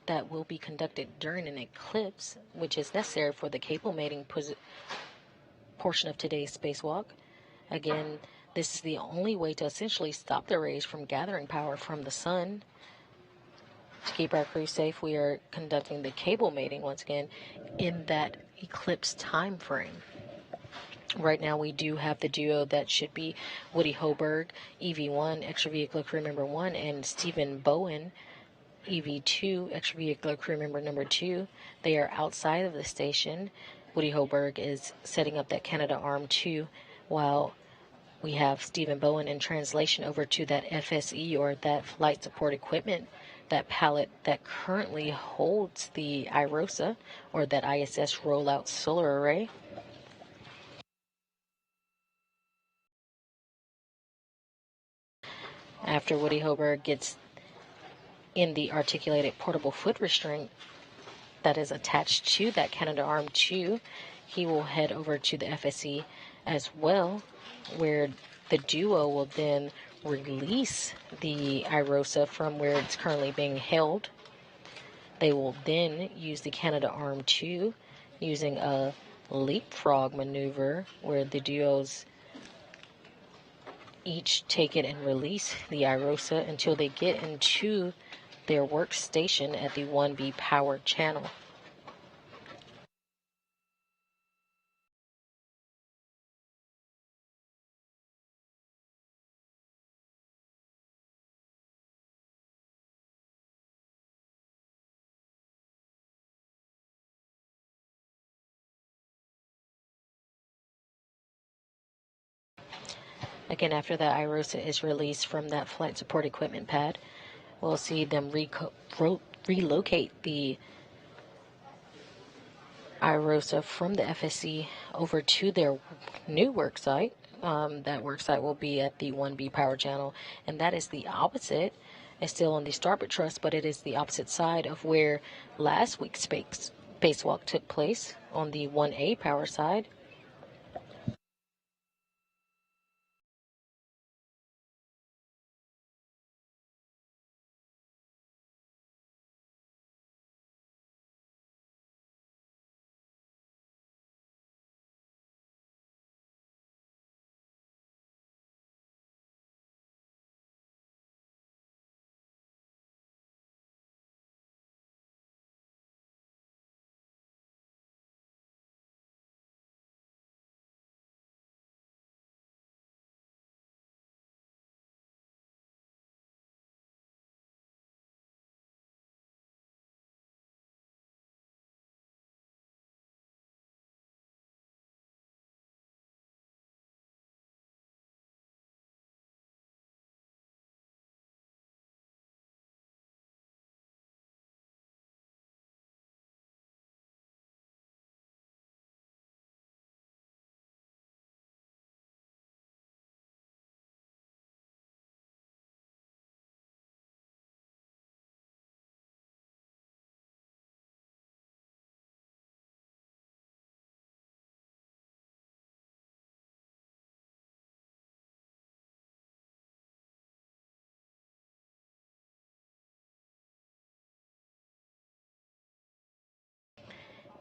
that will be conducted during an eclipse, which is necessary for the cable mating portion of today's spacewalk. Again, this is the only way to essentially stop the rays from gathering power from the sun. To keep our crew safe, we are conducting the cable mating once again in that eclipse time frame. Right now we do have the duo that should be Woody Hoburg, EV1, Extra Vehicular Crew Member 1, and Stephen Bowen, EV2, Extra Vehicular Crew Member number 2. They are outside of the station. Woody Hoburg is setting up that Canada Arm 2, while we have Stephen Bowen in translation over to that FSE, or that flight support equipment, that pallet that currently holds the IROSA, or that ISS rollout solar array. After Woody Hoburg gets in the articulated portable foot restraint that is attached to that Canada Arm 2, he will head over to the FSE as well, where the duo will then release the IROSA from where it's currently being held. They will then use the Canada Arm 2 using a leapfrog maneuver where the duos each take it and release the IROSA until they get into their workstation at the 1B power channel. Again, after the IROSA is released from that flight support equipment pad, we'll see them relocate the IROSA from the FSC over to their new work site. That work site will be at the 1B power channel, and that is the opposite. It's still on the starboard truss, but it is the opposite side of where last week's spacewalk took place, on the 1A power side.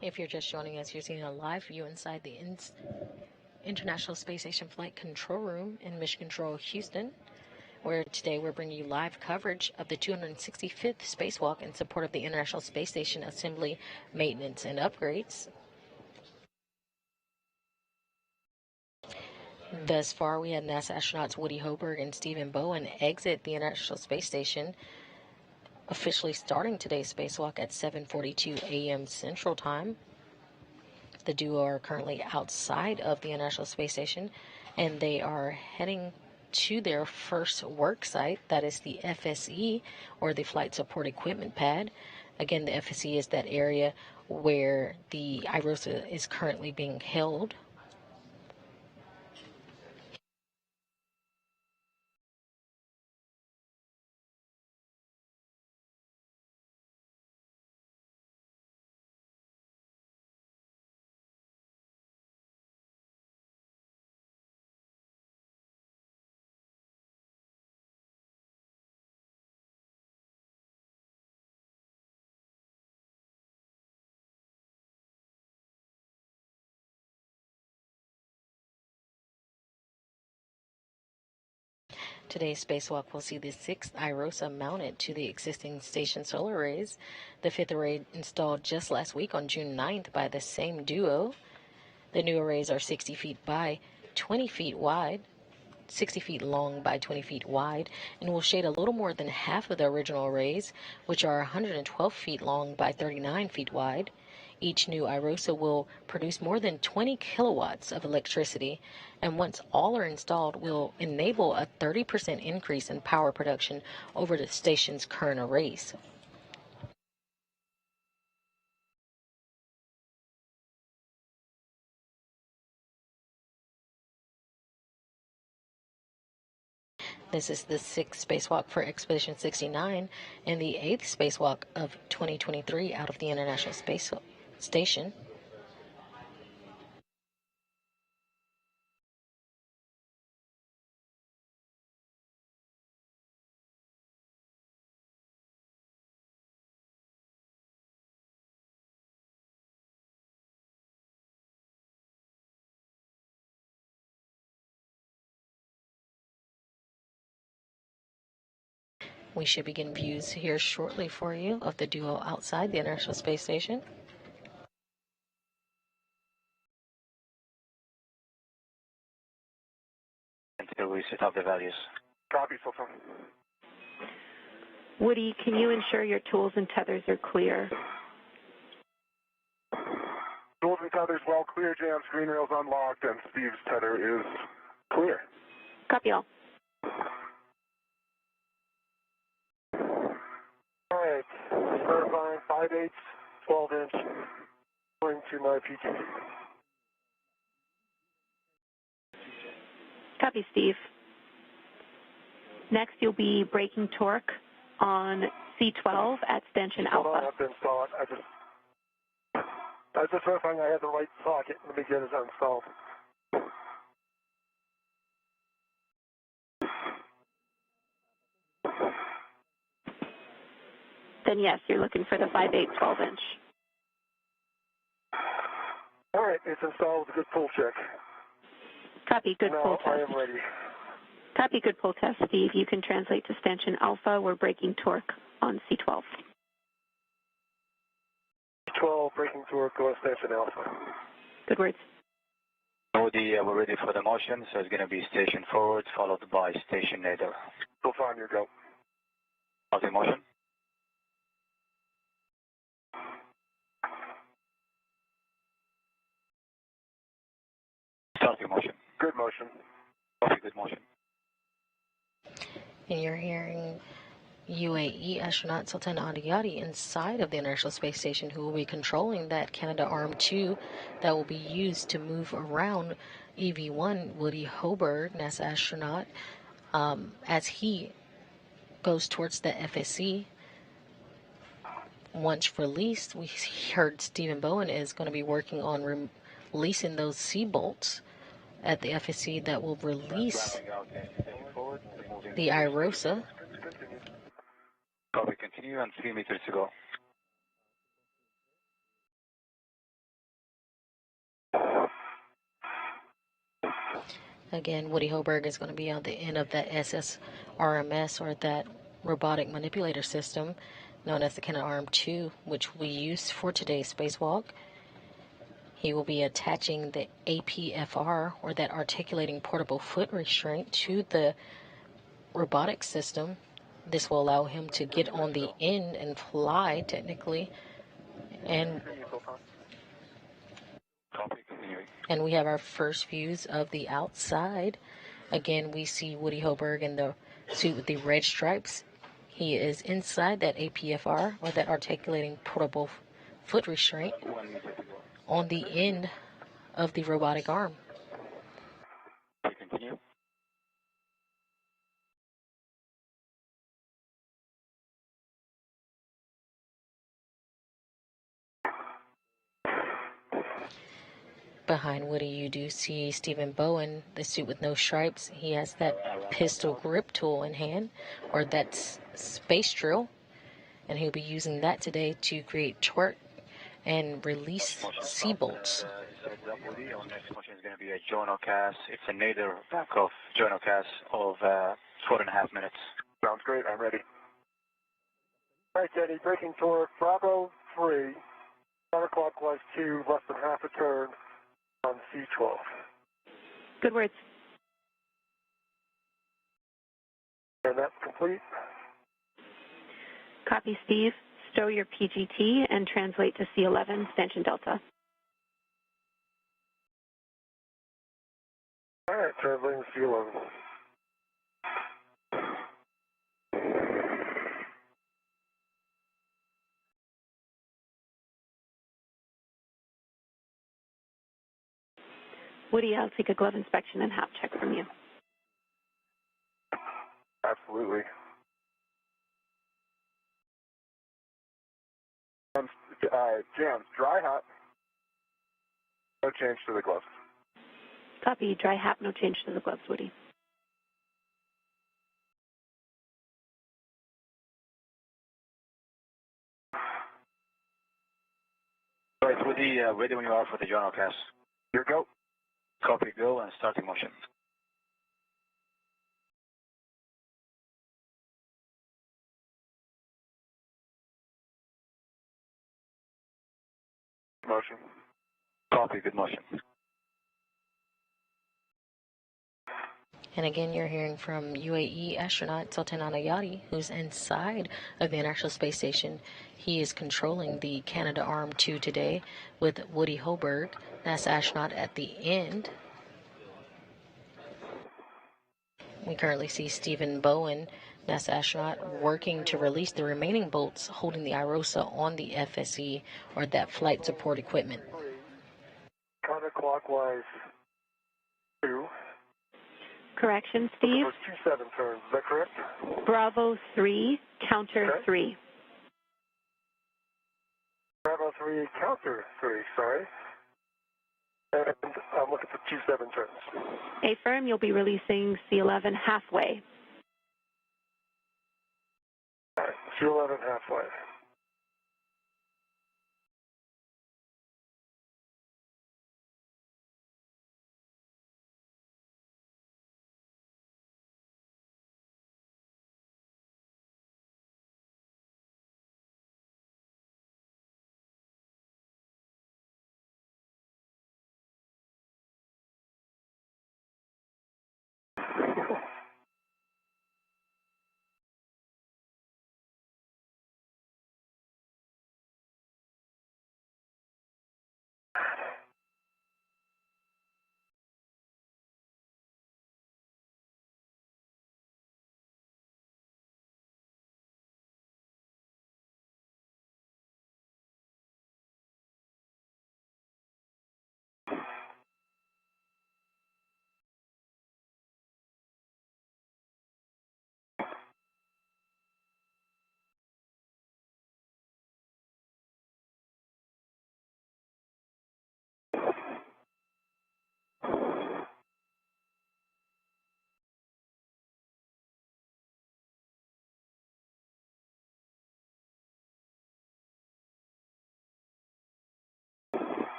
If you're just joining us, you're seeing a live view inside the International Space Station Flight Control Room in Mission Control, Houston, where today we're bringing you live coverage of the 265th Spacewalk in support of the International Space Station assembly, maintenance, and upgrades. Thus far, we had NASA astronauts Woody Hoburg and Stephen Bowen exit the International Space Station, officially starting today's spacewalk at 7:42 a.m. Central Time. The duo are currently outside of the International Space Station, and they are heading to their first work site, that is the FSE, or the Flight Support Equipment Pad. Again, the FSE is that area where the IROSA is currently being held. Today's spacewalk will see the sixth IROSA mounted to the existing station solar arrays, the fifth array installed just last week on June 9th by the same duo. The new arrays are 60 feet by 20 feet wide, 60 feet long by 20 feet wide, and will shade a little more than half of the original arrays, which are 112 feet long by 39 feet wide. Each new IROSA will produce more than 20 kilowatts of electricity, and once all are installed, will enable a 30% increase in power production over the station's current arrays. This is the sixth spacewalk for Expedition 69 and the eighth spacewalk of 2023 out of the International Space Station. We should begin views here shortly for you of the duo outside the International Space Station. Until we set up the values. Copy, so far. Woody, can you ensure your tools and tethers are clear? Tools and tethers well clear, Jan's green rails unlocked, and Steve's tether is clear. Copy all. All right, verifying 5/8, 12-inch, going to my PT. Copy, Steve. Next, you'll be braking torque on C12 at stanchion Hold on, I alpha. have to install it. I was just verifying I had the right socket. Let me get it installed. Then yes, you're looking for the 5/8 12-inch. All right, it's installed with a good pull check. Copy, good pull Now I test. am ready. Copy, good pull test, Steve. You can translate to stanchion alpha. We're braking torque on C12. 12, braking torque, go station alpha. Good words. Woody, we're ready for the motion, so it's going to be station forward, followed by station nadir. Go find your go. Okay, motion. Start your motion. Good motion. Okay, good motion. And you're hearing UAE astronaut Sultan Adiyati inside of the International Space Station, who will be controlling that Canadarm2 that will be used to move around EV1 Woody Hoburg, NASA astronaut, as he goes towards the FSC. Once released, we heard Steve Bowen is going to be working on releasing those C-bolts at the FSC that will release the IROSA. Copy, continue, and 3 meters to go. Again, Woody Hoburg is going to be on the end of that SSRMS, or that robotic manipulator system known as the Canadarm2, which we use for today's spacewalk. He will be attaching the APFR, or that articulating portable foot restraint, to the robotic system. This will allow him to get on the end and fly, technically. And we have our first views of the outside. Again, we see Woody Hoburg in the suit with the red stripes. He is inside that APFR, or that articulating portable foot restraint, on the end of the robotic arm. Continue. Behind Woody, you do see Stephen Bowen, the suit with no stripes. He has that pistol grip tool in hand, or that space drill, and he'll be using that today to create torque and release C-bolts. Our next motion is going to be a journal cast. It's a nadir back of journal cast of 4.5 minutes. Sounds great. I'm ready. All right, Teddy. Braking torque, Bravo 3, counterclockwise 2, less than half a turn on C12. Good words. And that's complete. Copy, Steve. Stow your PGT and translate to C11, stanchion Delta. All right, translating to C11. Woody, I'll take a glove inspection and hop check from you. Absolutely. Jams, dry, hot. No change to the gloves. Copy, dry hap, no change to the gloves, Woody. All right, Woody, ready when you are for the journal cast. Here, go. Copy, go, and starting motion. Motion. Copy, good motion. And again, you're hearing from UAE astronaut Sultan Anayati, who's inside of the International Space Station. He is controlling the Canadarm2 today with Woody Hoburg, NASA astronaut, at the end. We currently see Stephen Bowen, NASA astronaut, working to release the remaining bolts holding the IROSA on the FSE, or that flight support equipment. Counterclockwise 2. Correction, Steve. For 27 turns, is that correct? Bravo 3, counter 3. Bravo 3, counter 3, sorry. And I'm looking for 27 turns. Affirm, you'll be releasing C11 halfway. All right, C11 halfway.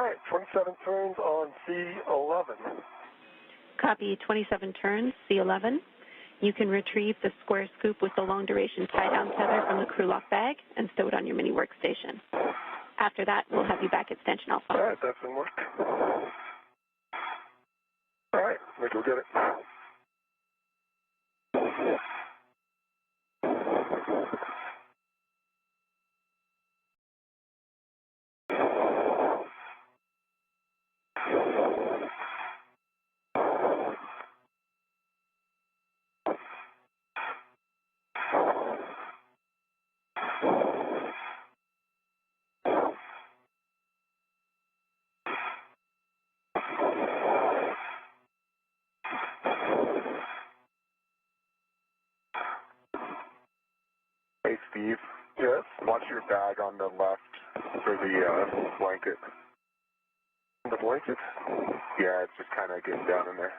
All right, 27 turns on C11. Copy, 27 turns, C11. You can retrieve the square scoop with the long-duration tie-down tether from the crew lock bag and stow it on your mini workstation. After that, we'll have you back at Stanchion Alpha. All right, that's been worked. All right, let's go get it. Hey, Steve. Yes? Watch your bag on the left for the blanket. The blanket? Yeah, it's just kind of getting down in there.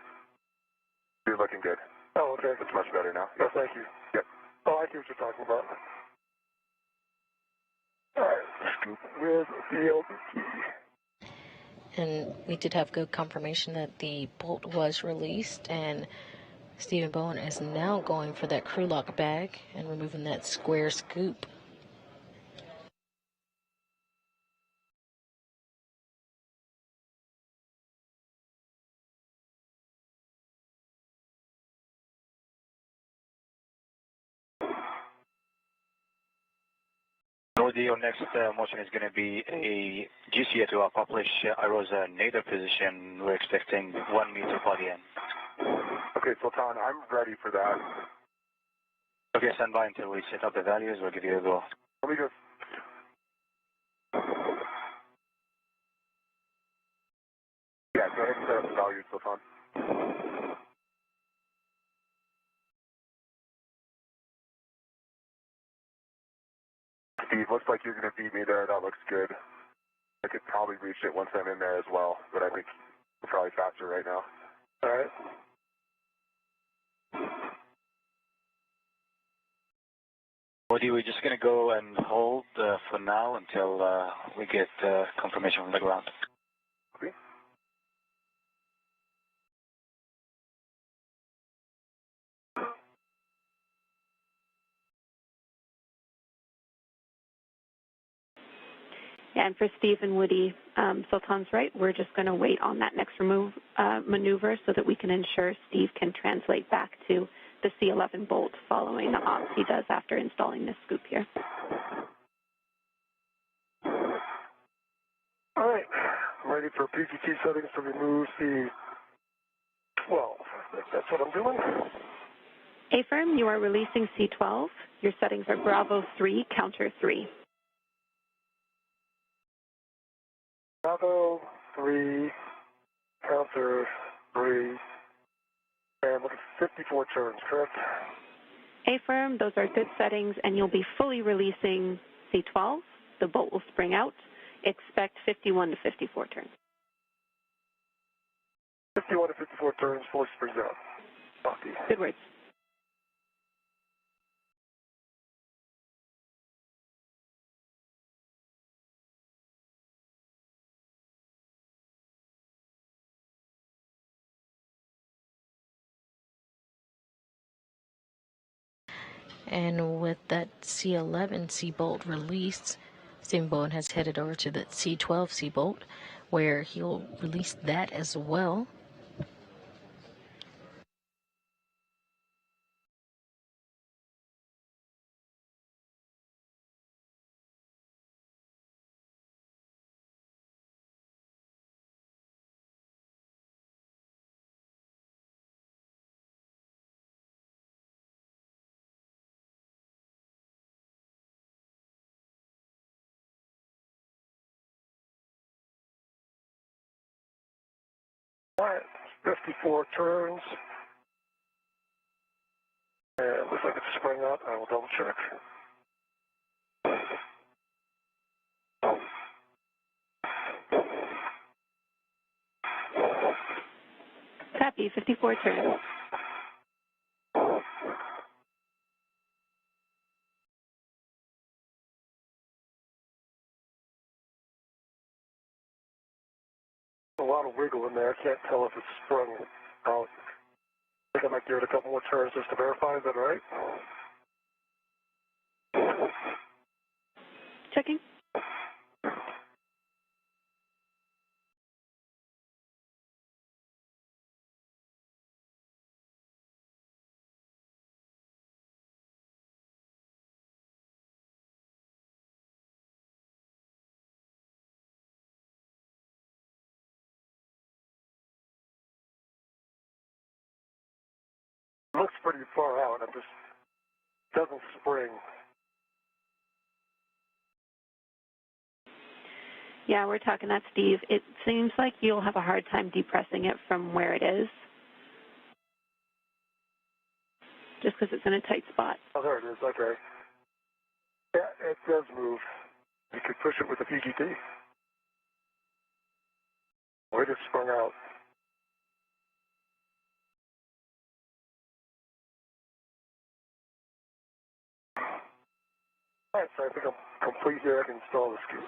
You're looking good. Oh, okay. It's much better now. Oh, thank you. Yep. Oh, I see what you're talking about. All right. Scoop with the LBT. And we did have good confirmation that the bolt was released, and Steve Bowen is now going for that crew lock bag and removing that square scoop. Your next motion is going to be a GCA to accomplish IROSA nadir position. We're expecting 1 meter body end. Okay, Sultan, I'm ready for that. Okay, stand by until we set up the values. We'll give you a go. Let me just... Yeah, go ahead and set up the values, Sultan. Steve, looks like you're going to beat me there. That looks good. I could probably reach it once I'm in there as well, but I think we're probably faster right now. All right. Woody, we're just going to go and hold for now until we get confirmation from the ground. Okay. Yeah, and for Steve and Woody, Sultan's right. We're just going to wait on that next maneuver so that we can ensure Steve can translate back to the C11 bolt following the ops he does after installing this scoop here. All right. I'm ready for PGT settings to remove C12. That's what I'm doing. A-firm, you are releasing C12. Your settings are Bravo 3, counter 3. Bravo 3, counter 3, and look at 54 turns, correct? A-firm, those are good settings, and you'll be fully releasing C12. The bolt will spring out. Expect 51 to 54 turns. 51 to 54 turns, fully springs out. Copy. Good words. And with that C11 C-bolt released, Steve Bowen has headed over to the C12 C-bolt, where he'll release that as well. All right, 54 turns. And it looks like it's sprung out. I will double check. Copy, 54 turns. A lot of wiggle in there. I can't tell if it's sprung out. I think I might give it a couple more turns just to verify. Is that all right? Checking. It looks pretty far out. It just doesn't spring. Yeah, we're talking that, Steve. It seems like you'll have a hard time depressing it from where it is, just because it's in a tight spot. Oh, there it is. Okay. Yeah, it does move. You could push it with a PGT. Or it just sprung out. All right, so I think I'm complete here. I can install the scoop.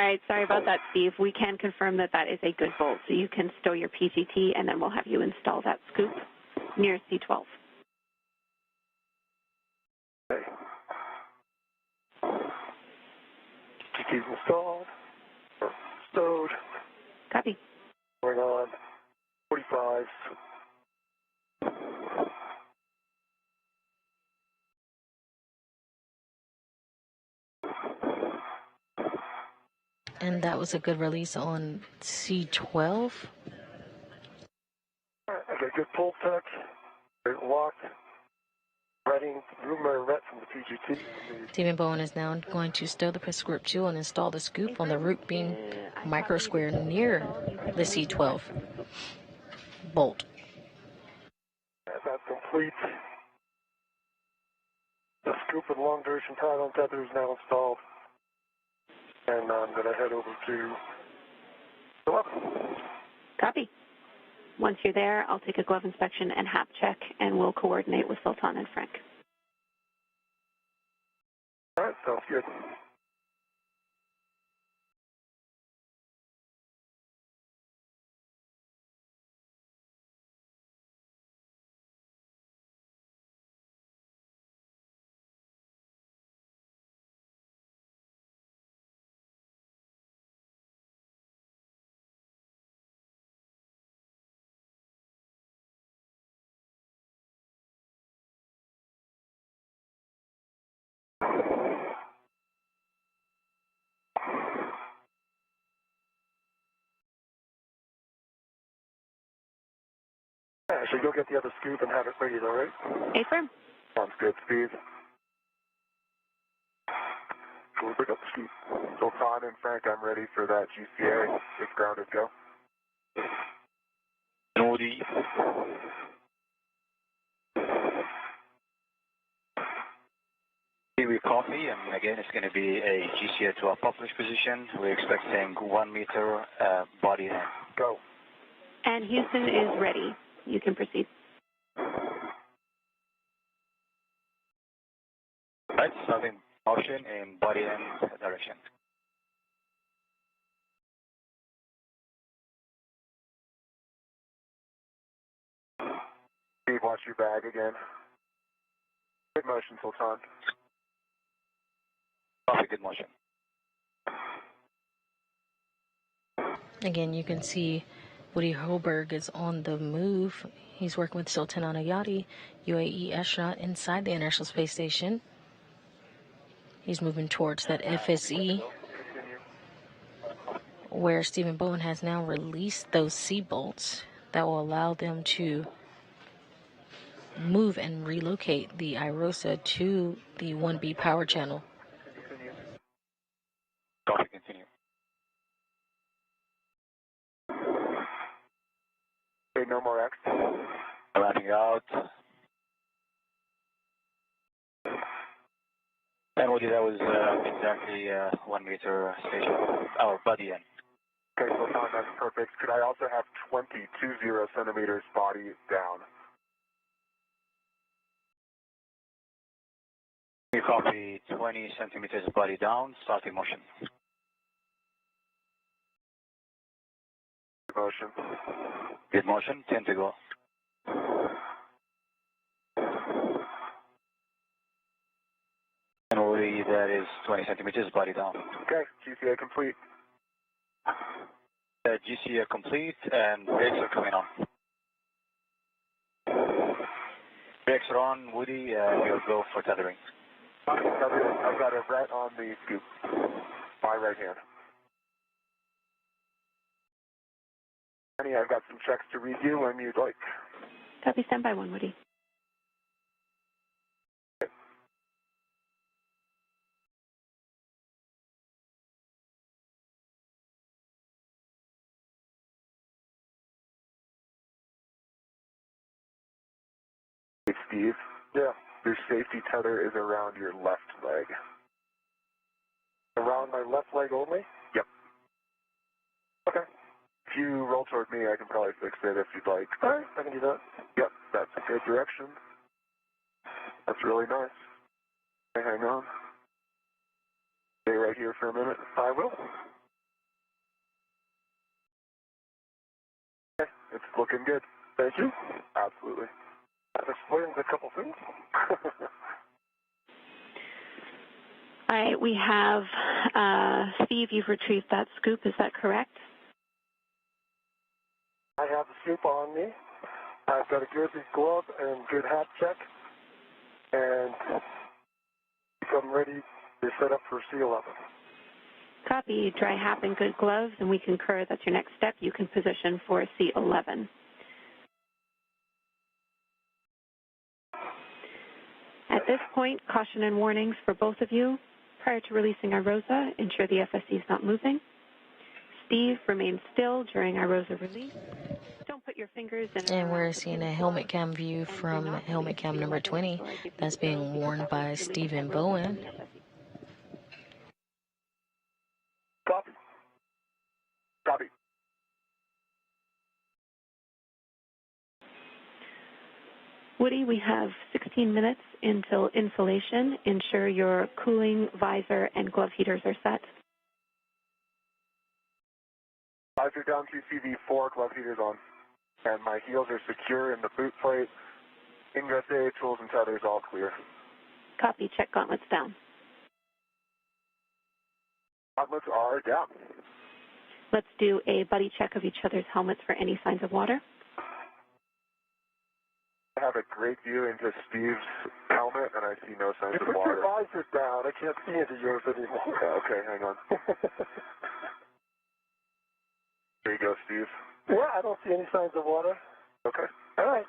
right, sorry about that, Steve. We can confirm that that is a good bolt, so you can stow your PCT, and then we'll have you install that scoop near C12. Okay. PCT's installed, or stowed, Copy. going on, 45. And that was a good release on C12. I got good pull touch, great lock, reading, room ret from the PGT. Stephen Bowen is now going to stow the Prescript 2 and install the scoop on the root beam micro square near the C12 bolt. That's complete. The scoop and long duration tie-down tether is now installed. And I'm going to head over to the left. Copy. Once you're there, I'll take a glove inspection and hap check, and we'll coordinate with Sultan and Frank. All right, sounds good. Should go get the other scoop and have it ready, all right? Affirm. Sounds good, Steve. We'll pick up the scoop. Sultan and Frank, I'm ready for that GCA. If grounded, go. Woody. We copy, and again, it's going to be a GCA to our published position. We're expecting 1 meter body in. Go. And Houston is ready. You can proceed. Right, starting motion in body end direction. Steve, watch your bag again. Good motion, Sultan. Copy, good motion. Again, you can see Woody Hoburg is on the move. He's working with Sultan Ayati, UAE astronaut inside the International Space Station. He's moving towards that FSE, where Stephen Bowen has now released those C-bolts that will allow them to move and relocate the IROSA to the 1B power channel. Copy, continue. Okay, no more X. Wrapping out. And Woody, that was exactly 1 meter station, our body end. Okay, Sultan, that's perfect. Could I also have 20 centimeters body down? We copy 20 centimeters body down, starting motion. Motion. Good motion, 10 to go. And Woody, that is 20 centimeters body down. Okay, GCA complete. GCA complete, and brakes are coming on. Brakes are on, Woody, we'll go for tethering. I've got a ret on the scoop. My right hand. Honey, I've got some checks to review when you'd like. Copy, standby 1, Woody. Hey, Steve. Yeah. Your safety tether is around your left leg. Around my left leg only? Yep. Okay. If you roll toward me, I can probably fix it if you'd like. All right, I can do that. Yep, that's a good direction. That's really nice. Okay, hang on. Stay right here for a minute. I will. looking good. Thank you. Absolutely. That explains a couple things. All right, we have, Steve, you've retrieved that scoop, is that correct? I have the scoop on me. I've got a good glove and good hat check. And I'm ready to set up for C11. Copy, dry hat and good gloves, and we concur that's your next step. You can position for C11. At this point, caution and warnings for both of you. Prior to releasing IROSA, ensure the FSC is not moving. Steve, remain still during IROSA release. Don't put your fingers in. And we're seeing a helmet cam view from helmet cam number 20 that's being worn by Stephen Bowen. Copy. Copy. Woody, we have 16 minutes until installation. Ensure your cooling, visor, and glove heaters are set. Visor down to CV4, glove heaters on. And my heels are secure in the boot plate. Ingress A, tools and tethers all clear. Copy, check gauntlets down. Gauntlets are down. Let's do a buddy check of each other's helmets for any signs of water. I have a great view into Steve's helmet, and I see no signs of water. Put your visor down. I can't see into yours anymore. Yeah, okay, hang on. There you go, Steve. Yeah, I don't see any signs of water. Okay. All right.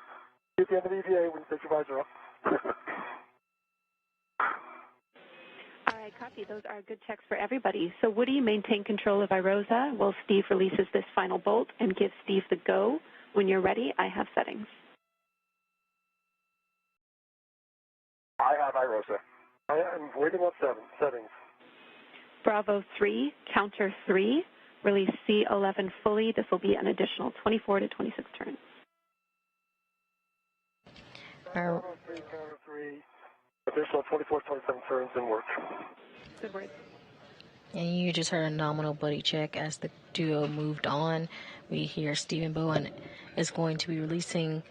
Get the end of the EVA when you take your visor off. All right, copy. Those are good checks for everybody. So Woody, maintain control of IROSA while Steve releases this final bolt, and give Steve the go. When you're ready, I have settings. I have IROSA. I am waiting on settings. Bravo 3, counter 3, release C11 fully. This will be an additional 24 to 26 turns. Bravo 3, counter 3, additional 24 to 27 turns and work. Good words. And you just heard a nominal buddy check as the duo moved on. We hear Stephen Bowen is going to be releasing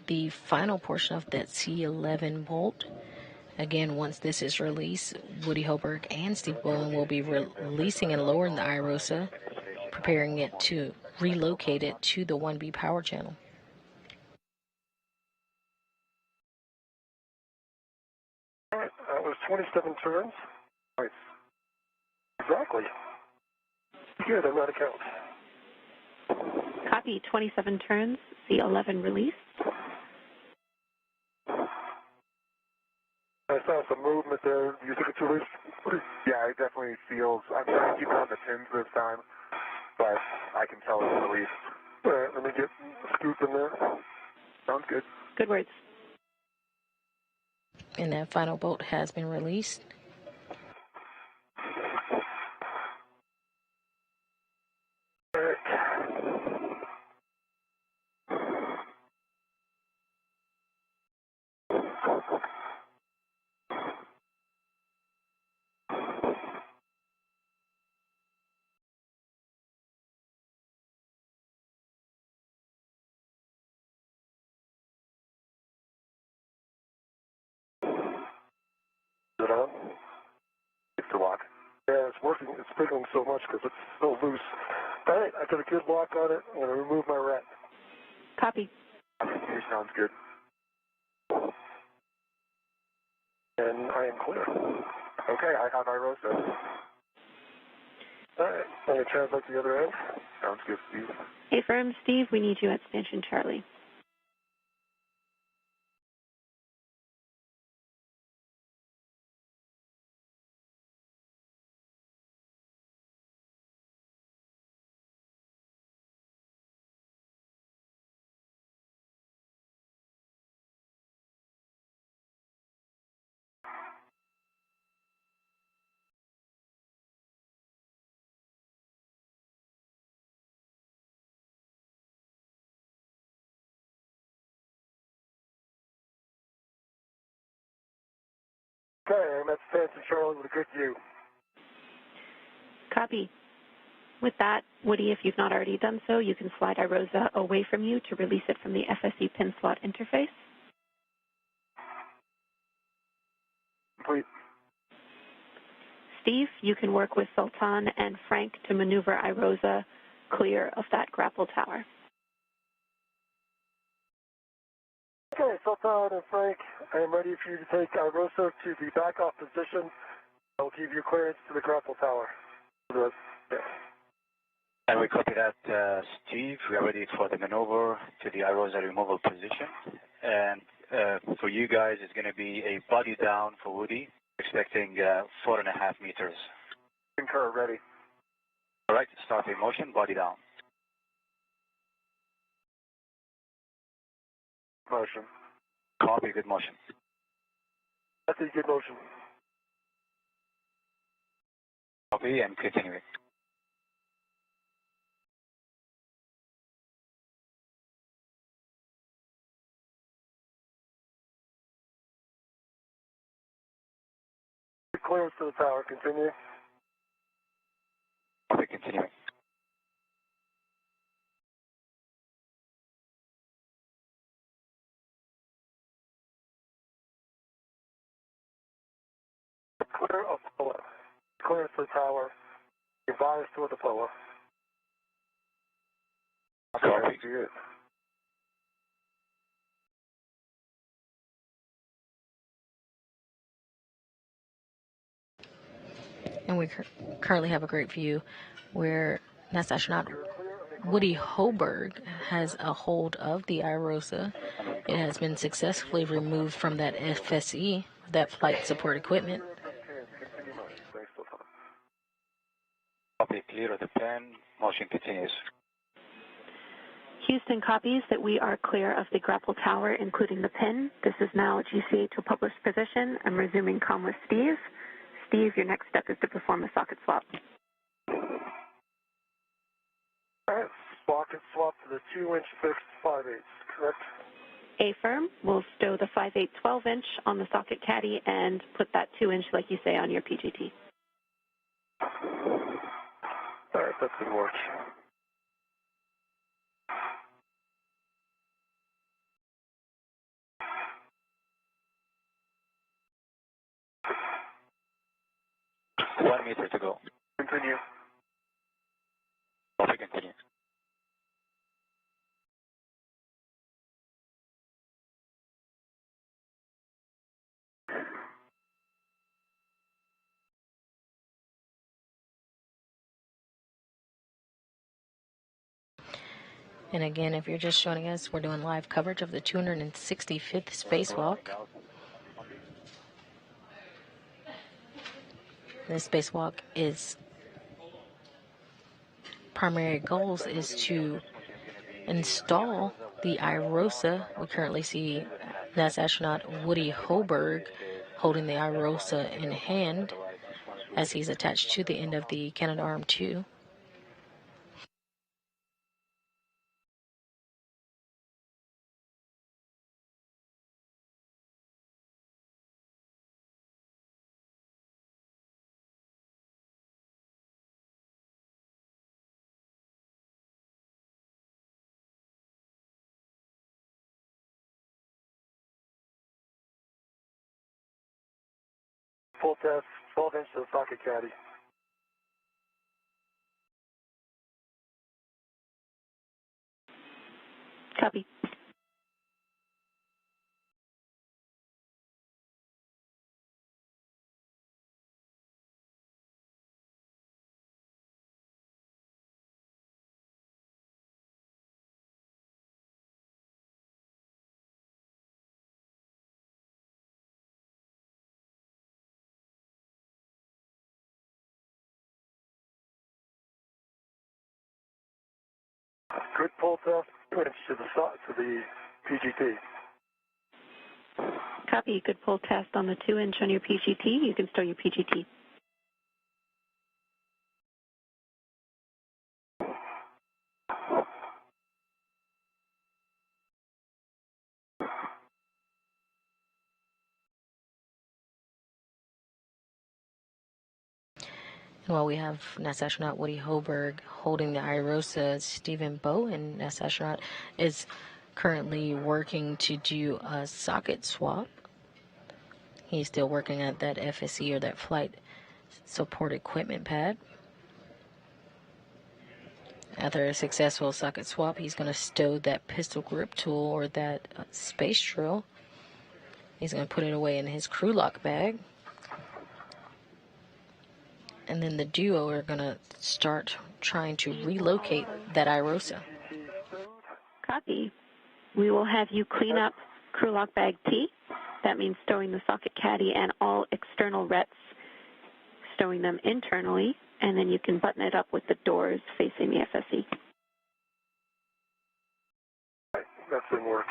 the final portion of that C11 bolt. Again, once this is released, Woody Hoburg and Steve Bowen will be releasing and lowering the IROSA, preparing it to relocate it to the 1B power channel. All right, that was 27 turns. Nice. Exactly. Good, I'm out of count. Copy, 27 turns, C11 release. I saw some movement there. You think it's released? Yeah, it definitely feels. I'm trying to keep it on the pins this time, but I can tell it's released. All right, let me get a scoop in there. Sounds good. Good words. And that final bolt has been released. All right. Is it on? It's the lock. Yeah, it's working. It's wiggling so much because it's so loose. All right, I got a good lock on it. I'm going to remove my rat. Copy. Sounds good. And I am clear. Okay, I have IROSA. All right, I'm going to translate the other end. Sounds good, Steve. Affirm, Steve, we need you at Station Charlie. Okay, I'm at Station Charlie with a good view. Copy. With that, Woody, if you've not already done so, you can slide IROSA away from you to release it from the FSE pin slot interface. Complete. Steve, you can work with Sultan and Frank to maneuver IROSA clear of that grapple tower. Okay, Sultan and Frank, I am ready for you to take IROSA to the back-off position. I will give you clearance to the grapple tower. And we copy that, Steve. We are ready for the maneuver to the IROSA removal position. And for you guys, it's going to be a body down for Woody, expecting 4.5 meters. Concur, ready. All right, start the motion, body down. Motion. Copy, good motion. That's a good motion. Copy and continuing. Clearance to the tower, continue. Copy, continuing. Clear of POA. Clearance to the tower. Advise toward the POA. Copy. Good. And we currently have a great view where NASA astronaut Woody Hoburg has a hold of the IROSA. It has been successfully removed from that FSE, that flight support equipment. Copy, clear of the pen. Motion continues. Houston copies that we are clear of the grapple tower, including the pin. This is now GCA to a published position. I'm resuming comm with Steve. Steve, your next step is to perform a socket swap. All right, socket swap to the 2-inch fixed 5/8, correct? A-firm will stow the 5/8 12-inch on the socket caddy and put that 2-inch, like you say, on your PGT. All right, that's good work. One meter to go. Continue. Copy, continue. And again, if you're just joining us, we're doing live coverage of the 265th spacewalk. This spacewalk is primary goals is to install the IROSA. We currently see NASA astronaut Woody Hoburg holding the IROSA in hand as he's attached to the end of the Canadarm2. Full test, 12-inch to the socket caddy. Copy. Good pull test, 2-inch to the PGT. Copy. Good pull test on the 2-inch on your PGT. You can stow your PGT. While we have NASA astronaut Woody Hoburg holding the IROSA, Steve Bowen, NASA astronaut, is currently working to do a socket swap. He's still working at that FSE, or that flight support equipment pad. After a successful socket swap, he's going to stow that pistol grip tool, or that space drill. He's going to put it away in his crew lock bag. And then the duo are going to start trying to relocate that IROSA. Copy. We will have you clean up crew lock bag T. That means stowing the socket caddy and all external rets, stowing them internally, and then you can button it up with the doors facing the FSE. That's in work.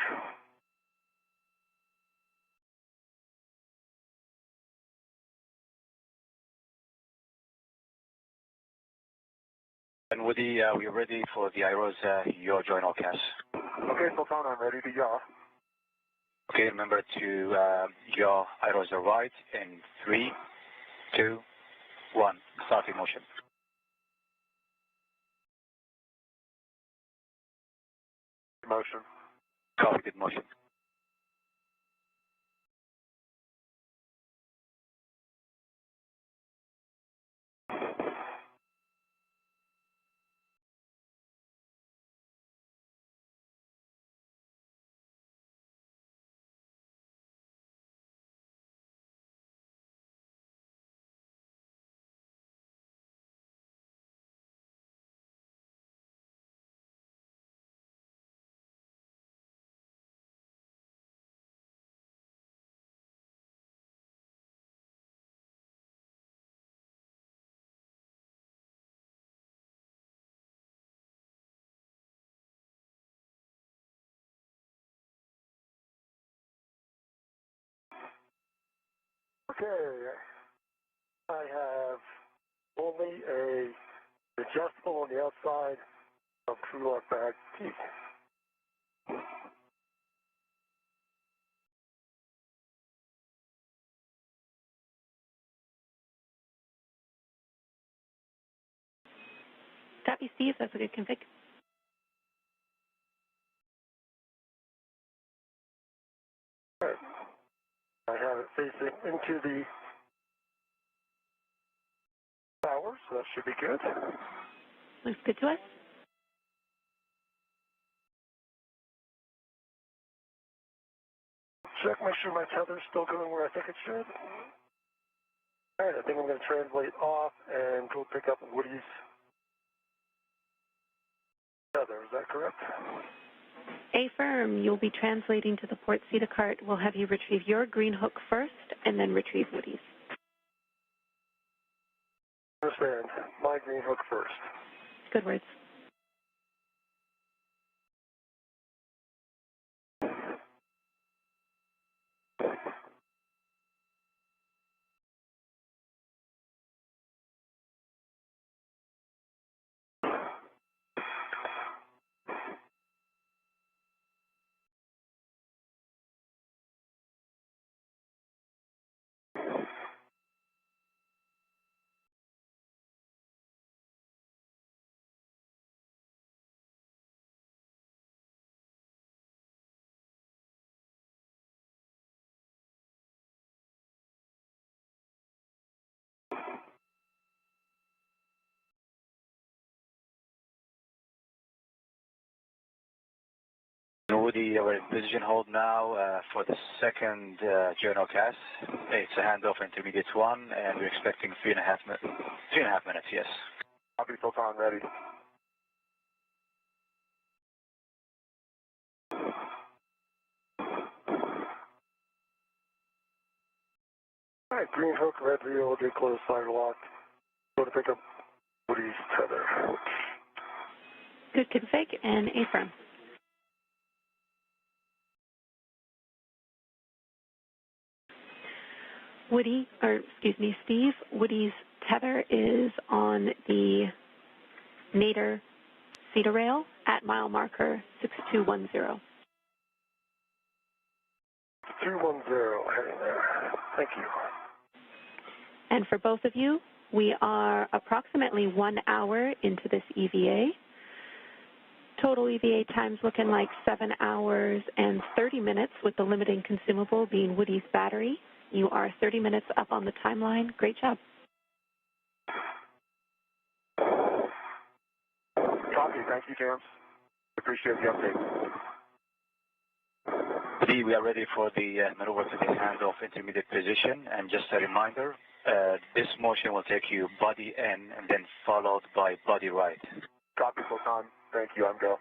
And Woody, we're ready for the IROSA yaw join all cast. Okay, Sultan, I'm ready to yaw. Okay, remember to yaw IROSA right in 3, 2, 1. Starting motion. Motion. Copy, good motion. Okay, I have only a adjustable on the outside of crew lock bag T. Copy, Steve. That's a good config. Right. I have it facing into the tower, so that should be good. Looks good to us. Check, make sure my tether's still going where I think it should. All right, I think I'm going to translate off and go pick up Woody's tether. Is that correct? Affirm. You'll be translating to the port CETA cart. We'll have you retrieve your green hook first and then retrieve Woody's. Understand. My green hook first. Good words. Woody, we're in position hold now for the second journal cast. It's a handoff intermediate 1, and we're expecting 3.5 minutes, yes. Copy, Sultan, ready. All right, green hook, red reel, get close, side lock. Go to pick up Woody's tether. Good config and affirm. Steve, Woody's tether is on the Nader CETA rail at mile marker 6210. 210, heading there. Thank you. And for both of you, We are approximately 1 hour into this EVA. Total EVA time's looking like 7 hours and 30 minutes, with the limiting consumable being Woody's battery. You are 30 minutes up on the timeline. Great job. Copy. Thank you, James. Appreciate the update. Woody, we are ready for the maneuver to the handoff intermediate position. And just a reminder, this motion will take you body in and then followed by body right. Copy, Sultan. Thank you. I'm go.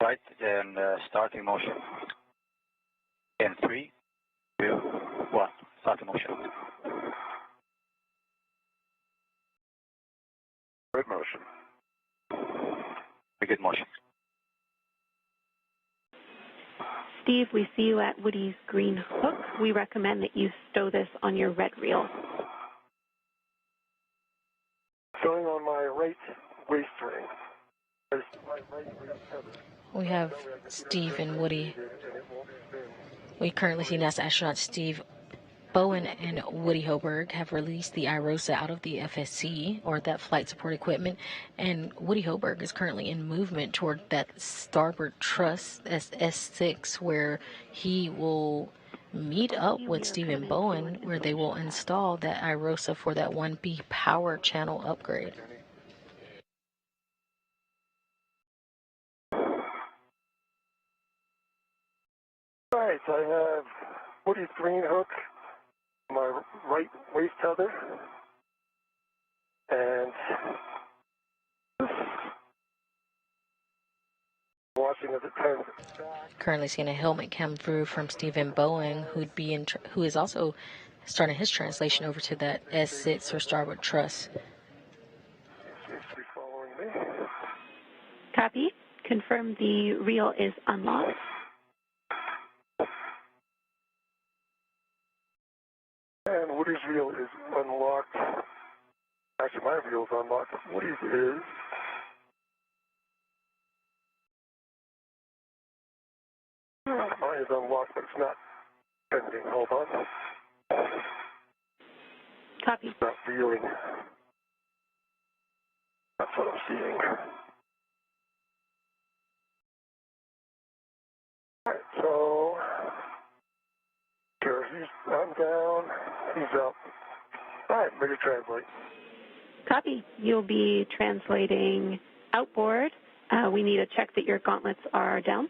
Right, then starting motion. In 3, 2, 1. Starting motion. Good motion. Very good motion. Steve, we see you at Woody's green hook. We recommend that you stow this on your red reel. Stowing on my right waist ring. We have Steve and Woody. We currently see NASA astronauts Steve Bowen and Woody Hoburg have released the IROSA out of the FSC, or that flight support equipment, and Woody Hoburg is currently in movement toward that starboard truss, S6, where he will meet up with Stephen Bowen, where they will install that IROSA for that 1B power channel upgrade. All right, so I have Woody's green hook, my right waist tether, and watching as it turns back. Currently seeing a helmet come through from Stephen Bowen, who is also starting his translation over to that S6 or starboard truss. Seems to be following me. Copy. Confirm the reel is unlocked. And Woody's reel is unlocked. Actually, my reel is unlocked. Woody's is. Mine is unlocked, but it's not pending. Hold on. Copy. It's not reeling. That's what I'm seeing. All right, so I'm down. He's up. All right, ready to translate. Copy. You'll be translating outboard. We need to check that your gauntlets are down.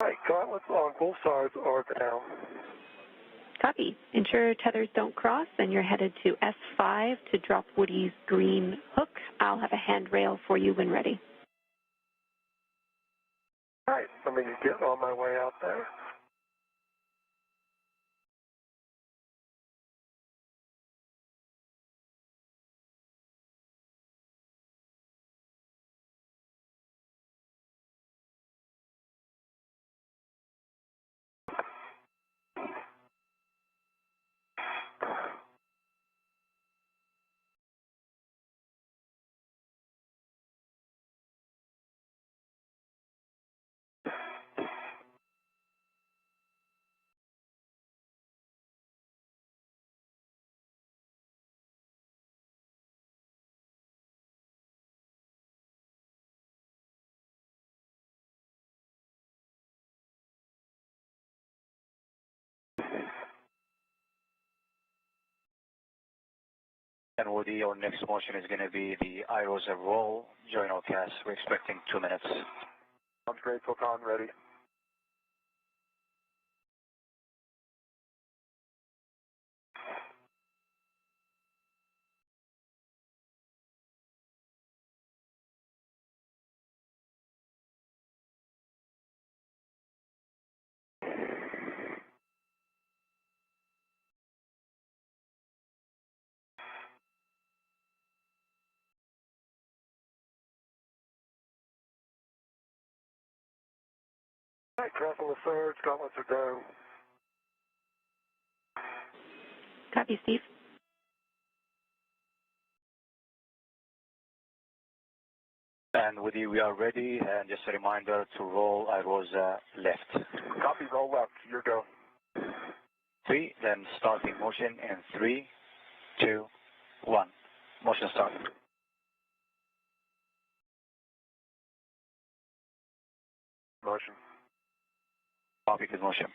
All right, gauntlets on both sides are down. Copy. Ensure tethers don't cross, and you're headed to S5 to drop Woody's green hook. I'll have a handrail for you when ready. All right, let me get on my way out there. And Woody, our next motion is going to be the IROSA roll journal cast. We're expecting 2 minutes. Sounds great, Sultan, ready. All right, crossing the surge, gauntlets are down. Copy, Steve. And Woody, we are ready. And just a reminder to roll IROSA left. Copy, roll left. Your go. 3, then starting motion in 3, 2, 1. Motion start. Motion. Copy, good motion.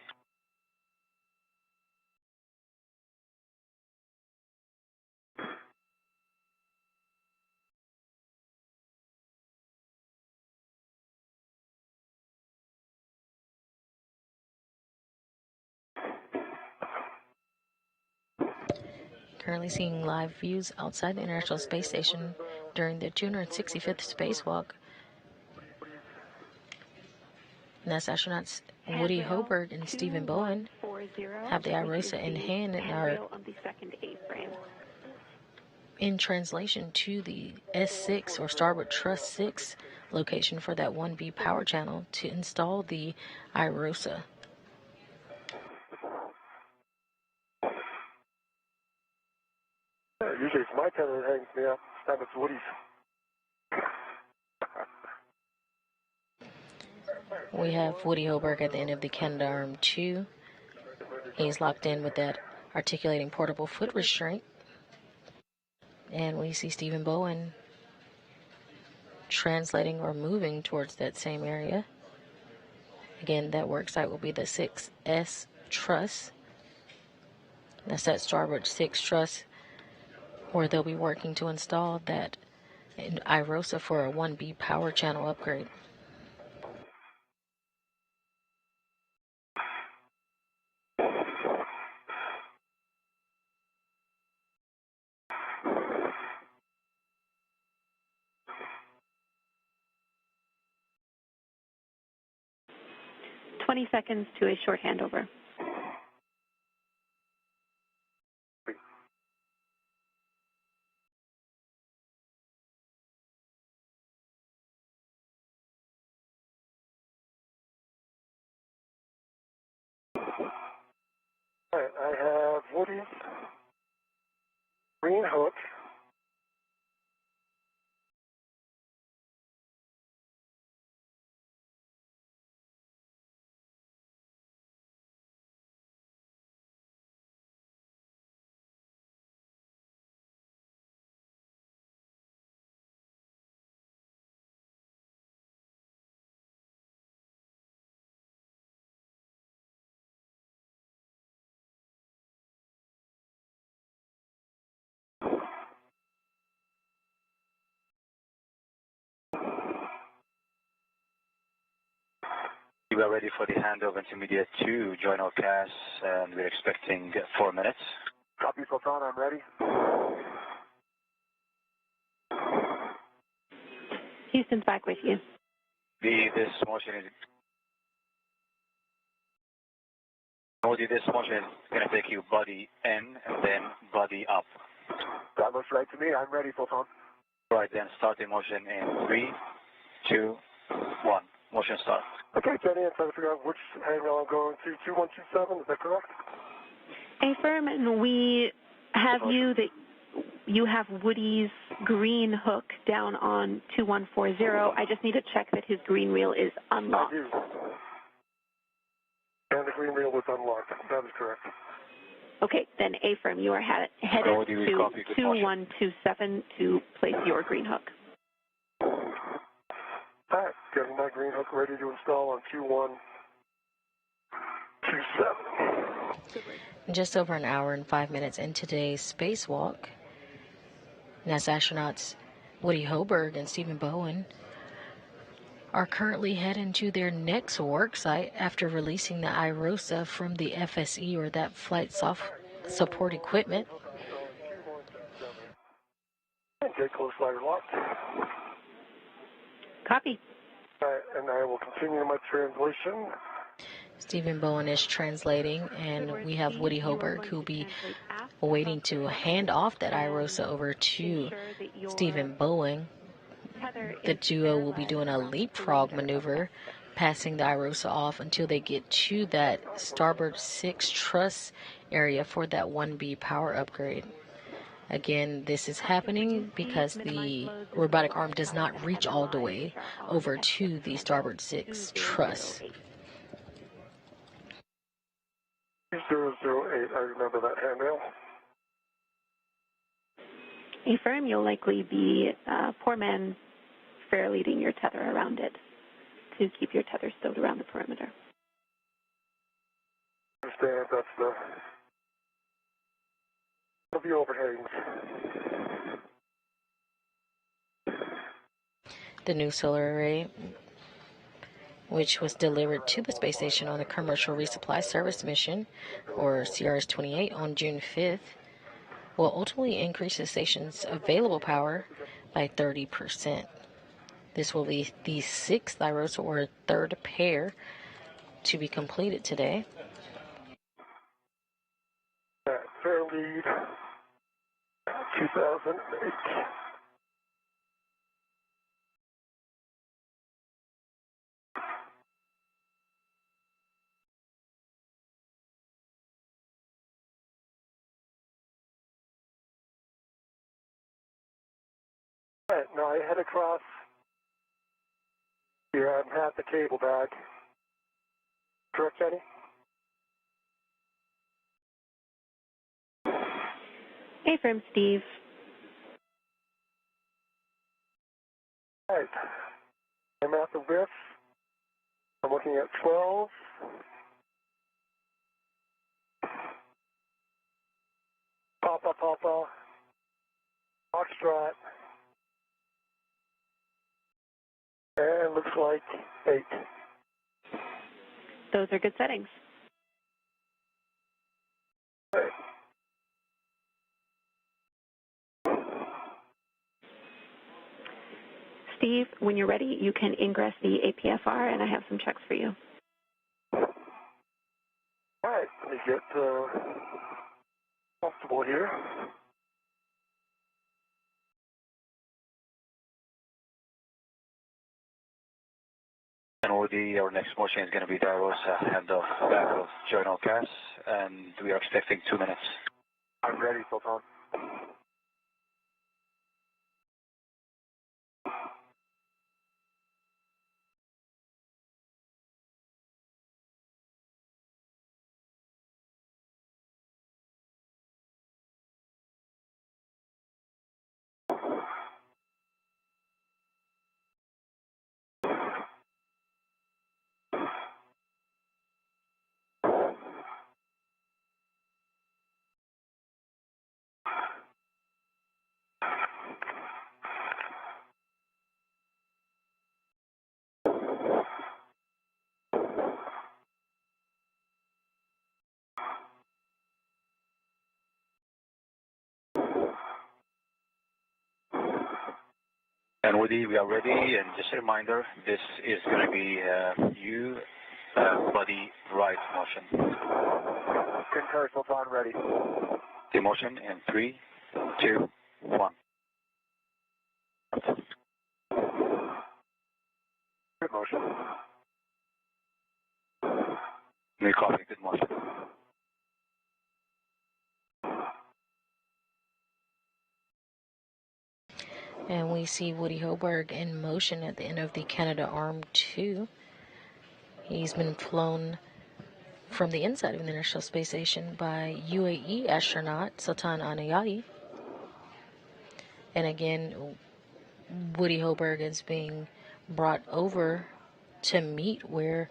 Currently seeing live views outside the International Space Station during the 265th spacewalk. NASA astronauts Woody Hoburg and Stephen Bowen have the IROSA in hand and are in translation to the S6 or starboard truss 6 location for that 1B power channel to install the IROSA. Usually it's my turn that hangs me up. This time it's Woody's. We have Woody Hoburg at the end of the Canadarm 2. He's locked in with that articulating portable foot restraint. And we see Stephen Bowen translating or moving towards that same area. Again, that work site will be the 6S truss. That's that starboard 6 truss where they'll be working to install that IROSA for a 1B power channel upgrade. Seconds to a short handover. All right, I have Woody's green hook. We are ready for the handover intermediate to join our CAS, and we're expecting 4 minutes. Copy, Sultan, I'm ready. Houston's back with you. This motion is going to take you body in and then body up. That looks right to me. I'm ready, Sultan. Right, then starting motion in 3, 2, 1. Motion start. Okay, Jenny, I'm trying to figure out which handrail I'm going to. 2127, is that correct? Affirm, and we have you that you have Woody's green hook down on 2140. I just need to check that his green wheel is unlocked. I do. And the green wheel was unlocked. That is correct. Okay, then affirm, you are headed to 2127 to place your green hook. All right, getting my green hook ready to install on 2127. Just over an hour and 5 minutes into today's spacewalk, NASA astronauts Woody Hoburg and Stephen Bowen are currently heading to their next work site after releasing the IROSA from the FSE, or that flight support equipment. Okay, close ladder locked. Copy. All right, and I will continue my translation. Stephen Bowen is translating, and we have Woody Hoburg, who will be waiting to hand off that IROSA over to Stephen Bowen. The duo will be doing a leapfrog maneuver, passing the IROSA off until they get to that starboard 6 truss area for that 1B power upgrade. Again, this is happening because the robotic arm does not reach all the way over to the starboard 6 truss. 008, I remember that handrail. Affirm, you'll likely be poor man fair leading your tether around it to keep your tether stowed around the perimeter. Understand, that's the view overhangs. The new solar array, which was delivered to the space station on the Commercial Resupply Service mission, or CRS-28, on June 5th, will ultimately increase the station's available power by 30%. This will be the sixth IROSA, or third pair, to be completed today. Fair lead, 2008. All right, now I head across here and have the cable bag. Correct, Jenny? Affirm, Steve. All right, I'm at the width. I'm looking at 12. Papa, Foxtrot, and looks like 8. Those are good settings. Right. Steve, when you're ready, you can ingress the APFR, and I have some checks for you. All right, let me get comfortable here. And our next motion is going to be the IROSA handoff back of journal CAS, and we are expecting 2 minutes. I'm ready, Sultan. And Woody, we are ready, and just a reminder, this is going to be body right motion. Concur, Sultan, ready. The motion in 3, 2, 1. Good motion. We copy, good motion. And we see Woody Hoburg in motion at the end of the Canada Arm 2. He's been flown from the inside of the International Space Station by UAE astronaut Sultan Anayati. And again, Woody Hoburg is being brought over to meet where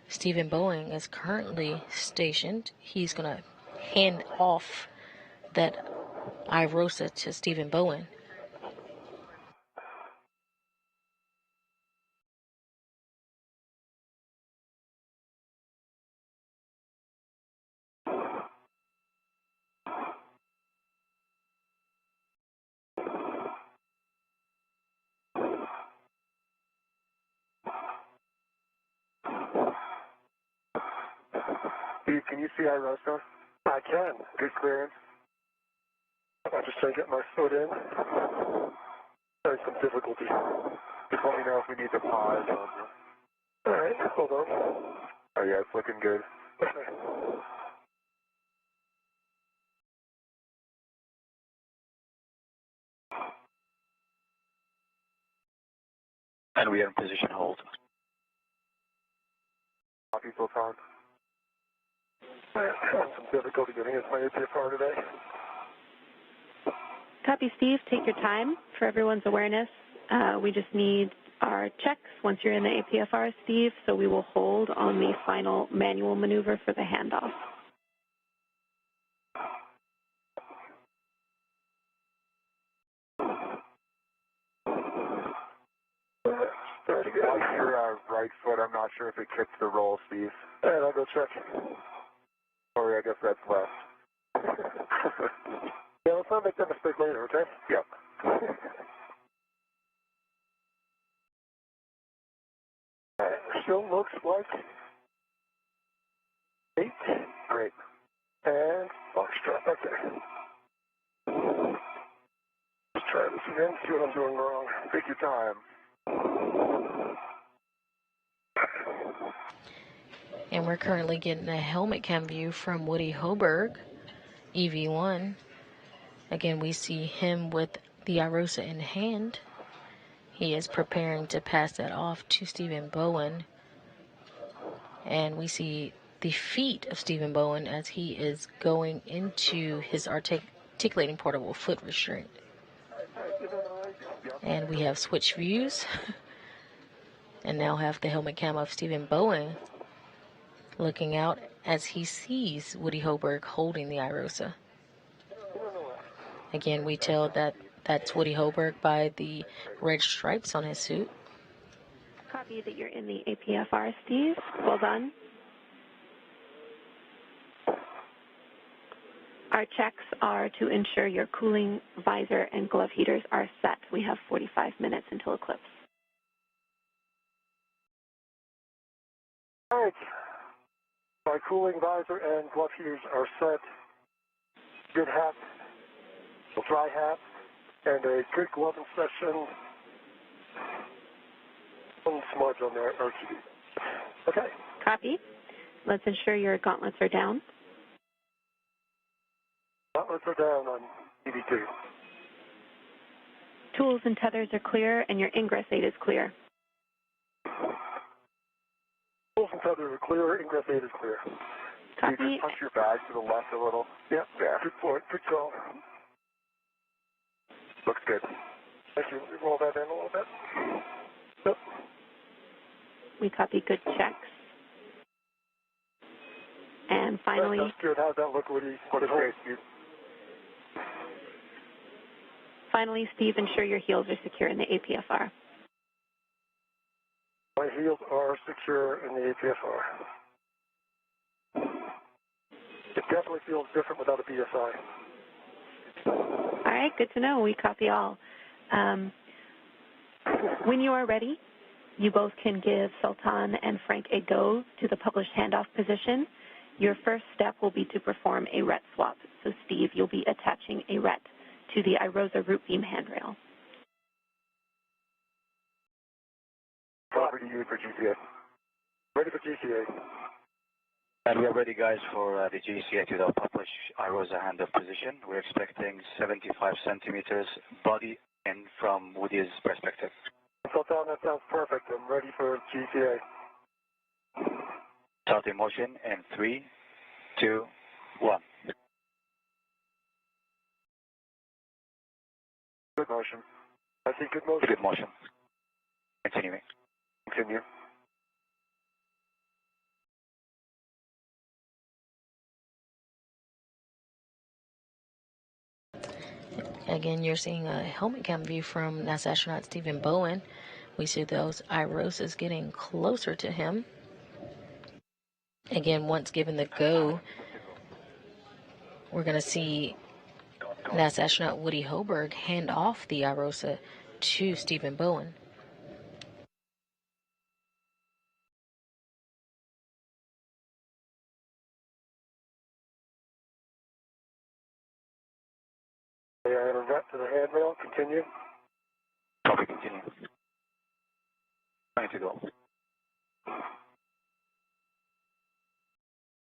Stephen Bowen is currently stationed. He's going to hand off that IROSA to Stephen Bowen. Steve, can you see IROSA? I can. Good clearance. I'm just trying to get my foot in. There's some difficulty. Just let me know if we need to pause. All right, hold on. Oh, yeah, it's looking good. And we are in position hold. Copy, Sultan. I'm having some difficulty getting into my APFR today. Copy, Steve. Take your time for everyone's awareness. We just need our checks once you're in the APFR, Steve, so we will hold on the final manual maneuver for the handoff. Watch your right foot. I'm not sure if it kicked the roll, Steve. And I'll go check. Sorry, I guess that's left. Yeah, let's not make that mistake later, okay? Yep. Still looks like 8. Great. And foxtrot back there. Let's try this again, see what I'm doing wrong. Take your time. And we're currently getting a helmet cam view from Woody Hoburg, EV1. Again, we see him with the IROSA in hand. He is preparing to pass that off to Stephen Bowen. And we see the feet of Stephen Bowen as he is going into his articulating portable foot restraint. And we have switch views. And now have the helmet cam of Stephen Bowen looking out as he sees Woody Hoburg holding the IROSA. Again, we tell that that's Woody Hoburg by the red stripes on his suit. Copy that you're in the APFR, Steve. Well done. Our checks are to ensure your cooling, visor, and glove heaters are set. We have 45 minutes until eclipse. All right. My cooling visor and glove heaters are set. Good hat, a dry hat, and a good glove inspection. One smudge on there, RTD. Okay. Copy. Let's ensure your gauntlets are down. Gauntlets are down on EV2. Tools and tethers are clear, and your ingress aid is clear. Tools and tethers are clear, ingress aid is clear. Copy. You just punch your bag to the left a little. Yep. Yeah. Good point. Good call. Looks good. Thank you. Roll that in a little bit. Yep. We copy good checks. And finally, that's good. How'd that look, Woody? What is great, Steve? Finally, Steve, ensure your heels are secure in the APFR. My heels are secure in the APFR. It definitely feels different without a BSI. All right, good to know. We copy all. When you are ready, you both can give Sultan and Frank a go to the published handoff position. Your first step will be to perform a RET swap. So, Steve, you'll be attaching a RET to the IROSA root beam handrail. Over to you for GCA. Ready for GCA. And we are ready, guys, for the GCA to the published IROSA handoff position. We're expecting 75 centimeters body in from Woody's perspective. Sultan, that sounds perfect. I'm ready for GCA. Start in motion in 3, 2, 1. Good motion. I see good motion. Good motion. Continuing. Continue. Again, you're seeing a helmet cam view from NASA astronaut Stephen Bowen. We see those IROSAs getting closer to him. Again, once given the go, we're going to see NASA astronaut Woody Hoburg hand off the IROSA to Stephen Bowen. I have a RET to the handrail. Continue. Copy, continue. Ready to go.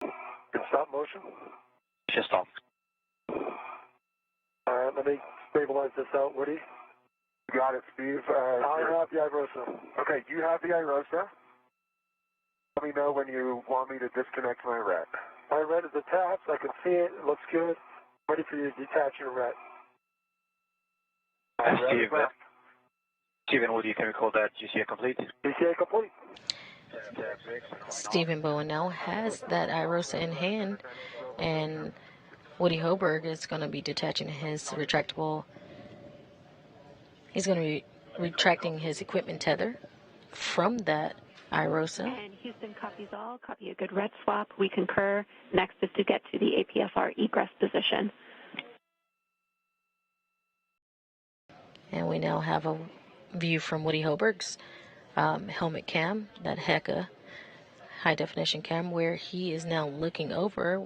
Good stop motion. Just stop. All right, let me stabilize this out, Woody. You got it, Steve. I have the IROSA. Okay, you have the IROSA. Let me know when you want me to disconnect my RET. My red is attached. I can see it. It looks good. Ready for you to detach your red. Steve and Woody, can we call that GCA complete? GCA complete. Stephen Bowen now has that IROSA in hand, and Woody Hoburg is going to be detaching his retractable. He's going to be retracting his equipment tether from that IROSA. And Houston copies all. Copy a good red swap. We concur. Next is to get to the APSR egress position. And we now have a view from Woody Hoburg's helmet cam, that HECA high definition cam, where he is now looking over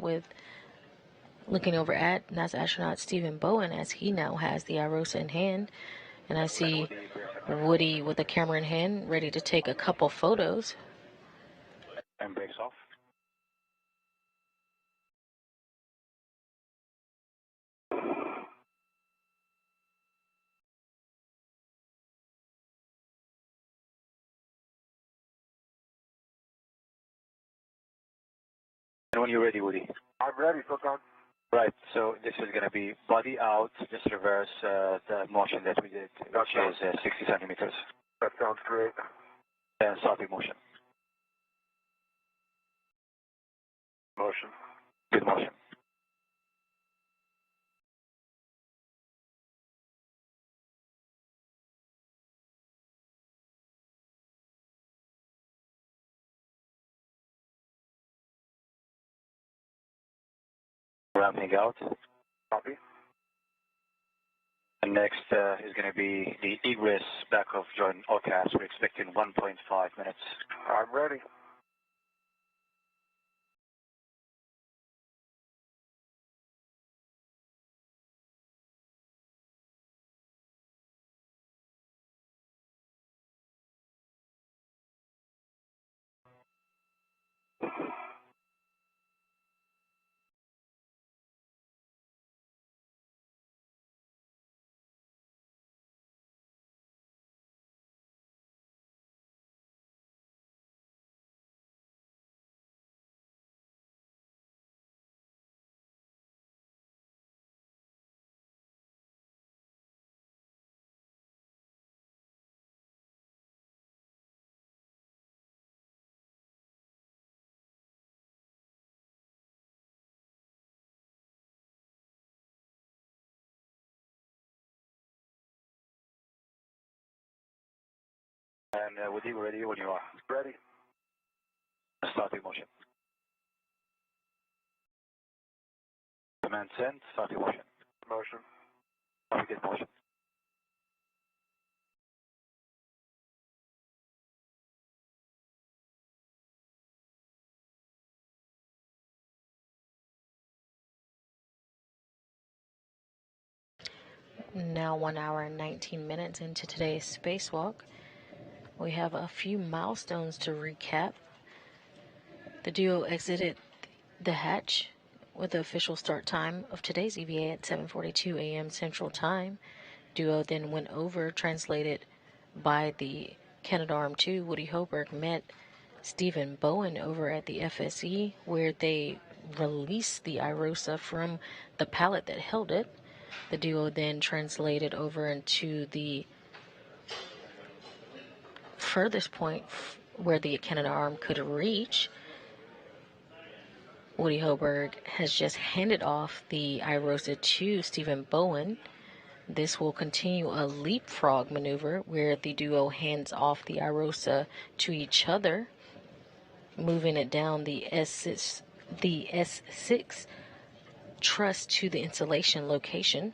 at NASA astronaut Stephen Bowen, as he now has the IROSA in hand. And I see Woody with the camera in hand, ready to take a couple photos. And brakes off. And when you're ready, Woody. I'm ready. Look on. Right, so this is going to be body out, just reverse the motion that we did, which is 60 centimeters. That sounds great. And stopping motion. Motion. Good motion. Ramping out. Copy. And next is going to be the egress back of joint all caps. We're expecting 1.5 minutes. I'm ready. And Woody, we're ready when you are. Ready. Starting motion. Command send, starting motion. Motion. Target motion. Now 1 hour and 19 minutes into today's spacewalk. We have a few milestones to recap. The duo exited the hatch with the official start time of today's EVA at 7:42 a.m. Central Time. Duo then went over, translated by the Canadarm2. Woody Hoburg met Stephen Bowen over at the FSE, where they released the IROSA from the pallet that held it. The duo then translated over into the furthest point where the Canadarm could reach. Woody Hoburg has just handed off the IROSA to Stephen Bowen. This will continue a leapfrog maneuver where the duo hands off the IROSA to each other, moving it down the S6 truss to the installation location.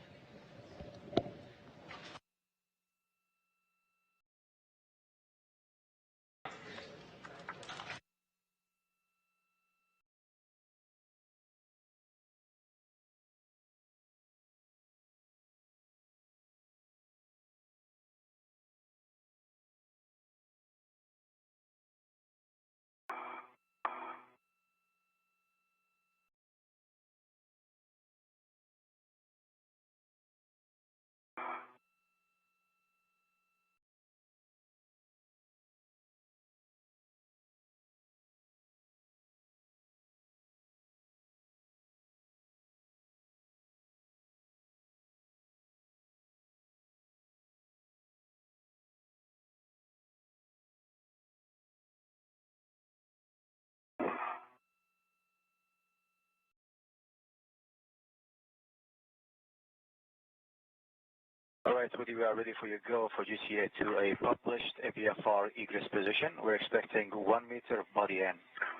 All right, Woody, we are ready for your go for GCA to a published APFR egress position. We're expecting 1 meter body in.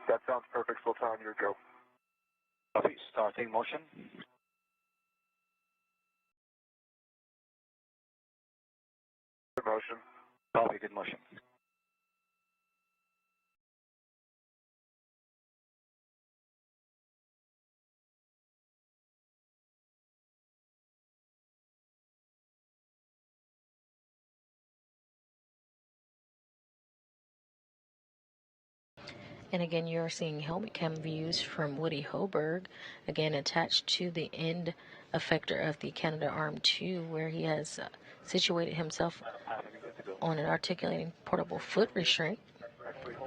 That sounds perfect. Full time, your go. Copy, starting motion. Good motion. Copy, good motion. And again, you're seeing helmet cam views from Woody Hoburg, again attached to the end effector of the Canadarm2, where he has situated himself on an articulating portable foot restraint.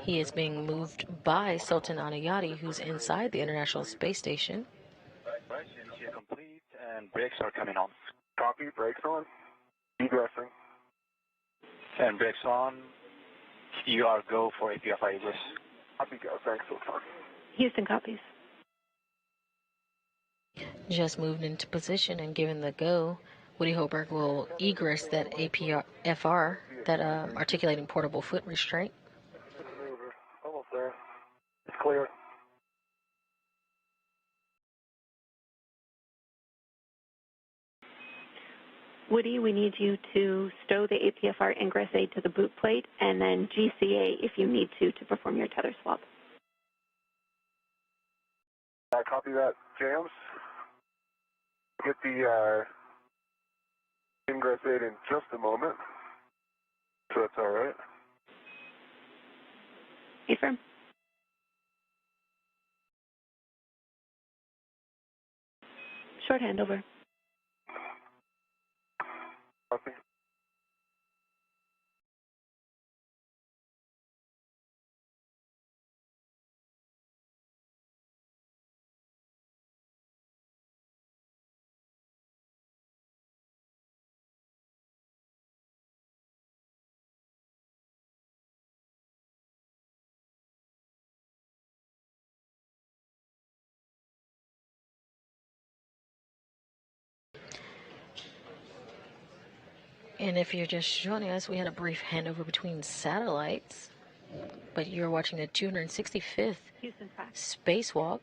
He is being moved by Sultan Anayati, who's inside the International Space Station. Right, GCA complete, and brakes are coming on. Copy, brakes on. Egressing. And brakes on. You are go for APFR egress. Copy, go. Thanks, full time. Houston copies. Just moved into position and given the go, Woody Hoburg will egress that APFR, that articulating portable foot restraint. Maneuver. Almost there. It's clear. Woody, we need you to stow the APFR ingress aid to the boot plate and then GCA if you need to perform your tether swap. Copy that, James. Get the ingress aid in just a moment. So that's all right. Affirm. Short handover. Copy. And if you're just joining us, we had a brief handover between satellites, but you're watching the 265th Houston fax. Spacewalk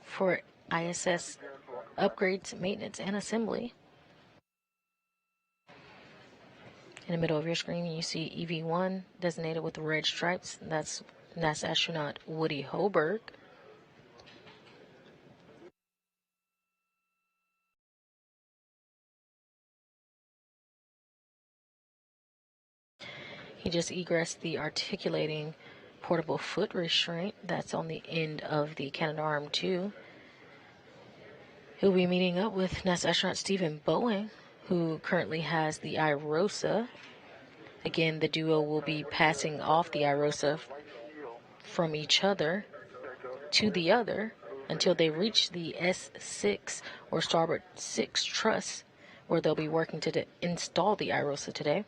for ISS upgrades, maintenance, and assembly. In the middle of your screen, you see EV1 designated with red stripes. That's NASA astronaut Woody Hoburg. He just egressed the articulating portable foot restraint that's on the end of the Canadarm2. He'll be meeting up with NASA astronaut Steve Bowen, who currently has the IROSA. Again, the duo will be passing off the IROSA from each other to the other until they reach the S6 or starboard 6 truss, where they'll be working to install the IROSA today.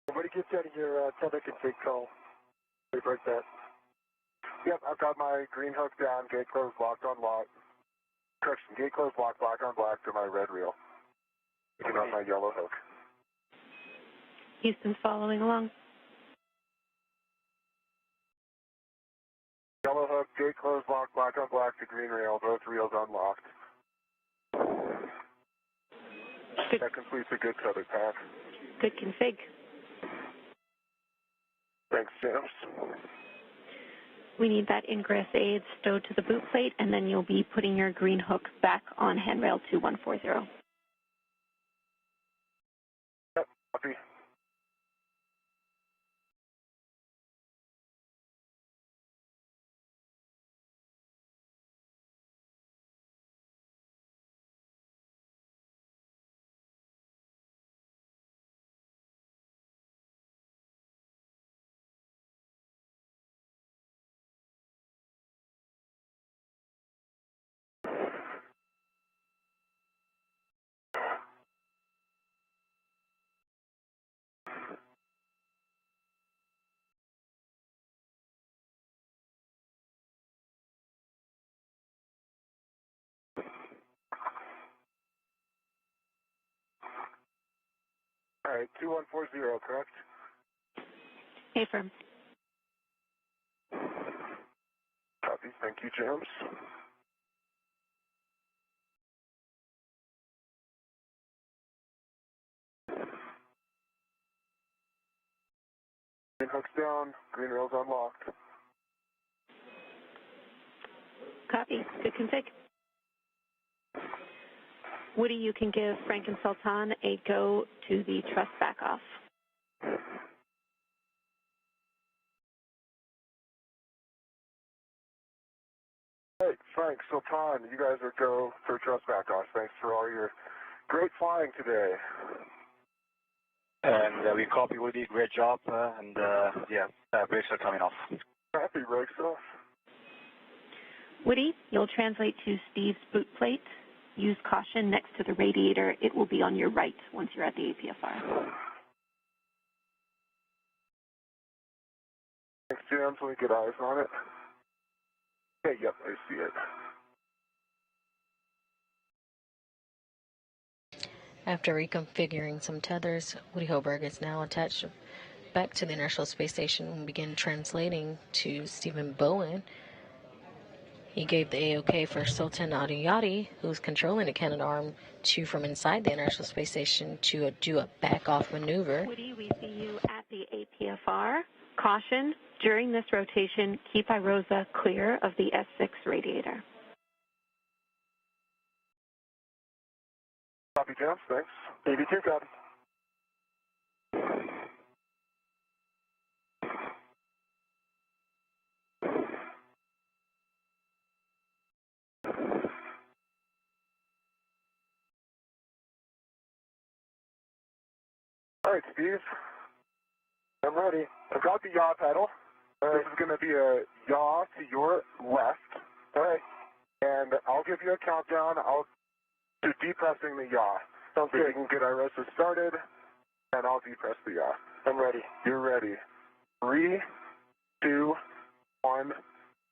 Everybody gets out of your tether config call. Revert that. Yep, I've got my green hook down, gate closed, locked on lock. Correction, gate closed, locked, black on black to my red reel. Looking on my yellow hook. Houston's following along. Yellow hook, gate closed, locked, black on black to green rail, both reels unlocked. Good. That completes a good tether path. Good config. Thanks, James. We need that ingress aid stowed to the boot plate, and then you'll be putting your green hook back on handrail 2140. Yep, copy. All right, 2140, correct? Affirm. Copy. Thank you, James. Green hook's down. Green rail's unlocked. Copy. Good config. Woody, you can give Frank and Sultan a go to the truss back off. Hey, Frank, Sultan, you guys are go for trust back off. Thanks for all your great flying today. And we copy Woody. Great job. Brakes are coming off. Happy brakes off. Woody, you'll translate to Steve's boot plate. Use caution next to the radiator. It will be on your right once you're at the APFR. Thanks, James. Let me get eyes on it. Hey, yep, I see it. After reconfiguring some tethers, Woody Hoburg is now attached back to the International Space Station and began translating to Stephen Bowen. He gave the AOK for Sultan Adiyati, who's controlling the cannon arm, from inside the International Space Station to do a back-off maneuver. Woody, we see you at the APFR. Caution, during this rotation, keep IROSA clear of the S6 radiator. Copy, James. Thanks. 82, copy. All right, Steve. I'm ready. I've got the yaw pedal. This is going to be a yaw to your left. All right. And I'll give you a countdown. I'll do depressing the yaw. Sounds good. You can get IROSA started, and I'll depress the yaw. I'm ready. You're ready. 3, 2, 1,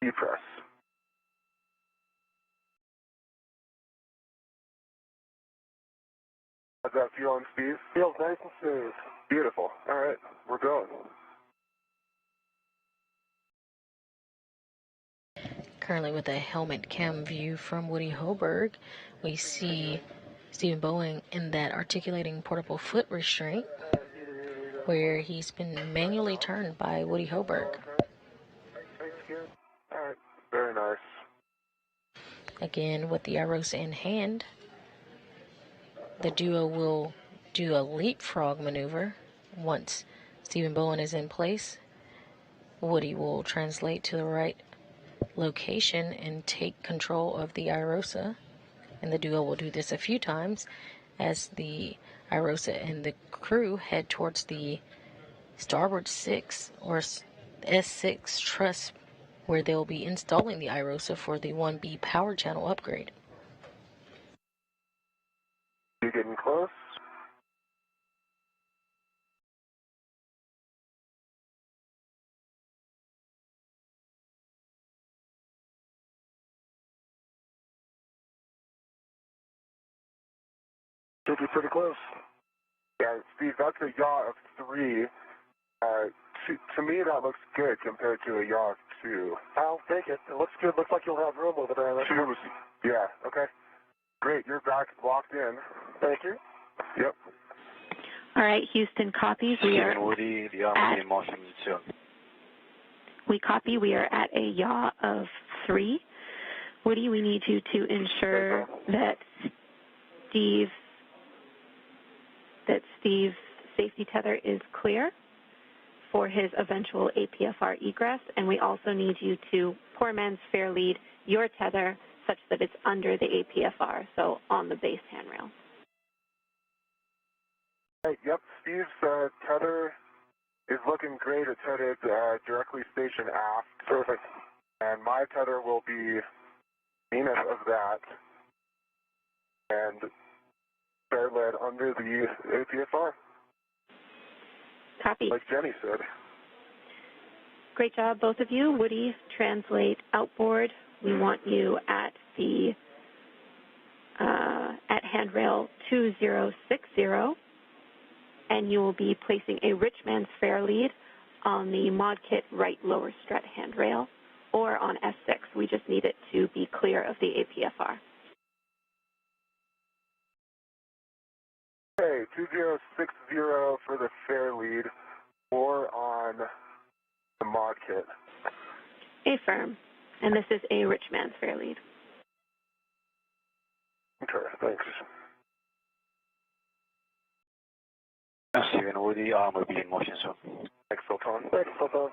depress. How's that feeling, Steve? Feels nice and smooth. Beautiful. All right, we're going. Currently with a helmet cam view from Woody Hoburg, we see Stephen Bowen in that articulating portable foot restraint where he's been manually turned by Woody Hoburg. All right, very nice. Again, with the IROSA in hand, the duo will do a leapfrog maneuver. Once Stephen Bowen is in place, Woody will translate to the right location and take control of the IROSA, and the duo will do this a few times as the IROSA and the crew head towards the starboard 6 or S6 truss, where they'll be installing the IROSA for the 1B power channel upgrade. You getting close? Should be pretty close. Yeah, Steve, that's a yaw of 3. To me, that looks good compared to a yaw of 2. I'll take it. It looks good. Looks like you'll have room over there. Yeah, okay. Great, you're back locked in. Thank you. Yep. All right, Houston copies. We are Woody, the arm will be in motion soon. We copy. We are at a yaw of 3. Woody, we need you to ensure that Steve's safety tether is clear for his eventual APFR egress, and we also need you to poor man's fair lead your tether such that it's under the APFR, so on the base handrail. Hey, yep, Steve's tether is looking great. It's headed directly station aft. Perfect. And my tether will be in of that and start led under the APFR. Copy. Like Jenny said. Great job, both of you. Woody, translate outboard. We want you at the at handrail 2060, and you will be placing a rich man's fair lead on the mod kit right lower strut handrail or on S6. We just need it to be clear of the APFR. Okay, 2060 for the fair lead or on the mod kit. Affirm. And this is a rich man's fair lead. Okay, thanks. Steven Woody, arm will be in motion soon. Thanks, Sultan. Thanks, Sultan.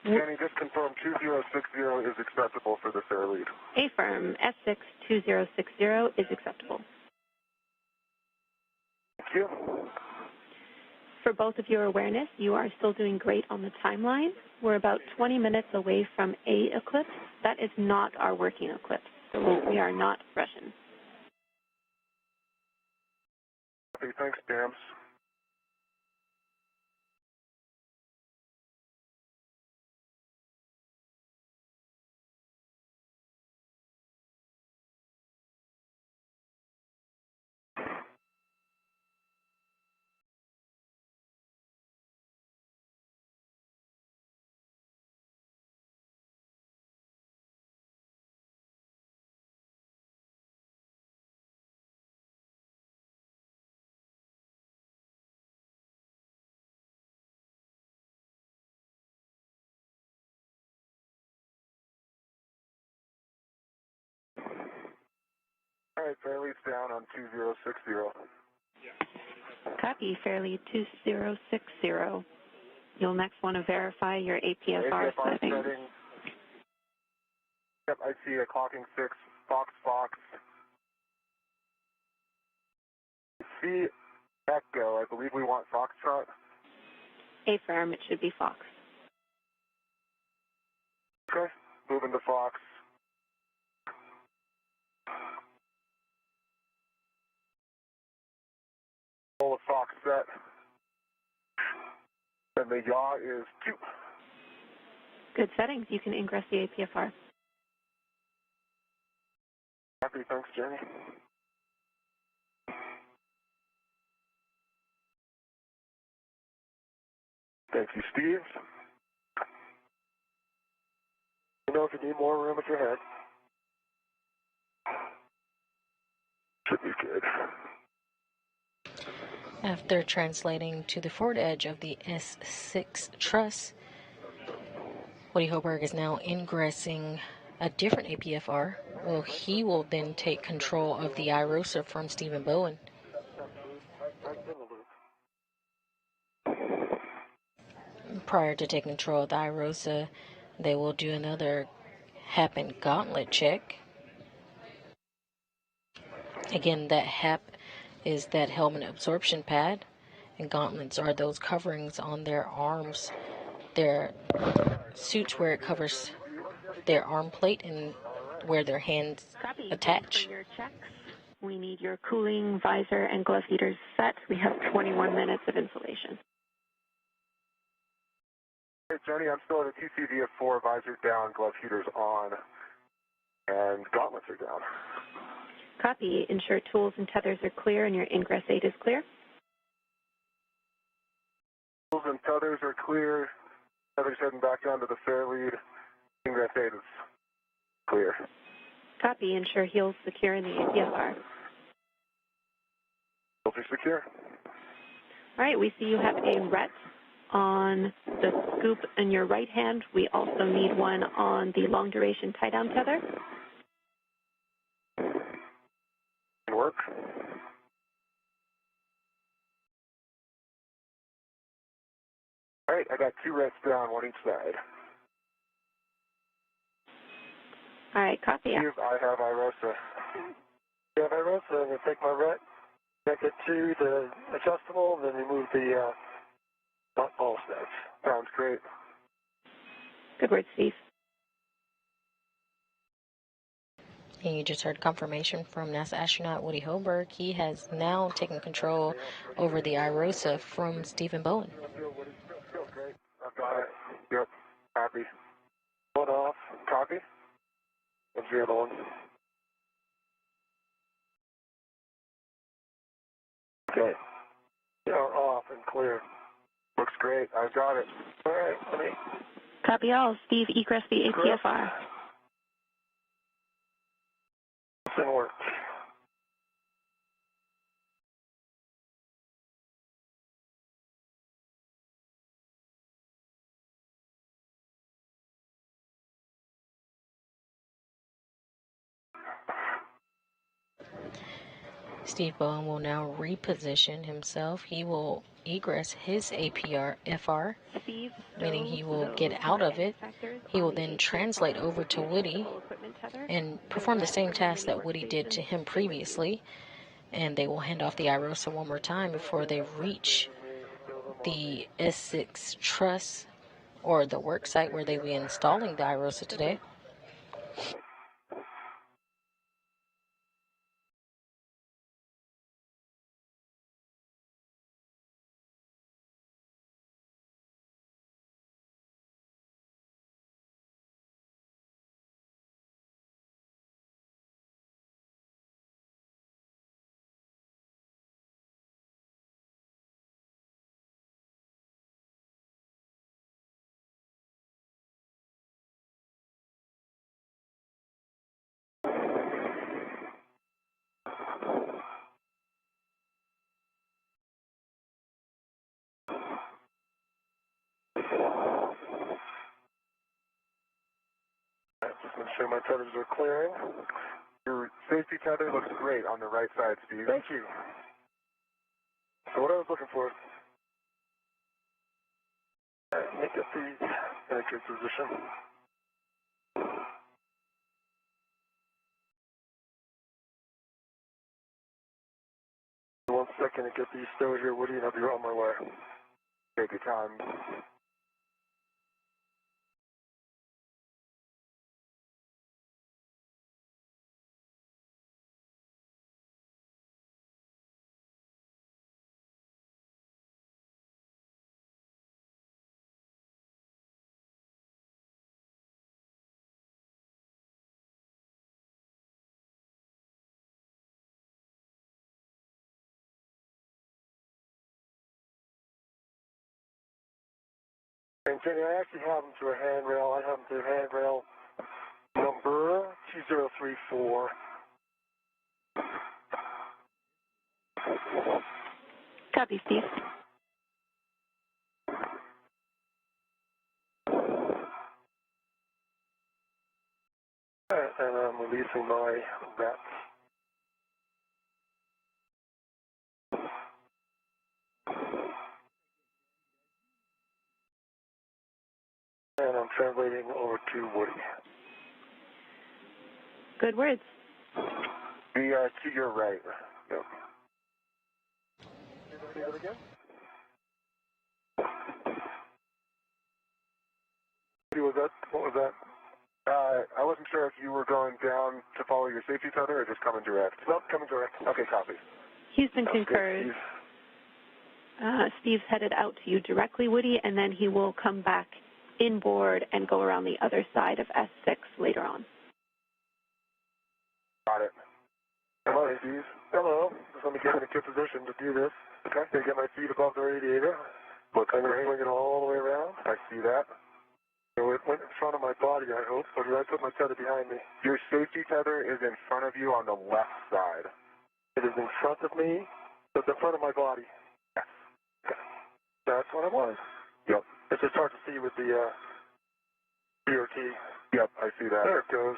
Jenny, just confirm 2060 is acceptable for the fair lead. Affirm. S6 2060 is acceptable. Thank you. For both of your awareness, you are still doing great on the timeline. We're about 20 minutes away from a eclipse. That is not our working eclipse, so we are not Russian. Okay, thanks, Dams. All right, fair lead's down on 2060. Copy, fairlead 2060. You'll next want to verify your APFR settings. Yep, I see a clocking 6, Fox, Fox. See Echo, I believe we want Foxtrot. Affirm, it should be Fox. Okay, moving to Fox. Full of Fox set. And the yaw is 2. Good settings. You can ingress the APFR. Happy, thanks, Jenny. Thank you, Steve. You know if you need more room at your head. Should be good. After translating to the forward edge of the S6 truss, Woody Hoburg is now ingressing a different APFR. Well, he will then take control of the IROSA from Steve Bowen. Prior to taking control of the IROSA, they will do another HAP and gauntlet check. Again, that HAP is that helmet absorption pad, and gauntlets are those coverings on their arms, their suits where it covers their arm plate and where their hands attach. For your checks, we need your cooling, visor, and glove heaters set. We have 21 minutes of insulation. Hey, Jenny, I'm still at a TCV of 4, visor down, glove heaters on, and gauntlets are down. Copy. Ensure tools and tethers are clear and your ingress 8 is clear. heels and tethers are clear. Tethers heading back down to the fair lead. Ingress 8 is clear. Copy. Ensure heels secure in the APFR. Heels are secure. All right, we see you have a RET on the scoop in your right hand. We also need one on the long duration tie down tether. Work. All right, I got 2 RETs down, one each side. All right, copy. Steve, I have IROSA. You have IROSA, I'm going to take my RET, connect it to the adjustable, and then remove the ball steps. Sounds great. Good word, Steve. And you just heard confirmation from NASA astronaut Woody Hoburg. He has now taken control over the IROSA from Stephen Bowen. Feels great. I've got it. Yep. Copy. One off. Copy. What's the other one? Okay. Yeah, off and clear. Looks great. I've got it. All right, honey. Copy all. Steve, egress the APFR. Nothing works. Steve Bowen will now reposition himself. He will egress his APFR, meaning he will get out of it. He will then translate over to Woody and perform the same task that Woody did to him previously. And they will hand off the IROSA one more time before they reach the S6 truss or the work site where they will be installing the IROSA today. Just make sure my tethers are clearing. Your safety tether looks great on the right side, Steve. Thank you. So what I was looking for, make up these in a good position. One second to get these stowed here, Woody, and I'll be on my way. Take your time. And Jenny, I actually have them to a handrail. I have them to handrail number 2034. Copy, Steve. And I'm releasing my rats. And I'm translating over to Woody. Good words. The to your right. Yep. Say that again? What was that? I wasn't sure if you were going down to follow your safety tether or just coming direct. Nope, coming direct. Okay, copy. Houston concurs. Steve's headed out to you directly, Woody, and then he will come back inboard and go around the other side of S6 later on. Got it. Hello, Steve. Hello. Just let me get in a good position to do this. Okay. Gonna get my feet above the radiator. But I'm going to swing it all the way around. I see that. So it went in front of my body, I hope. So did I put my tether behind me? Your safety tether is in front of you on the left side. It is in front of me, so it's in front of my body. Yes. Okay. That's what I wanted. Yep. It's just hard to see with the BRT. Yep, I see that. There it goes.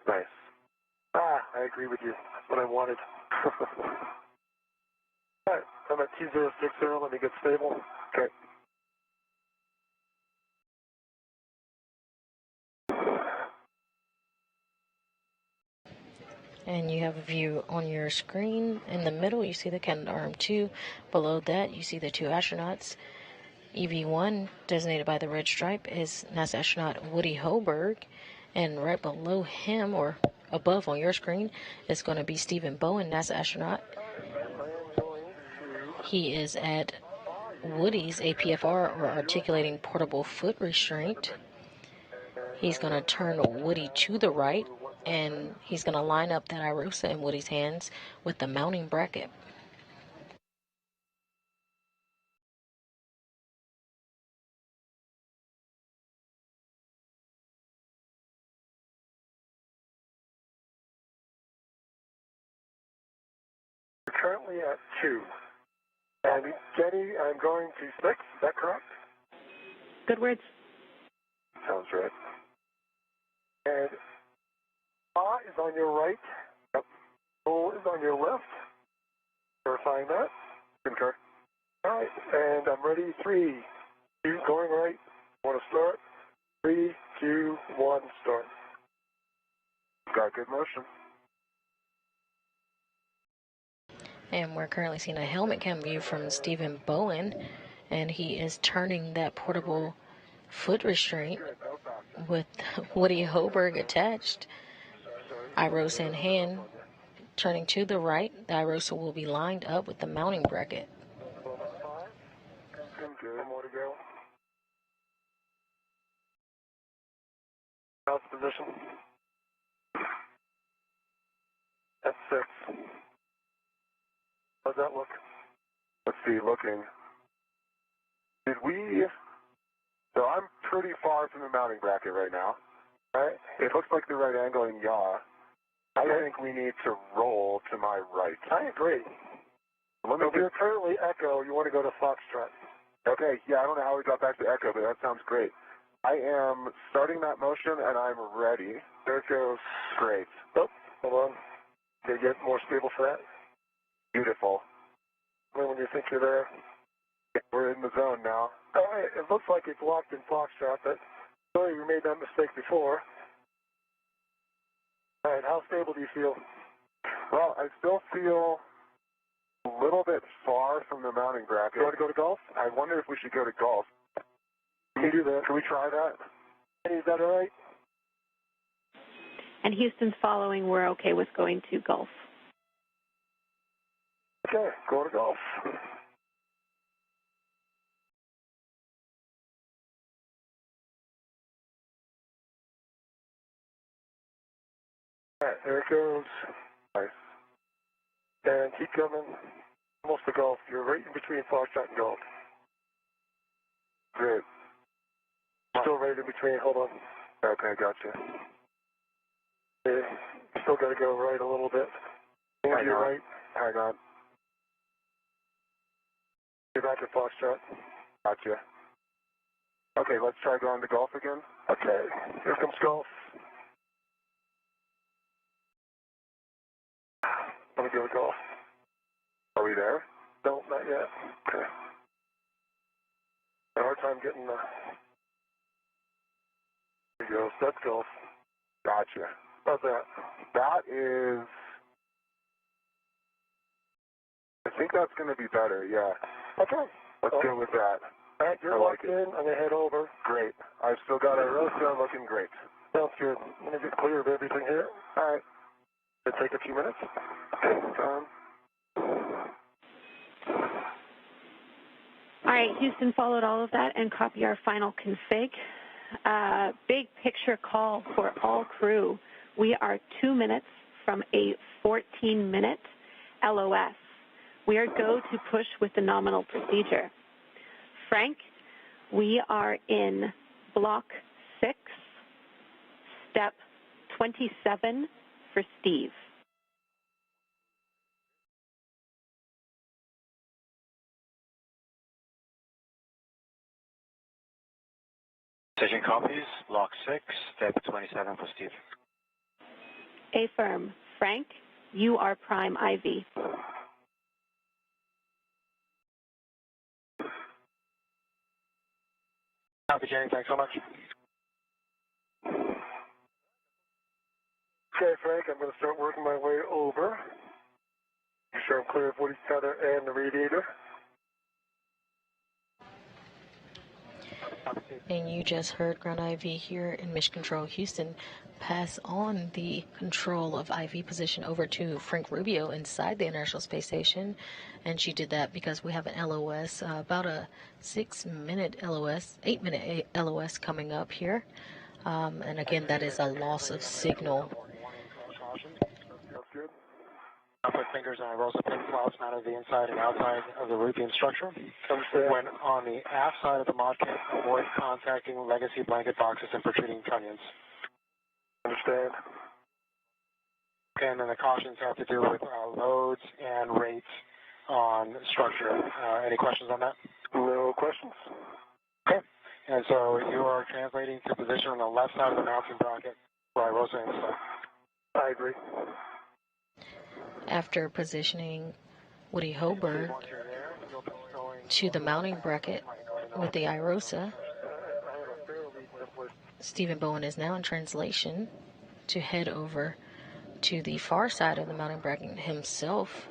Nice. I agree with you. That's what I wanted. All right, I'm at 2060. Let me get stable. Okay. And you have a view on your screen. In the middle, you see the Canadarm2. Below that, you see the two astronauts. EV1, designated by the red stripe, is NASA astronaut Woody Hoburg. And right below him, or above on your screen, is going to be Steve Bowen, NASA astronaut. He is at Woody's APFR, or Articulating Portable Foot Restraint. He's going to turn Woody to the right, and he's going to line up that IROSA in Woody's hands with the mounting bracket. We're currently at 2. And Jenny, I'm going to 6. Is that correct? Good words. Sounds right. And is on your right. Yep. O is on your left. Verifying that. Concur. All right, and I'm ready. 3, 2, going right. Want to start? 3, 2, 1, start. Got good motion. And we're currently seeing a helmet cam view from Stephen Bowen, and he is turning that portable foot restraint with Woody Hoburg attached. IROSA in hand, turning to the right. The IROSA will be lined up with the mounting bracket. Good. More to go. How's the position? That's 6. How's that look? Let's see, looking. Did we... So I'm pretty far from the mounting bracket right now. Right? It looks like the right angle in yaw. I think we need to roll to my right. I agree. If you're currently Echo, you want to go to Foxtrot. Okay, yeah, I don't know how we got back to Echo, but that sounds great. I am starting that motion, and I'm ready. There it goes. Great. Oh, hold on. Can you get more stable for that? Beautiful. When you think you're there, we're in the zone now. It looks like it's locked in Foxtrot, but sorry, we made that mistake before. All right, how stable do you feel? Well, I still feel a little bit far from the mounting bracket. You want to go to golf? I wonder if we should go to golf. Can we do that? Can we try that? Is that all right? And Houston's following, we're okay with going to golf. Okay, go to golf. All right, there it goes. Nice. And keep coming. Almost to golf. You're right in between Foxtrot and golf. Good. Still right in between. Hold on. Okay, gotcha. Okay. Still got to go right a little bit. Hang on. Right. Hang on. Get back to Foxtrot. Gotcha. Okay, let's try going to golf again. Okay, here comes golf. Let me go to golf. Are we there? No, not yet. Okay. A hard time getting there you go. That's golf. Gotcha. How's that? That is... I think that's going to be better, yeah. Okay. Let's go with that. All right, you're locked in. I'm going to head over. Great. I've still got IROSA looking great. Sounds good. I'm going to get clear of everything here. All right. It'll take a few minutes. Okay. All right, Houston followed all of that and copy our final config. Big picture call for all crew. We are 2 minutes from a 14-minute LOS. We are go to push with the nominal procedure. Frank, we are in Block 6, Step 27 for Steve. Station copies, Block 6, Step 27 for Steve. Affirm. Frank, you are Prime IV. Copy, Jenny. Thanks so much. Okay, Frank, I'm going to start working my way over. Make sure I'm clear of Woody tether and the radiator. And you just heard Ground IV here in Mission Control Houston pass on the control of IV position over to Frank Rubio inside the International Space Station. And she did that because we have an LOS, about a 6-minute LOS, 8-minute LOS coming up here. And again, that is a loss of signal. That's good. I'll put fingers on IROSA pin clouds mounted to the inside and outside of the roofing structure. When on the aft side of the mod kit, avoid contacting legacy blanket boxes and protruding trunnions. Understand. Okay, and then the cautions have to do with loads and rates on structure. Any questions on that? No questions. Okay, and so you are translating to position on the left side of the mounting bracket for IROSA install. I agree. After positioning Woody Hoburg to the mounting bracket with the IROSA, Stephen Bowen is now in translation to head over to the far side of the mounting bracket himself,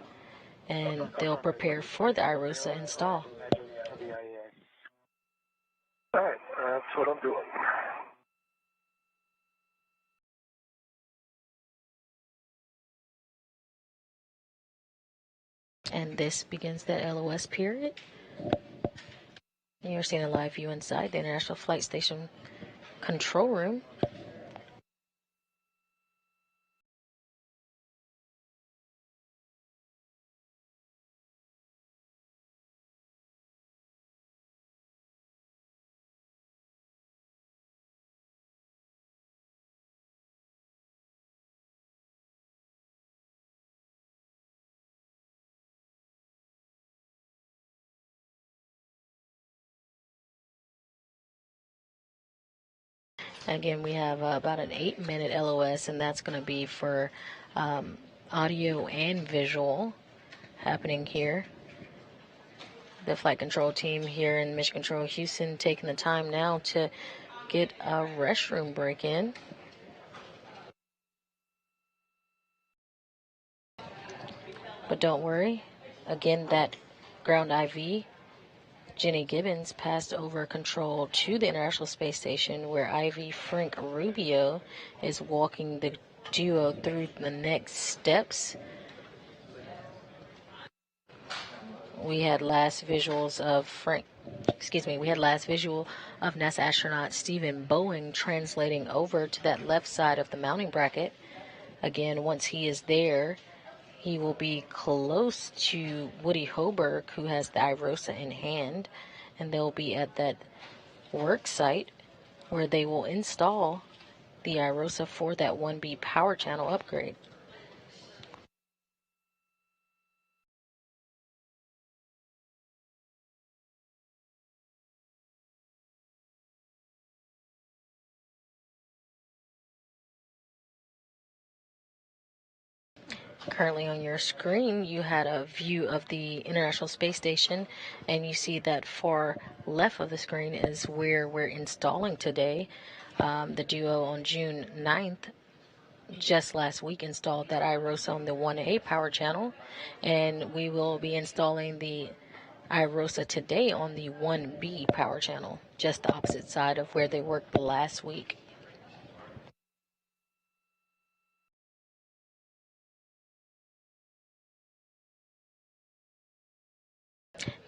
and they'll prepare for the IROSA install. All right, that's what I'm doing. And this begins the LOS period. And you're seeing a live view inside the International Flight Station control room. Again, we have about an 8-minute LOS, and that's going to be for audio and visual happening here. The flight control team here in Mission Control Houston taking the time now to get a restroom break in. But don't worry. Again, that ground IV, Jenny Gibbons, passed over control to the International Space Station, where IV Frank Rubio is walking the duo through the next steps. We had last visual of NASA astronaut Stephen Bowen translating over to that left side of the mounting bracket. Again, once he is there, he will be close to Woody Hoburg, who has the IROSA in hand, and they'll be at that work site where they will install the IROSA for that 1B power channel upgrade. Currently on your screen, you had a view of the International Space Station, and you see that far left of the screen is where we're installing today. The duo on June 9th, just last week, installed that IROSA on the 1A power channel, and we will be installing the IROSA today on the 1B power channel, just the opposite side of where they worked the last week.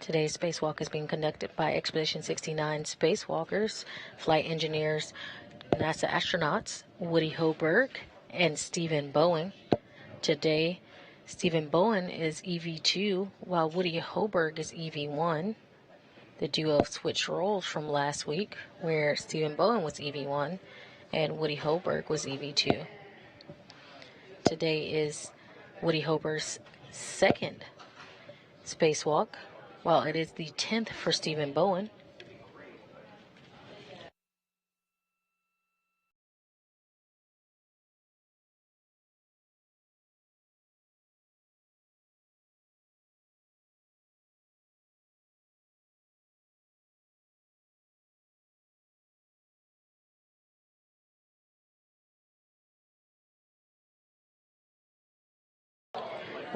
Today's spacewalk is being conducted by Expedition 69 spacewalkers, flight engineers, NASA astronauts Woody Hoburg and Stephen Bowen. Today, Stephen Bowen is EV2, while Woody Hoburg is EV1. The duo switched roles from last week, where Steve Bowen was EV1 and Woody Hoburg was EV2. Today is Woody Hoburg's second spacewalk, while it is the 10th for Stephen Bowen.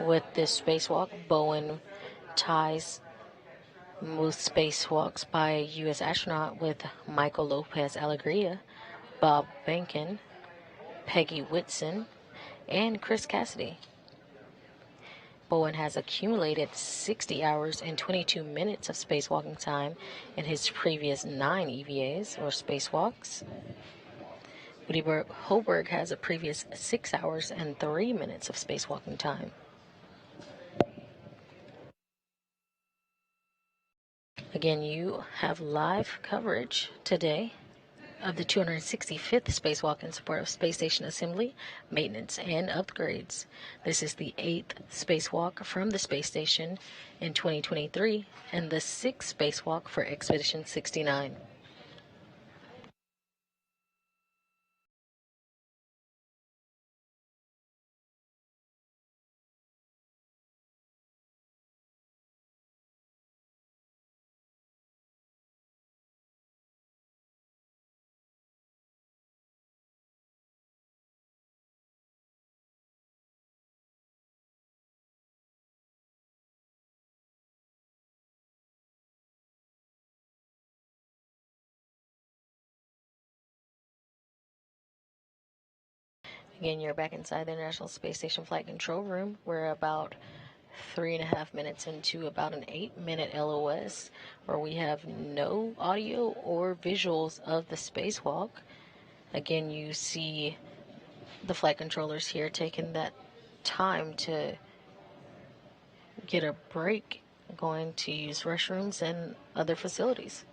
With this spacewalk, Bowen ties most spacewalks by a U.S. astronaut with Michael Lopez Alegria, Bob Behnken, Peggy Whitson, and Chris Cassidy. Bowen has accumulated 60 hours and 22 minutes of spacewalking time in his previous 9 EVAs, or spacewalks. Woody Hoburg has a previous 6 hours and 3 minutes of spacewalking time. Again, you have live coverage today of the 265th spacewalk in support of space station assembly, maintenance, and upgrades. This is the 8th spacewalk from the space station in 2023 and the 6th spacewalk for Expedition 69. Again, you're back inside the International Space Station Flight Control Room. We're about 3.5 minutes into about an 8-minute LOS where we have no audio or visuals of the spacewalk. Again, you see the flight controllers here taking that time to get a break, going to use restrooms and other facilities.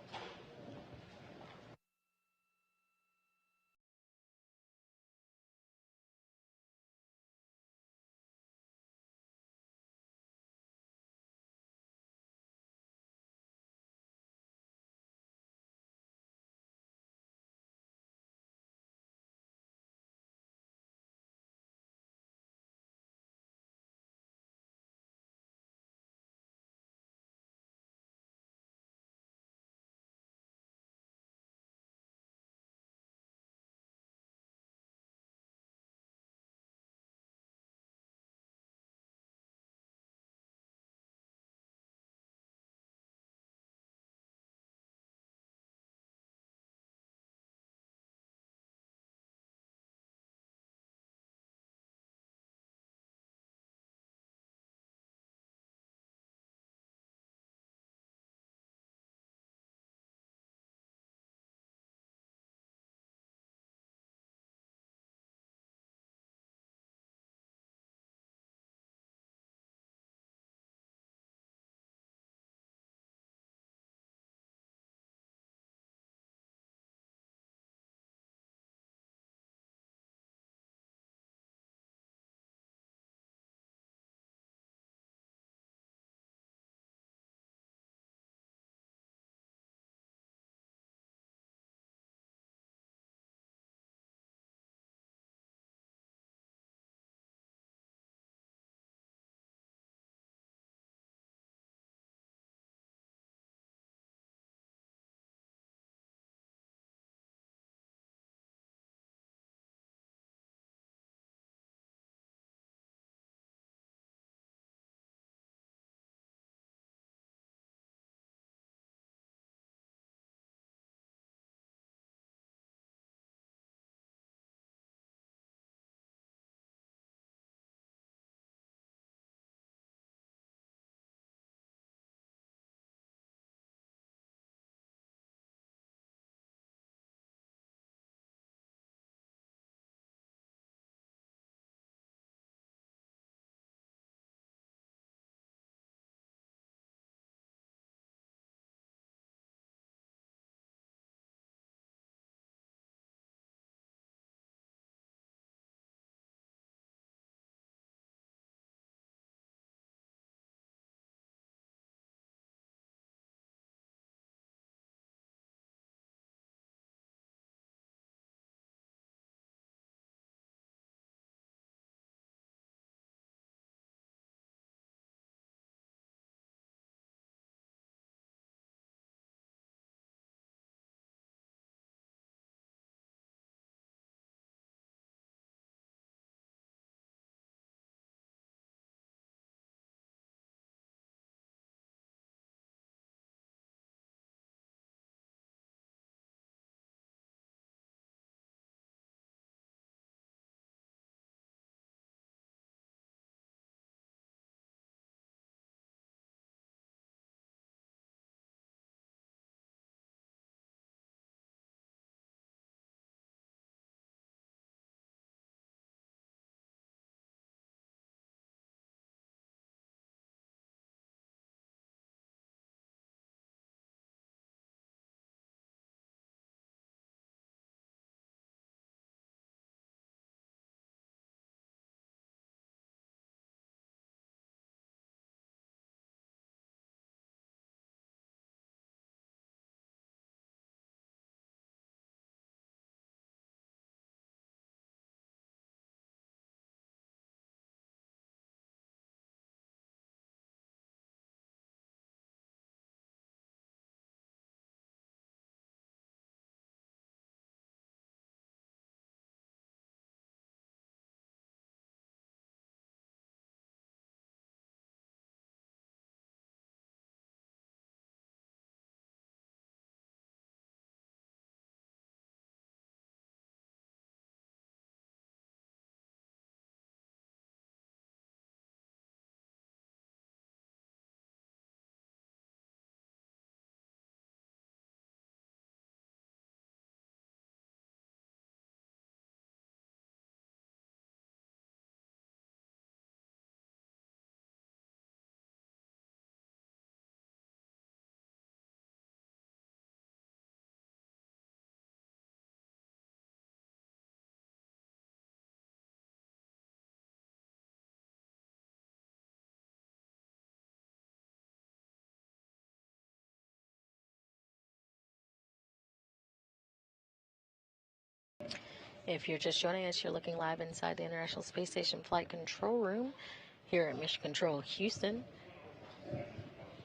If you're just joining us, you're looking live inside the International Space Station Flight Control Room here at Mission Control Houston.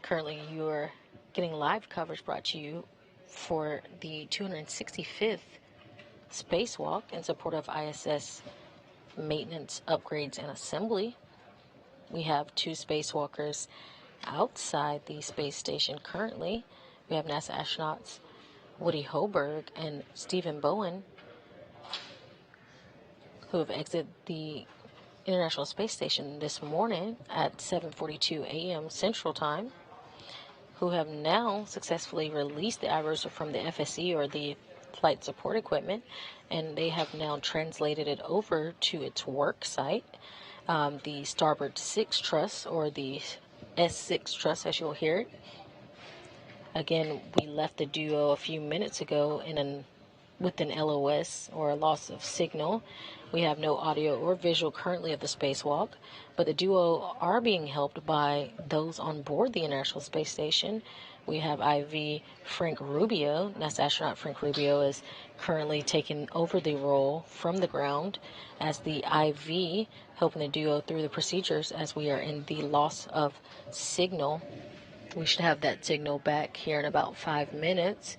Currently, you are getting live coverage brought to you for the 265th Spacewalk in support of ISS maintenance, upgrades, and assembly. We have 2 spacewalkers outside the space station currently. We have NASA astronauts Woody Hoburg and Steve Bowen, who have exited the International Space Station this morning at 7:42 a.m. Central Time, who have now successfully released the IROSA from the FSE, or the flight support equipment, and they have now translated it over to its work site, the Starboard 6 truss, or the S6 truss as you'll hear it. Again, we left the duo a few minutes ago with an LOS, or a loss of signal. We have no audio or visual currently of the spacewalk, but the duo are being helped by those on board the International Space Station. We have IV Frank Rubio. NASA astronaut Frank Rubio is currently taking over the role from the ground as the IV, helping the duo through the procedures as we are in the loss of signal. We should have that signal back here in about 5 minutes.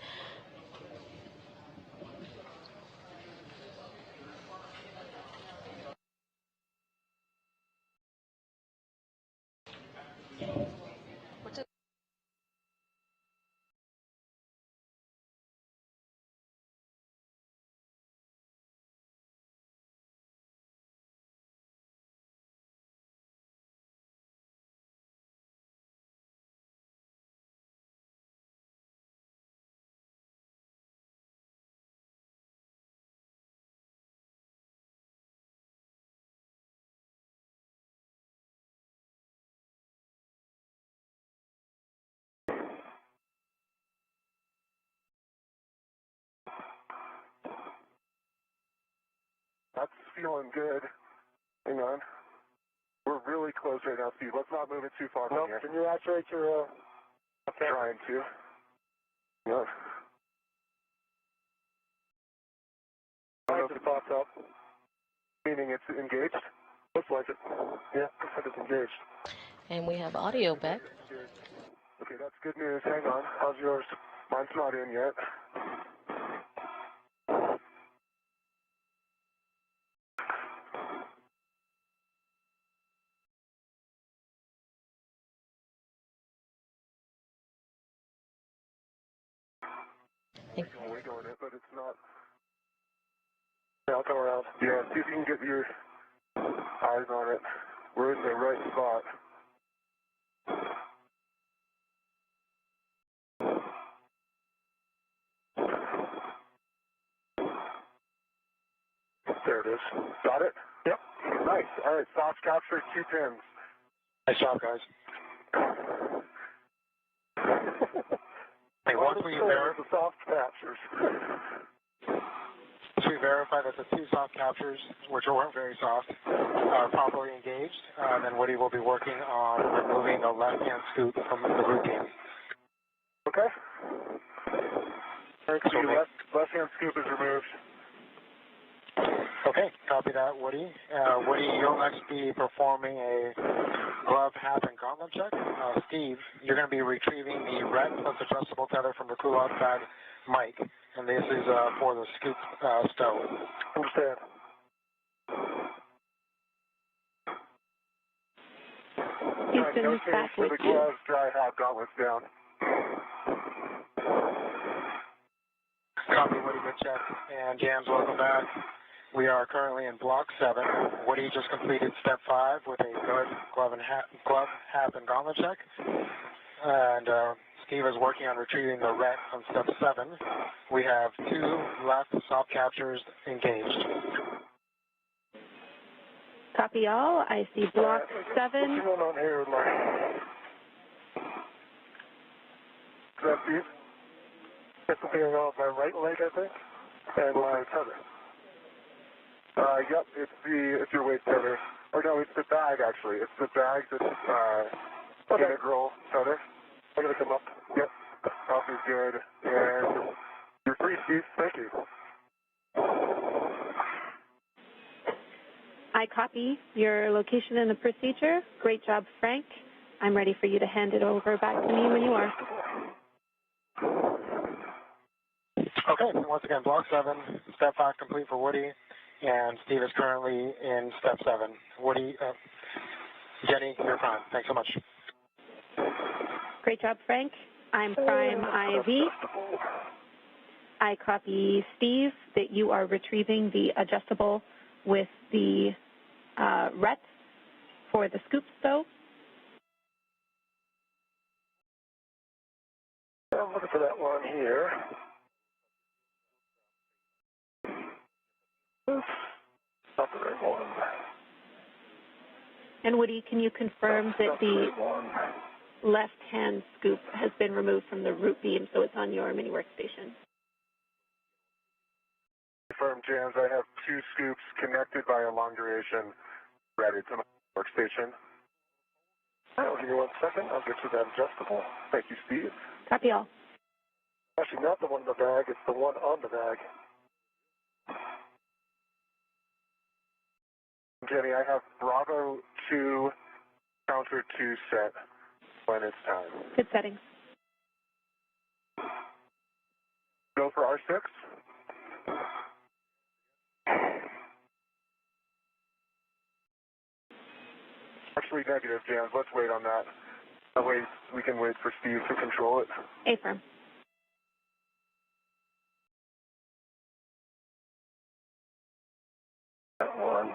That's feeling good. Hang on. We're really close right now, Steve. Let's not move it too far from here. Can you actuate your, I'm trying to. No. I don't know if it pops up. Meaning it's engaged? Looks like it. Yeah, looks like it's engaged. And we have audio back. Okay, that's good news. Hang on. How's yours? Mine's not in yet. We're wiggling it, but it's not. Yeah, I'll come around. Yeah, see if you can get your eyes on it. We're in the right spot. There it is. Got it? Yep. Nice. All right, soft capture, 2 pins. Nice job, guys. Hey, once we the soft captures. Once we verify that the 2 soft captures, which weren't very soft, are properly engaged, then Woody will be working on removing the left-hand scoop from the routine. Okay. Left-hand scoop is removed. Okay, copy that, Woody. Woody, you'll next be performing a glove, hat, and gauntlet check. Steve, you're going to be retrieving the red plus adjustable tether from the crew lock bag mic, and this is for the scoop stow. Understand. Houston, no is change back for with the you. gloves, dry hat, gauntlets down. Copy, Woody, good check. And Jams, welcome back. We are currently in Block 7. Woody just completed Step 5 with a good glove, hat, and gauntlet check. And Steve is working on retrieving the ret on Step 7. We have 2 left soft captures engaged. Copy all. I see Block 7. What's going on here with my... Is that Steve? It's appearing off my right leg, I think, and my tether. Yep, it's your weight tether. Or no, it's the bag actually. It's the bag that's integral tether. I'm gonna come up. Yep. Off is good. And you're free, Steve. Thank you. I copy your location and the procedure. Great job, Frank. I'm ready for you to hand it over back to me when you are. Okay, once again, Block 7, Step 5 complete for Woody, and Steve is currently in Step 7. Woody, Jenny, you're prime. Thanks so much. Great job, Frank. I'm prime IV. I copy Steve that you are retrieving the adjustable with the RET for the scoop stow. I'm looking for that one here. Oops, not the right one. And Woody, can you confirm that the left-hand scoop has been removed from the root beam so it's on your mini workstation? Confirm, Jams. I have 2 scoops connected by a long duration ready to my workstation. I'll give you 1 second. I'll get you that adjustable. Thank you, Steve. Copy all. Actually, not the one in the bag. It's the one on the bag. Jenny, I have Bravo 2 counter 2 set when it's time. Good settings. Go for R6. Actually, negative, Jams. Let's wait on that. That way we can wait for Steve to control it. Affirm. That one.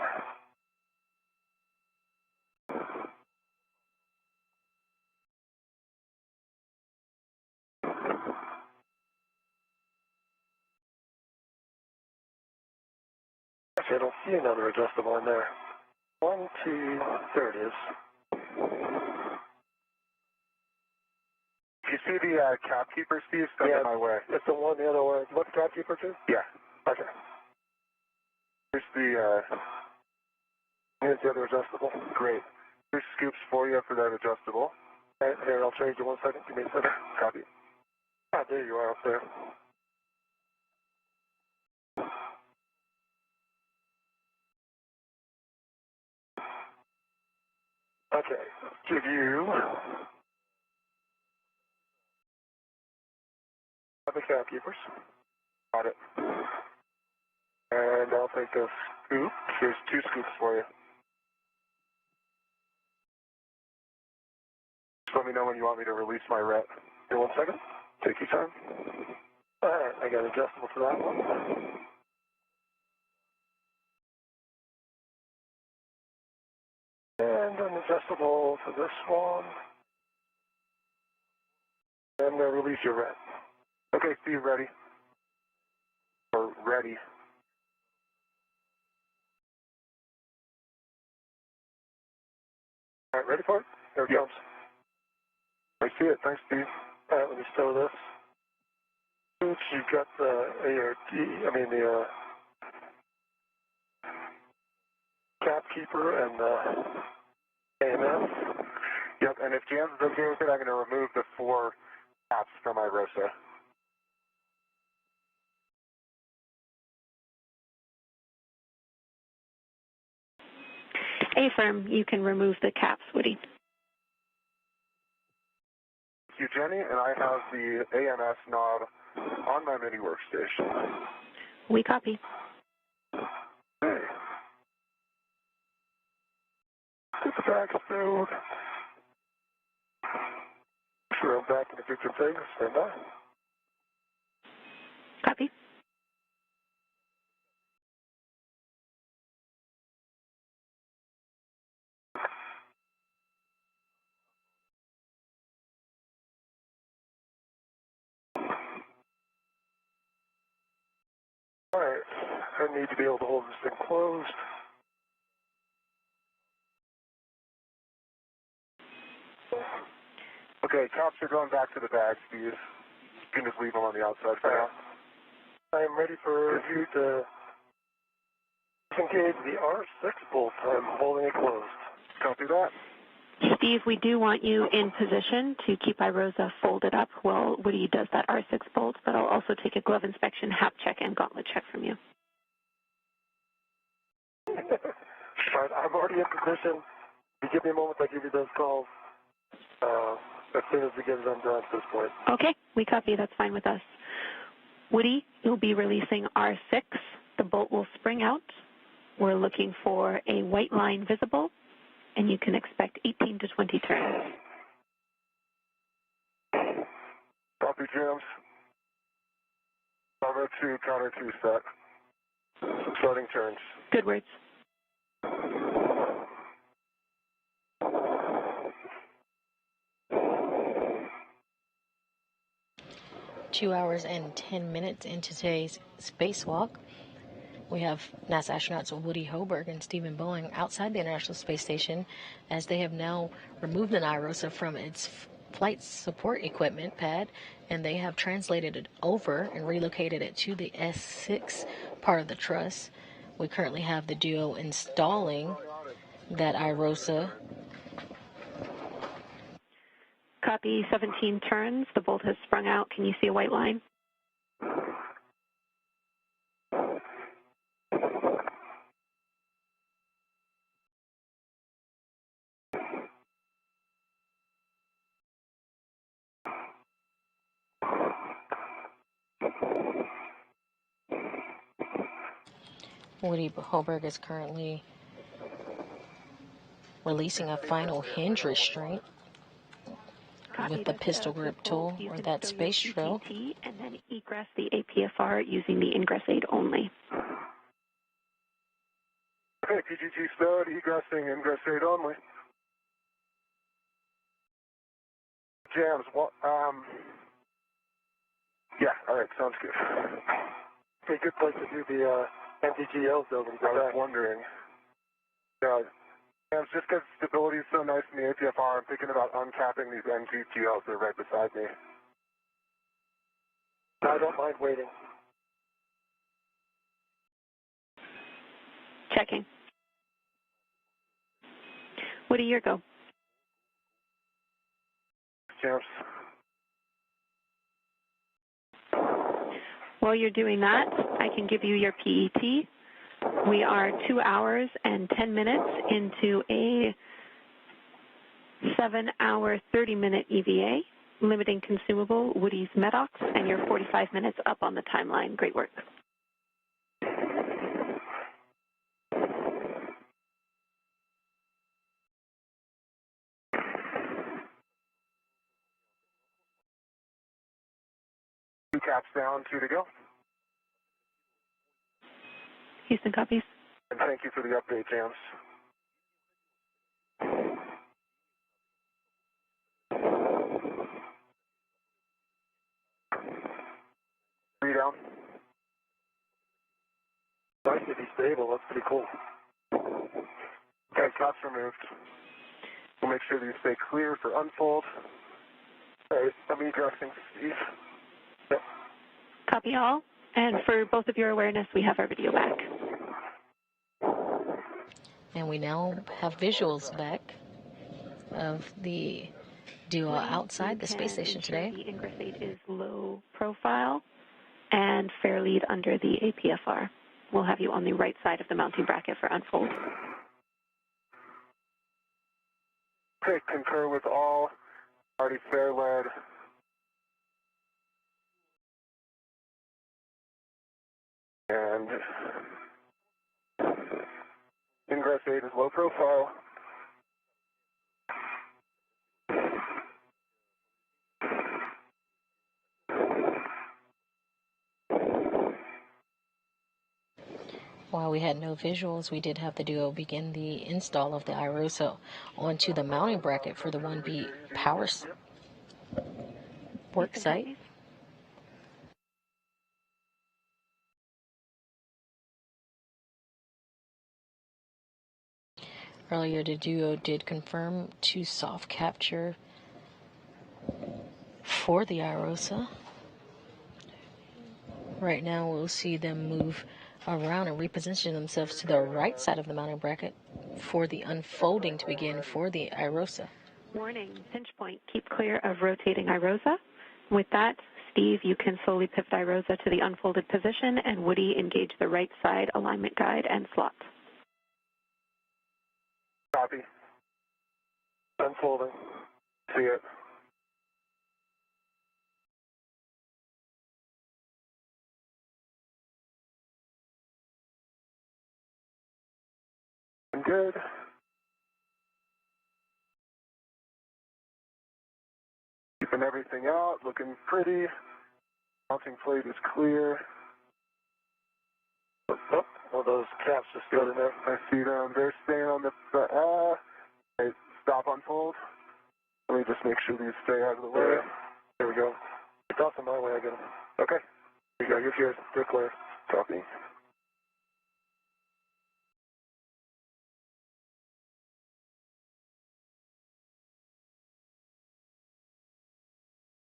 Actually, I don't see another adjustable in there. 1, 2, there it is. Do you see the cap keeper, Steve? Send it my way. It's the one the other way. What's the cap keeper too? Yeah. Okay. Here's the other adjustable. Great. Here's scoops for you for that adjustable. Right, here, I'll trade you 1 second. Give me a second. Copy. Ah, there you are up there. Okay. Give you the cap keepers. Got it. And I'll take a scoop. Here's 2 scoops for you. Just let me know when you want me to release my ret. Here, 1 second. Take your time. All right, I got adjustable for that one. And an adjustable for this one. And release your ret. Okay, Steve, ready? Or ready. All right, ready for it? Here it comes. I see it. Thanks, Steve. All right, let me stow this. Oops, you got the the cap keeper and the AMS. Yep, and if Jams is okay with it, I'm going to remove the 4 caps from IROSA. Affirm, you can remove the caps, Woody. Thank you, Jenny, and I have the AMS knob on my mini workstation. We copy. Okay. Get the bag stowed. Sure, I'm back in the picture thing. Stand by. Copy. All right, I need to be able to hold this thing closed. Okay, caps are going back to the bag, Steve. You can just leave them on the outside for now. I am ready for you to disengage the R6 bolt. I'm holding it closed. Copy that. Steve, we do want you in position to keep IROSA folded up while Woody does that R6 bolt, but I'll also take a glove inspection, hap check, and gauntlet check from you. Fine be in position. If you give me a moment, I'll give you those calls as soon as we get it undone at this point. Okay, we copy. That's fine with us. Woody, you'll be releasing R6. The bolt will spring out. We're looking for a white line visible, and you can expect 18 to 20 turns. Copy, James. Bravo 2, counter 2 set. Starting turns. Good words. 2 hours and 10 minutes into today's spacewalk. We have NASA astronauts Woody Hoburg and Steve Bowen outside the International Space Station as they have now removed an IROSA from its flight support equipment pad, and they have translated it over and relocated it to the S6 part of the truss. We currently have the duo installing that IROSA. Copy, 17 turns. The bolt has sprung out. Can you see a white line? Woody Hoburg is currently releasing a final hinge restraint with the pistol grip tool or that space drill. And then egress the APFR using the ingress aid only. Okay, PGT stowed, egressing, ingress aid only. Jams, yeah, all right, sounds good. Okay, good place to do the NTGLs though. I was wondering. Jams, just because stability is so nice in the APFR, I'm thinking about uncapping these NTGLs. They're right beside me. I don't mind waiting. Checking. Woody, your go. Jams. While you're doing that, I can give you your PET. We are 2 hours and 10 minutes into a 7-hour, 30-minute EVA, limiting consumable, Woody's Medox, and you're 45 minutes up on the timeline. Great work. Two caps down, 2 to go. Houston copies. And thank you for the update, Jams. Three down. Nice to be stable. That's pretty cool. Okay, caps removed. We'll make sure that you stay clear for unfold. All right, I'm egressing, Steve. Yep. Copy all. And for both of your awareness, we have our video back. And we now have visuals back of the duo outside the space station today. The ingress aid is low profile and fair lead under the APFR. We'll have you on the right side of the mounting bracket for unfold. Okay, concur with all. Already fair lead. And ingress aid is low profile. While we had no visuals, we did have the duo begin the install of the IROSA onto the mounting bracket for the 1B power work site. Earlier, the duo did confirm to soft capture for the IROSA. Right now, we'll see them move around and reposition themselves to the right side of the mounting bracket for the unfolding to begin for the IROSA. Warning, pinch point, keep clear of rotating IROSA. With that, Steve, you can slowly pivot IROSA to the unfolded position, and Woody, engage the right side alignment guide and slot. Copy. Unfolding. See it. Good. Keeping everything out, looking pretty. Mounting plate is clear. Oh, well, those caps just got in there. I see them. They're staying on the. Okay, stop, unfold. Let me just make sure these stay out of the way. There we go. It's off my way. I get them. Okay. Here you go. You're here. You're clear. Copy.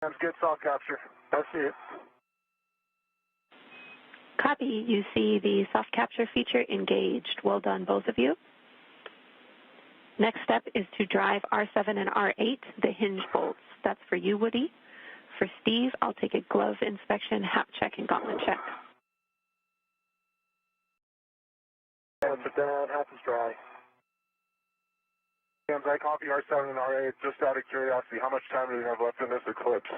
Sounds good. Soft capture. I see it. Copy. You see the soft capture feature engaged. Well done, both of you. Next step is to drive R7 and R8, the hinge bolts. That's for you, Woody. For Steve, I'll take a glove inspection, hap check, and gauntlet check. Hands it down. Hap is dry. Hands, I copy R7 and R8. Just out of curiosity, how much time do we have left in this eclipse?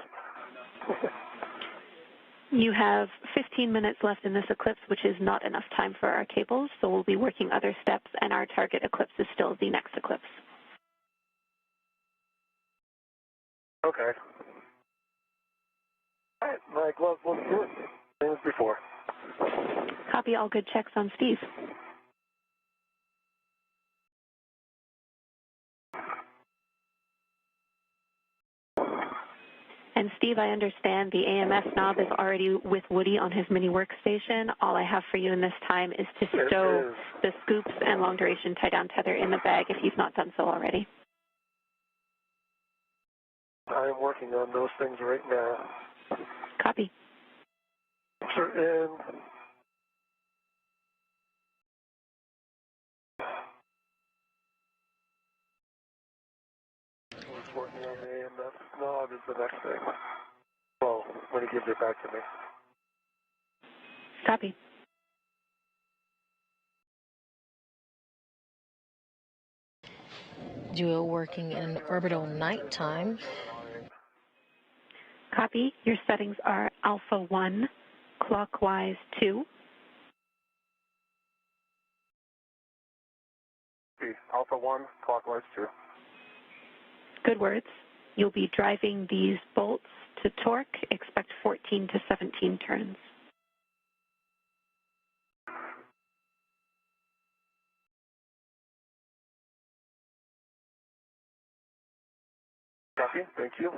You have 15 minutes left in this eclipse, which is not enough time for our cables, so we'll be working other steps, and our target eclipse is still the next eclipse. Okay. All right, my glove looks good. Same as before. Copy. All good checks on Steve. And Steve, I understand the AMS knob is already with Woody on his mini workstation. All I have for you in this time is to stow the scoops and long duration tie down tether in the bag if you've not done so already. I am working on those things right now. Copy. Are in. Working on the AMS knob is the next thing. Well, when he gives it back to me. Copy. Duo working in orbital nighttime. Copy. Your settings are alpha 1, clockwise 2. Alpha 1, clockwise 2. Good words. You'll be driving these bolts to torque. Expect 14 to 17 turns. Copy. Thank you.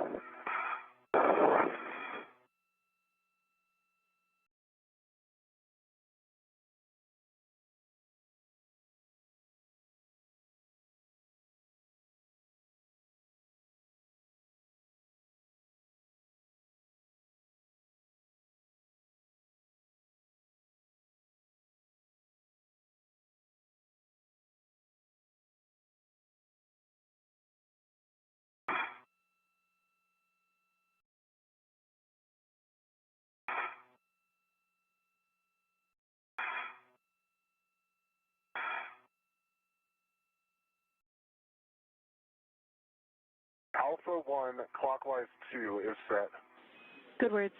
Alpha 1, clockwise 2 is set. Good words.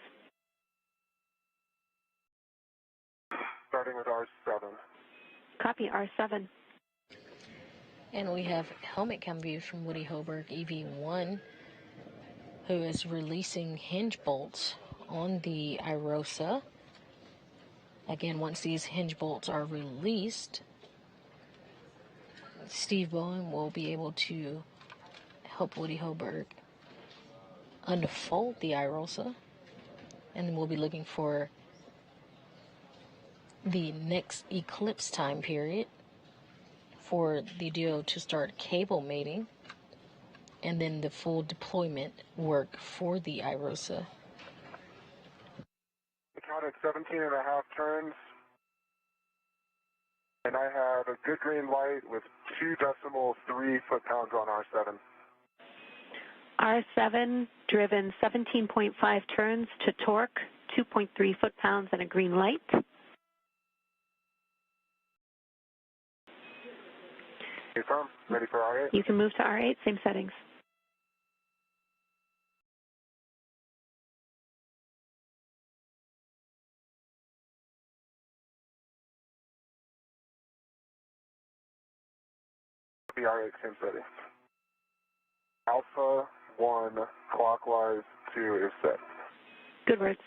Starting with R7. Copy. R7. And we have helmet cam views from Woody Hoburg EV1, who is releasing hinge bolts on the IROSA. Again, once these hinge bolts are released, Steve Bowen will be able to help Woody Hoburg unfold the IROSA, and then we'll be looking for the next eclipse time period for the duo to start cable mating, and then the full deployment work for the IROSA. I counted 17 and a half turns, and I have a good green light with 2.3 foot-pounds on R7. R7 driven 17.5 turns to torque, 2.3 foot-pounds, and a green light. Confirm. Ready for R8? You can move to R8, same settings. The R8 same setting. Alpha 1 clockwise 2 is set. Good words.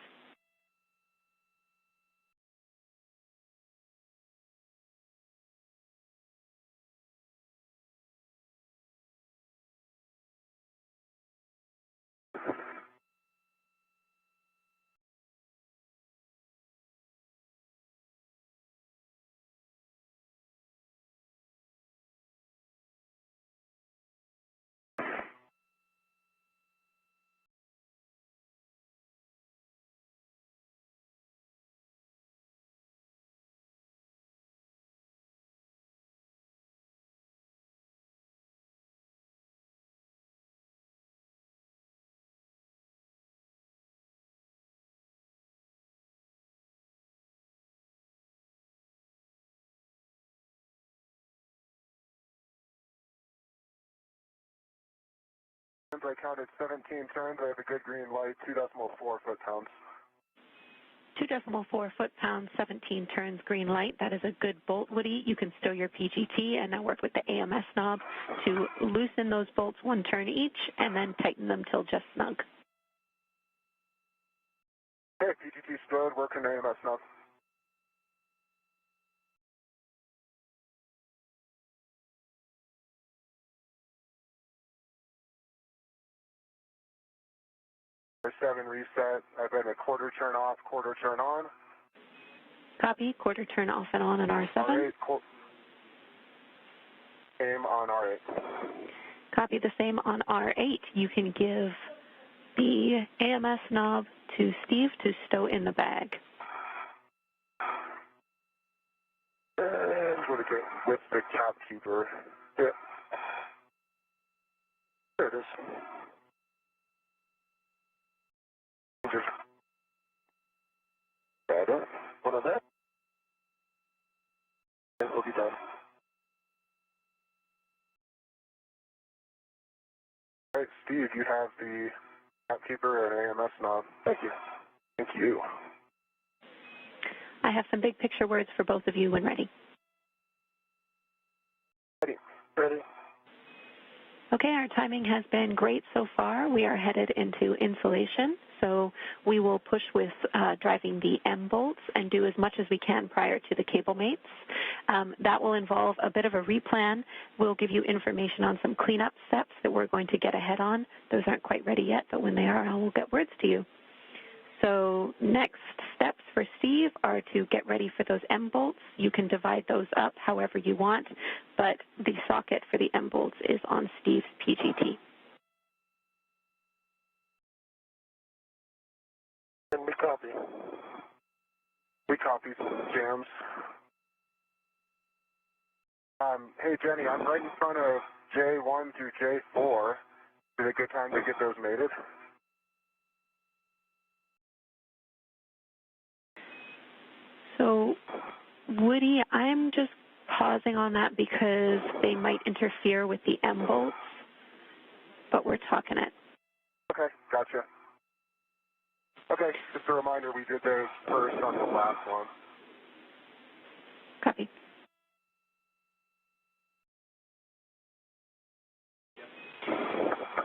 I counted 17 turns. I have a good green light, 2.4 foot-pounds. 2.4 foot-pounds, 17 turns, green light. That is a good bolt, Woody. You can stow your PGT and now work with the AMS knob to loosen those bolts 1 turn each and then tighten them till just snug. Okay, PGT stowed, working AMS knob. R7 reset. I've been a quarter turn off, quarter turn on. Copy, quarter turn off and on R7. R8, same on R8. Copy, the same on R8. You can give the AMS knob to Steve to stow in the bag. And what again? With the cap keeper. Yeah. There it is. Just add it. One of that. And we'll be done. All right, Steve, you have the cap keeper and AMS knob. Thank you. Thank you. I have some big picture words for both of you when ready. Ready. Ready. Okay, our timing has been great so far. We are headed into insulation, so we will push with driving the M bolts and do as much as we can prior to the cable mates. That will involve a bit of a replan. We'll give you information on some cleanup steps that we're going to get ahead on. Those aren't quite ready yet, but when they are, I will get words to you. So next steps for Steve are to get ready for those M bolts. You can divide those up however you want, but the socket for the M bolts is on Steve's PGT. And we copy. We copy jams. Hey, Jenny, I'm right in front of J1 through J4. Is it a good time to get those mated? So, Woody, I'm just pausing on that because they might interfere with the M bolts, but we're talking it. Okay, gotcha. Okay, just a reminder, we did those first on the last one. Copy.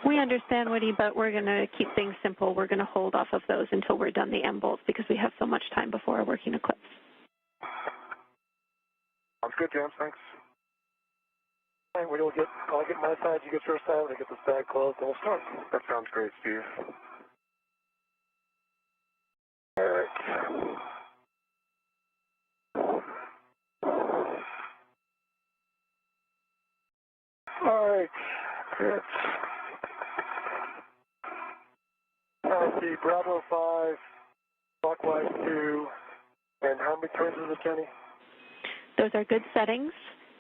We understand, Woody, but we're going to keep things simple. We're going to hold off of those until we're done the M bolts because we have so much time before our working eclipse. Sounds good, James. Thanks. I'll get my side, you get your side, we'll get this bag closed, and we'll start. That sounds great, Steve. All right. All right. Good. The Bravo 5, clockwise 2, and how many turns is it, Jenny? Those are good settings,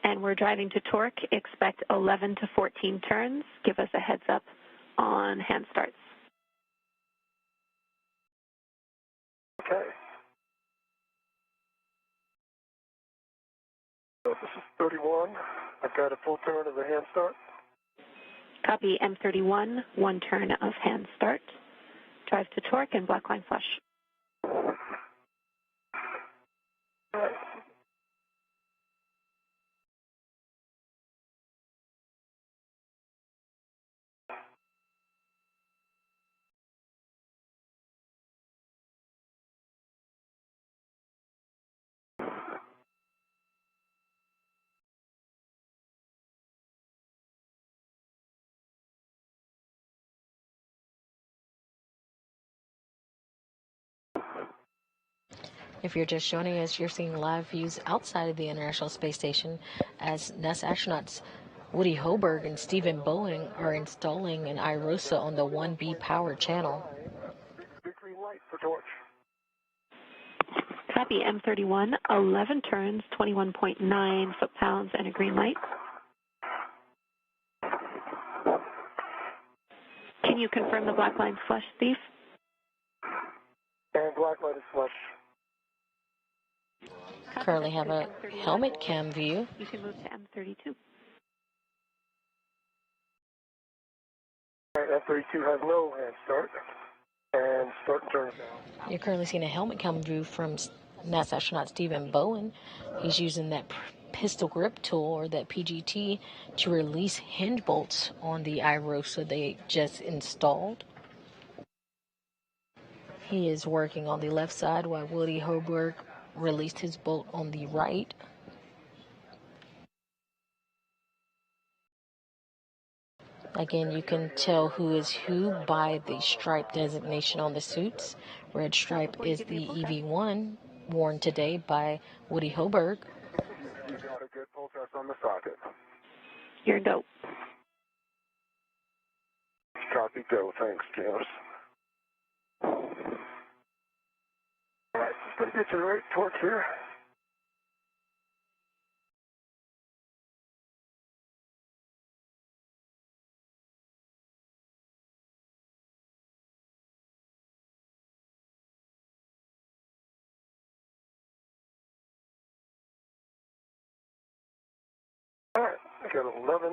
and we're driving to torque. Expect 11 to 14 turns. Give us a heads up on hand starts. Okay. So this is 31. I've got a full turn of the hand start. Copy M31, 1 turn of hand start. Drive to torque and black line flush. All right. If you're just joining us, you're seeing live views outside of the International Space Station as NASA astronauts Woody Hoburg and Stephen Bowen are installing an IROSA on the 1B power channel. Big green light for torch. Copy M31, 11 turns, 21.9 foot-pounds, and a green light. Can you confirm the black line flush, Steve? And black light is flush. Currently have a helmet cam view. You can move to M32. All right, F32 has no hand start. And start and turn now. You're currently seeing a helmet cam view from NASA astronaut Stephen Bowen. He's using that pistol grip tool, or that PGT, to release hinge bolts on the IROSA they just installed. He is working on the left side while Woody Hoburg released his bolt on the right. Again, you can tell who is who by the stripe designation on the suits. Red stripe is the EV1 worn today by Woody Hoburg. You got a good pull test on the socket. Your go. Copy, go. Thanks, James. All right, just going to get your right torque here. All right, I got 11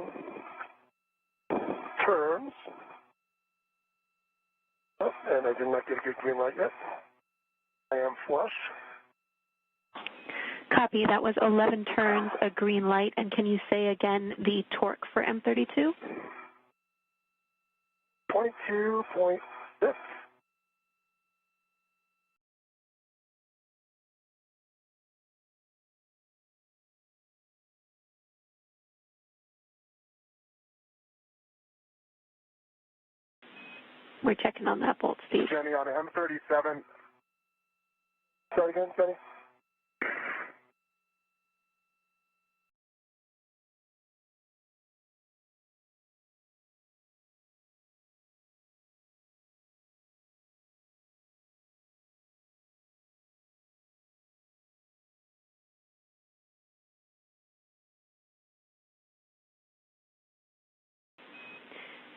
turns. Oh, and I did not get a good green light yet. I am flush. Copy, that was 11 turns, a green light. And can you say again the torque for M32? 22.6. We're checking on that bolt, Steve. Jenny, on M37. Sorry again, Jenny?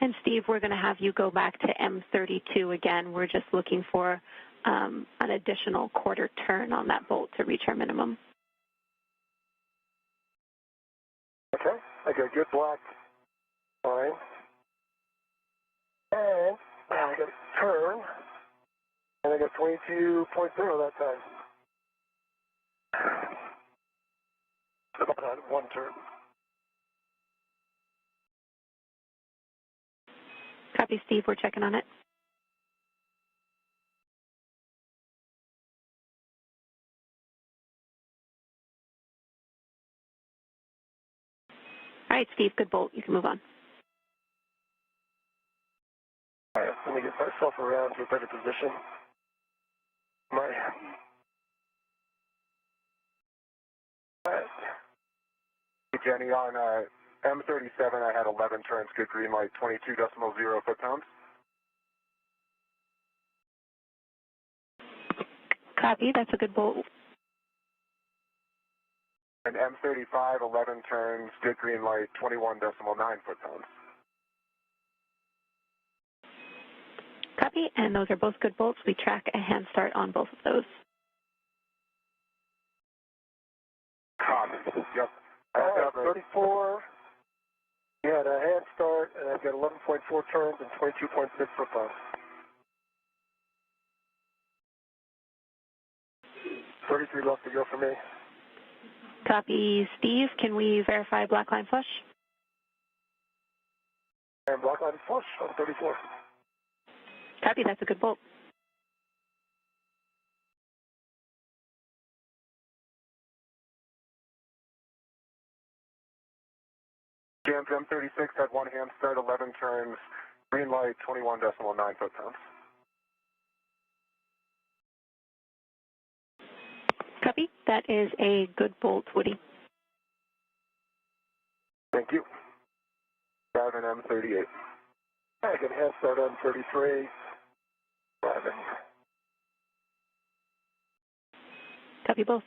And Steve, we're going to have you go back to M32 again. We're just looking for an additional quarter turn on that bolt to reach our minimum. Okay, I got a good black line. And I got a turn. And I got 22.0 that time. About one turn. Copy, Steve. We're checking on it. All right, Steve, good bolt. You can move on. All right, let me get myself around to a better position. All right. Hey, Jenny, on M37, I had 11 turns, good green light, 22.0 foot-pounds. Copy, that's a good bolt. And M35, 11 turns, good green light, 21.9 foot-pounds. Copy, and those are both good bolts. We track a hand start on both of those. Copy. Yep. All right, 34. You had a hand start, and I've got 11.4 turns and 22.6 foot-pounds. 33 left to go for me. Copy, Steve. Can we verify black line flush? And black line flush on 34. Copy, that's a good bolt. Jams M36 had one hand start, 11 turns, green light, 21.9 foot-pounds. Copy, that is a good bolt, Woody. Thank you. Driving M38. I can hand start on 33. Driving. Copy both.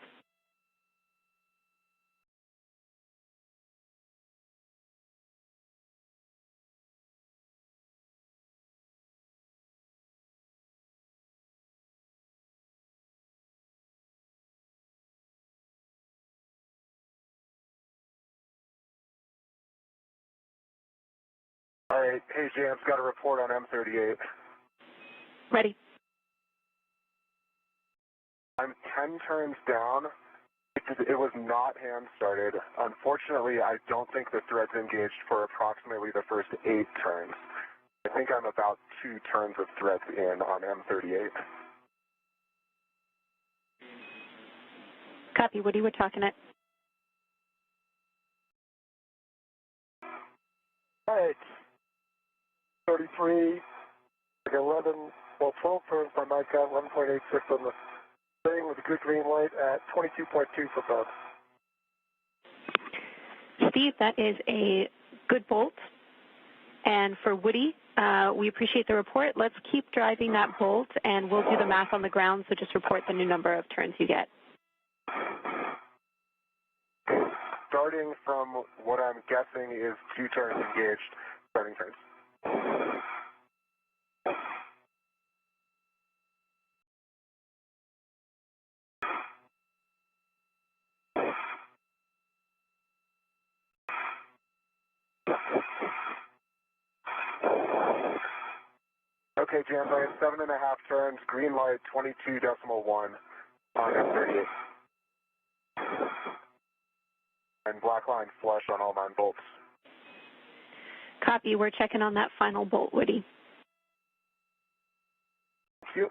All right, hey Jams, got a report on M38. Ready. I'm 10 turns down. It was not hand started. Unfortunately, I don't think the thread's engaged for approximately the first 8 turns. I think I'm about 2 turns of threads in on M38. Copy, Woody, we're talking it. All right. 33. I got 11, well, 12 turns by my count, 11.86 on the thing with a good green light at 22.2 foot-pounds. Steve, that is a good bolt. And for Woody, we appreciate the report. Let's keep driving that bolt, and we'll do the math on the ground, so just report the new number of turns you get. Starting from what I'm guessing is 2 turns engaged, starting turns. Okay, Jams, I have 7.5 turns, green light, 22.1 on M38. And black line flush on all 9 bolts. Copy, we're checking on that final bolt, Woody. Thank you.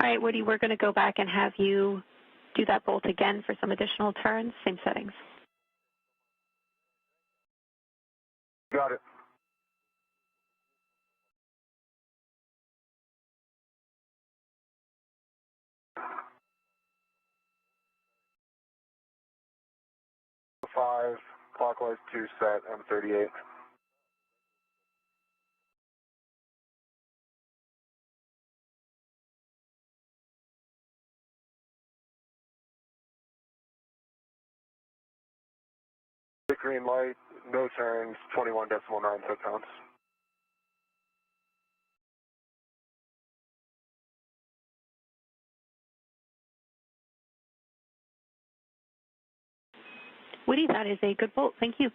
All right, Woody, we're going to go back and have you do that bolt again for some additional turns, same settings. Got it. Five, clockwise 2 set, M38. The green light, no turns, 21.9 foot-pounds. Woody, that is a good bolt. Thank you.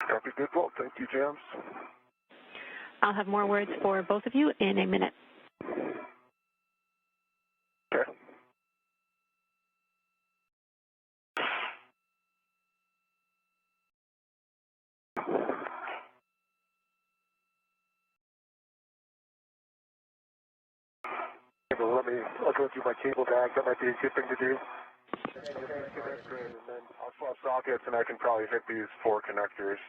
Copy, good bolt. Thank you, Jams. I'll have more words for both of you in a minute. Okay. I'll go through my cable bag. That might be a good thing to do. And then I'll swap sockets, and I can probably hit these 4 connectors.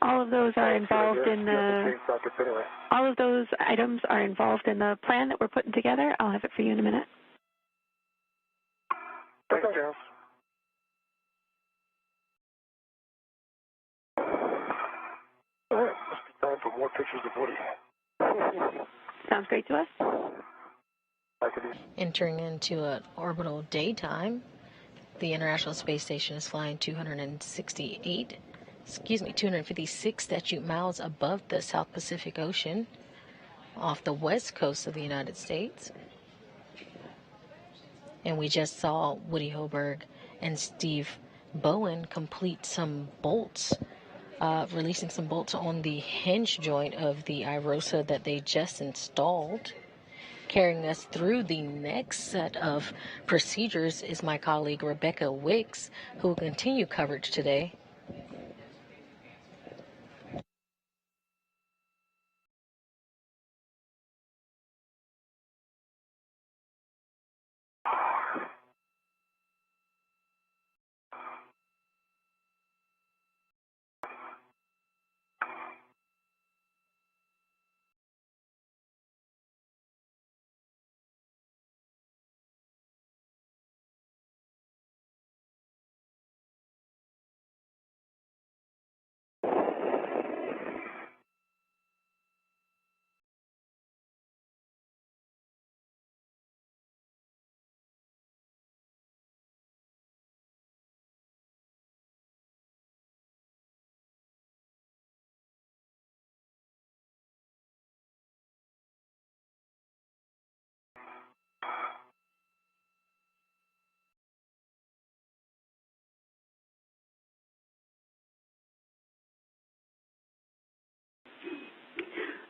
All of those are involved in the. All of those items are involved in the plan that we're putting together. I'll have it for you in a minute. Thanks, James. All right, must be time for more pictures of Woody. Sounds great to us. Entering into an orbital daytime, the International Space Station is flying 256 statute miles above the South Pacific Ocean off the west coast of the United States. And we just saw Woody Hoburg and Steve Bowen complete some bolts, releasing some bolts on the hinge joint of the IROSA that they just installed. Carrying us through the next set of procedures is my colleague Rebecca Wicks, who will continue coverage today.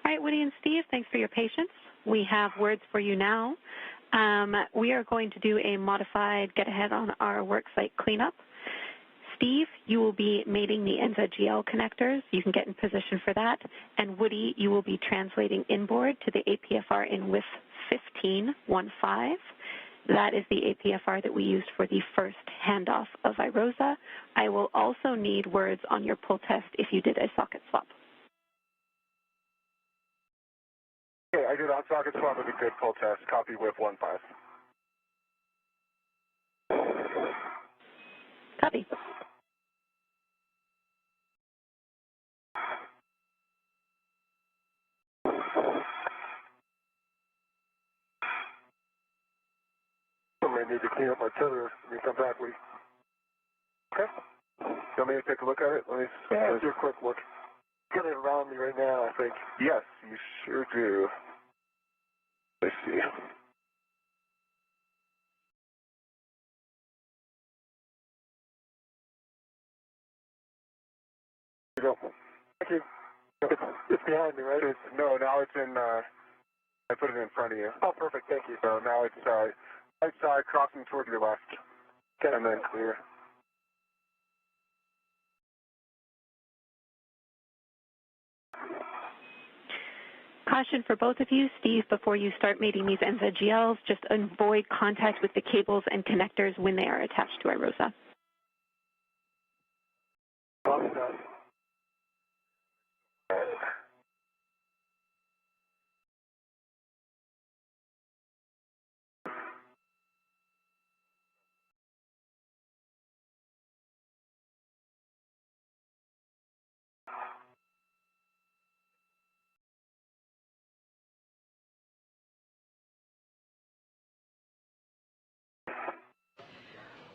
All right, Woody and Steve, thanks for your patience. We have words for you now. We are going to do a modified get ahead on our worksite cleanup. Steve, you will be mating the NZGL connectors. You can get in position for that. And Woody, you will be translating inboard to the APFR in WIF 1515. That is the APFR that we used for the first handoff of IROSA. I will also need words on your pull test if you did a socket swap. Okay, I did on socket swap with a good pull test. Copy WIF 15. Copy. I may need to clean up my tether when you come back, Woody. Okay. You want me to take a look at it? Let me do a quick look. Get it around me right now, I think. Yes, you sure do. Let's see. Here you go. Thank you. It's behind me, right? No, now it's in, I put it in front of you. Oh, perfect. Thank you. So now it's right side crossing toward your left. Okay. And then clear. Caution for both of you, Steve, before you start mating these NZGLs, just avoid contact with the cables and connectors when they are attached to IROSA. Copy that.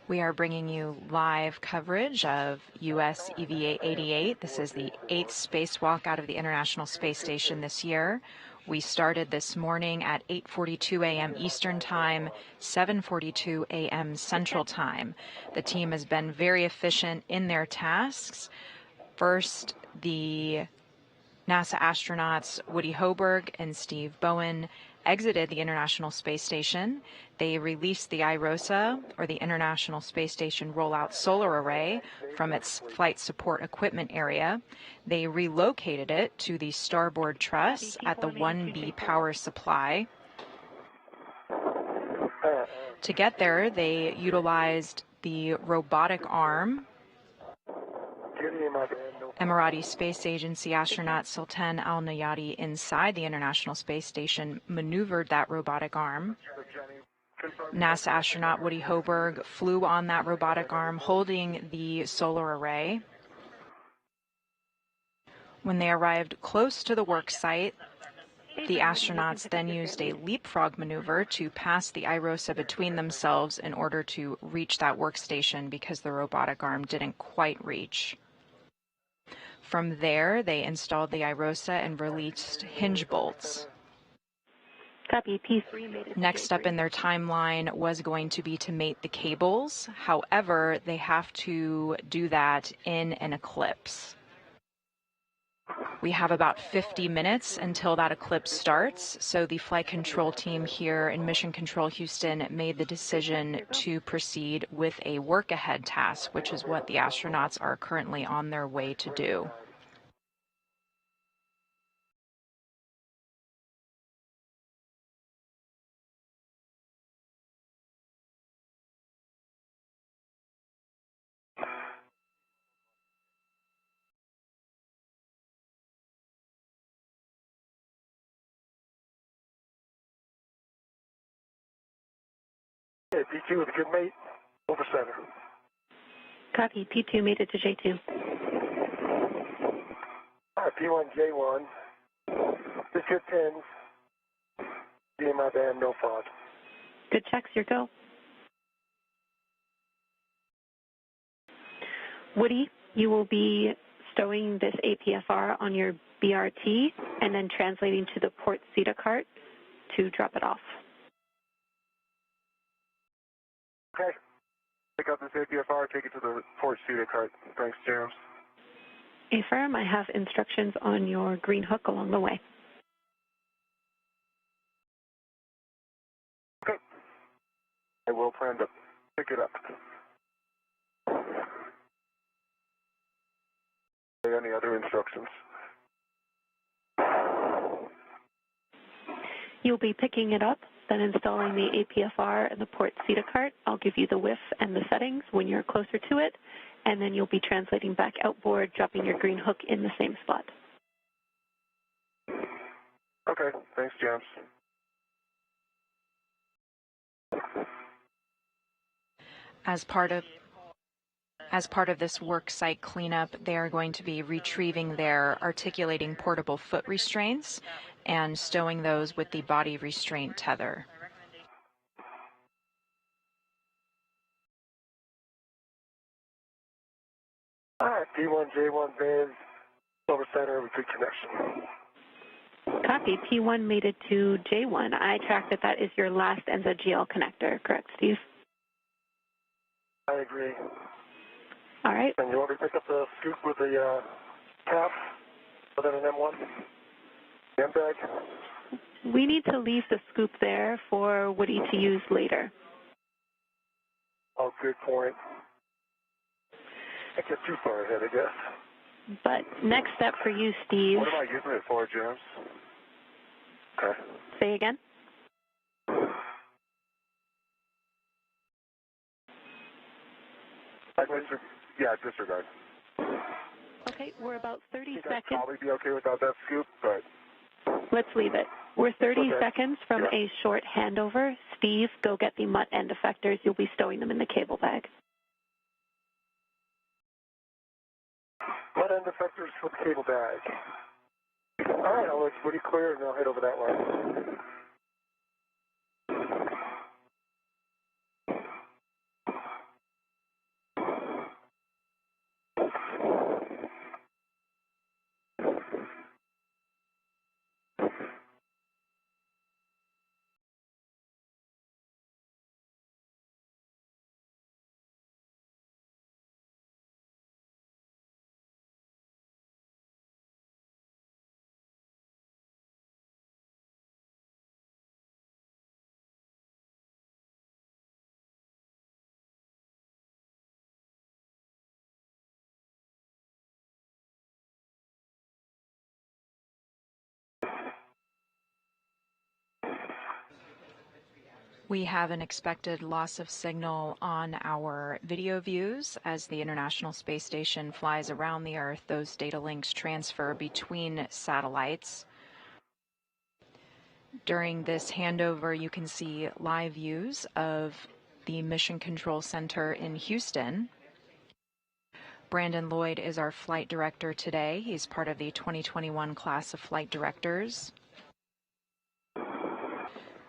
We are bringing you live coverage of U.S. EVA 88. This is the 8th spacewalk out of the International Space Station this year. We started this morning at 8:42 a.m. Eastern Time, 7:42 a.m. Central Time. The team has been very efficient in their tasks. First, the NASA astronauts Woody Hoburg and Steve Bowen exited the International Space Station. They released the IROSA, or the International Space Station Rollout Solar Array, from its flight support equipment area. They relocated it to the starboard truss at the 1B power supply. To get there, they utilized the robotic arm Emirati Space Agency astronaut Sultan Al-Nayati inside the International Space Station maneuvered that robotic arm. NASA astronaut Woody Hoburg flew on that robotic arm holding the solar array. When they arrived close to the work site, the astronauts then used a leapfrog maneuver to pass the IROSA between themselves in order to reach that workstation because the robotic arm didn't quite reach. From there, they installed the IROSA and released hinge bolts. Copy. P3 made it. Next up in their timeline was going to be to mate the cables. However, they have to do that in an eclipse. We have about 50 minutes until that eclipse starts, so the flight control team here in Mission Control Houston made the decision to proceed with a work-ahead task, which is what the astronauts are currently on their way to do. Yeah, D2 with a good mate, over center. Copy. P2 made it to J2. All right, P1, J1. Just good pins. Be in my band, no fraud. Good checks, your go. Woody, you will be stowing this APFR on your BRT and then translating to the port CETA cart to drop it off. Okay. Pick up this APFR, take it to the port CETA cart. Thanks, James. Affirm, I have instructions on your green hook along the way. Okay. I will plan to pick it up. Any other instructions? You'll be picking it up, then installing the APFR and the port CETA cart. I'll give you the WIF and the settings when you're closer to it, and then you'll be translating back outboard, dropping your green hook in the same spot. Okay, thanks, James. As part of this work site cleanup, they are going to be retrieving their articulating portable foot restraints and stowing those with the body restraint tether. All right, P1, J1 bands, over center with good connection. Copy. P1 made it to J1. I track that that is your last NZGL connector, correct, Steve? I agree. All right. And you want me to pick up the scoop with the cap within an M1? The M bag? We need to leave the scoop there for Woody to use later. Oh, good point. I get too far ahead, I guess. But next step for you, Steve. What am I using it for, James? Okay. Say again? Yeah, disregard. Okay, we're about 30 I think I'd seconds. probably be okay without that scoop, but... Let's leave it. We're 30 Okay. seconds from Yeah. a short handover. Steve, go get the mutt end effectors. You'll be stowing them in the cable bag. What end effectors for the cable bag? All right, I'll let Woody clear and I'll head over that way. We have an expected loss of signal on our video views as the International Space Station flies around the Earth. Those data links transfer between satellites. During this handover, you can see live views of the Mission Control Center in Houston. Brandon Lloyd is our flight director today. He's part of the 2021 class of flight directors.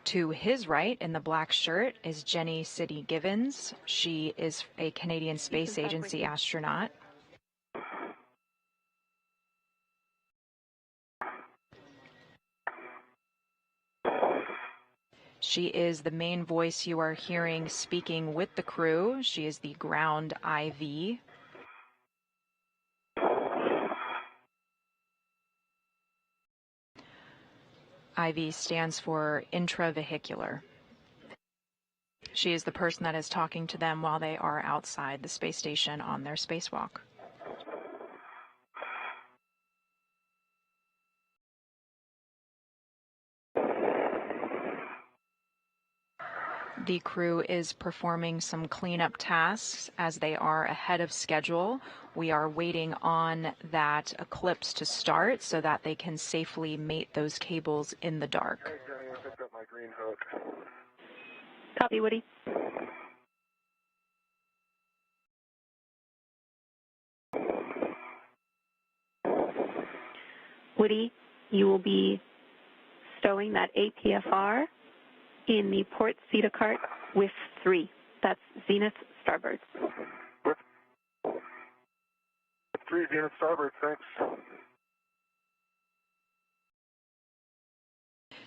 To his right, in the black shirt, is Jenny City Givens. She is a Canadian Space Agency astronaut. She is the main voice you are hearing speaking with the crew. She is the ground IV. IV stands for intravehicular. She is the person that is talking to them while they are outside the space station on their spacewalk. The crew is performing some cleanup tasks as they are ahead of schedule. We are waiting on that eclipse to start so that they can safely mate those cables in the dark. Hey, Jenny, I picked up my green hook. Copy, Woody. Woody, you will be stowing that APFR in the port CETA cart with 3. That's Zenith Starboard. With 3 Zenith Starboard, thanks.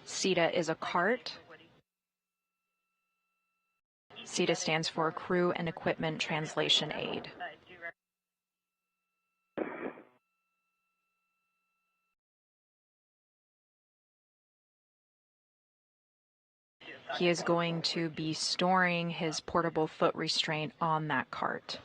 CETA is a cart. CETA stands for Crew and Equipment Translation Aid. He is going to be storing his portable foot restraint on that cart.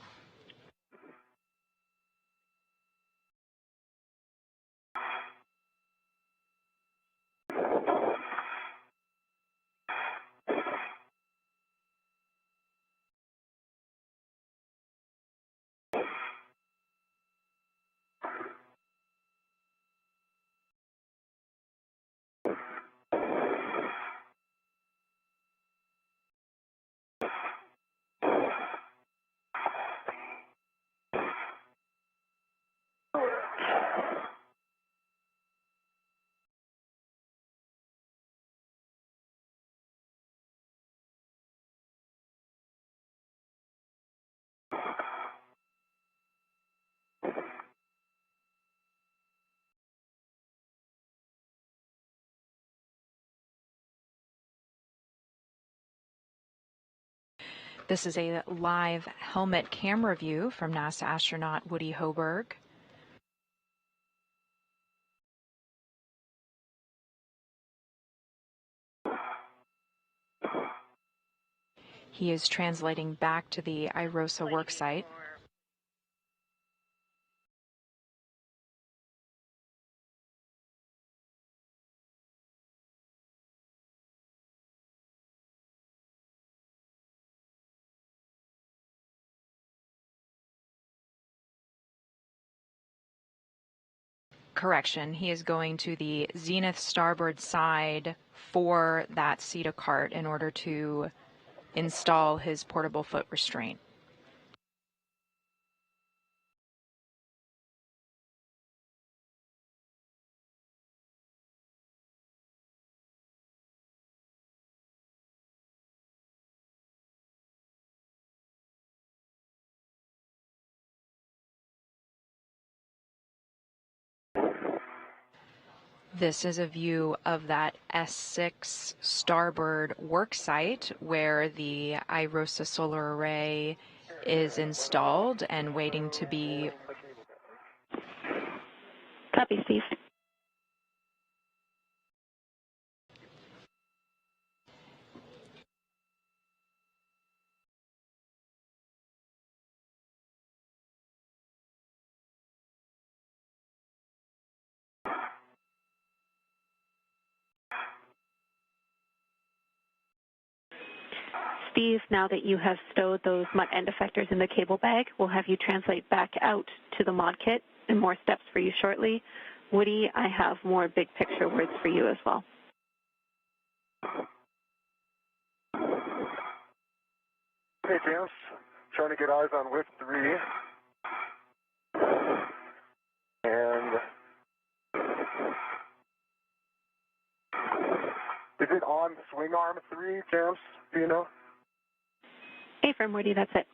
This is a live helmet camera view from NASA astronaut Woody Hoburg. He is translating back to the IROSA worksite. Correction, he is going to the Zenith starboard side for that CETA cart in order to install his portable foot restraint. This is a view of that S6 starboard worksite where the IROSA solar array is installed and waiting to be. Copy, Steve. Steve, now that you have stowed those MUT end effectors in the cable bag, we'll have you translate back out to the mod kit and more steps for you shortly. Woody, I have more big picture words for you as well. Hey, James. Trying to get eyes on lift 3. And is it on swing arm 3, James? Do you know? Affirm, Woody, that's it.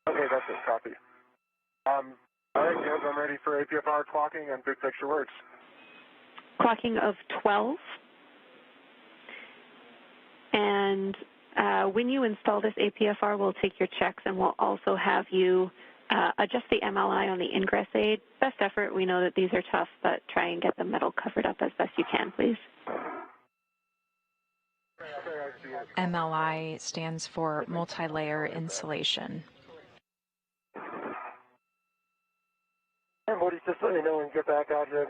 Okay, that's it. Copy. All right, James, I'm ready for APFR clocking and big picture words. Clocking of 12. And when you install this APFR, we'll take your checks and we'll also have you adjust the MLI on the ingress aid. Best effort. We know that these are tough, but try and get the metal covered up as best you can, please. MLI stands for multi-layer insulation. And Woody, just let me know when you get back out here. I'm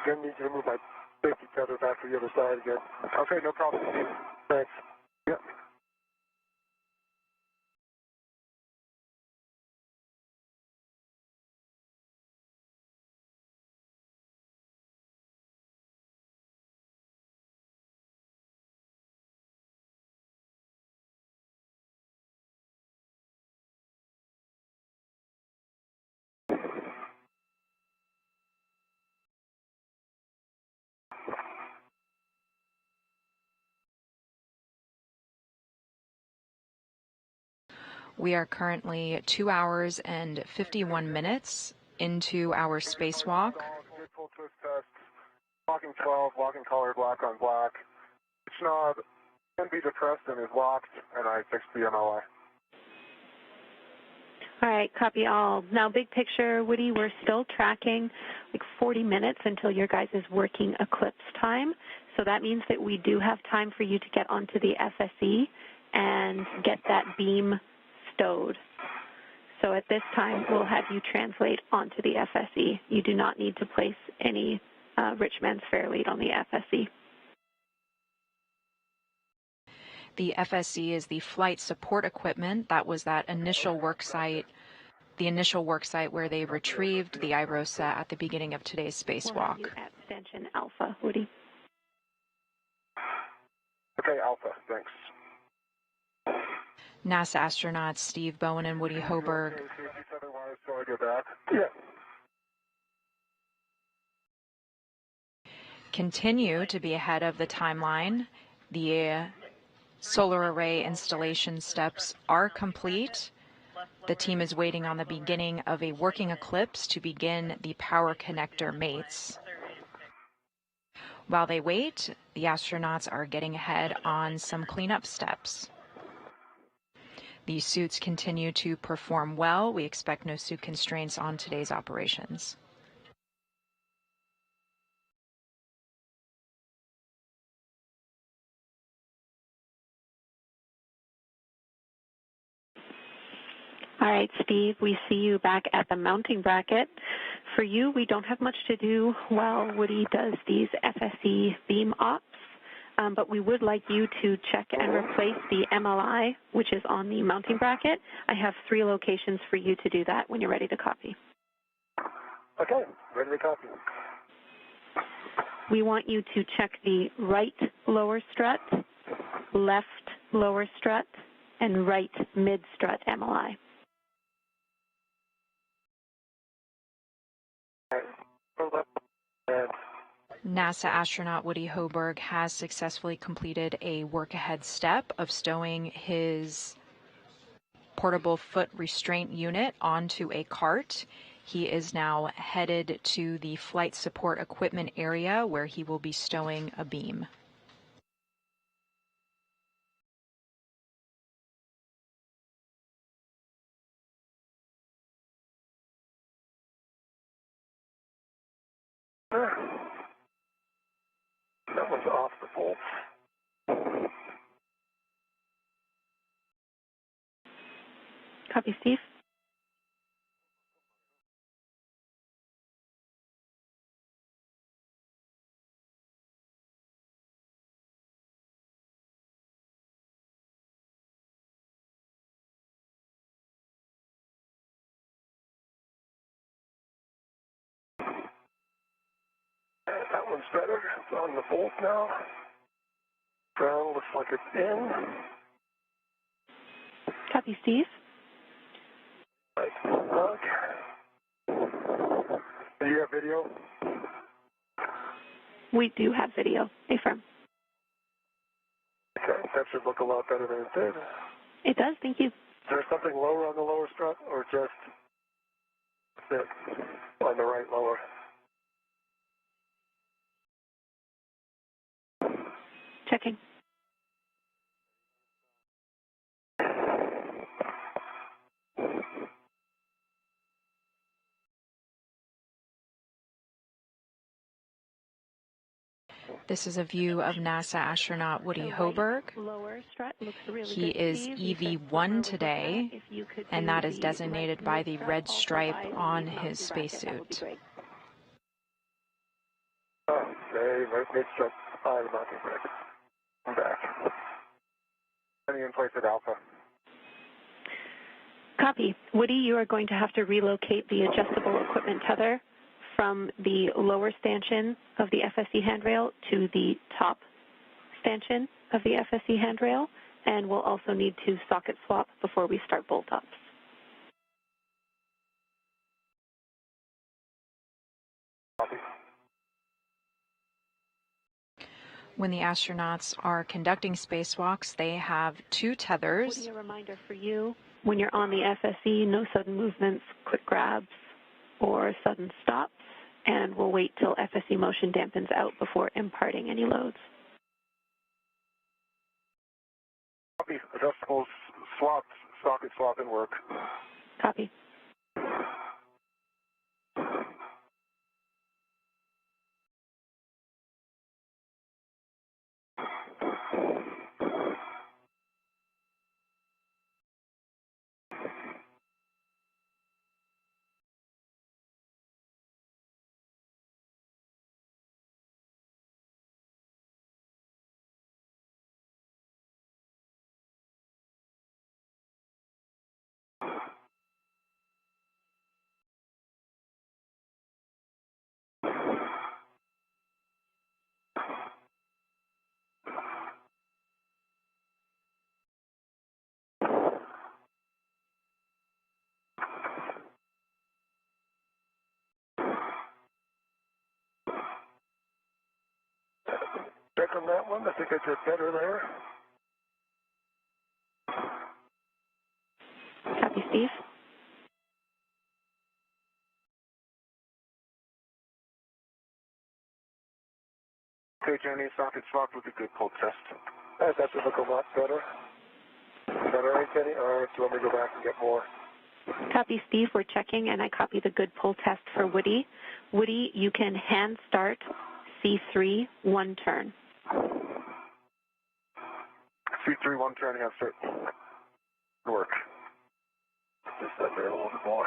gonna need you to move my safety tether back to the other side again. Okay, no problem, Steve. Thanks. Yep. We are currently 2 hours and 51 minutes into our spacewalk. Good full twist test. Locking 12, locking color black on black. Switch knob can be depressed and is locked, and I fixed the MLI. All right, copy all. Now, big picture, Woody, we're still tracking like 40 minutes until your guys' working eclipse time. So that means that we do have time for you to get onto the FSE and get that beam stowed. So at this time, we'll have you translate onto the FSE. You do not need to place any rich man's fair lead on the FSE. The FSE is the flight support equipment. That was that initial work site, the initial work site where they retrieved the IROSA at the beginning of today's spacewalk. We'll have you at extension Alpha, Woody. Okay, Alpha, thanks. NASA astronauts Steve Bowen and Woody Hoburg. Yeah. Continue to be ahead of the timeline. The solar array installation steps are complete. The team is waiting on the beginning of a working eclipse to begin the power connector mates. While they wait, the astronauts are getting ahead on some cleanup steps. The suits continue to perform well. We expect no suit constraints on today's operations. All right, Steve, we see you back at the mounting bracket. For you, we don't have much to do while Woody does these FSE beam ops, but we would like you to check and replace the MLI, which is on the mounting bracket. I have 3 locations for you to do that when you're ready to copy. Okay, ready to copy. We want you to check the right lower strut, left lower strut, and right mid strut MLI. NASA astronaut Woody Hoburg has successfully completed a work-ahead step of stowing his portable foot restraint unit onto a cart. He is now headed to the flight support equipment area where he will be stowing a beam. That one's off the pole. Copy, Steve. That one's better. It's on the bolt now. Ground looks like it's in. Copy, Steve. Right. Look. Do you have video? We do have video. Affirm. Okay, that should look a lot better than it did. It does, thank you. Is there something lower on the lower strut, or just it on the right lower? Checking. This is a view of NASA astronaut Woody Hoburg. Lower strut looks really He good, is Steve. EV1 today, and that is the designated by the red stripe on his spacesuit. Okay, right mid-strut, the mounting brake. I'm back. Landing in place at Alpha. Copy. Woody, you are going to have to relocate the adjustable equipment tether from the lower stanchion of the FSE handrail to the top stanchion of the FSE handrail, and we'll also need to socket swap before we start bolt-ups. Copy. When the astronauts are conducting spacewalks, they have two tethers. Woody, a reminder for you, when you're on the FSE, no sudden movements, quick grabs, or sudden stops, and we'll wait till FSE motion dampens out before imparting any loads. Copy. Adjustable swap, socket swap and work. Copy. Check on that one. I think I did better there. Copy, Steve. Okay, Jenny, socket swap with a good pull test. That should look a lot better. Is that all right, Jenny? Or do you want me to go back and get more? Copy, Steve. We're checking, and I copy the good pull test for Woody. Woody, you can hand start C3 one turn. C3 one turn, have start. Work. Just that there a little bit more.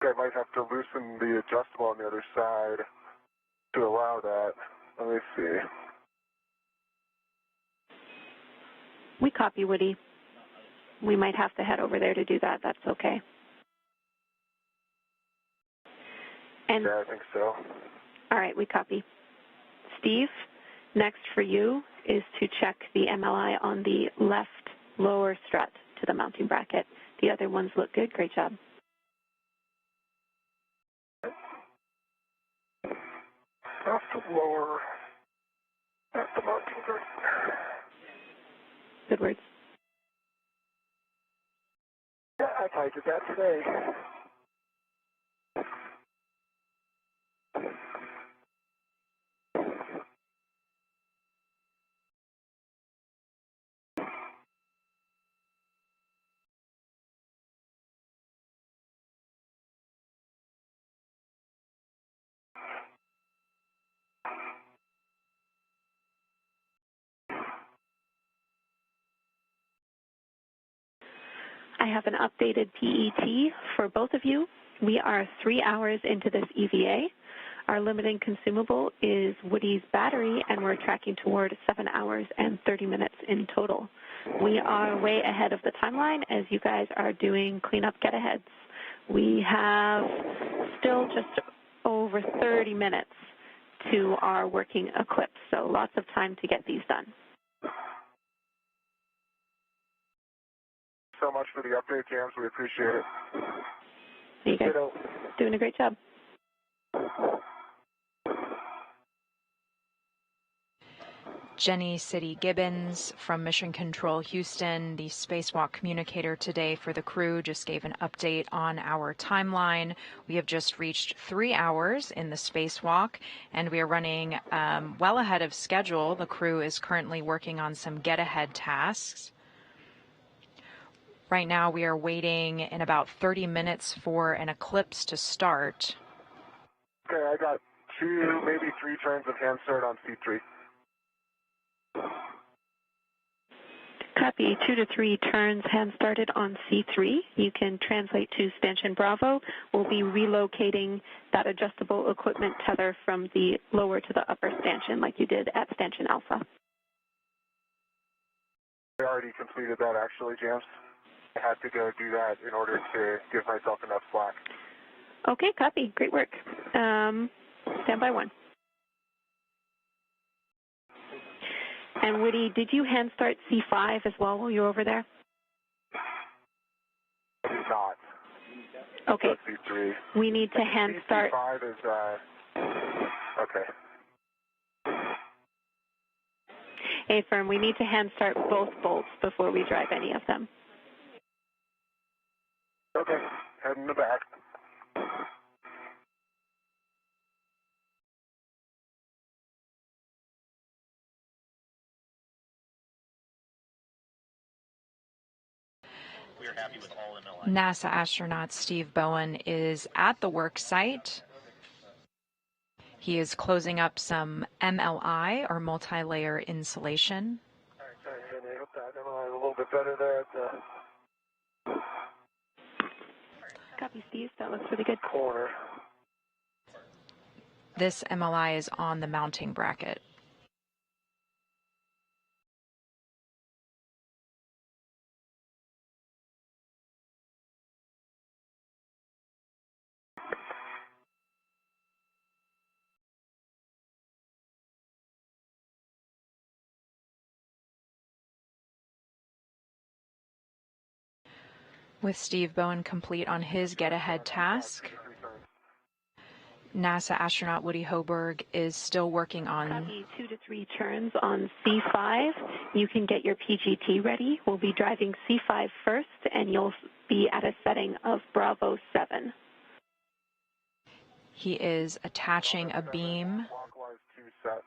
I might have to loosen the adjustable on the other side to allow that. Let me see. We copy, Woody. We might have to head over there to do that. That's okay. And Yeah, I think so. all right, we copy. Steve, next for you is to check the MLI on the left lower strut to the mounting bracket. The other ones look good. Great job. Left lower at the mounting brake. Good words. Yeah, I did that today. I have an updated PET for both of you. We are 3 hours into this EVA. Our limiting consumable is Woody's battery, and we're tracking toward 7 hours and 30 minutes in total. We are way ahead of the timeline as you guys are doing cleanup get-aheads. We have still just over 30 minutes to our working eclipse, so lots of time to get these done. So much for the update, James. We appreciate it. You guys doing a great job. Jenny City Gibbons from Mission Control Houston, the Spacewalk communicator today for the crew, just gave an update on our timeline. We have just reached 3 hours in the spacewalk, and we are running well ahead of schedule. The crew is currently working on some get-ahead tasks. Right now, we are waiting in about 30 minutes for an eclipse to start. Okay, I got 2, maybe 3 turns of hand start on C3. Copy. 2 to 3 turns hand started on C3. You can translate to Stanchion Bravo. We'll be relocating that adjustable equipment tether from the lower to the upper stanchion like you did at Stanchion Alpha. I already completed that actually, James. I had to go do that in order to give myself enough slack. Okay, copy. Great work. Standby 1. And Woody, did you hand start C5 as well while you were over there? I did not. Okay. C3. We need to hand start. C5 is, okay. Hey, firm, we need to hand start both bolts before we drive any of them. Okay, head in the back. NASA astronaut Steve Bowen is at the work site. He is closing up some MLI, or multi-layer insulation. I hope that MLI is a little bit better there at the Copy, Steve. That looks really good. corner. This MLI is on the mounting bracket. With Steve Bowen complete on his get-ahead task, NASA astronaut Woody Hoburg is still working on... Copy. 2 to 3 turns on C5. You can get your PGT ready. We'll be driving C5 first, and you'll be at a setting of Bravo 7. He is attaching a beam. Clockwise 2 set.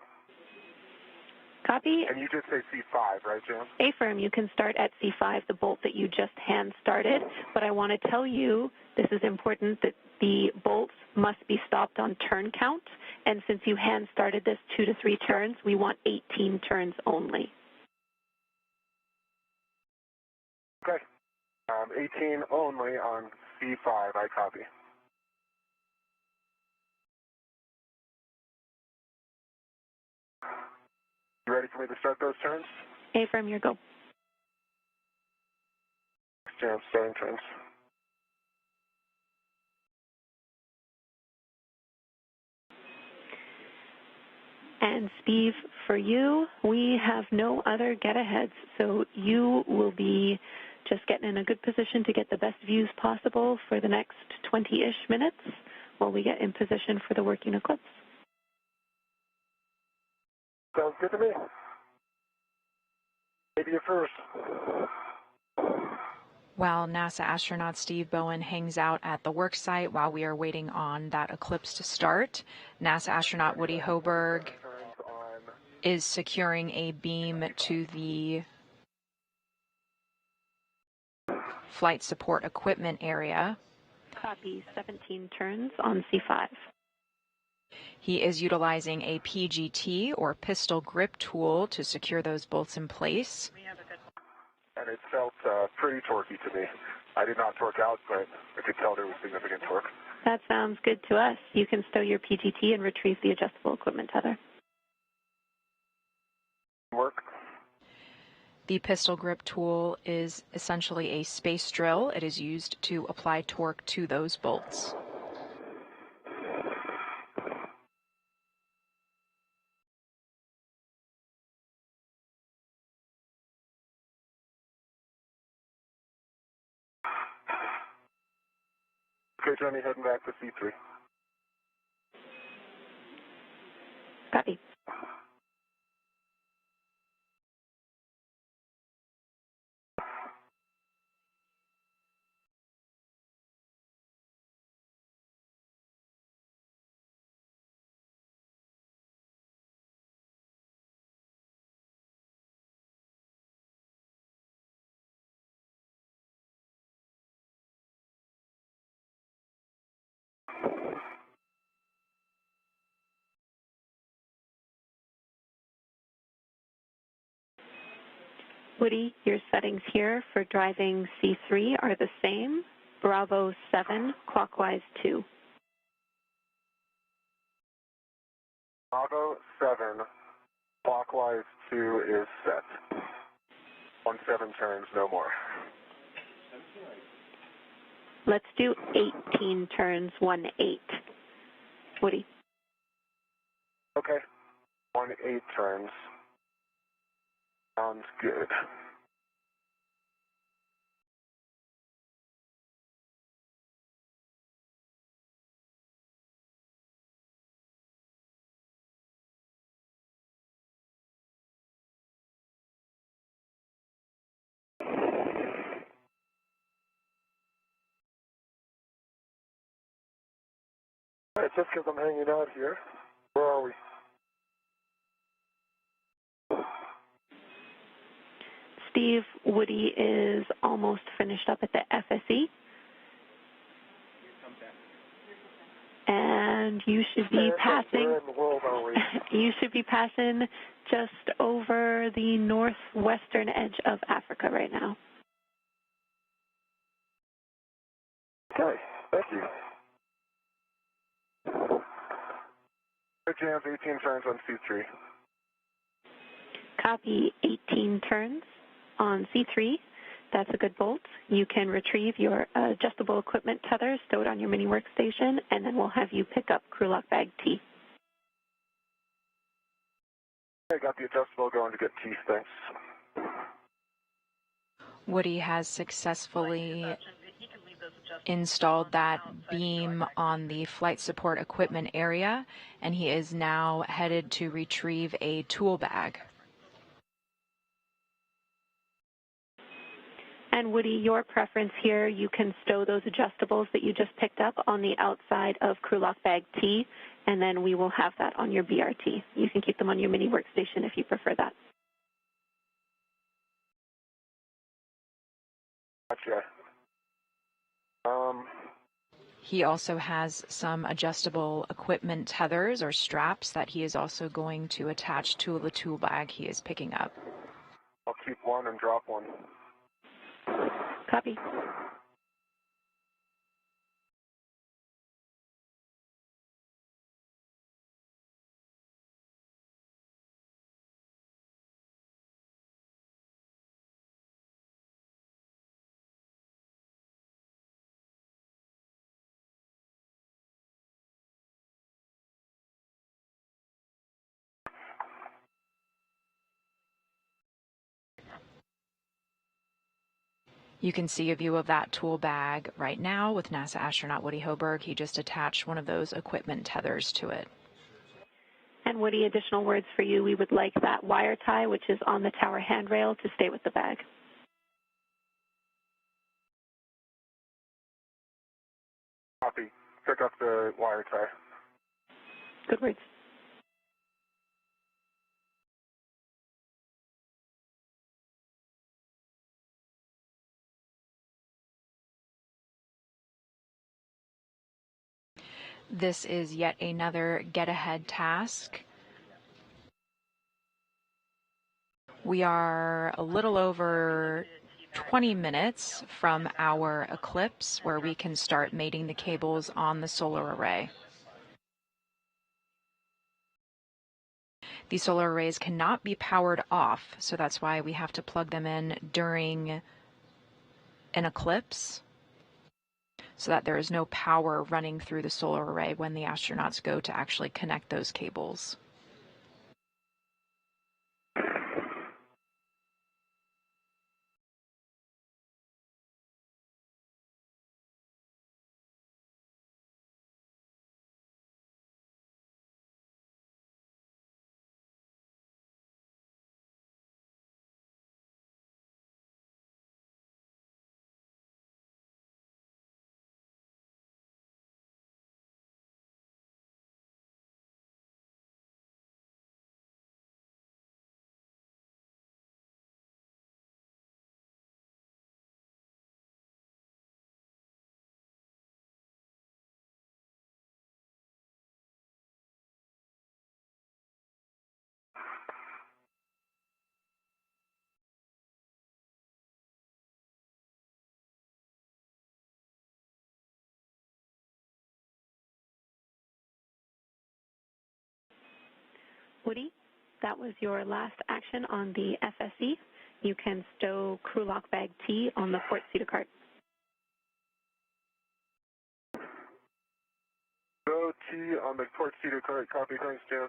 Copy. And you did say C5, right, Jim? A-firm, you can start at C5, the bolt that you just hand started, but I want to tell you, this is important, that the bolts must be stopped on turn count, and since you hand started this 2 to 3 turns, we want 18 turns only. Okay. 18 only on C5, I copy. You ready for me to start those turns? A-firm, your go. Jam, starting turns. And Steve, for you, we have no other get-aheads, so you will be just getting in a good position to get the best views possible for the next 20-ish minutes while we get in position for the working eclipse. Sounds good to me. Maybe you first. While NASA astronaut Steve Bowen hangs out at the work site while we are waiting on that eclipse to start, NASA astronaut Woody Hoburg is securing a beam to the flight support equipment area. Copy. 17 turns on C5. He is utilizing a PGT, or pistol grip tool, to secure those bolts in place. and it felt pretty torquey to me. I did not torque out, but I could tell there was significant torque. That sounds good to us. You can stow your PGT and retrieve the adjustable equipment tether. Work. The pistol grip tool is essentially a space drill. It is used to apply torque to those bolts. Okay, Johnny, heading back to C3. Copy. Woody, your settings here for driving C3 are the same. Bravo 7, clockwise 2. Bravo 7, clockwise 2 is set. 17 turns, no more. Let's do 18 turns, 18. Woody. Okay. 18 turns. Sounds good. All right, just because I'm hanging out here. Where are we? Steve, Woody is almost finished up at the FSE. And you should be passing. Where in the world are we? You should be passing just over the northwestern edge of Africa right now. Okay, thank you. Good jams, 18 turns on C3. Copy 18 turns on C3. That's a good bolt. You can retrieve your adjustable equipment tether, stow it on your mini workstation, and then we'll have you pick up crew lock bag T. I got the adjustable going to get teeth, thanks. Woody has successfully installed that beam on the flight support equipment area, and he is now headed to retrieve a tool bag. And Woody, your preference here, you can stow those adjustables that you just picked up on the outside of crew lock bag T, and then we will have that on your BRT. You can keep them on your mini workstation if you prefer that. Gotcha. He also has some adjustable equipment tethers or straps that he is also going to attach to the tool bag he is picking up. I'll keep one and drop one. Copy. You can see a view of that tool bag right now with NASA astronaut Woody Hoburg. He just attached one of those equipment tethers to it. And Woody, additional words for you. We would like that wire tie, which is on the tower handrail, to stay with the bag. Copy. Pick up the wire tie. Good words. This is yet another get-ahead task. We are a little over 20 minutes from our eclipse, where we can start mating the cables on the solar array. These solar arrays cannot be powered off, so that's why we have to plug them in during an eclipse, so that there is no power running through the solar array when the astronauts go to actually connect those cables. Woody, that was your last action on the FSE. You can stow crew lock bag T on the port seater cart. Go T on the port seater cart. Copy. Thanks, Jim.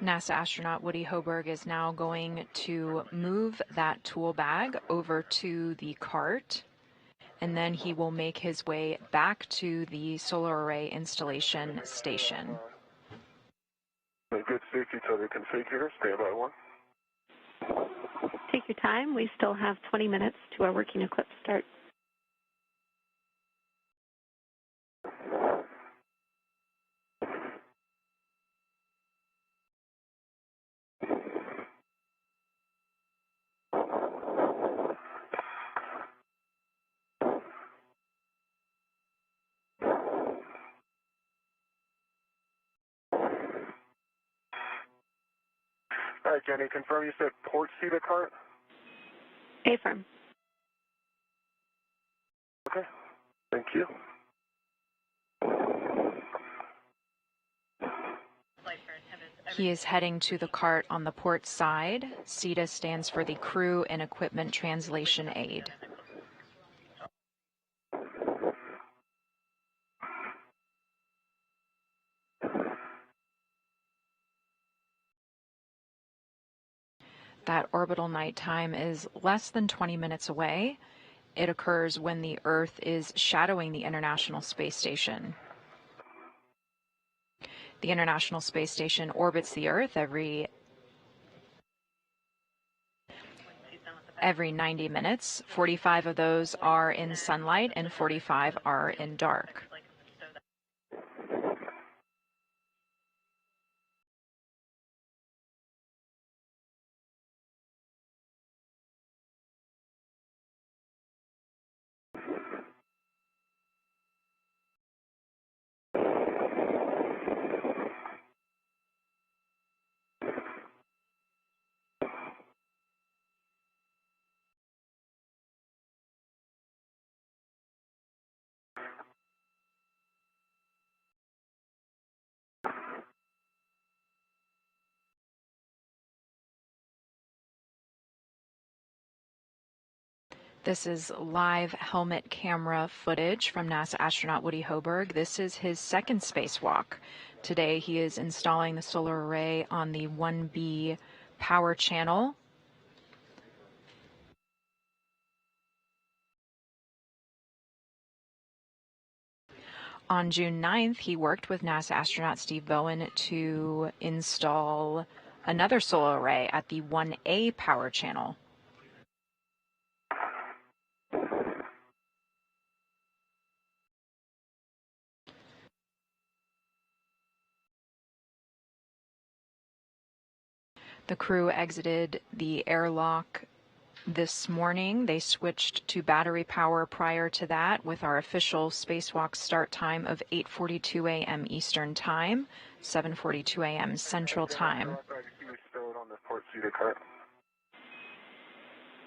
NASA astronaut Woody Hoburg is now going to move that tool bag over to the cart, and then he will make his way back to the solar array installation station. A good safety tether configure. Standby 1. Take your time. We still have 20 minutes to our working eclipse start. All right, Jenny, confirm you said port seater cart? Affirm. Okay. Thank you. He is heading to the cart on the port side. CETA stands for the Crew and Equipment Translation Aid. That orbital night time is less than 20 minutes away. It occurs when the Earth is shadowing the International Space Station. The International Space Station orbits the Earth every 90 minutes. 45 of those are in sunlight and 45 are in dark. This is live helmet camera footage from NASA astronaut Woody Hoburg. This is his second spacewalk. Today he is installing the solar array on the 1B power channel. On June 9th, he worked with NASA astronaut Steve Bowen to install another solar array at the 1A power channel. The crew exited the airlock this morning. They switched to battery power prior to that, with our official spacewalk start time of 8:42 a.m. Eastern Time, 7:42 a.m. Central Time.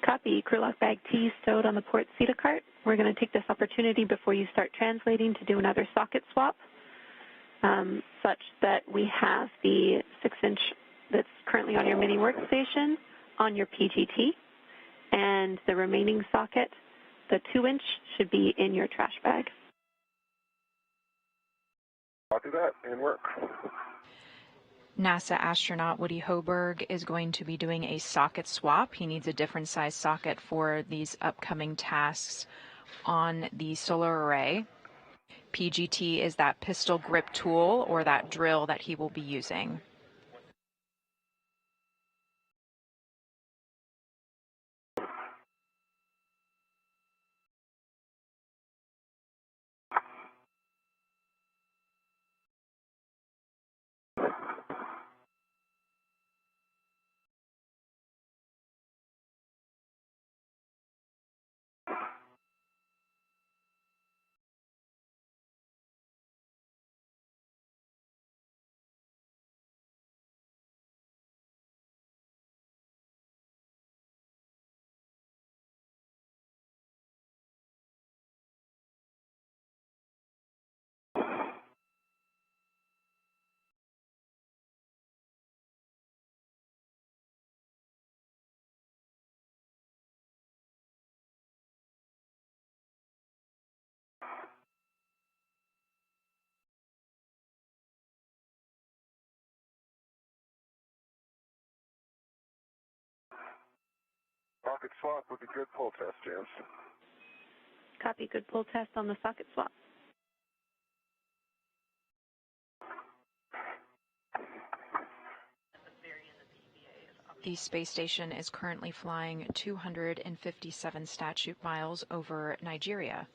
Copy. Crew lock bag T stowed on the port CETA cart. We're going to take this opportunity before you start translating to do another socket swap, such that we have the 6-inch that's currently on your mini workstation on your PGT, and the remaining socket, the 2-inch, should be in your trash bag. Copy that, and work. NASA astronaut Woody Hoburg is going to be doing a socket swap. He needs a different size socket for these upcoming tasks on the solar array. PGT is that pistol grip tool or that drill that he will be using. Socket swap would be good pull test, James. Copy. Good pull test on the socket swap. The space station is currently flying 257 statute miles over Nigeria.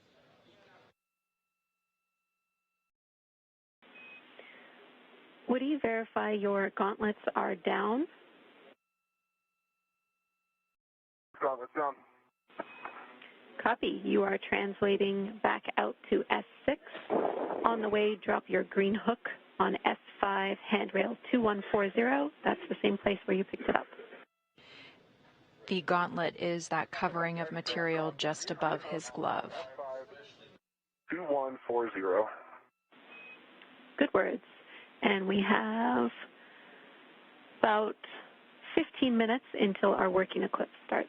Would you verify your gauntlets are down? Gauntlets down. Copy. You are translating back out to S6. On the way, drop your green hook on S5 handrail 2140. That's the same place where you picked it up. The gauntlet is that covering of material just above his glove. 2140. Good words. And we have about 15 minutes until our working eclipse starts.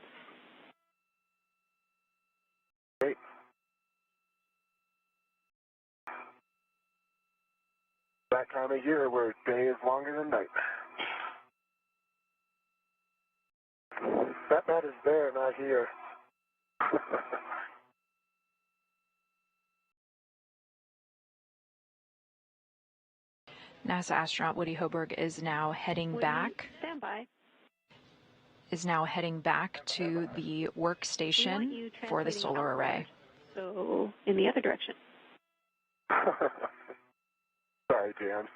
Great. That time of year where day is longer than night. That matter's there, not here. NASA astronaut Woody Hoburg is now heading back. Stand by. Is now heading back to the workstation for the solar array. So, in the other direction. Sorry, James.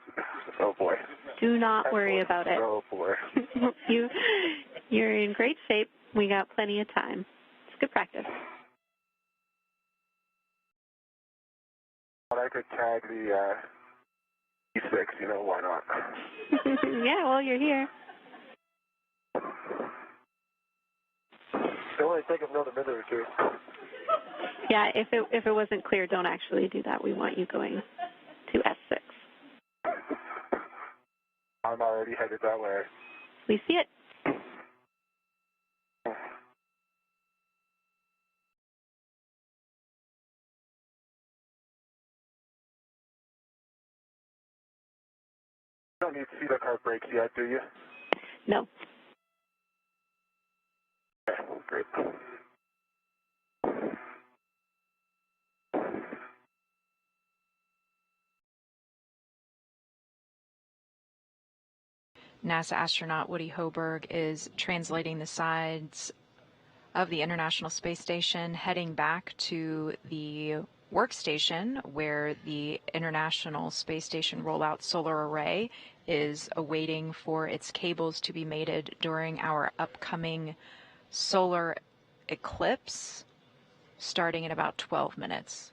Oh, boy. Do not worry about it. Oh, boy. You're in great shape. We got plenty of time. It's good practice. But I could tag the E6, you know, why not? Yeah, well, you're here. It'll only take another minute or two. Yeah, if it wasn't clear, don't actually do that. We want you going to S6. I'm already headed that way. We see it. You don't need to see the car brakes yet, do you? No. Okay, great. NASA astronaut Woody Hoburg is translating the sides of the International Space Station, heading back to the workstation where the International Space Station rollout solar array is awaiting for its cables to be mated during our upcoming solar eclipse starting in about 12 minutes.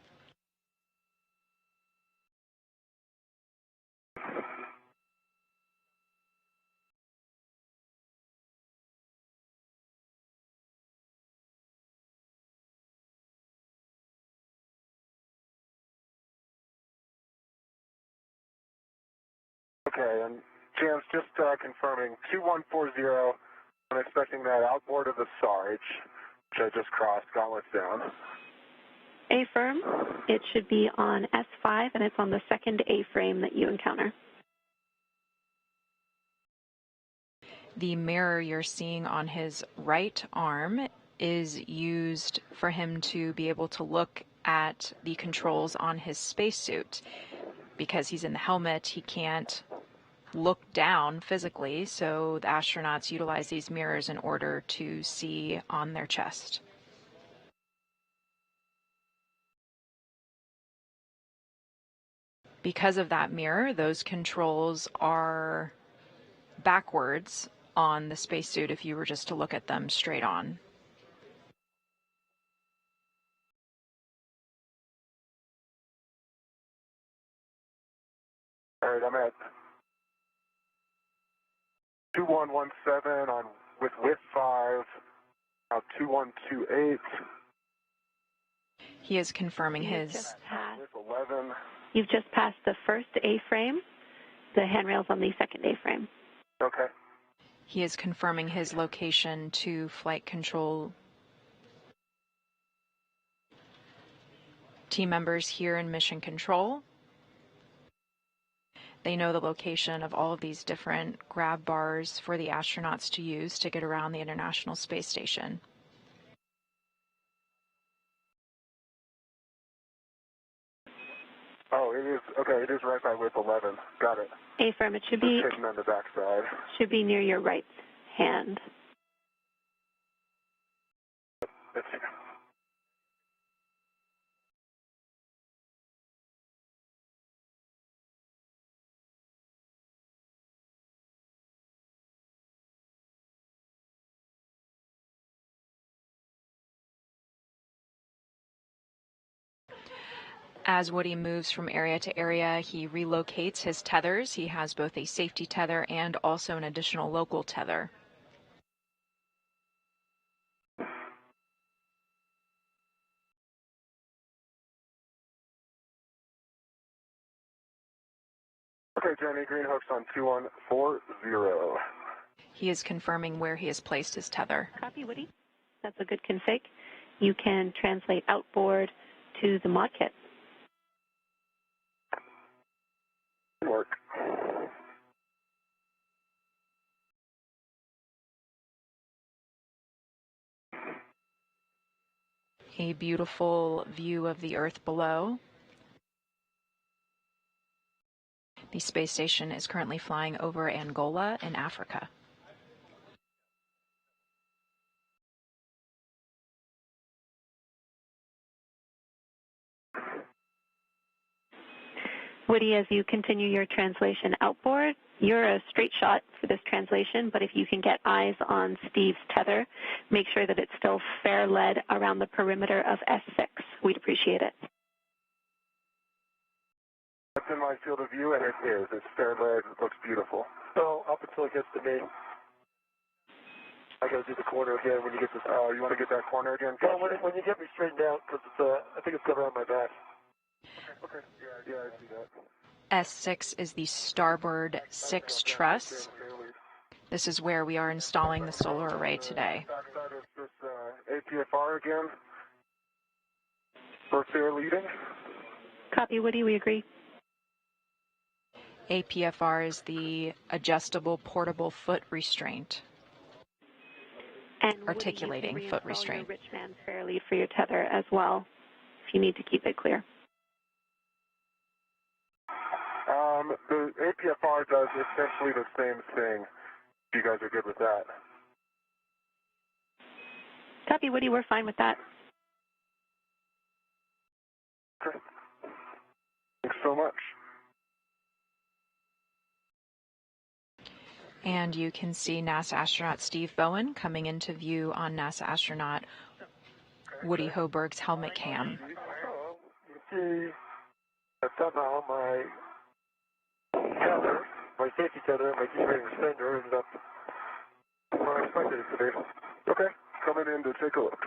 Okay, and James, just confirming, 2140, I'm expecting that outboard of the Sarge, which I just crossed, gauntlets down. A-firm, it should be on S5, and it's on the second A-frame that you encounter. The mirror you're seeing on his right arm is used for him to be able to look at the controls on his spacesuit. Because he's in the helmet, he can't look down physically, so the astronauts utilize these mirrors in order to see on their chest. Because of that mirror, those controls are backwards on the spacesuit if you were just to look at them straight on. All right, I'm at 2117 on with 5, now 2128. He is confirming his... With 11. You've just passed the first A-frame. The handrail's on the second A-frame. Okay. He is confirming his location to flight control team members here in Mission Control. They know the location of all of these different grab bars for the astronauts to use to get around the International Space Station. Oh, it is, okay, it is right by with 11. Got it. A-firm, it should be, hidden on the backside. should be near your right hand. That's it. As Woody moves from area to area, he relocates his tethers. He has both a safety tether and also an additional local tether. Okay, Jeremy, green hook's on 2140. He is confirming where he has placed his tether. Copy, Woody. That's a good config. You can translate outboard to the mod kit. Work. A beautiful view of the Earth below. The space station is currently flying over Angola in Africa. Woody, as you continue your translation outboard, you're a straight shot for this translation, but if you can get eyes on Steve's tether, make sure that it's still fair lead around the perimeter of S6. We'd appreciate it. That's in my field of view, and it is. It's fair lead. It looks beautiful. So, up until it gets to me, I got to do the corner again when you get this. Oh, you want to get that corner again? Well, when you get me straightened out, because I think it's coming on my back. Okay. Yeah, I see that. S6 is the starboard 6 truss. This is where we are installing the solar array today. Backside is this APFR again for fair leading. Copy, Woody, we agree. APFR is the adjustable portable foot restraint. And Articulating Woody, you can foot reinstall restraint. your rich man's fair lead for your tether as well, if you need to keep it clear. The APFR does essentially the same thing. You guys are good with that? Copy, Woody, we're fine with that. Okay. Thanks so much. And you can see NASA astronaut Steve Bowen coming into view on NASA astronaut Woody Hoburg's helmet cam. You can see that somehow my tether, my safety tether, my key-ring extender ended up where I expected it to be. Okay, coming in to take a look.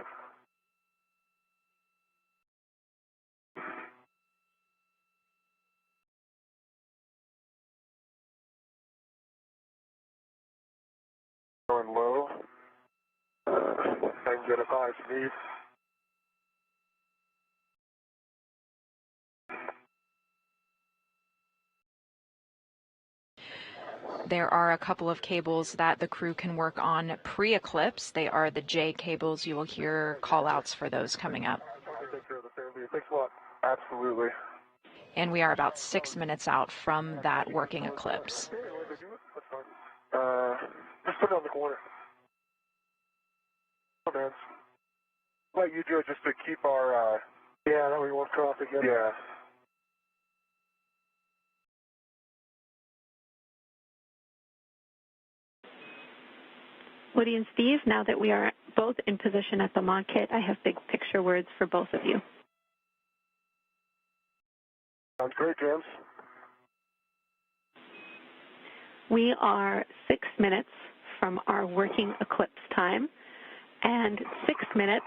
I can get a call if you need. There are a couple of cables that the crew can work on pre-eclipse. They are the J cables. You will hear call-outs for those coming up. Thanks a lot. Absolutely. And we are about 6 minutes out from that working eclipse. Just put it on the corner. Oh, man. Let you do it just to keep our, yeah, that we won't cross again. Yeah. Woody and Steve, now that we are both in position at the mod kit, I have big picture words for both of you. Sounds great, James. We are 6 minutes from our working eclipse time and 6 minutes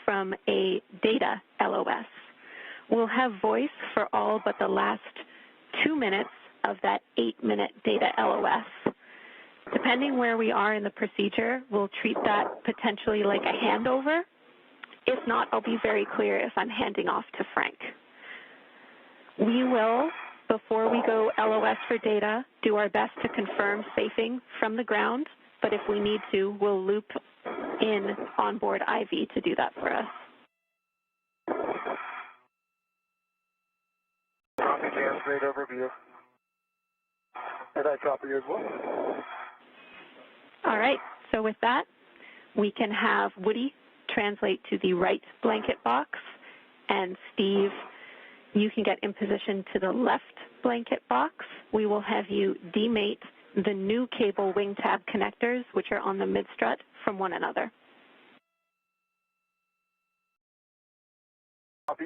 from a data LOS. We'll have voice for all but the last 2 minutes of that 8-minute data LOS. Depending where we are in the procedure, we'll treat that potentially like a handover. If not, I'll be very clear if I'm handing off to Frank. We will, before we go LOS for data, do our best to confirm safing from the ground, but if we need to, we'll loop in onboard IV to do that for us. Copy, James. Great overview. And I copy you as well. All right, so with that, we can have Woody translate to the right blanket box, and Steve, you can get in position to the left blanket box. We will have you demate the new cable wing tab connectors, which are on the mid-strut, from one another. Copy.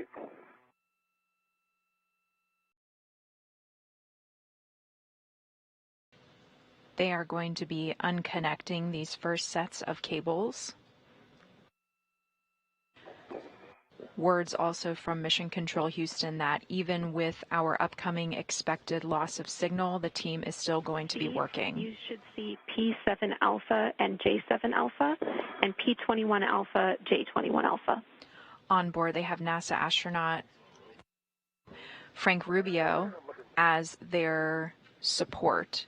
They are going to be unconnecting these first sets of cables. Words also from Mission Control Houston that even with our upcoming expected loss of signal, the team is still going to be working. You should see P7 alpha and J7 alpha and P21 alpha, J21 alpha. On board, they have NASA astronaut Frank Rubio as their support.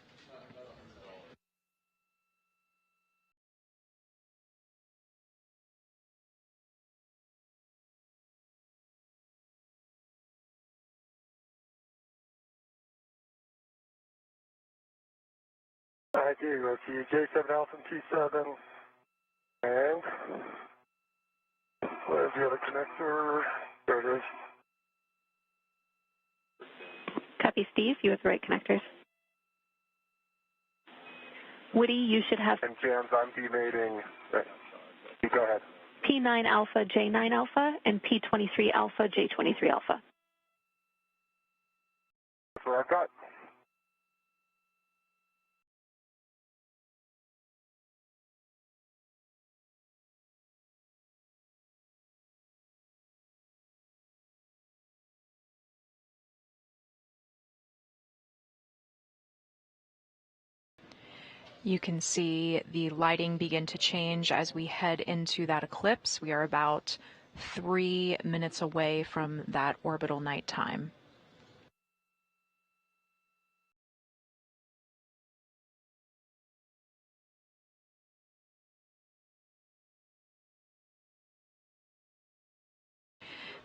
I do. I see J7 alpha and T7. And where's the other connector? There it is. Copy, Steve. You have the right connectors. Woody, you should have... And James, I'm demating. You go ahead. P9 alpha, J9 alpha, and P23 alpha, J23 alpha. That's what I've got. You can see the lighting begin to change as we head into that eclipse. We are about 3 minutes away from that orbital nighttime.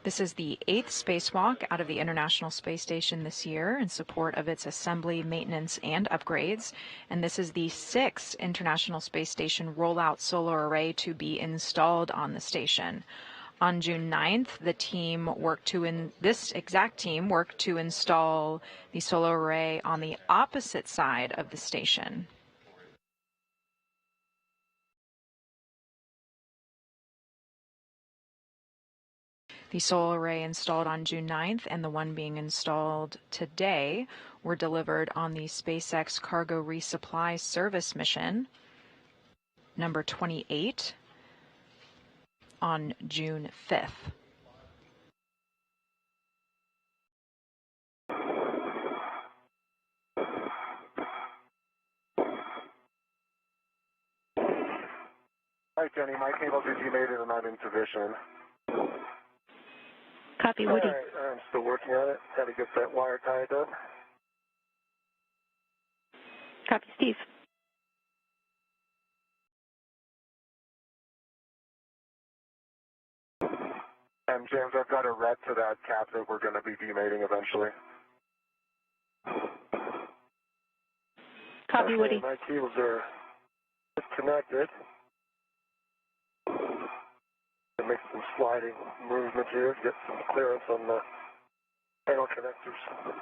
This is the 8th spacewalk out of the International Space Station this year in support of its assembly, maintenance, and upgrades. And this is the 6th International Space Station rollout solar array to be installed on the station. On June 9th, this exact team worked to install the solar array on the opposite side of the station. The solar array installed on June 9th and the one being installed today were delivered on the SpaceX Cargo Resupply Service mission, number 28, on June 5th. Hi, right, Jenny, my cables are demated and I'm in position. Copy, Woody. All right, I'm still working on it. Got to get that wire tied up. Copy, Steve. And James, I've got a ret to that cap that we're going to be demating eventually. Copy, Okay, Woody. my cables are disconnected. To make some sliding movement here to get some clearance on the panel connectors.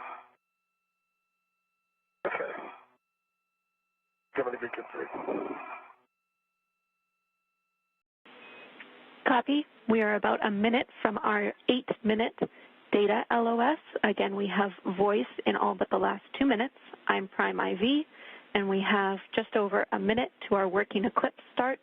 Okay. Give me the beacon 3. Copy. We are about a minute from our 8-minute data LOS. Again, we have voice in all but the last 2 minutes. I'm Prime IV, and we have just over a minute to our working eclipse start.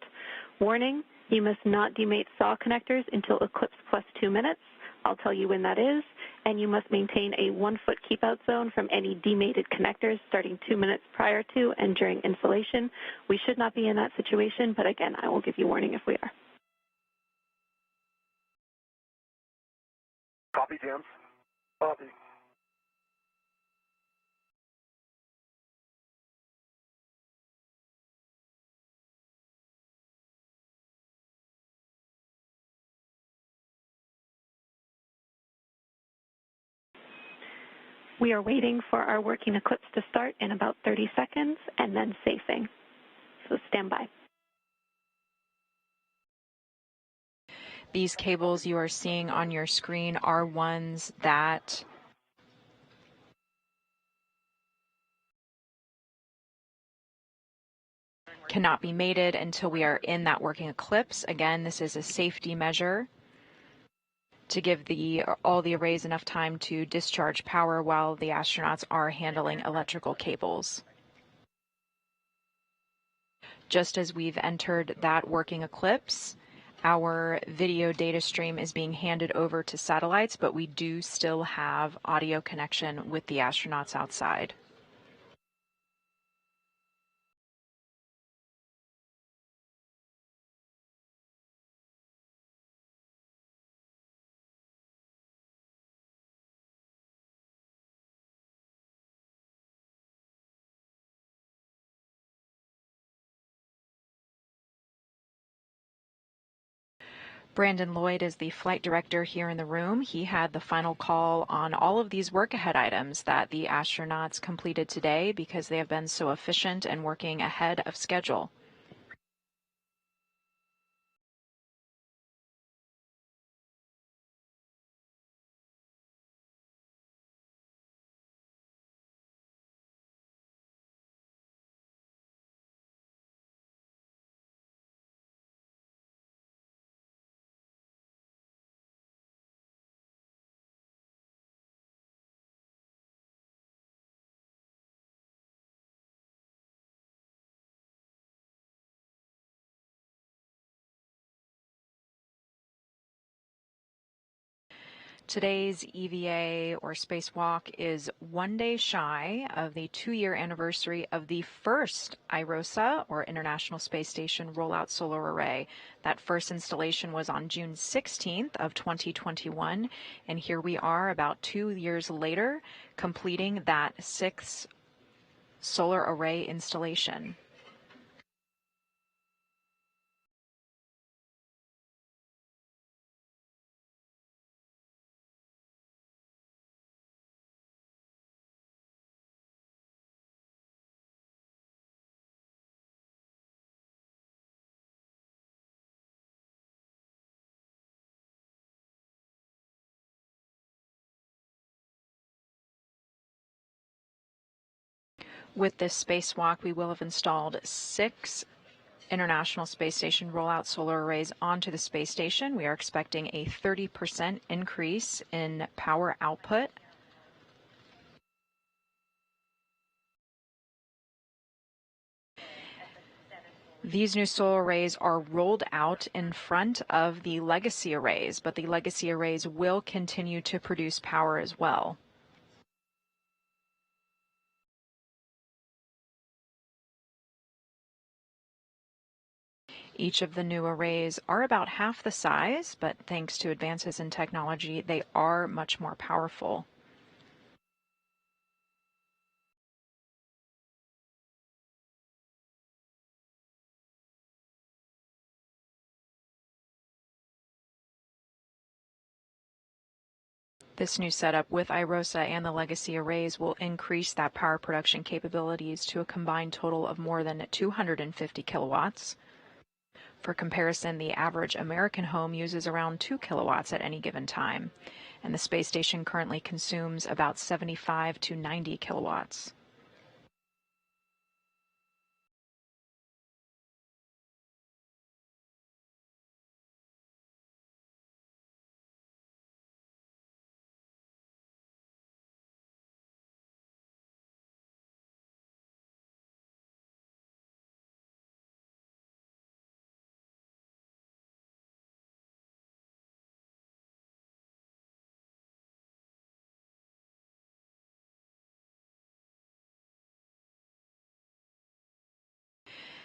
Warning, you must not demate SAW connectors until eclipse plus 2 minutes. I'll tell you when that is. And you must maintain a 1-foot keep-out zone from any demated connectors starting 2 minutes prior to and during installation. We should not be in that situation, but again, I will give you warning if we are. Copy, James. Copy. We are waiting for our working eclipse to start in about 30 seconds and then safing. So stand by. These cables you are seeing on your screen are ones that cannot be mated until we are in that working eclipse. Again, this is a safety measure to give all the arrays enough time to discharge power while the astronauts are handling electrical cables. Just as we've entered that working eclipse, our video data stream is being handed over to satellites, but we do still have audio connection with the astronauts outside. Brandon Lloyd is the flight director here in the room. He had the final call on all of these work ahead items that the astronauts completed today because they have been so efficient and working ahead of schedule. Today's EVA or Spacewalk is 1 day shy of the 2-year anniversary of the first IROSA or International Space Station Rollout Solar Array. That first installation was on June 16th of 2021, and here we are about 2 years later completing that 6th solar array installation. With this spacewalk, we will have installed 6 International Space Station rollout solar arrays onto the space station. We are expecting a 30% increase in power output. These new solar arrays are rolled out in front of the legacy arrays, but the legacy arrays will continue to produce power as well. Each of the new arrays are about half the size, but thanks to advances in technology, they are much more powerful. This new setup with IROSA and the legacy arrays will increase that power production capabilities to a combined total of more than 250 kilowatts. For comparison, the average American home uses around 2 kilowatts at any given time, and the space station currently consumes about 75 to 90 kilowatts.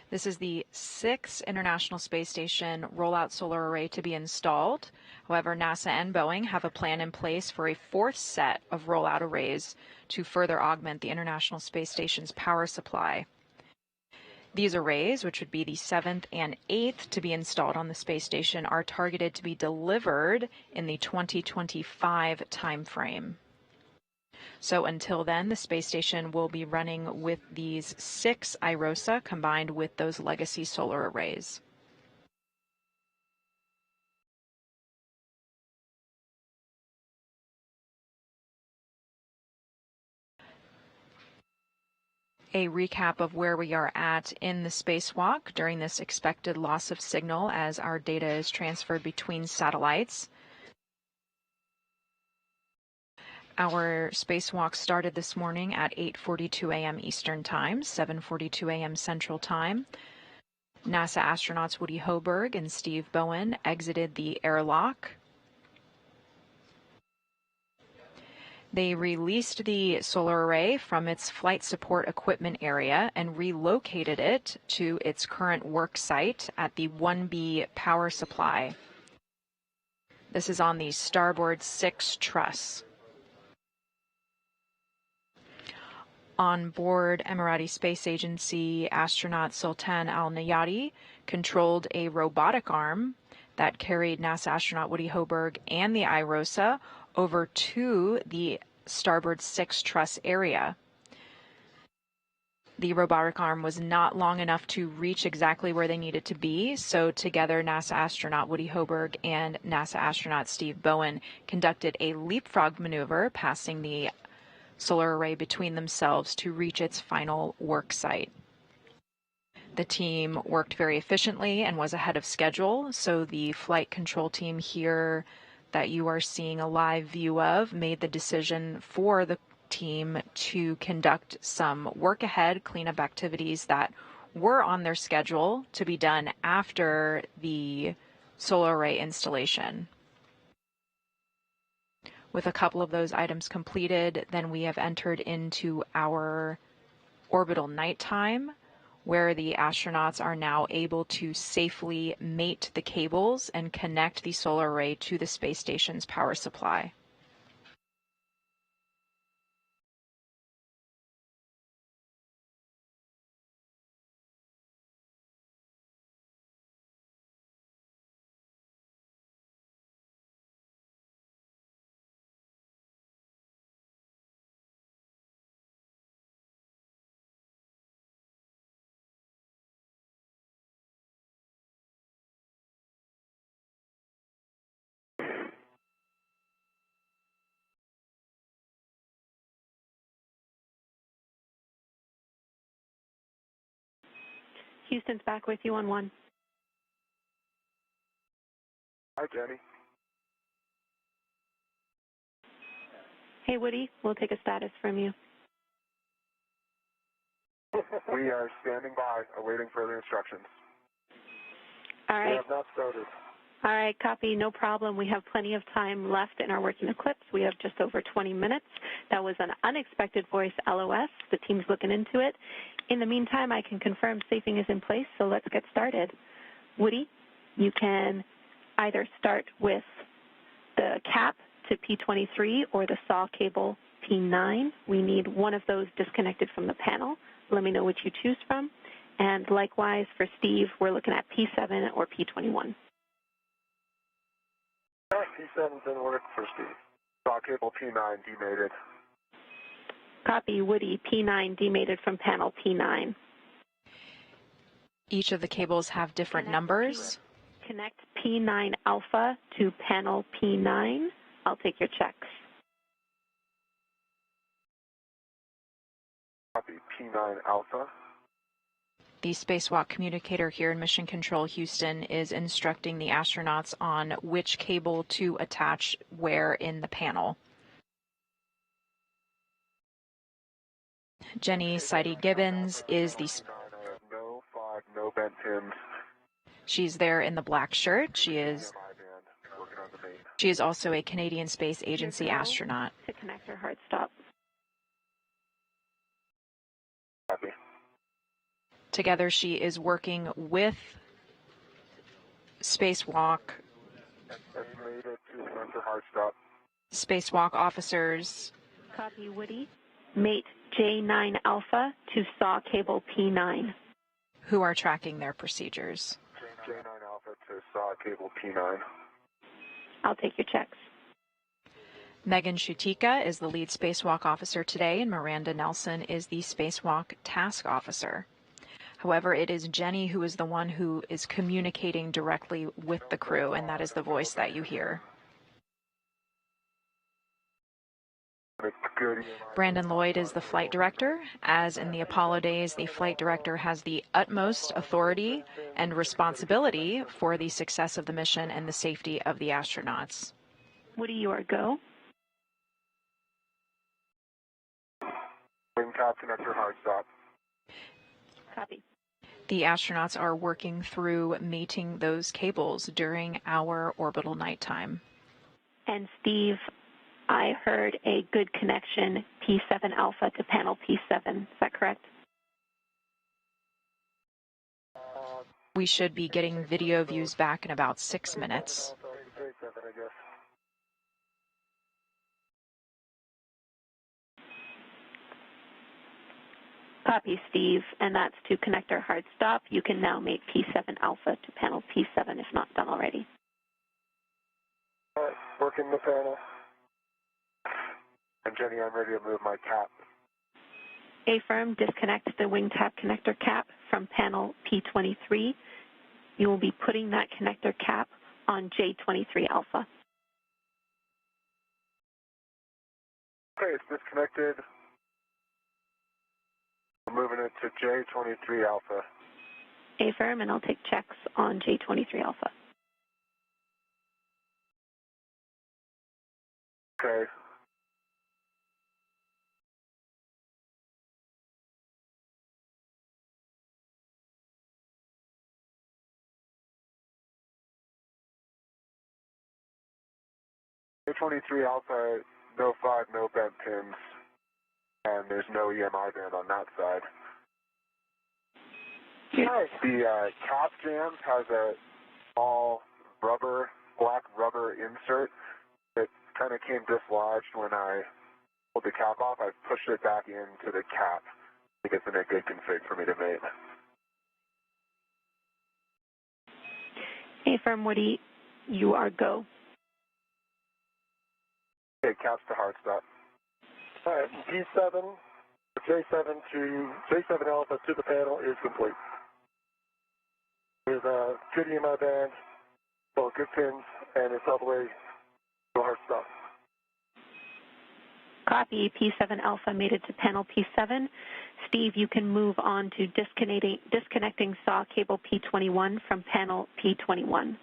This is the 6th International Space Station rollout solar array to be installed. However, NASA and Boeing have a plan in place for a 4th set of rollout arrays to further augment the International Space Station's power supply. These arrays, which would be the 7th and 8th to be installed on the space station, are targeted to be delivered in the 2025 timeframe. So until then, the space station will be running with these 6 IROSA combined with those legacy solar arrays. A recap of where we are at in the spacewalk during this expected loss of signal as our data is transferred between satellites. Our spacewalk started this morning at 8:42 a.m. Eastern Time, 7:42 a.m. Central Time. NASA astronauts Woody Hoburg and Steve Bowen exited the airlock. They released the solar array from its flight support equipment area and relocated it to its current work site at the 1B power supply. This is on the starboard 6 truss. On board Emirati Space Agency, astronaut Sultan Al-Nayati controlled a robotic arm that carried NASA astronaut Woody Hoburg and the IROSA over to the starboard 6 truss area. The robotic arm was not long enough to reach exactly where they needed to be, so together NASA astronaut Woody Hoburg and NASA astronaut Steve Bowen conducted a leapfrog maneuver, passing the solar array between themselves to reach its final work site. The team worked very efficiently and was ahead of schedule, so the flight control team here that you are seeing a live view of made the decision for the team to conduct some work ahead cleanup activities that were on their schedule to be done after the solar array installation. With a couple of those items completed, then we have entered into our orbital nighttime, where the astronauts are now able to safely mate the cables and connect the solar array to the space station's power supply. Houston's back with you on 1. Hi, Jenny. Hey, Woody, we'll take a status from you. We are standing by, awaiting further instructions. All right. We have not started. All right, copy, no problem. We have plenty of time left in our working eclipse. We have just over 20 minutes. That was an unexpected voice LOS. The team's looking into it. In the meantime, I can confirm safing is in place, so let's get started. Woody, you can either start with the cap to P23 or the saw cable P9. We need one of those disconnected from the panel. Let me know which you choose from. And likewise for Steve, we're looking at P7 or P21. P7 didn't work for Steve. Saw cable P9 demated. Copy, Woody, P9 demated from panel P9. Each of the cables have different numbers. Connect P9 alpha to panel P9. I'll take your checks. Copy, P9 alpha. The Spacewalk communicator here in Mission Control Houston is instructing the astronauts on which cable to attach where in the panel. Jenny Seide-Gibbons is the... No fog, no bent pins. She's there in the black shirt. She is also a Canadian Space Agency astronaut. To connect her hard stop. Copy. Together she is working with Spacewalk, Spacewalk officers. Copy, Woody. Mate J9 alpha to saw cable P9. Who are tracking their procedures. J9 alpha to saw cable P9. I'll take your checks. Megan Shutika is the lead spacewalk officer today, and Miranda Nelson is the spacewalk task officer. However, it is Jenny who is the one who is communicating directly with the crew, and that is the voice that you hear. Brandon Lloyd is the flight director. As in the Apollo days, the flight director has the utmost authority and responsibility for the success of the mission and the safety of the astronauts. Woody, you are go. Wing cap connector hard stop. Copy. The astronauts are working through mating those cables during our orbital nighttime. And Steve, I heard a good connection, P7 alpha to panel P7. Is that correct? We should be getting video views back in about 6 minutes. Copy, Steve, and that's to connect our hard stop. You can now make P7 alpha to panel P7 if not done already. All right, working the panel. And Jenny, I'm ready to move my cap. A-firm, disconnect the wing tap connector cap from panel P23. You will be putting that connector cap on J23 alpha. Okay, it's disconnected. I'm moving it to J23 alpha. A-firm, and I'll take checks on J23 alpha. Okay. J23 alpha, no fog, no bent pins, and there's no EMI band on that side. Yes. The cap jam has a small black rubber insert that kind of came dislodged when I pulled the cap off. I pushed it back into the cap. I think it's in a good config for me to mate. A-firm, Woody, you are go. Okay, caps to hard stop. All right, P7, J7 alpha to the panel is complete. There's a good EMI band, well, good pins, and it's all the way to hard stop. Copy, P7 alpha made it to panel P7. Steve, you can move on to disconnecting saw cable P21 from panel P21.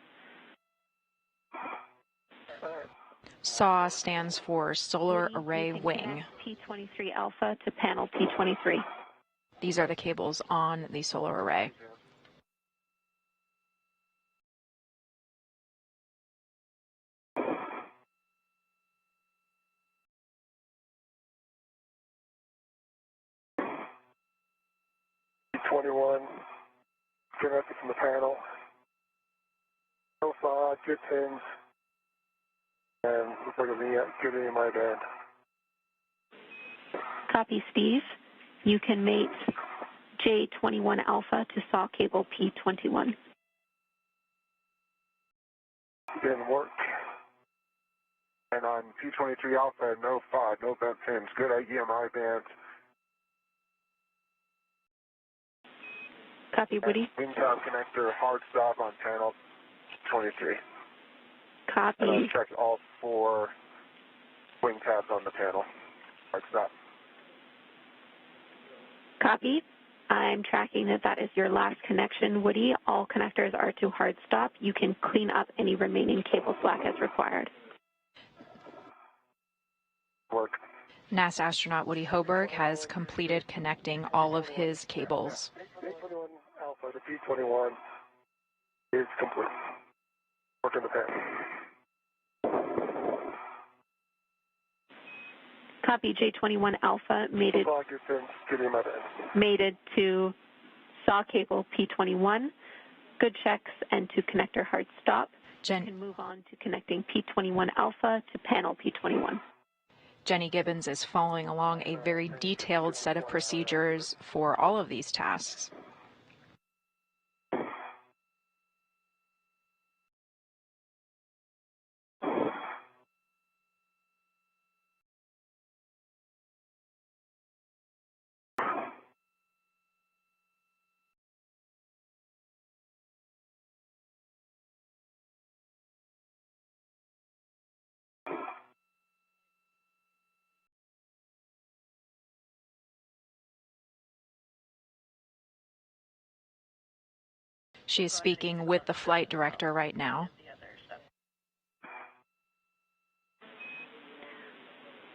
SAW stands for Solar Array Wing. P23 alpha to panel P23. These are the cables on the solar array. P21, connected from the panel. No fog, good pins. And looks like a good in my band. Copy, Steve. You can mate J21 Alpha to saw cable P21. Didn't work. And on P23 Alpha, no fog, no bent pins. Good EMI band. Copy, Woody. Wing top connector, hard stop on panel 23. Copy. And I checked all 4 wing tabs on the panel. Hard stop. Copy. I'm tracking that is your last connection, Woody. All connectors are to hard stop. You can clean up any remaining cable slack as required. Work. NASA astronaut Woody Hoburg has completed connecting all of his cables. P21 Alpha to P21 is complete. Work in the panel. Copy, J21 Alpha mated to saw cable P21. Good checks and to connector hard stop. You can move on to connecting P21 Alpha to panel P21. Jenny Gibbons is following along a very detailed set of procedures for all of these tasks. She is speaking with the flight director right now.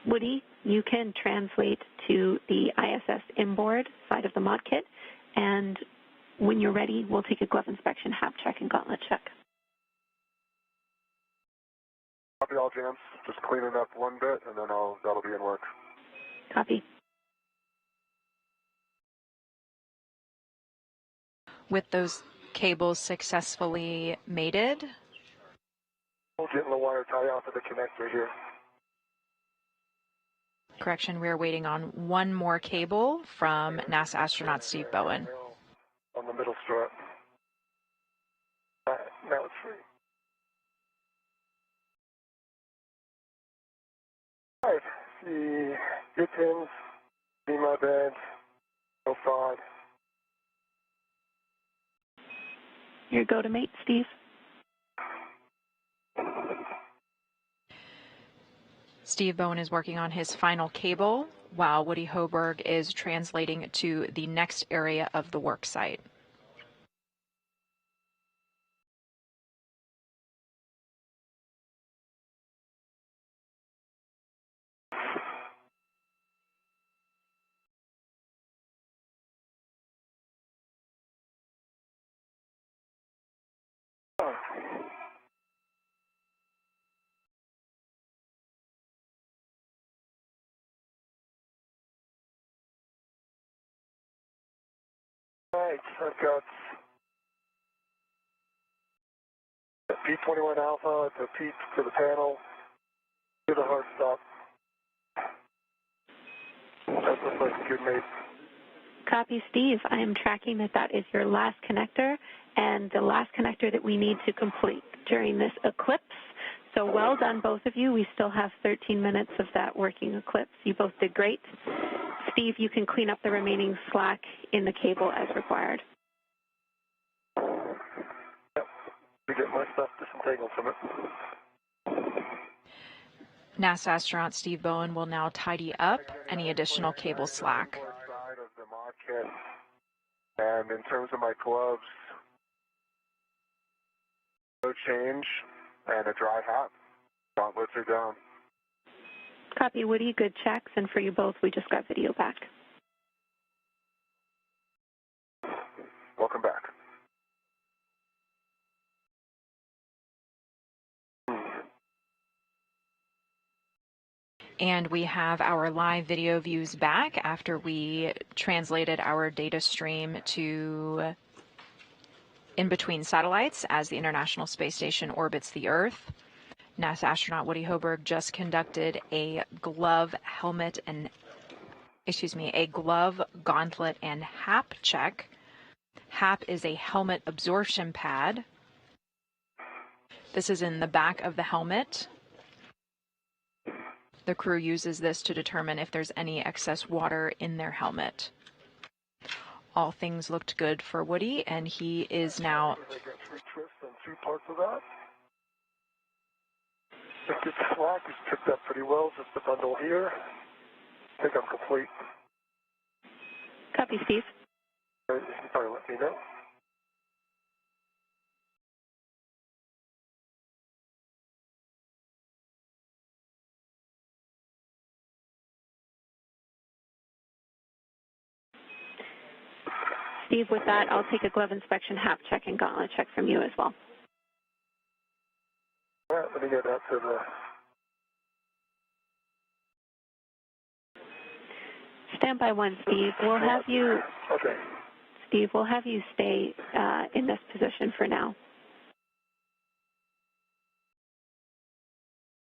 Woody, you can translate to the ISS inboard side of the mod kit, and when you're ready, we'll take a glove inspection, hap check, and gauntlet check. Copy all jams. Just clean it up one bit, and then that'll be in work. Copy. With those cables successfully mated. Getting the wire tie off of the connector here. Correction, we're waiting on one more cable from NASA astronaut Steve Bowen. On the middle strut. Now it's free. All right, see good pins, see my bed, no fog. Your go to mate, Steve. Steve Bowen is working on his final cable while Woody Hoburg is translating to the next area of the work site. Right, I've got P21 Alpha to the panel, to the hard stop. That looks like a good mate. Copy, Steve. I am tracking that is your last connector and the last connector that we need to complete during this eclipse. So well done, both of you. We still have 13 minutes of that working eclipse. You both did great. Steve, you can clean up the remaining slack in the cable as required. Yep, to get my stuff disentangled from it. NASA astronaut Steve Bowen will now tidy up any additional cable slack. Side of the mod kit. And in terms of my gloves, no change and a dry hat. Gauntlets are down. Copy, Woody. Good checks. And for you both, we just got video back. Welcome back. And we have our live video views back after we translated our data stream to in between satellites as the International Space Station orbits the Earth. NASA astronaut Woody Hoburg just conducted a glove, gauntlet, and HAP check. HAP is a helmet absorption pad. This is in the back of the helmet. The crew uses this to determine if there's any excess water in their helmet. All things looked good for Woody, and he is now... I got 3 twists on 2 parts of that. Just get the slack is picked up pretty well, just the bundle here. I think I'm complete. Copy, Steve. You can probably let me know. Steve, with that, I'll take a glove inspection, HAP check, and gauntlet check from you as well. All right, let me get that to the... Standby 1, Steve. We'll have you... Okay. Steve, we'll have you stay in this position for now.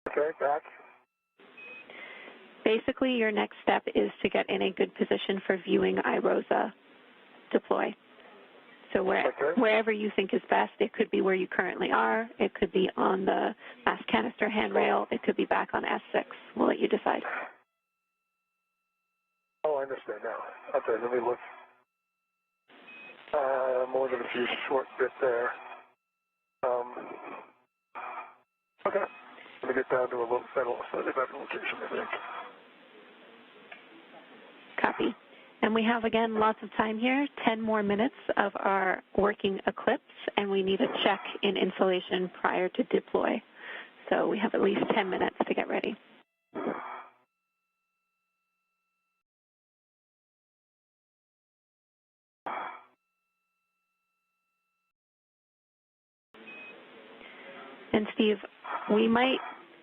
Okay, back. Basically, your next step is to get in a good position for viewing IROSA deploy. So wherever you think is best, it could be where you currently are, it could be on the mass canister handrail, it could be back on S6. We'll let you decide. Oh, I understand now. Okay, let me look. More than a few short bit there. Okay. Let me get down to a little slightly better location, I think. Copy. And we have, again, lots of time here, 10 more minutes of our working eclipse, and we need a check in insulation prior to deploy. So we have at least 10 minutes to get ready. And Steve,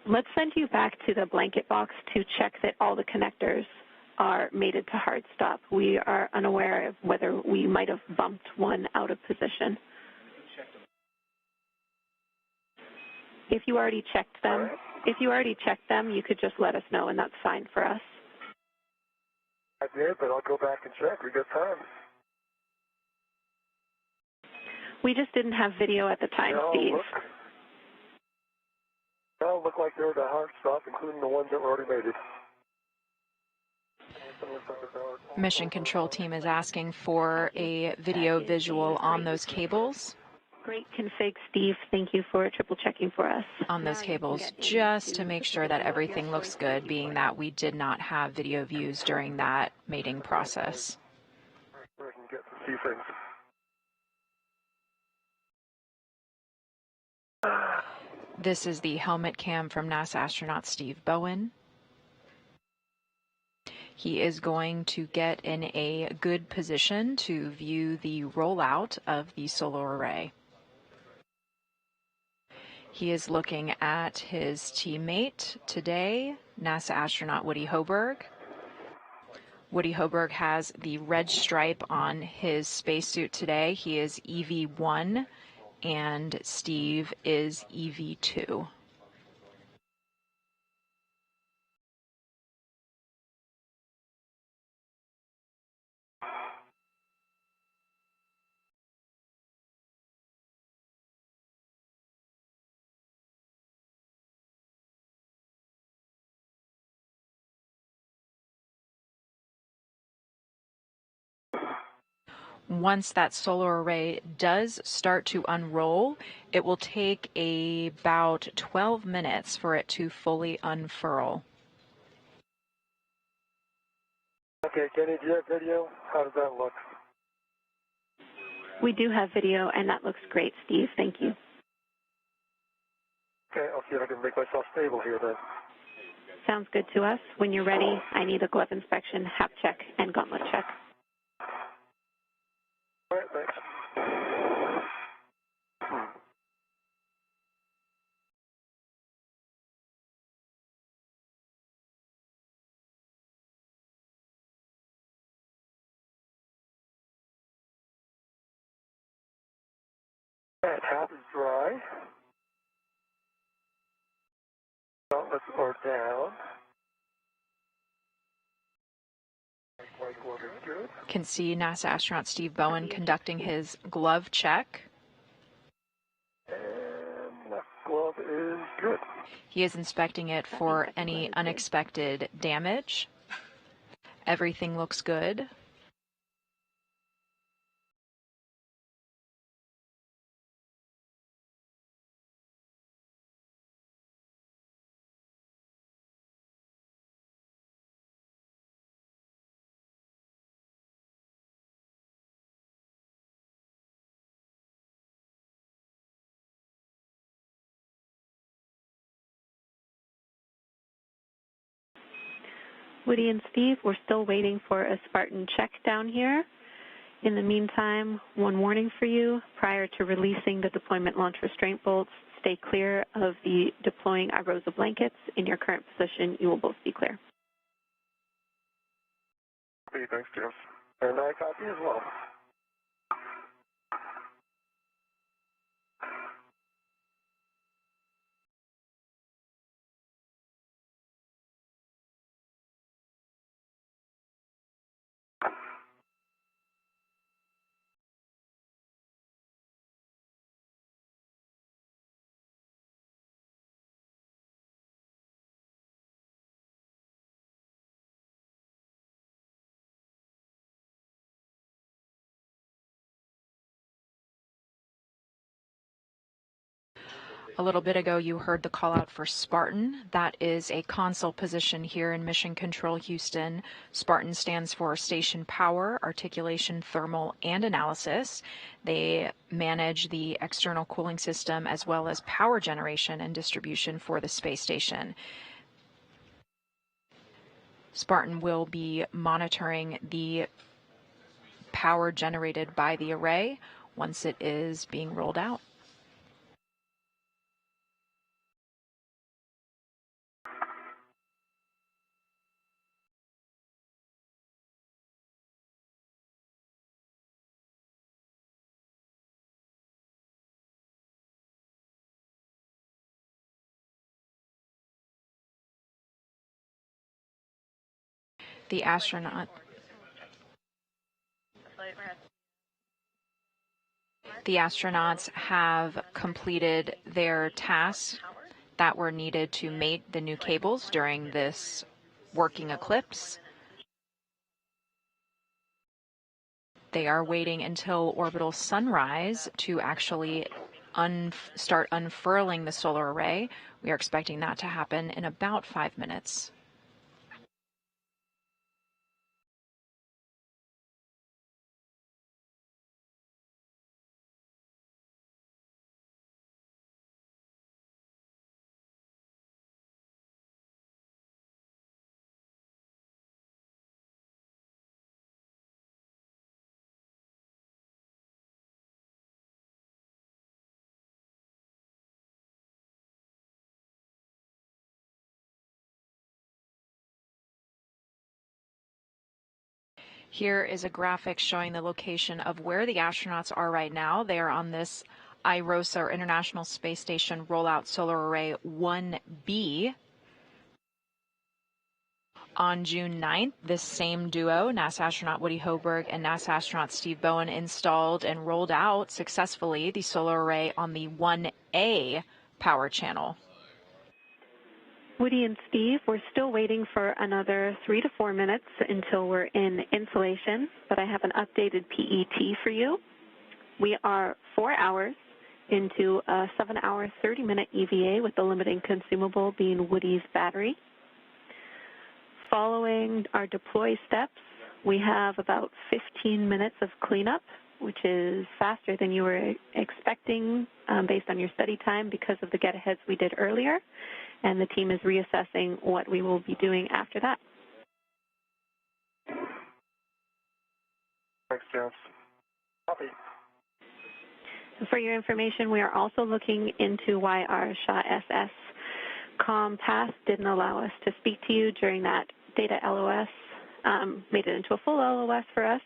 let's send you back to the blanket box to check that all the connectors are mated to hard stop. We are unaware of whether we might have bumped one out of position. If you already checked them, you could just let us know, and that's fine for us. I did, but I'll go back and check. We got time. We just didn't have video at the time, Steve. They all look like they're the hard stop, including the ones that were already mated. Mission control team is asking for a video visual on those cables. Great config, Steve. Thank you for triple checking for us. On those cables, just to make sure that everything looks good, being that we did not have video views during that mating process. Where I can get to see things. This is the helmet cam from NASA astronaut Steve Bowen. He is going to get in a good position to view the rollout of the solar array. He is looking at his teammate today, NASA astronaut Woody Hoburg. Woody Hoburg has the red stripe on his spacesuit today. He is EV1 and Steve is EV2. Once that solar array does start to unroll, it will take about 12 minutes for it to fully unfurl. Okay, Kenny, do you have video? How does that look? We do have video, and that looks great, Steve. Thank you. Okay, I'll see if I can make myself stable here then. Sounds good to us. When you're ready, I need a glove inspection, HAP check, and gauntlet check. All right, thanks. Half is dry. Let's pour down. White water is good. Can see NASA astronaut Steve Bowen conducting his glove check. And left glove is good. He is inspecting it for any unexpected damage. Everything looks good. Woody and Steve, we're still waiting for a Spartan check down here. In the meantime, one warning for you. Prior to releasing the deployment launch restraint bolts, stay clear of the deploying IROSA blankets. In your current position, you will both be clear. Okay, thanks, James. And I copy as well. A little bit ago, you heard the call out for Spartan. That is a console position here in Mission Control Houston. Spartan stands for Station Power, Articulation, Thermal, and Analysis. They manage the external cooling system as well as power generation and distribution for the space station. Spartan will be monitoring the power generated by the array once it is being rolled out. The astronauts have completed their tasks that were needed to mate the new cables during this working eclipse. They are waiting until orbital sunrise to actually start unfurling the solar array. We are expecting that to happen in about 5 minutes. Here is a graphic showing the location of where the astronauts are right now. They are on this IROSA, or International Space Station Rollout Solar Array 1B. On June 9th, this same duo, NASA astronaut Woody Hoburg and NASA astronaut Steve Bowen, installed and rolled out successfully the solar array on the 1A power channel. Woody and Steve, we're still waiting for another 3 to 4 minutes until we're in insulation, but I have an updated PET for you. We are 4 hours into a 7-hour, 30-minute EVA with the limiting consumable being Woody's battery. Following our deploy steps, we have about 15 minutes of cleanup, which is faster than you were expecting based on your study time because of the get-aheads we did earlier. And the team is reassessing what we will be doing after that. Thanks, James. Copy. For your information, we are also looking into why our SHA-SS comm pass didn't allow us to speak to you during that data LOS, made it into a full LOS for us.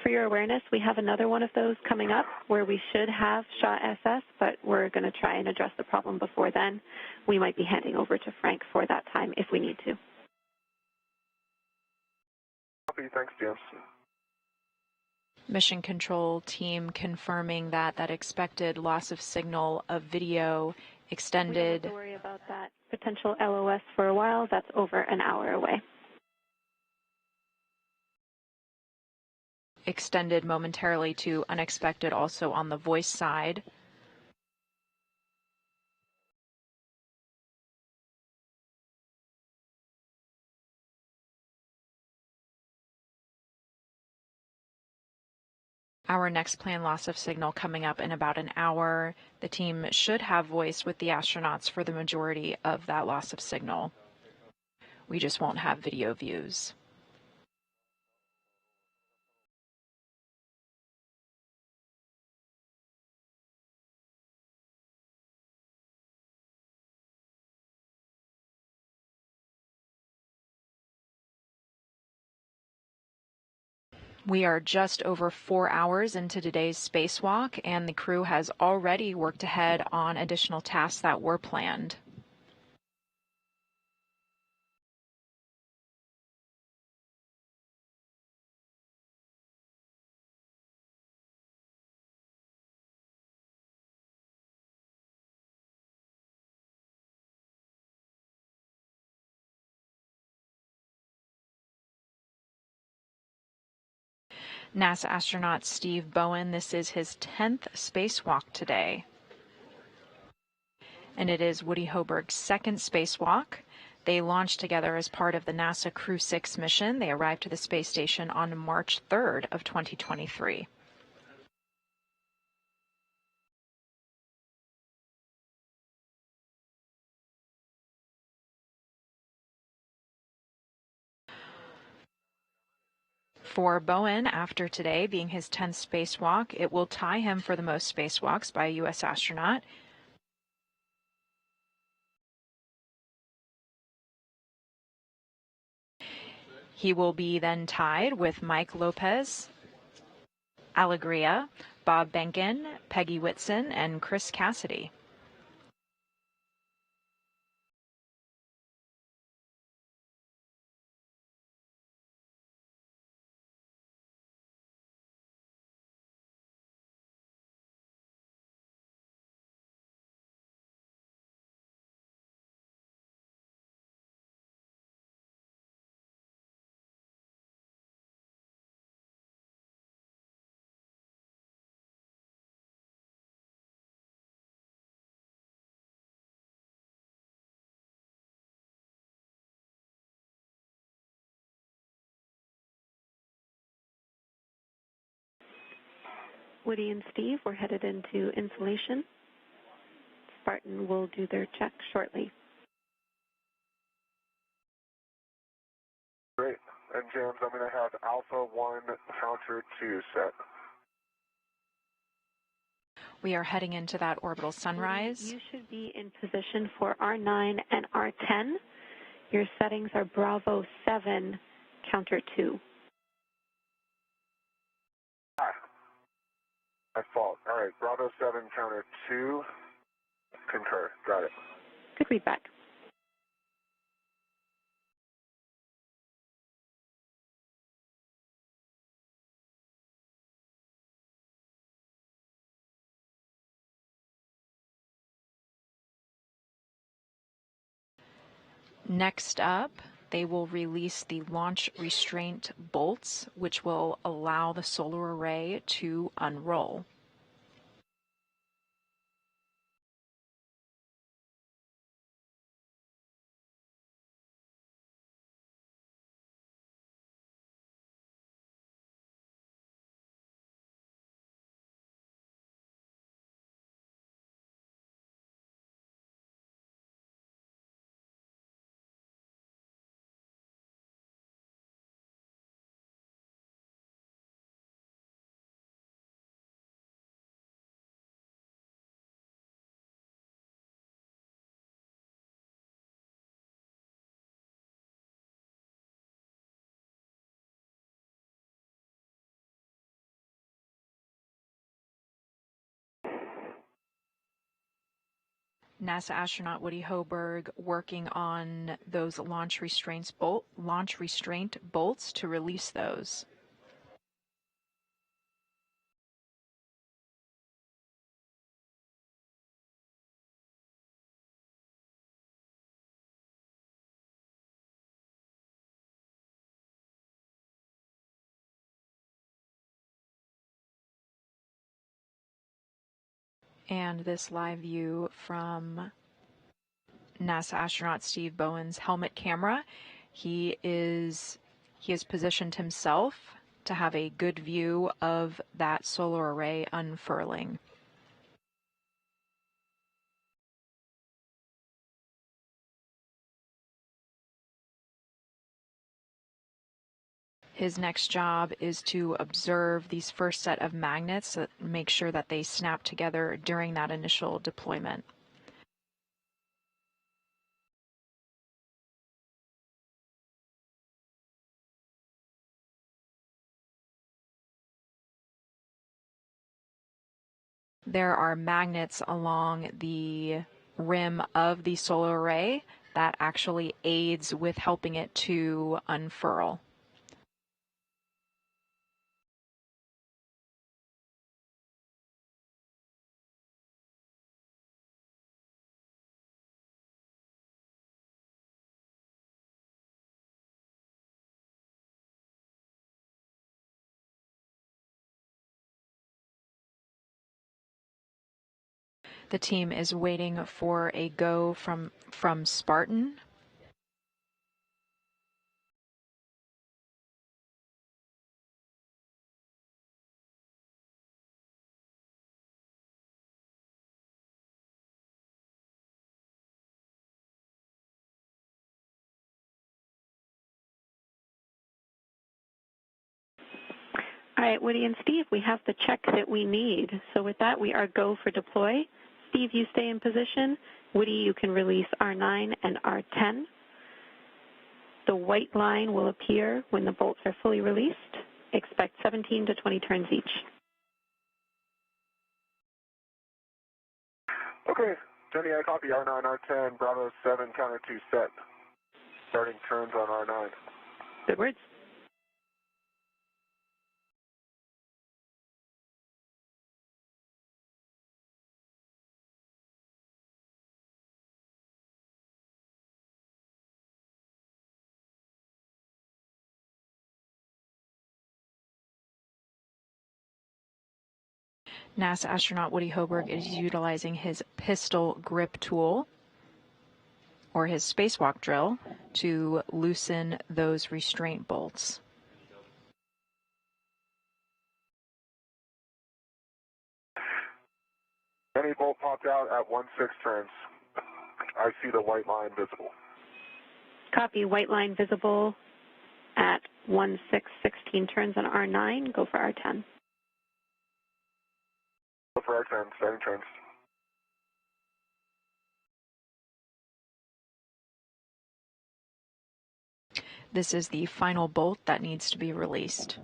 For your awareness, we have another one of those coming up where we should have SHA SS, but we're going to try and address the problem before then. We might be handing over to Frank for that time if we need to. Copy. Thanks, James. Mission Control team confirming that that expected loss of signal of video extended. We don't have to worry about that potential LOS for a while. That's over an hour away. Extended momentarily to unexpected also on the voice side. Our next planned loss of signal coming up in about an hour. The team should have voice with the astronauts for the majority of that loss of signal. We just won't have video views. We are just over 4 hours into today's spacewalk, and the crew has already worked ahead on additional tasks that were planned. NASA astronaut Steve Bowen, this is his 10th spacewalk today. And it is Woody Hoburg's second spacewalk. They launched together as part of the NASA Crew 6 mission. They arrived to the space station on March 3rd of 2023. For Bowen, after today being his 10th spacewalk, it will tie him for the most spacewalks by a U.S. astronaut. He will be then tied with Mike Lopez, Alegria, Bob Behnken, Peggy Whitson, and Chris Cassidy. Woody and Steve, we're headed into insulation. Spartan will do their check shortly. Great. And James, I'm going to have Alpha 1 counter 2 set. We are heading into that orbital sunrise. You should be in position for R9 and R10. Your settings are Bravo 7, counter 2. My fault. All right, Bravo 7, counter 2. Concur. Got it. Good readback. Next up, they will release the launch restraint bolts, which will allow the solar array to unroll. NASA astronaut Woody Hoburg working on those launch restraint bolts to release those. And this live view from NASA astronaut Steve Bowen's helmet camera. He has positioned himself to have a good view of that solar array unfurling. His next job is to observe these first set of magnets to make sure that they snap together during that initial deployment. There are magnets along the rim of the solar array that actually aids with helping it to unfurl. The team is waiting for a go from Spartan. All right, Woody and Steve, we have the check that we need. So with that, we are go for deploy. Steve, you stay in position. Woody, you can release R9 and R10. The white line will appear when the bolts are fully released. Expect 17 to 20 turns each. Okay, Jenny, I copy R9, R10, Bravo 7, counter 2 set. Starting turns on R9. Good words. NASA astronaut Woody Hoburg is utilizing his pistol grip tool, or his spacewalk drill, to loosen those restraint bolts. Any bolt popped out at 1-6 turns. I see the white line visible. Copy, white line visible at 1-6, 16 turns on R9. Go for R10. Go for R10, starting turns. This is the final bolt that needs to be released.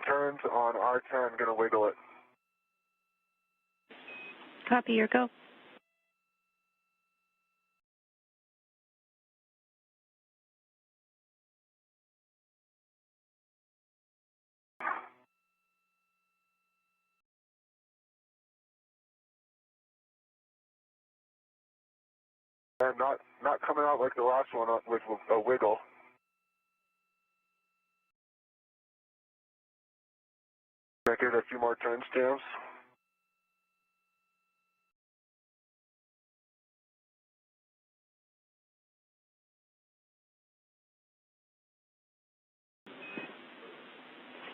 Turns on R10, gonna wiggle it. Copy, your go. And not coming out like the last one with a wiggle. Make it a few more turns, James.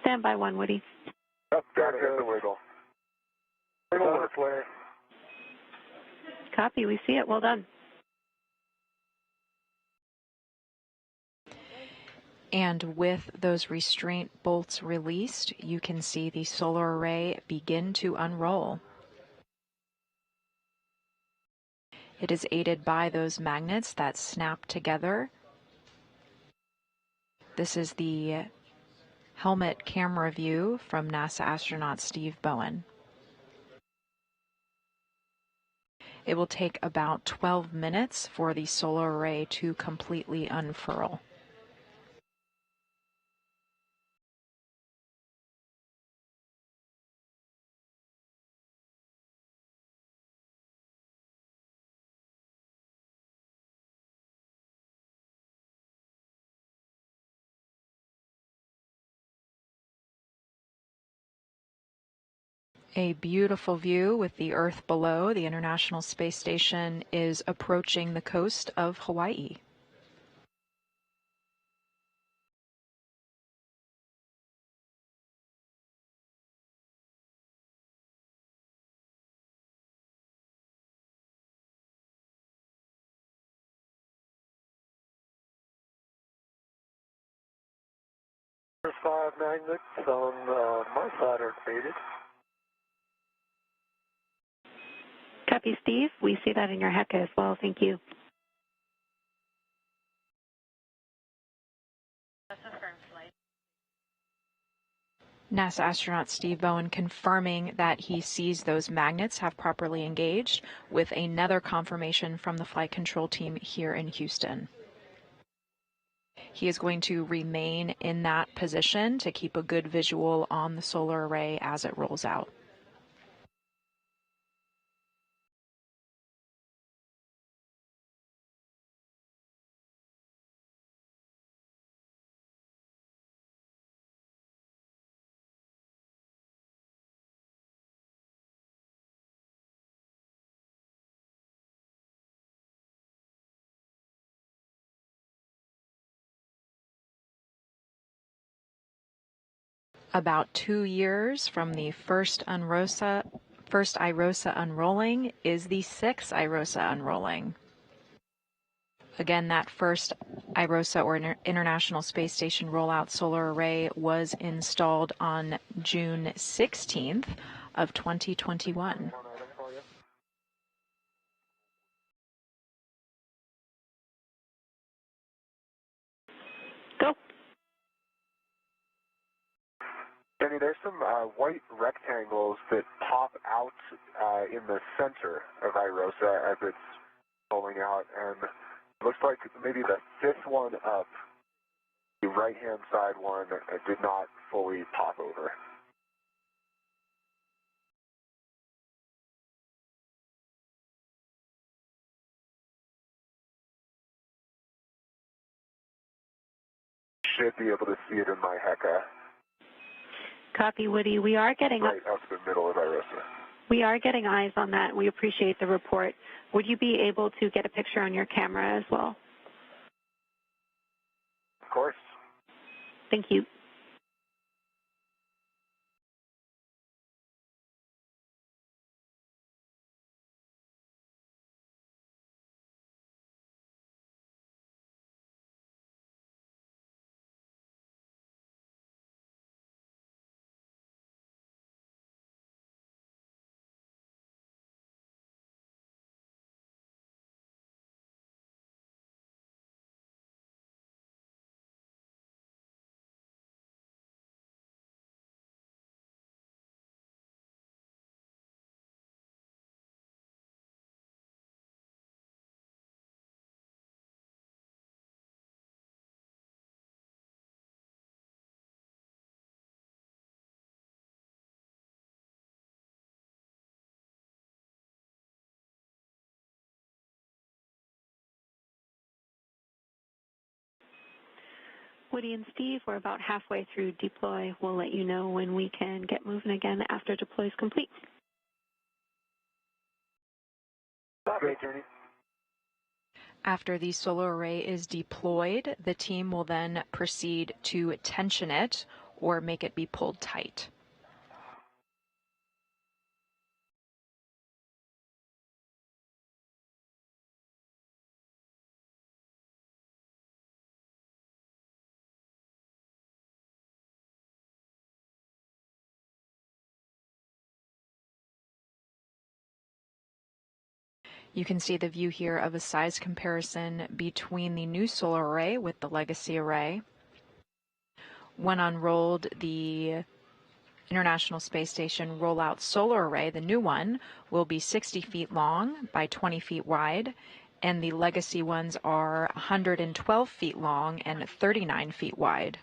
Stand by one, Woody. Yep, got it, hit the wiggle. Wiggle this way. Copy, we see it. Well done. And with those restraint bolts released, you can see the solar array begin to unroll. It is aided by those magnets that snap together. This is the helmet camera view from NASA astronaut Steve Bowen. It will take about 12 minutes for the solar array to completely unfurl. A beautiful view with the Earth below. The International Space Station is approaching the coast of Hawaii. There's 5 magnets on my side are faded. Copy, Steve. We see that in your HECA as well. Thank you. NASA astronaut Steve Bowen confirming that he sees those magnets have properly engaged, with another confirmation from the flight control team here in Houston. He is going to remain in that position to keep a good visual on the solar array as it rolls out. About 2 years from the first IROSA unrolling is the sixth IROSA unrolling. Again, that first IROSA, or International Space Station rollout solar array, was installed on June 16th of 2021. Go. Jenny, there's some white rectangles that pop out in the center of IROSA as it's rolling out, and it looks like maybe the fifth one up, the right-hand side one, did not fully pop over. Should be able to see it in my HECA. Copy, Woody. We are getting right up the middle of IROSA. We are getting eyes on that. We appreciate the report. Would you be able to get a picture on your camera as well? Of course. Thank you. Woody and Steve, we're about halfway through deploy. We'll let you know when we can get moving again after deploy is complete. Great, Jenny. After the solar array is deployed, the team will then proceed to tension it or make it be pulled tight. You can see the view here of a size comparison between the new solar array with the legacy array. When unrolled, the International Space Station rollout solar array, the new one, will be 60 feet long by 20 feet wide, and the legacy ones are 112 feet long and 39 feet wide.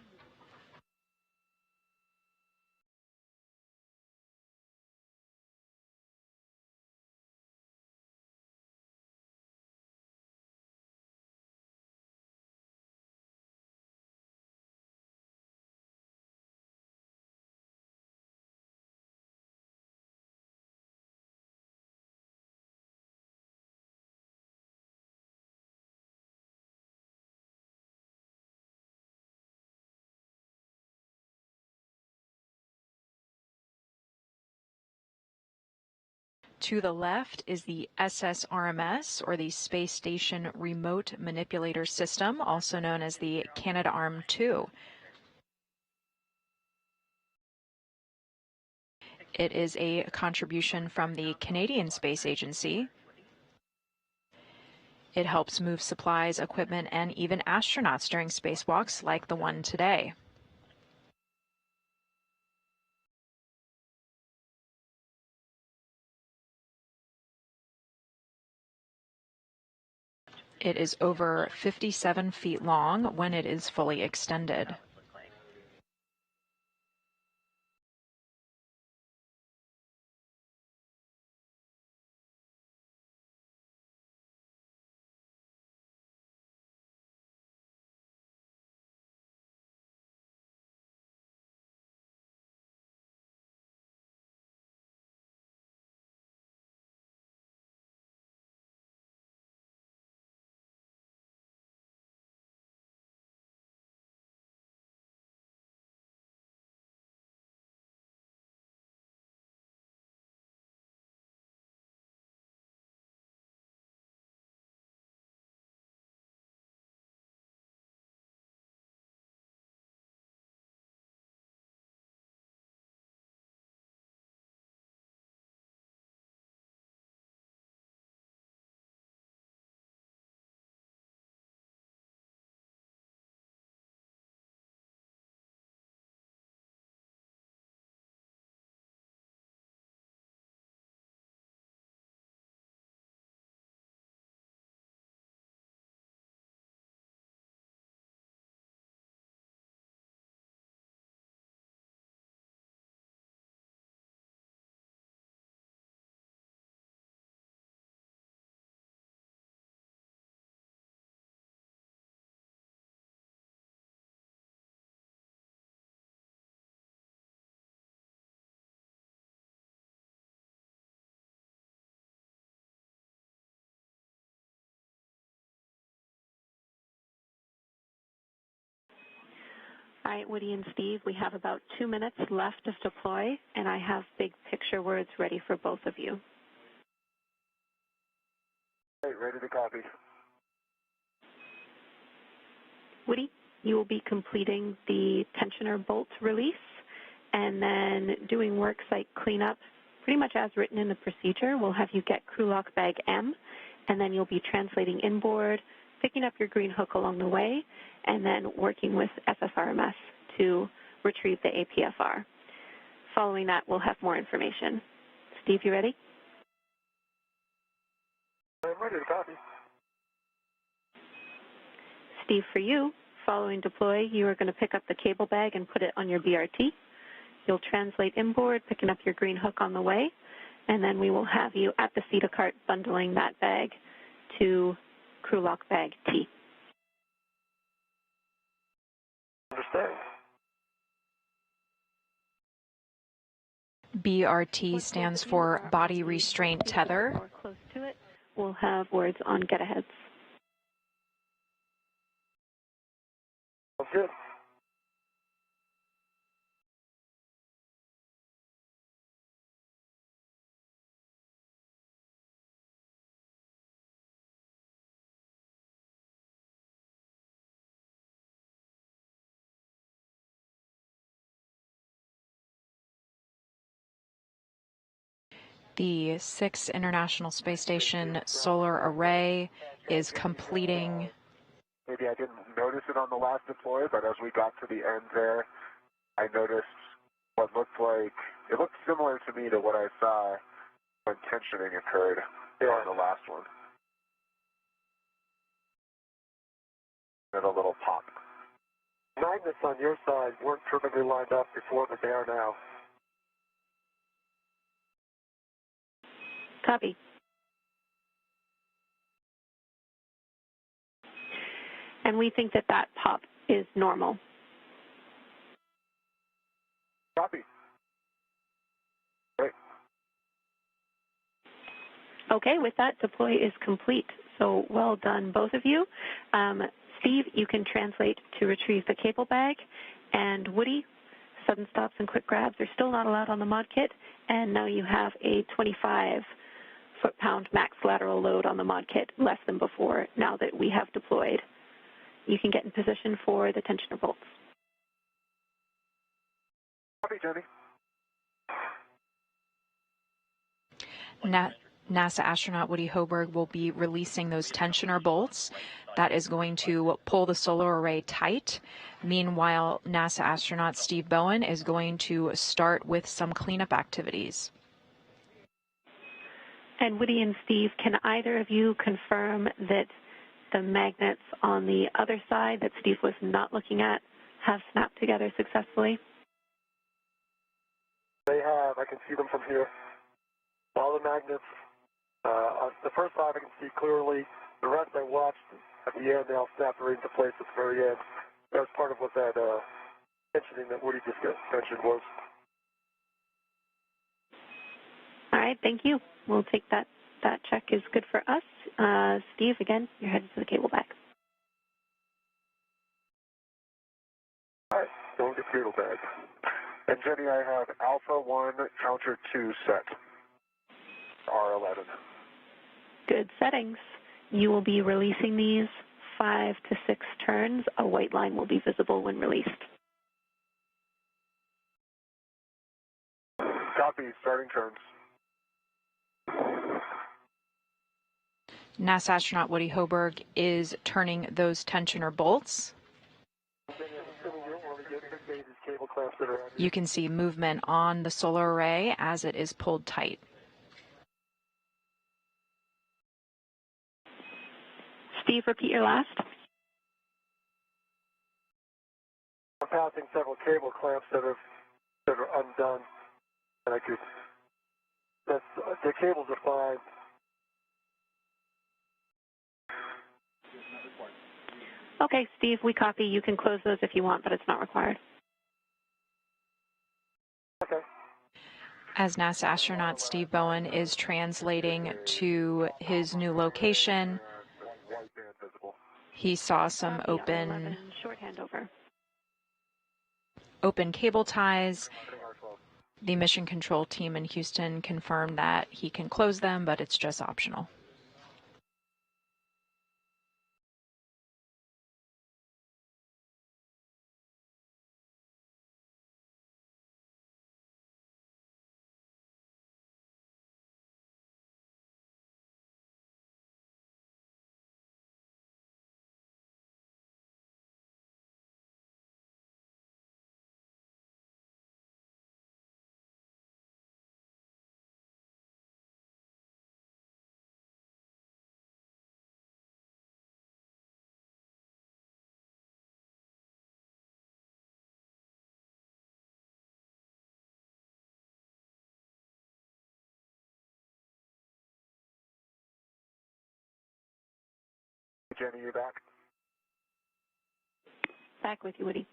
To the left is the SSRMS, or the Space Station Remote Manipulator System, also known as the Canadarm2. It is a contribution from the Canadian Space Agency. It helps move supplies, equipment, and even astronauts during spacewalks like the one today. It is over 57 feet long when it is fully extended. All right, Woody and Steve, we have about 2 minutes left of deploy, and I have big picture words ready for both of you. Hey, ready to copy. Woody, you will be completing the tensioner bolt release and then doing work site cleanup pretty much as written in the procedure. We'll have you get crew lock bag M, and then you'll be translating inboard, picking up your green hook along the way, and then working with SSRMS to retrieve the APFR. Following that, we'll have more information. Steve, you ready? I'm ready to copy. Steve, for you, following deploy, you are going to pick up the cable bag and put it on your BRT. You'll translate inboard, picking up your green hook on the way, and then we will have you at the CETA cart bundling that bag to crew lock bag T. Understand. BRT stands for Body Restraint Tether. Or close to it, we'll have words on get-aheads. Sounds good. The 6th International Space Station solar array is completing. Maybe I didn't notice it on the last deploy, but as we got to the end there, I noticed what looked like, it looked similar to me to what I saw when tensioning occurred on the last one. And a little pop. Magnets on your side weren't perfectly lined up before, but they are now. Copy. And we think that that pop is normal. Copy. Great. Okay, with that, deploy is complete. So well done, both of you. Steve, you can translate to retrieve the cable bag. And Woody, sudden stops and quick grabs are still not allowed on the mod kit. And now you have a 25 foot-pound max lateral load on the mod kit, less than before, now that we have deployed. You can get in position for the tensioner bolts. Copy, Jenny. NASA astronaut Woody Hoburg will be releasing those tensioner bolts. That is going to pull the solar array tight. Meanwhile, NASA astronaut Steve Bowen is going to start with some cleanup activities. And Woody and Steve, can either of you confirm that the magnets on the other side that Steve was not looking at have snapped together successfully? They have. I can see them from here. All the magnets. On the first 5 I can see clearly. The rest I watched at the end. They all snapped right into place at the very end. That was part of what that tensioning that Woody just mentioned was. All right, thank you. We'll take that. That check is good for us. Steve, again, you're headed to the cable back. All right, going to cable bag. And Jenny, I have Alpha 1, Counter 2 set. R11. Good settings. You will be releasing these 5 to 6 turns. A white line will be visible when released. Copy, starting turns. NASA astronaut Woody Hoburg is turning those tensioner bolts. You can see movement on the solar array as it is pulled tight. Steve, repeat your last. I'm passing several cable clamps that are undone, and the cables are fine. Okay, Steve, we copy. You can close those if you want, but it's not required. Okay. As NASA astronaut Steve Bowen is translating to his new location, he saw some open cable ties. The mission control team in Houston confirmed that he can close them, but it's just optional. Jenny, you back? Back with you, Woody.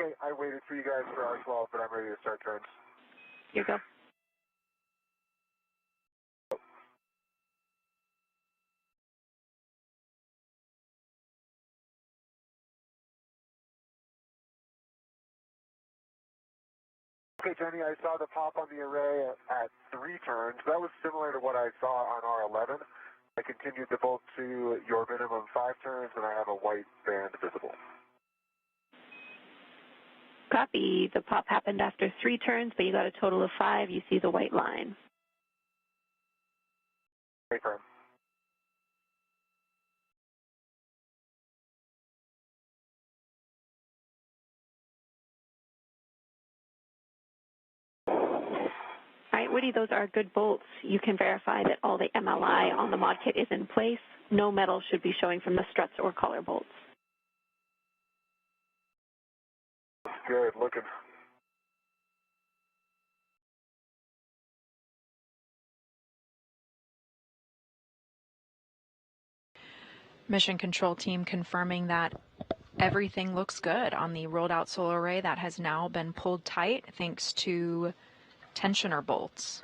Okay, I waited for you guys for R12, but I'm ready to start turns. Here you go. Okay, Jenny, I saw the pop on the array at 3 turns. That was similar to what I saw on R11. I continued the bolt to your minimum 5 turns, and I have a white band visible. Copy. The pop happened after 3 turns, but you got a total of 5. You see the white line. Confirm. All right, Woody, those are good bolts. You can verify that all the MLI on the mod kit is in place. No metal should be showing from the struts or collar bolts. Good looking. Mission control team confirming that everything looks good on the rolled out solar array that has now been pulled tight thanks to tensioner bolts.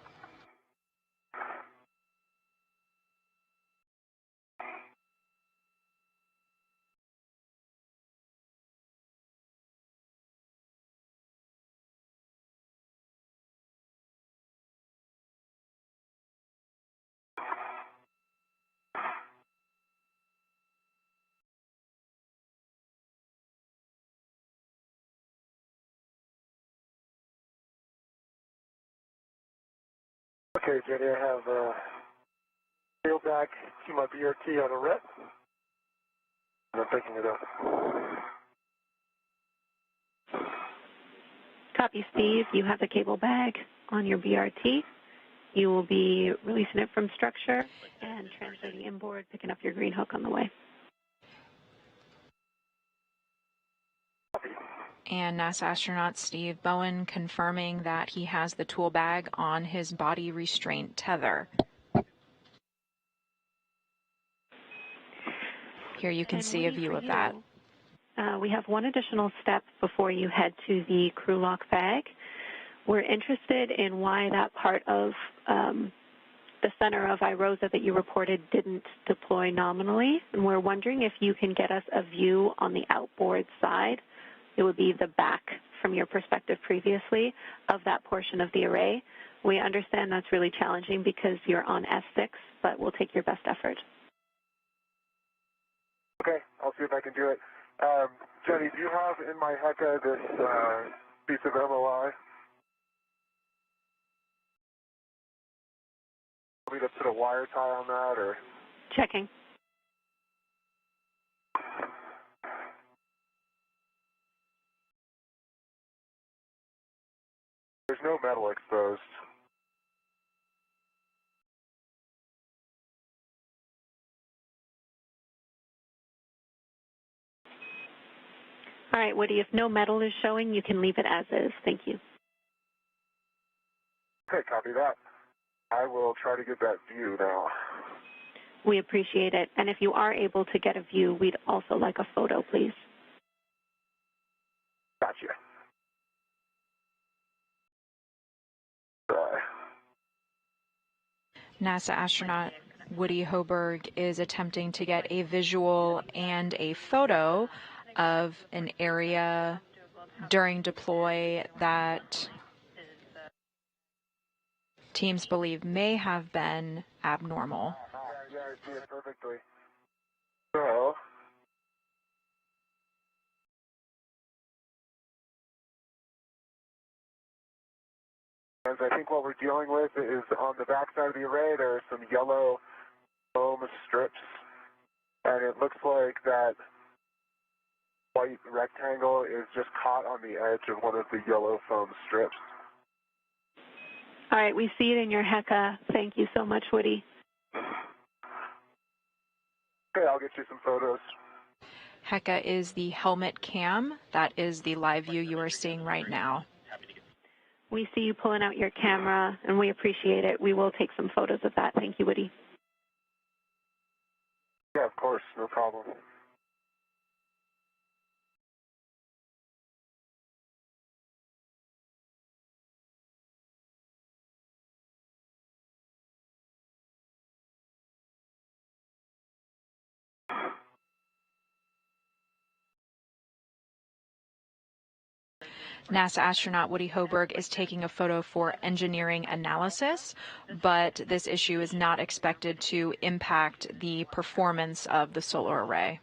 Okay, Jenny, I have tail back to my BRT on a rep. And I'm picking it up. Copy, Steve. You have the cable bag on your BRT. You will be releasing it from structure and translating inboard, picking up your green hook on the way. And NASA astronaut Steve Bowen confirming that he has the tool bag on his body restraint tether. Here you can see a view of that. We have one additional step before you head to the crew lock bag. We're interested in why that part of the center of IROSA that you reported didn't deploy nominally, and we're wondering if you can get us a view on the outboard side. It would be the back from your perspective previously of that portion of the array. We understand that's really challenging because you're on S6, but we'll take your best effort. Okay, I'll see if I can do it. Jenny, do you have in my HECA this piece of MOI? Want me to put a wire tie on that, or? Checking. There's no metal exposed. All right, Woody, if no metal is showing, you can leave it as is. Thank you. Okay, copy that. I will try to get that view now. We appreciate it. And if you are able to get a view, we'd also like a photo, please. Gotcha. NASA astronaut Woody Hoburg is attempting to get a visual and a photo of an area during deploy that teams believe may have been abnormal. Yeah, I see it perfectly. So, and I think what we're dealing with is on the back side of the array, there are some yellow foam strips, and it looks like that white rectangle is just caught on the edge of one of the yellow foam strips. All right, we see it in your HECA. Thank you so much, Woody. Okay, I'll get you some photos. HECA is the helmet cam. That is the live view you are seeing right now. We see you pulling out your camera, and we appreciate it. We will take some photos of that. Thank you, Woody. Yeah, of course, no problem. NASA astronaut Woody Hoburg is taking a photo for engineering analysis, but this issue is not expected to impact the performance of the solar array.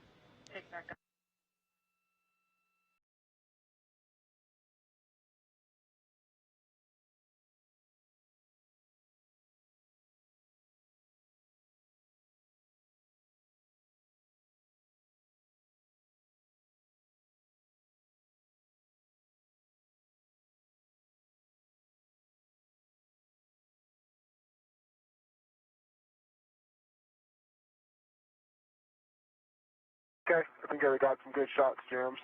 think I got some good shots, James.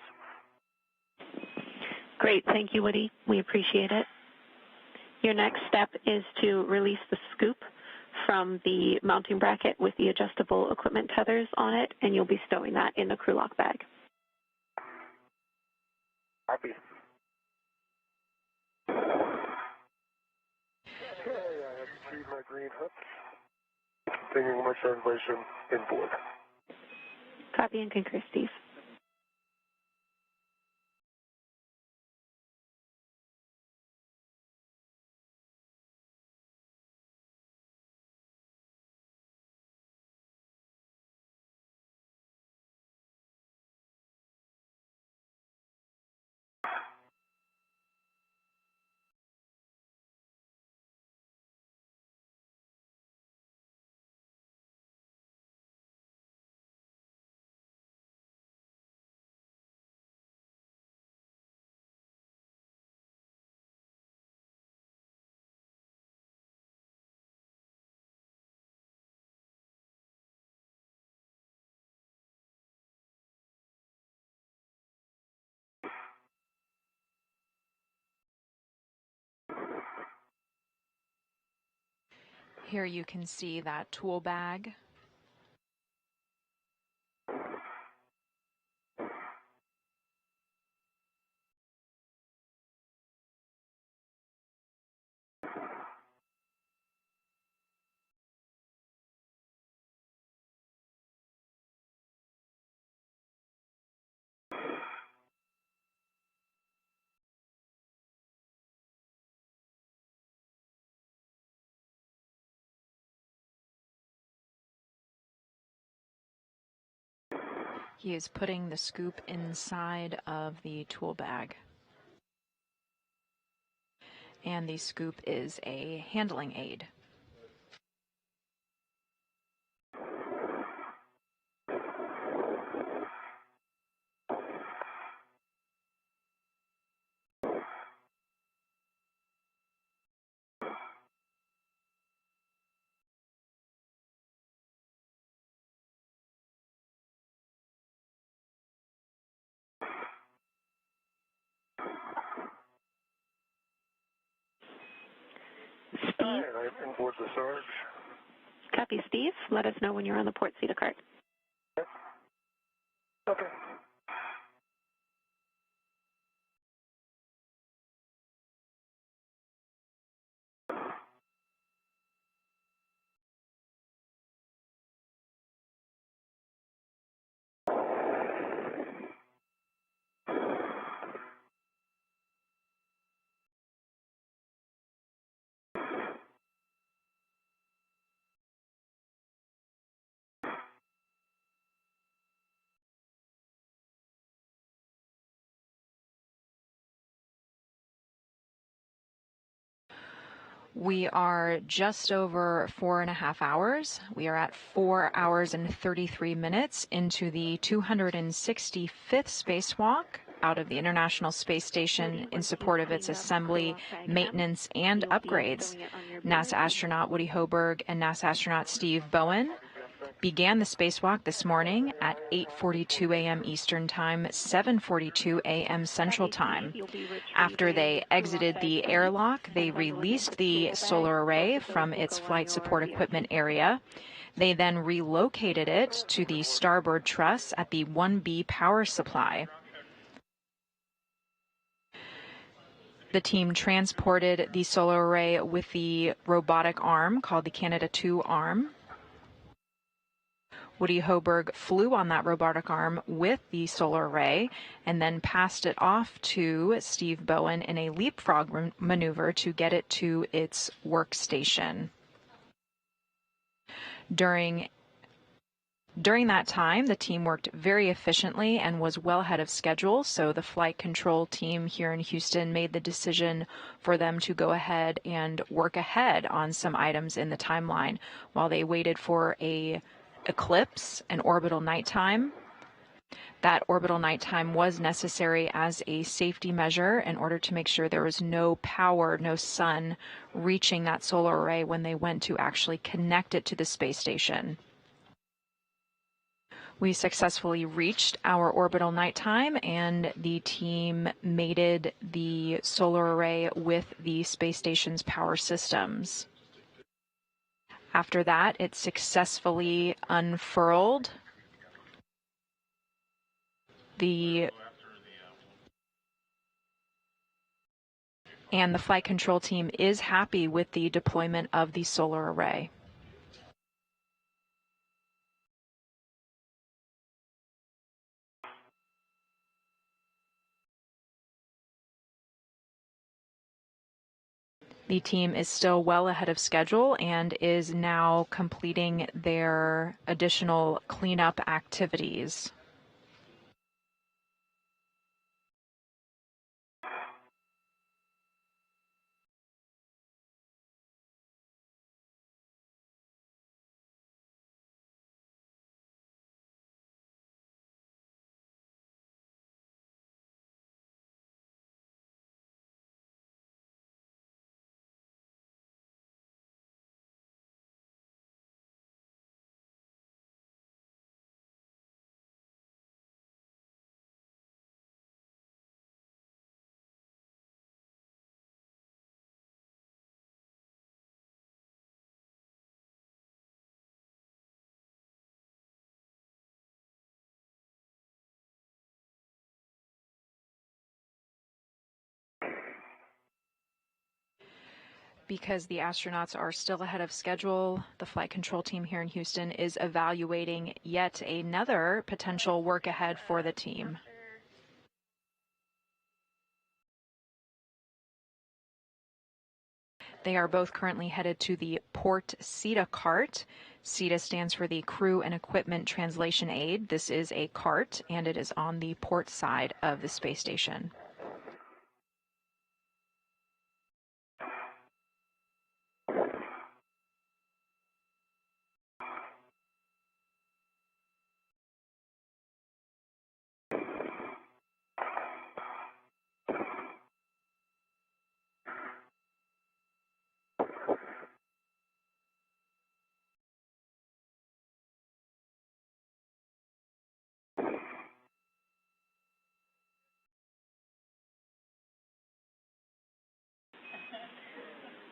Great. Thank you, Woody. We appreciate it. Your next step is to release the scoop from the mounting bracket with the adjustable equipment tethers on it, and you'll be stowing that in the crew lock bag. Copy. Okay, I have retrieved my green hook. Continuing my translation inboard. Copy and concur, Steve. Here you can see that tool bag. He is putting the scoop inside of the tool bag. And the scoop is a handling aid. Steve? I'm inboard the Sarge. Copy, Steve. Let us know when you're on the port seat of cart. Okay. We are just over 4.5 hours. We are at 4 hours and 33 minutes into the 265th spacewalk out of the International Space Station in support of its assembly, maintenance, and upgrades. NASA astronaut Woody Hoburg and NASA astronaut Steve Bowen began the spacewalk this morning at 8:42 a.m. Eastern Time, 7:42 a.m. Central Time. After they exited the airlock, they released the solar array from its flight support equipment area. They then relocated it to the starboard truss at the 1B power supply. The team transported the solar array with the robotic arm called the Canada 2 arm. Woody Hoburg flew on that robotic arm with the solar array and then passed it off to Steve Bowen in a leapfrog maneuver to get it to its workstation. During that time, the team worked very efficiently and was well ahead of schedule, so the flight control team here in Houston made the decision for them to go ahead and work ahead on some items in the timeline while they waited for a eclipse, an orbital nighttime. That orbital nighttime was necessary as a safety measure in order to make sure there was no power, no sun reaching that solar array when they went to actually connect it to the space station. We successfully reached our orbital nighttime, and the team mated the solar array with the space station's power systems. After that, it successfully unfurled. And the flight control team is happy with the deployment of the solar array. The team is still well ahead of schedule and is now completing their additional cleanup activities. Because the astronauts are still ahead of schedule, the flight control team here in Houston is evaluating yet another potential work ahead for the team. They are both currently headed to the port CETA cart. CETA stands for the Crew and Equipment Translation Aid. This is a cart, and it is on the port side of the space station.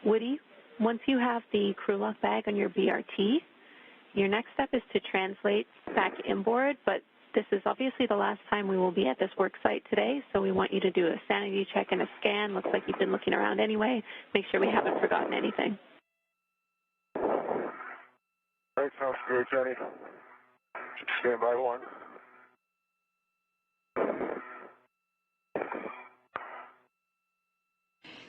Woody, once you have the crew lock bag on your BRT, your next step is to translate back inboard, but this is obviously the last time we will be at this work site today, so we want you to do a sanity check and a scan. Looks like you've been looking around anyway. Make sure we haven't forgotten anything. Thanks, sounds good, Jenny. Stand by one.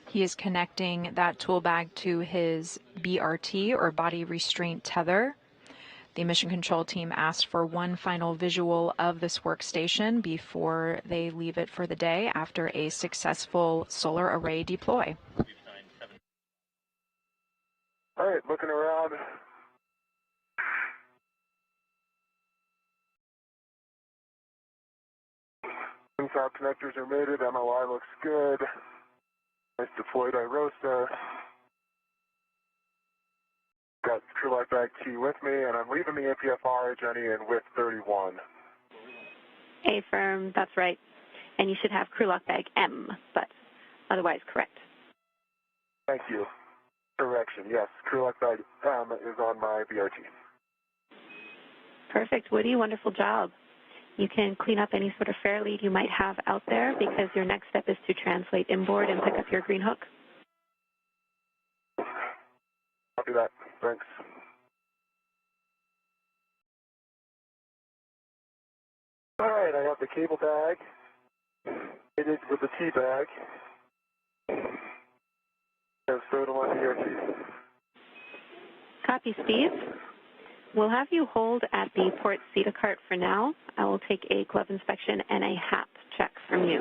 He is connecting that tool bag to his BRT, or body restraint tether. The mission control team asked for one final visual of this workstation before they leave it for the day after a successful solar array deploy. All right, looking around. Inside connectors are mated, MOI looks good. Nice deployed IROSA. Got crew lock bag T with me, and I'm leaving the APFR, Jenny, in with 31. Affirm, that's right. And you should have crew lock bag M, but otherwise correct. Thank you. Correction, yes. Crew lock bag M is on my BRT. Perfect, Woody. Wonderful job. You can clean up any sort of fair lead you might have out there because your next step is to translate inboard and pick up your green hook. I'll do that. Thanks. All right, I have the cable bag fitted with the T bag. And stowed on my BRT. Copy, Steve. We'll have you hold at the port CETA cart for now. I will take a glove inspection and a hat check from you.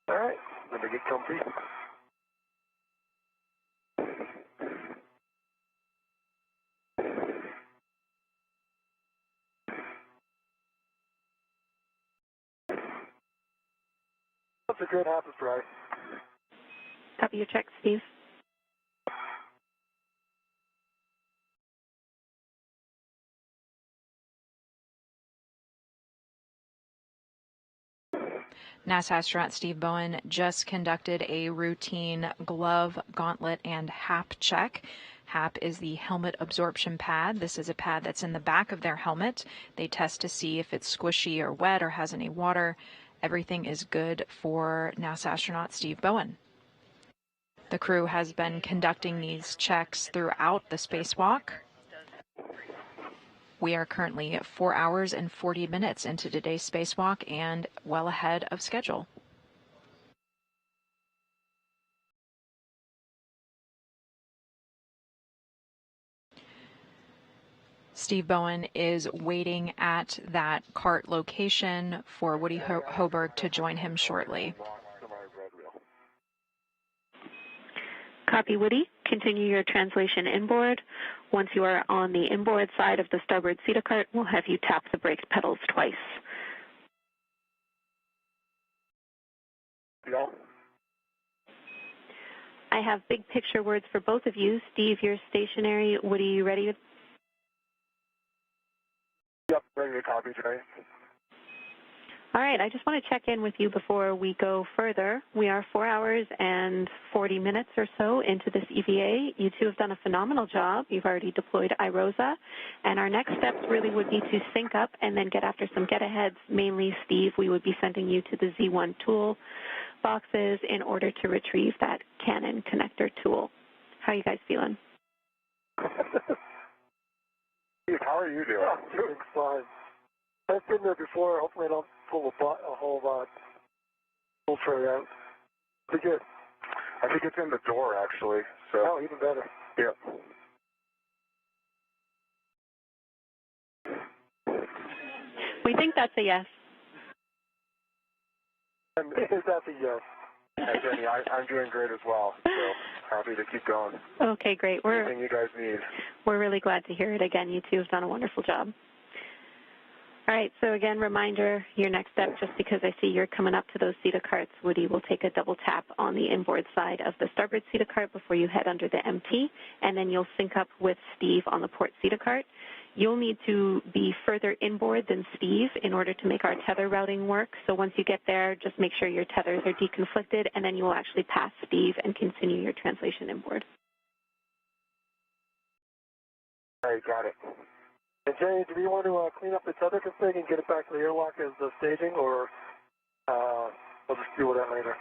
All right, let me get comfy. That's a good half a fry. Copy your check, Steve. NASA astronaut Steve Bowen just conducted a routine glove, gauntlet, and HAP check. HAP is the helmet absorption pad. This is a pad that's in the back of their helmet. They test to see if it's squishy or wet or has any water. Everything is good for NASA astronaut Steve Bowen. The crew has been conducting these checks throughout the spacewalk. We are currently 4 hours and 40 minutes into today's spacewalk and well ahead of schedule. Steve Bowen is waiting at that cart location for Woody Hoburg to join him shortly. Copy, Woody. Continue your translation inboard. Once you are on the inboard side of the starboard CETA cart, we'll have you tap the brake pedals twice. Yeah. I have big picture words for both of you. Steve, you're stationary. Woody, you ready? Yep, ready to copy, Jay. All right, I just want to check in with you before we go further. We are 4 hours and 40 minutes or so into this EVA. You two have done a phenomenal job. You've already deployed IROSA. And our next steps really would be to sync up and then get after some get-aheads. Mainly, Steve, we would be sending you to the Z1 tool boxes in order to retrieve that Canon connector tool. How are you guys feeling? Steve, how are you doing? I'm doing fine. I've been there before. Hopefully I don't pull a whole full tray out. Pretty good. I think it's in the door, actually. So. Oh, even better. Yep. We think that's a yes. And is that the yes? Hey, Jenny, I'm doing great as well. So happy to keep going. Okay, great. Anything you guys need. We're really glad to hear it again. You two have done a wonderful job. All right, so again, reminder, your next step, just because I see you're coming up to those CETA carts, Woody will take a double tap on the inboard side of the starboard CETA cart before you head under the MT, and then you'll sync up with Steve on the port CETA cart. You'll need to be further inboard than Steve in order to make our tether routing work. So once you get there, just make sure your tethers are deconflicted, and then you will actually pass Steve and continue your translation inboard. All right, got it. And Jenny, do we want to clean up the tether config and get it back to the airlock as the staging, or we'll just deal with that later?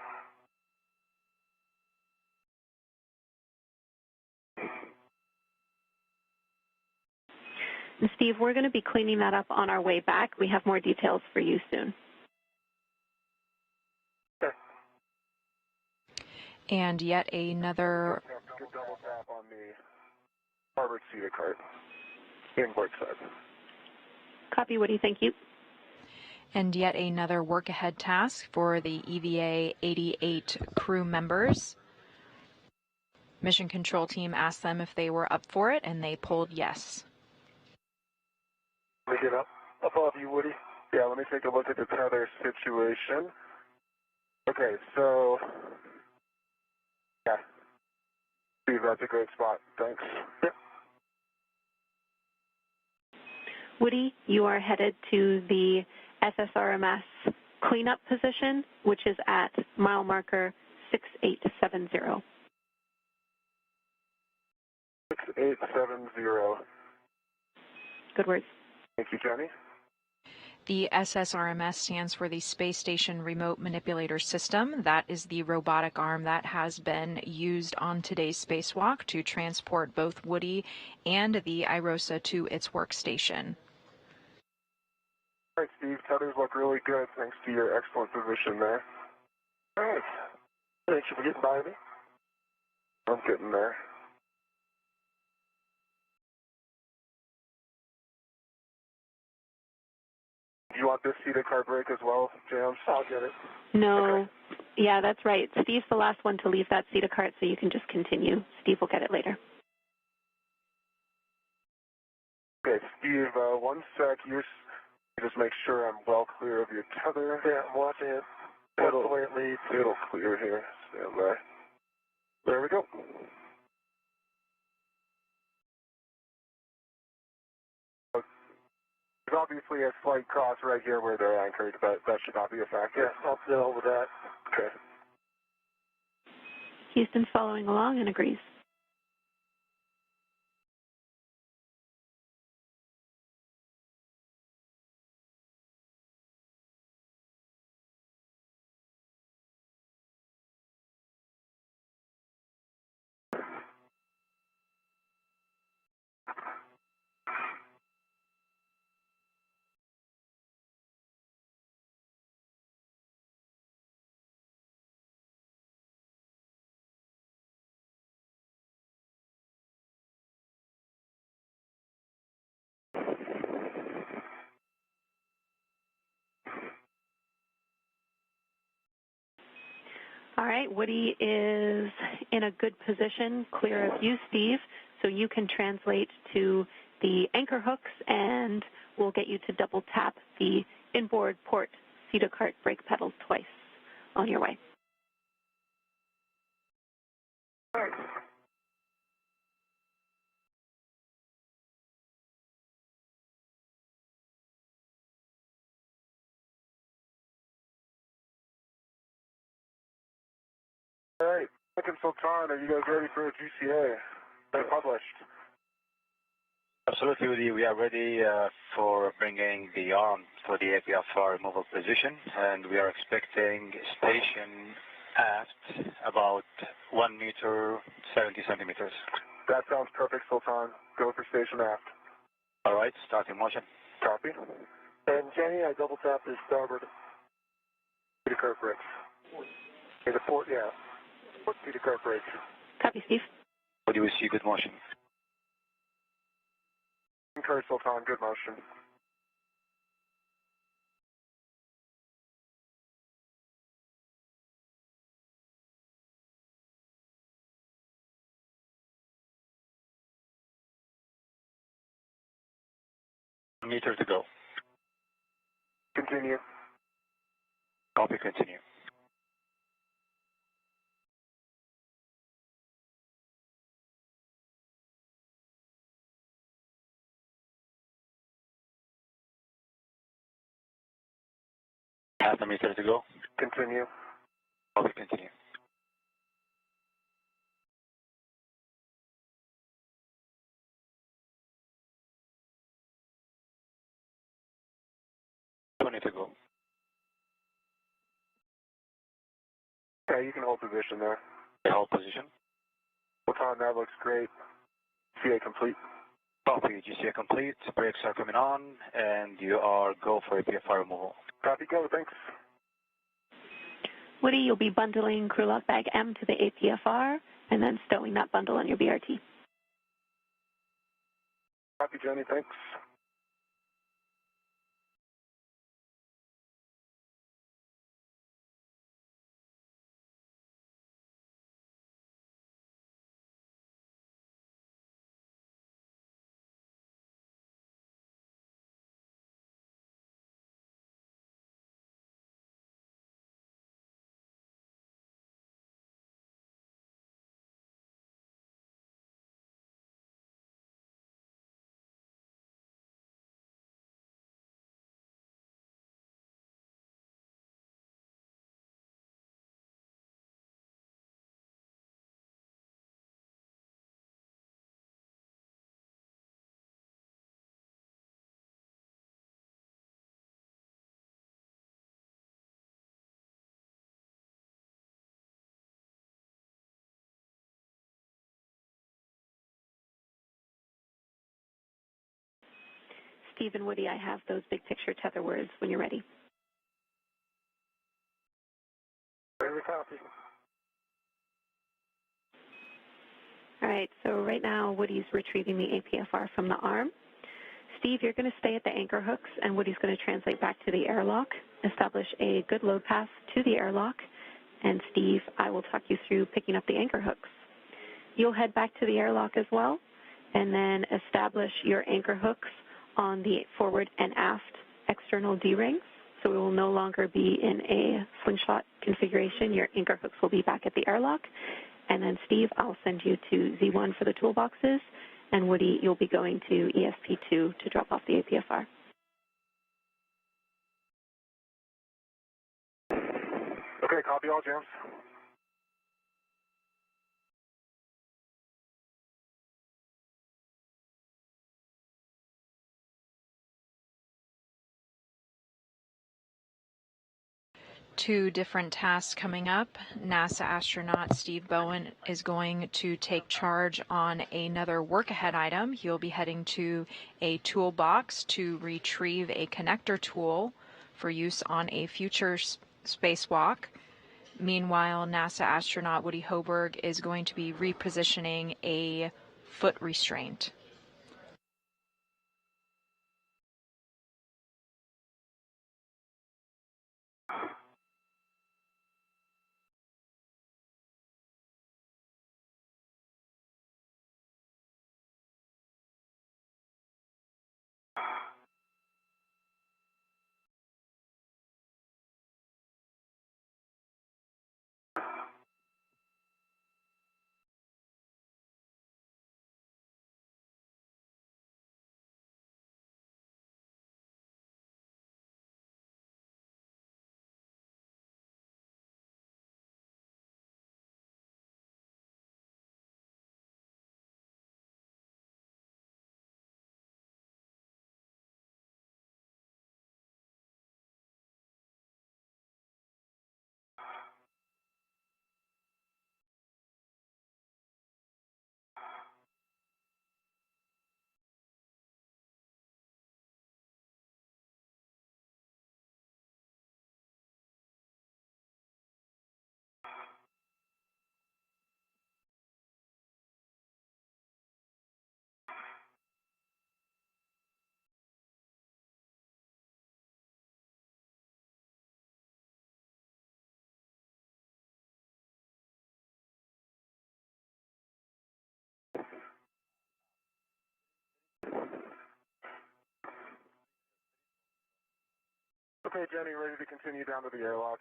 And Steve, we're going to be cleaning that up on our way back. We have more details for you soon. Okay. And yet another... Good double tap on the starboard CETA cart. Inboard side. Copy, Woody. Thank you. And yet another work-ahead task for the EVA 88 crew members. Mission control team asked them if they were up for it, and they pulled yes. Let me get up above you, Woody. Yeah, let me take a look at the tether situation. Okay, so... Yeah. Steve, that's a great spot. Thanks. Yep. Woody, you are headed to the SSRMS cleanup position, which is at mile marker 6870. 6870. Good words. Thank you, Jenny. The SSRMS stands for the Space Station Remote Manipulator System. That is the robotic arm that has been used on today's spacewalk to transport both Woody and the IROSA to its workstation. All right, Steve, tethers look really good thanks to your excellent position there. All right. Thanks for getting by me. I'm getting there. Do you want this CETA cart break as well, James? I'll get it. No. Okay. Yeah, that's right. Steve's the last one to leave that CETA cart, so you can just continue. Steve will get it later. Okay, Steve, one sec. You just make sure I'm well clear of your tether. Yeah, I'm watching it. That's the way it leads. It'll clear here. Stand by. There we go. obviously a slight cross right here where they're anchored, but that should not be a factor. Yeah, I'll deal with that. Okay. Houston's following along and agrees. All right, Woody is in a good position, clear of you, Steve, so you can translate to the anchor hooks and we'll get you to double tap the inboard port CETA cart brake pedal twice on your way. All right, Lincoln Sultan, are you guys ready for a GCA? They're published. Absolutely, Woody. We are ready for bringing the arm for the APFR removal position, and we are expecting station aft about 1 meter 70 centimeters. That sounds perfect, Sultan. Go for station aft. All right, starting motion. Copy. And Jenny, I double tapped his starboard. CETA cart brakes. Okay, the port, yeah. Port CETA cart brakes. Copy, Steve. What do we see? Good motion. Concur, Sultan. Good motion. Meter to go. Continue. Copy, continue. Half a meter to go. Continue. Copy, continue. To go. Okay, you can hold position there. Hold position. Sultan, that looks great. CA complete. Copy, GCA complete. Brakes are coming on, and you are go for APFR removal. Copy, go. Thanks. Woody, you'll be bundling crew lock bag M to the APFR and then stowing that bundle on your BRT. Copy, Jenny. Thanks. Steve and Woody, I have those big picture tether words when you're ready. Very copy. All right, so right now Woody's retrieving the APFR from the arm. Steve, you're going to stay at the anchor hooks, and Woody's going to translate back to the airlock, establish a good load path to the airlock, and Steve, I will talk you through picking up the anchor hooks. You'll head back to the airlock as well, and then establish your anchor hooks on the forward and aft external D-rings. So we will no longer be in a slingshot configuration. Your anchor hooks will be back at the airlock. And then, Steve, I'll send you to Z1 for the toolboxes. And Woody, you'll be going to ESP2 to drop off the APFR. Okay, copy all, James. Two different tasks coming up. NASA astronaut Steve Bowen is going to take charge on another work ahead item. He'll be heading to a toolbox to retrieve a connector tool for use on a future spacewalk. Meanwhile, NASA astronaut Woody Hoburg is going to be repositioning a foot restraint. Okay, Jenny, ready to continue down to the airlock.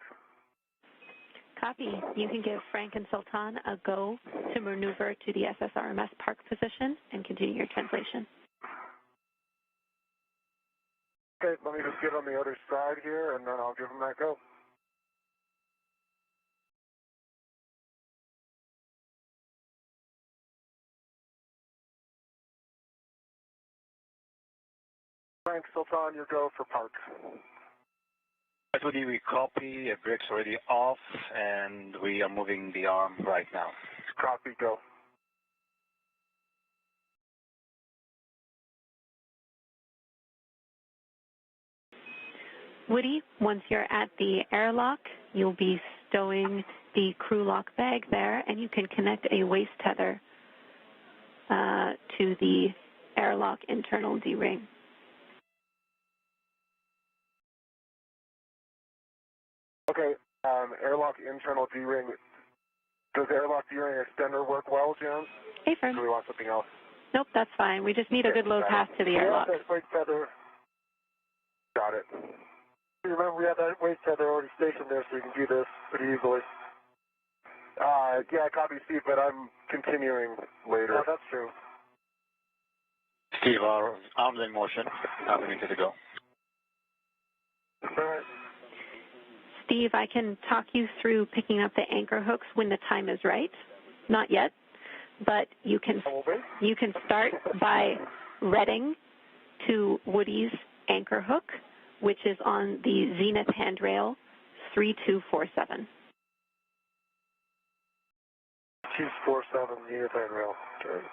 Copy. You can give Frank and Sultan a go to maneuver to the SSRMS park position and continue your translation. Okay, let me just get on the other side here, and then I'll give them that go. Frank, Sultan, your go for park. Woody, we copy. Brakes already off, and we are moving the arm right now. Copy, go. Woody, once you're at the airlock, you'll be stowing the crew lock bag there, and you can connect a waist tether to the airlock internal D-ring. Okay, airlock internal D-ring. Does airlock D-ring extender work well, James? Hey, Fern. Do we want something else? Nope, that's fine. We just need a good low pass to the airlock. Yeah, that waist tether. Got it. Remember, we have that waist tether already stationed there, so you can do this pretty easily. Yeah, copy, Steve, but I'm continuing later. Yeah, that's true. Steve, our arms in motion. Now we need to go. All right. Steve, I can talk you through picking up the anchor hooks when the time is right. Not yet, but you can start by reading to Woody's anchor hook, which is on the zenith handrail 3247. 247 zenith handrail. Okay.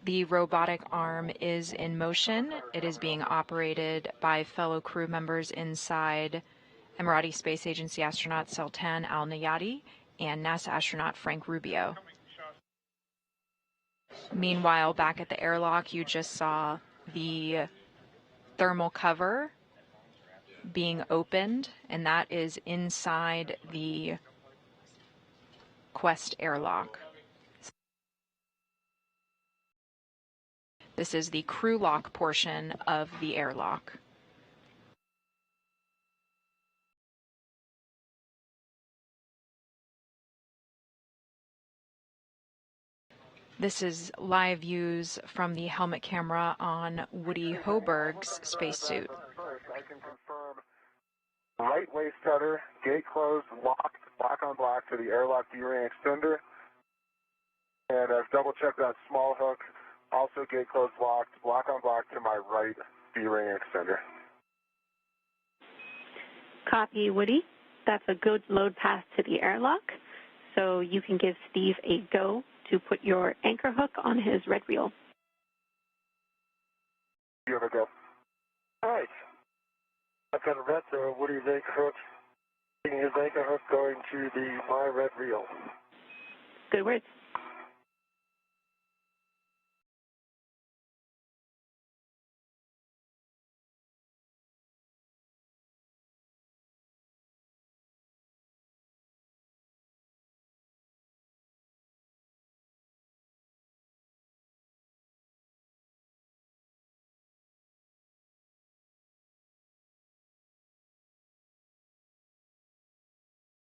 The robotic arm is in motion. It is being operated by fellow crew members inside Emirati Space Agency astronaut Sultan Al-Nayati and NASA astronaut Frank Rubio. Meanwhile, back at the airlock, you just saw the thermal cover being opened, and that is inside the Quest airlock. This is the crew lock portion of the airlock. This is live views from the helmet camera on Woody Hoburg's spacesuit. Right waist cutter, gate closed, locked, lock on block to the airlock D-ring extender. And I've double checked that small hook, also gate closed locked, block on block to my right D-ring extender. Copy, Woody. That's a good load pass to the airlock. So you can give Steve a go to put your anchor hook on his red reel. You have a go. All right. I've got a red throw. Woody's anchor hook. Taking his anchor hook going to my red reel. Good words.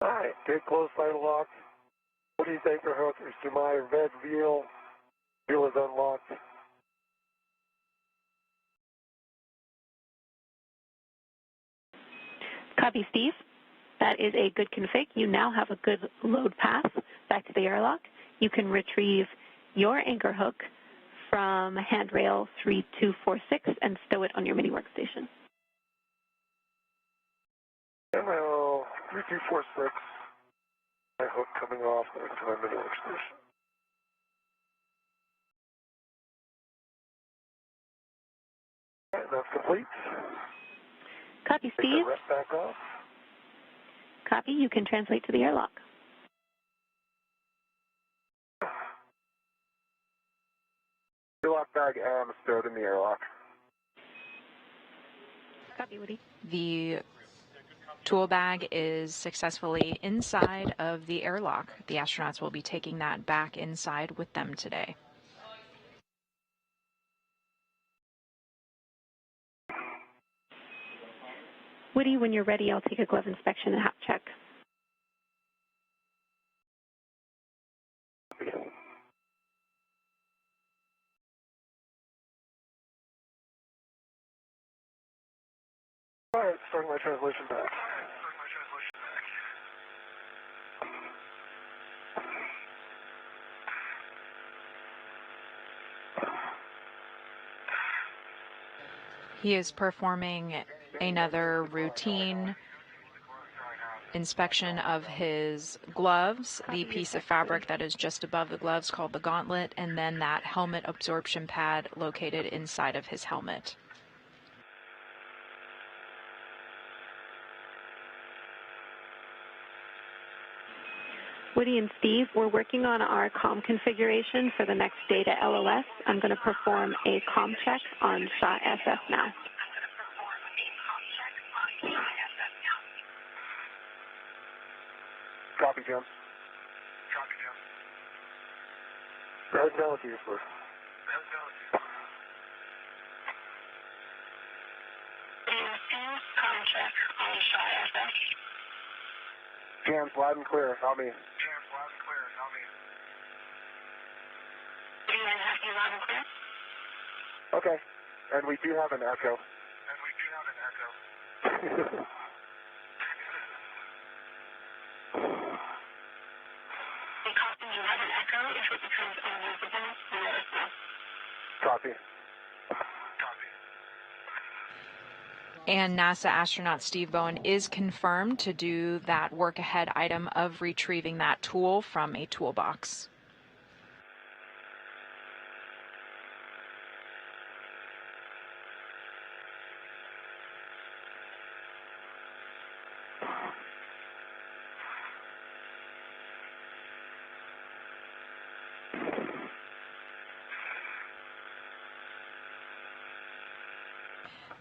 All right. Gate closed, final lock. Woody's anchor hook is to my red reel. Reel is unlocked. Copy, Steve. That is a good config. You now have a good load pass back to the airlock. You can retrieve your anchor hook from handrail 3246 and stow it on your mini workstation. ML 3246. My hook coming off into my mini workstation. All right, that's complete. Copy, Take Steve. the rest back off. Copy. You can translate to the airlock. Airlock bag am stowed in the airlock. Copy, Woody. The tool bag is successfully inside of the airlock. The astronauts will be taking that back inside with them today. Woody, when you're ready, I'll take a glove inspection and hap check. All right, starting my translation back. He is performing another routine inspection of his gloves, the piece of fabric that is just above the gloves called the gauntlet, and then that helmet absorption pad located inside of his helmet. Woody and Steve, we're working on our comm configuration for the next data LOS. I'm going to perform a comm check on SHA SF now. Copy, Jim. Red Delegate first. Comm check on SHA SF. Jams loud and clear. How me? Okay. And we do have an echo. Copy. And NASA astronaut Steve Bowen is confirmed to do that work ahead item of retrieving that tool from a toolbox.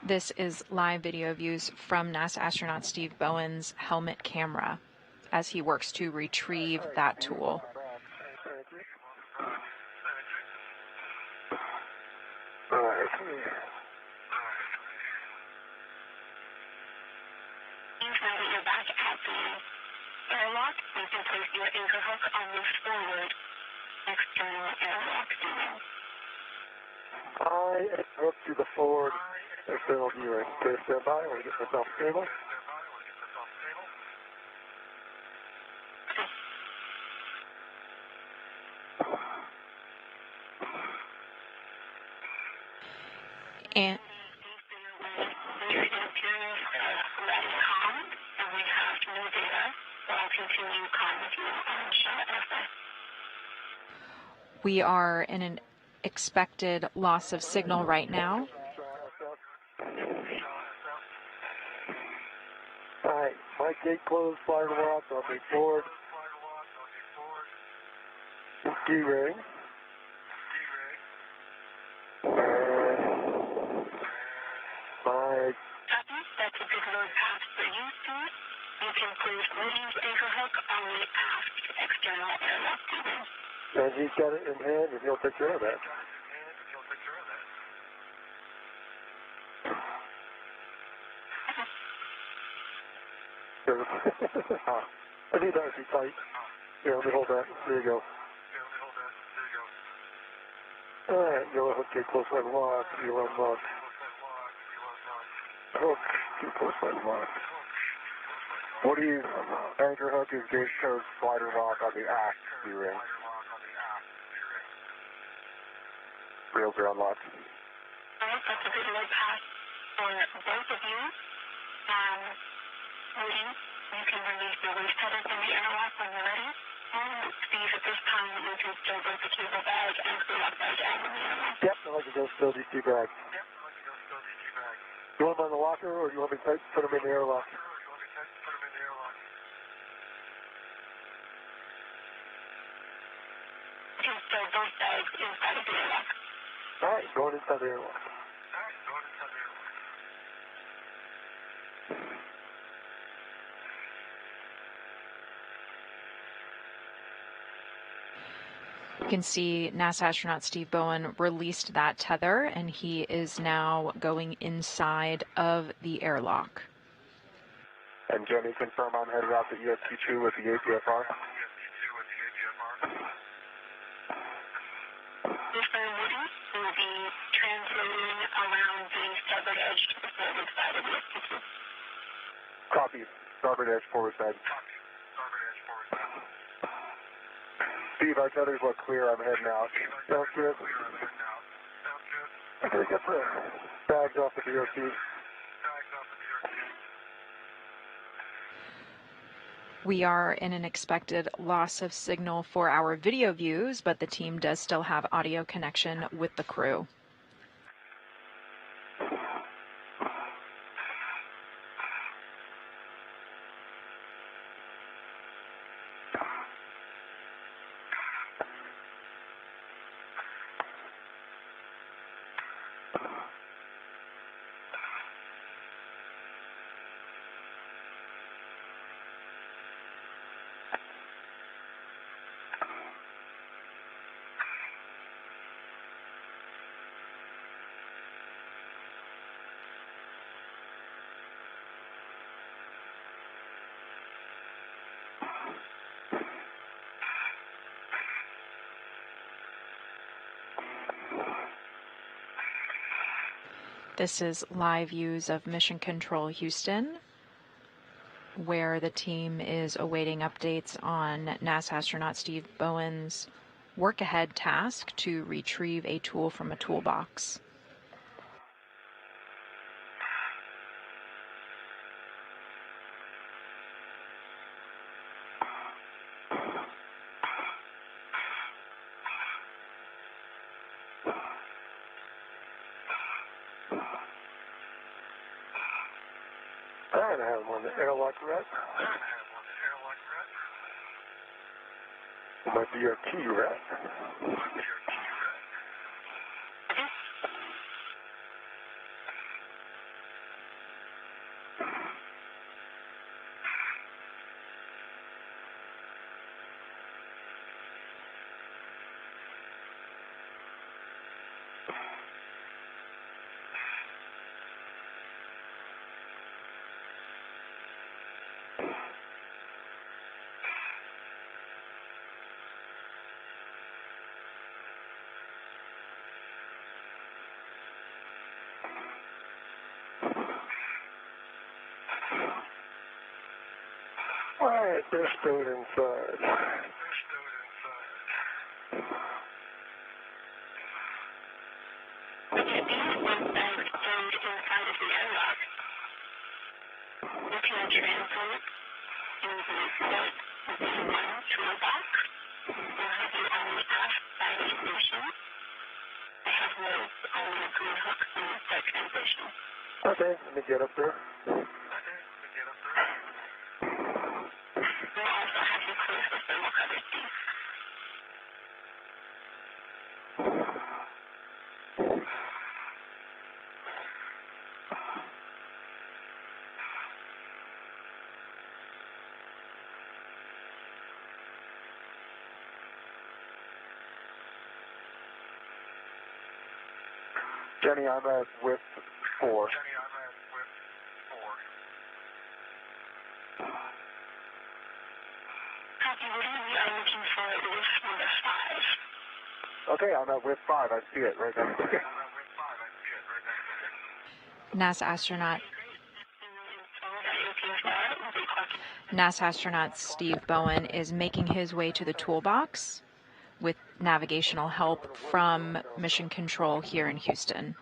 This is live video views from NASA astronaut Steve Bowen's helmet camera as he works to retrieve that tool. All right. You're back at the airlock. You can place your anchor hook on the forward external airlock seal. I hook to the forward external D-ring. Okay, stand by. I'm going to get myself stable. And we are in an expected loss of signal right now. All right, my gate closed, fire lock, I'll be forward. D-ring. That's a good load path for you, Steve. You can place Moody's anchor hook on the aft external airlock tubing. And he's got it in hand, and he'll take care of that. I need that to be tight. Yeah, let me hold that. There you go. All right, you'll hook gate close line lock. You'll unlock. Hook, gate close line lock. What do you anchor hook is gate close slider lock on the aft D-ring. Rails are unlocked. That's a good load path for both of you. Woody, you can release the waist tether from the airlock when you're ready. And Steve, at this time, you can still both the cable bag and crew lock bag out in the airlock. Yep, I like to go still these two bags. You want them on the locker, or do you want me to put them in the airlock? You can stow both bags inside of the airlock. All right, going inside the airlock. You can see NASA astronaut Steve Bowen released that tether, and he is now going inside of the airlock. And Jenny, confirm I'm headed out to ESP2 with the APFR. Mr. Woody will be translating around the starboard edge to the forward side of ESP2. Copy. Starboard edge, forward side. Steve, our tethers look clear. I'm heading out. Sounds good. I gotta get the bags off the DOT. We are in an expected loss of signal for our video views, but the team does still have audio connection with the crew. This is live views of Mission Control Houston, where the team is awaiting updates on NASA astronaut Steve Bowen's work ahead task to retrieve a tool from a toolbox. I have them on the airlock rack. It might be your key rack. All right, they're stowed inside. These bags You can translate in the step Z1 toolbox. You have the on-off silent station. I have notes on the green hook in the step transition. Okay, let me get up there. You also have to close the thermal cover piece. Jenny, I'm at width 4. Copy, what we are looking for is number 5. Okay, I'm at width 5. I see it right there. Okay. NASA astronaut Steve Bowen is making his way to the toolbox with navigational help from Mission Control here in Houston.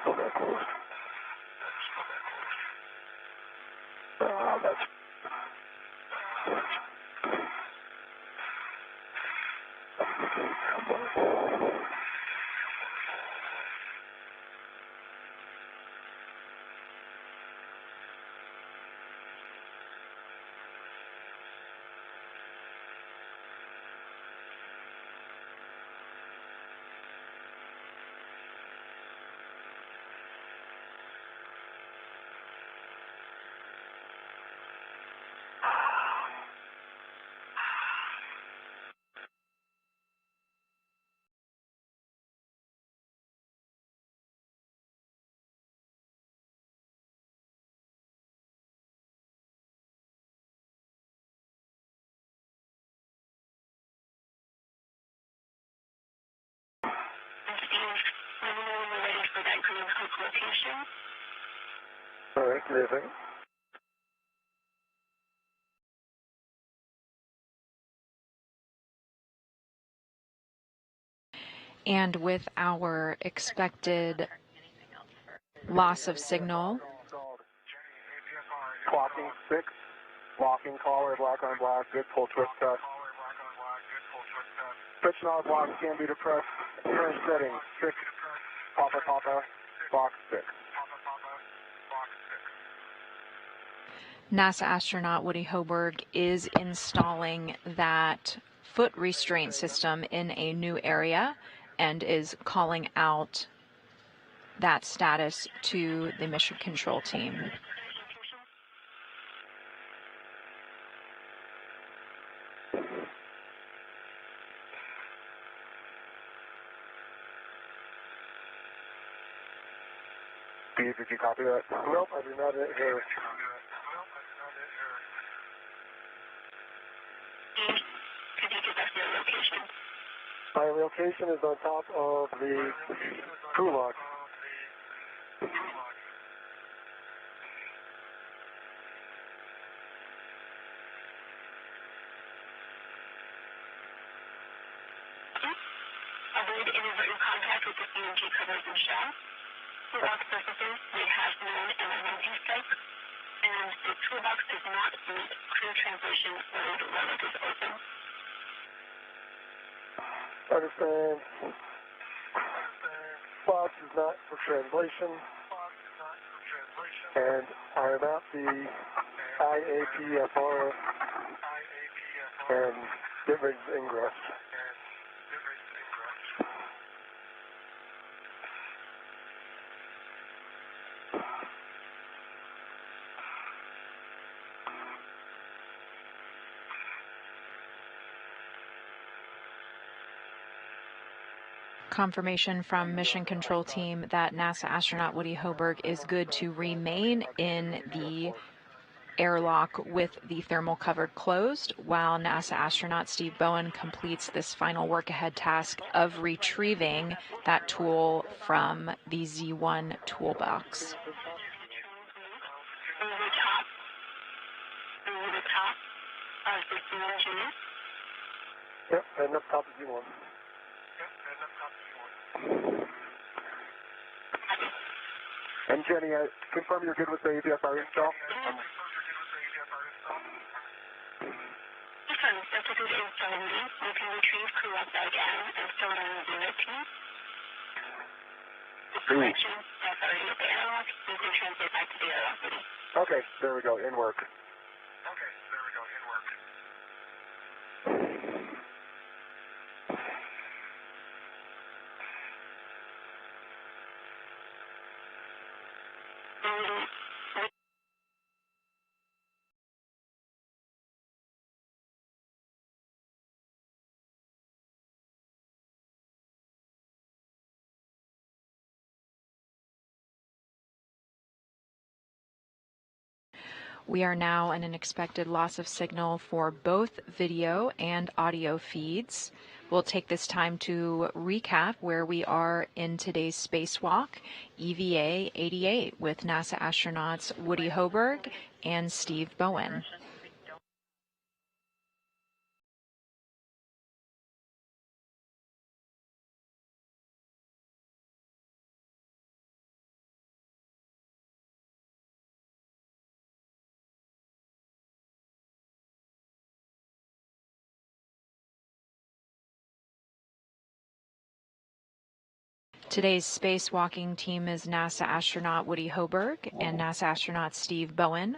Still got closed. That's... All right, leaving. And with our expected loss of signal, Clocking 6, locking collar, black on black, good pull twist test. Switch knob lock can be depressed. Current setting 6, Papa Papa, box 6. NASA astronaut Woody Hoburg is installing that foot restraint system in a new area and is calling out that status to the mission control team. Steve, did you copy that? Nope, I did not hear. My location is on top of the crew lock. Avoid inadvertent contact with the CNG covers and shafts. For box purposes, we have known emergency strike, and the toolbox does not meet crew translation mode while it is open. Understand. Box is not for translation. And I am at the IAPFR and different ingress. Confirmation from mission control team that NASA astronaut Woody Hoburg is good to remain in the airlock with the thermal cover closed while NASA astronaut Steve Bowen completes this final work ahead task of retrieving that tool from the Z1 toolbox. Yep, and up top of Z1. And Jenny, confirm you're good with the AVFR install? That's a good install indeed. You can retrieve crew up by down and stow it on the unit team. Correction, that's already at the airlock. You can translate back to the airlock with it. Okay, there we go, in work. We are now in an expected loss of signal for both video and audio feeds. We'll take this time to recap where we are in today's spacewalk, EVA 88, with NASA astronauts Woody Hoburg and Steve Bowen. Today's spacewalking team is NASA astronaut Woody Hoburg and NASA astronaut Steve Bowen.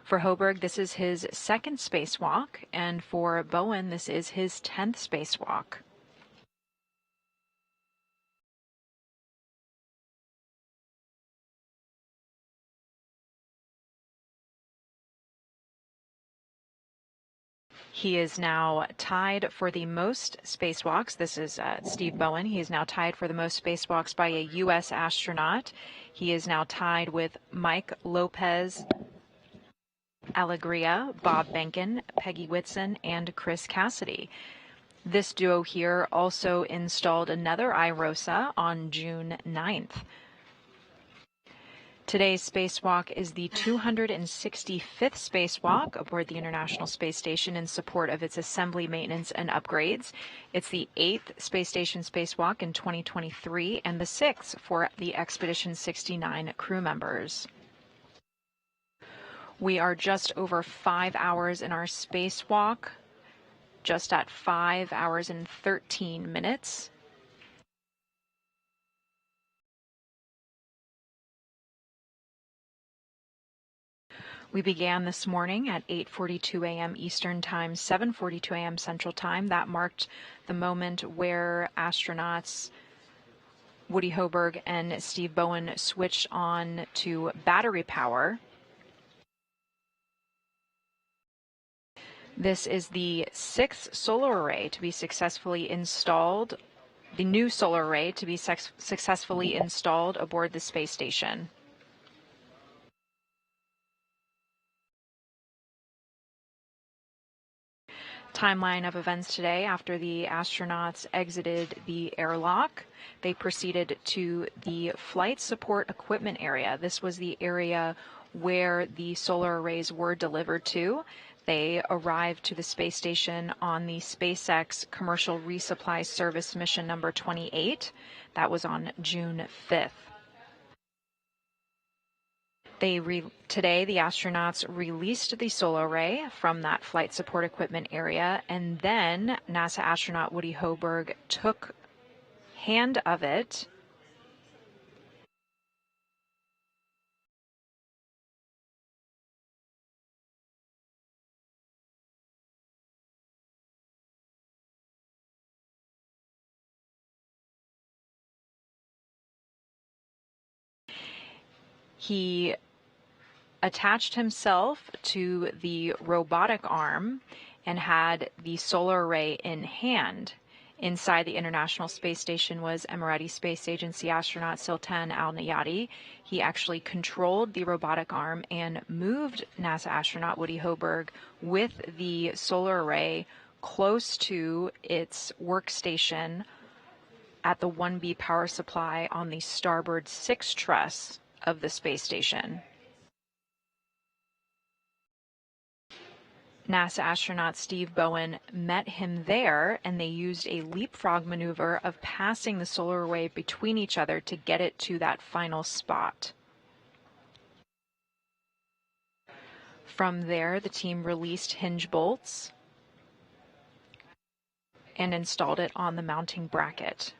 For Hoburg, this is his second spacewalk, and for Bowen, this is his 10th spacewalk. He is now tied for the most spacewalks. This is Steve Bowen. He is now tied for the most spacewalks by a U.S. astronaut. He is now tied with Mike Lopez Alegria, Bob Benken, Peggy Whitson, and Chris Cassidy. This duo here also installed another IROSA on June 9th. Today's spacewalk is the 265th spacewalk aboard the International Space Station in support of its assembly, maintenance, and upgrades. It's the 8th Space Station spacewalk in 2023 and the 6th for the Expedition 69 crew members. We are just over 5 hours in our spacewalk, just at 5 hours and 13 minutes. We began this morning at 8:42 a.m. Eastern Time, 7:42 a.m. Central Time. That marked the moment where astronauts Woody Hoburg and Steve Bowen switched on to battery power. This is the 6th solar array to be successfully installed, the new solar array to be successfully installed aboard the space station. Timeline of events today: after the astronauts exited the airlock, they proceeded to the flight support equipment area. This was the area where the solar arrays were delivered to. They arrived to the space station on the SpaceX Commercial Resupply Service mission number 28. That was on June 5th. Today, the astronauts released the solar array from that flight support equipment area, and then NASA astronaut Woody Hoburg took hand of it He attached himself to the robotic arm and had the solar array in hand. Inside the International Space Station was Emirati Space Agency astronaut Sultan Al-Nayati. He actually controlled the robotic arm and moved NASA astronaut Woody Hoburg with the solar array close to its workstation at the 1B power supply on the starboard 6 truss of the space station. NASA astronaut Steve Bowen met him there, and they used a leapfrog maneuver of passing the solar array between each other to get it to that final spot. From there, the team released hinge bolts and installed it on the mounting bracket.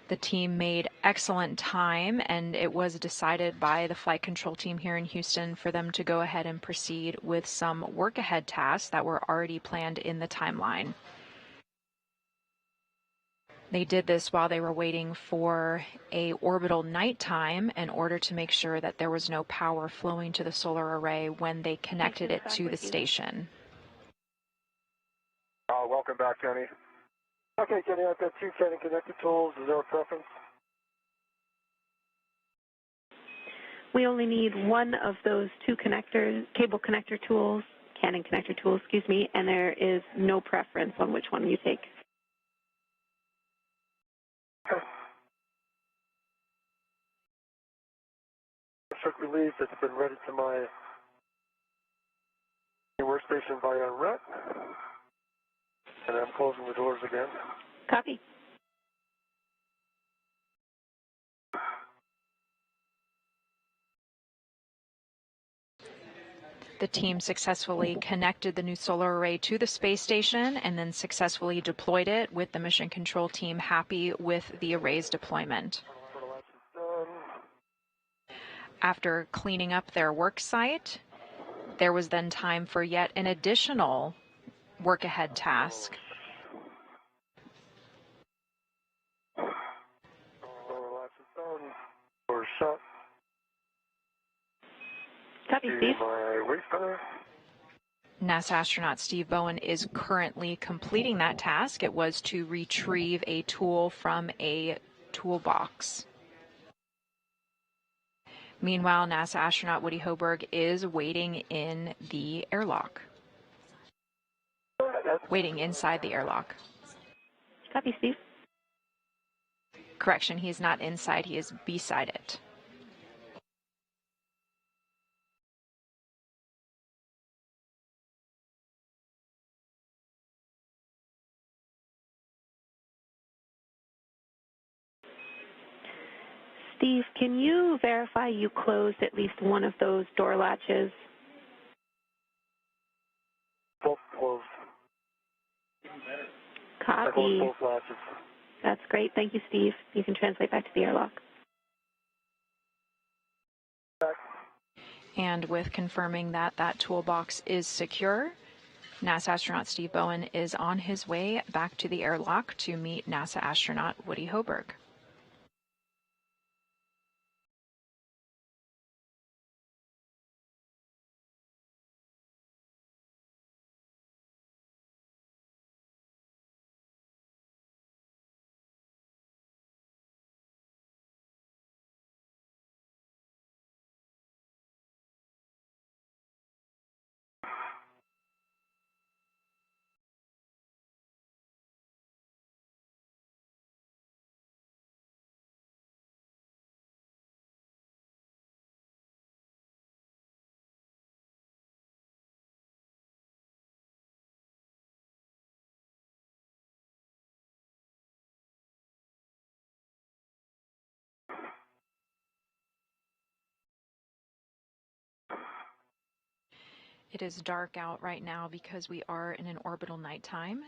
The team made excellent time, and it was decided by the flight control team here in Houston for them to go ahead and proceed with some work ahead tasks that were already planned in the timeline. They did this while they were waiting for a orbital nighttime in order to make sure that there was no power flowing to the solar array when they connected it to the station. Welcome back, Kenny. Okay, Kenny, I've got 2 Canon connector tools. Is there a preference? We only need one of those 2 cable connector tools, Canon connector tools, excuse me, and there is no preference on which one you take. Quick release. It's been ready to my workstation via RET. And I'm closing the doors again. Copy. The team successfully connected the new solar array to the space station and then successfully deployed it, with the mission control team happy with the array's deployment. After cleaning up their work site, there was then time for yet an additional work ahead task. Copy, Steve. NASA astronaut Steve Bowen is currently completing that task. It was to retrieve a tool from a toolbox. Meanwhile, NASA astronaut Woody Hoburg is waiting in the airlock. Waiting inside the airlock. Copy, Steve. Correction, he is not inside, he is beside it. Steve, can you verify you closed at least one of those door latches? Both closed. Copy. Both latches. That's great. Thank you, Steve. You can translate back to the airlock. And with confirming that that toolbox is secure, NASA astronaut Steve Bowen is on his way back to the airlock to meet NASA astronaut Woody Hoburg. It is dark out right now because we are in an orbital nighttime.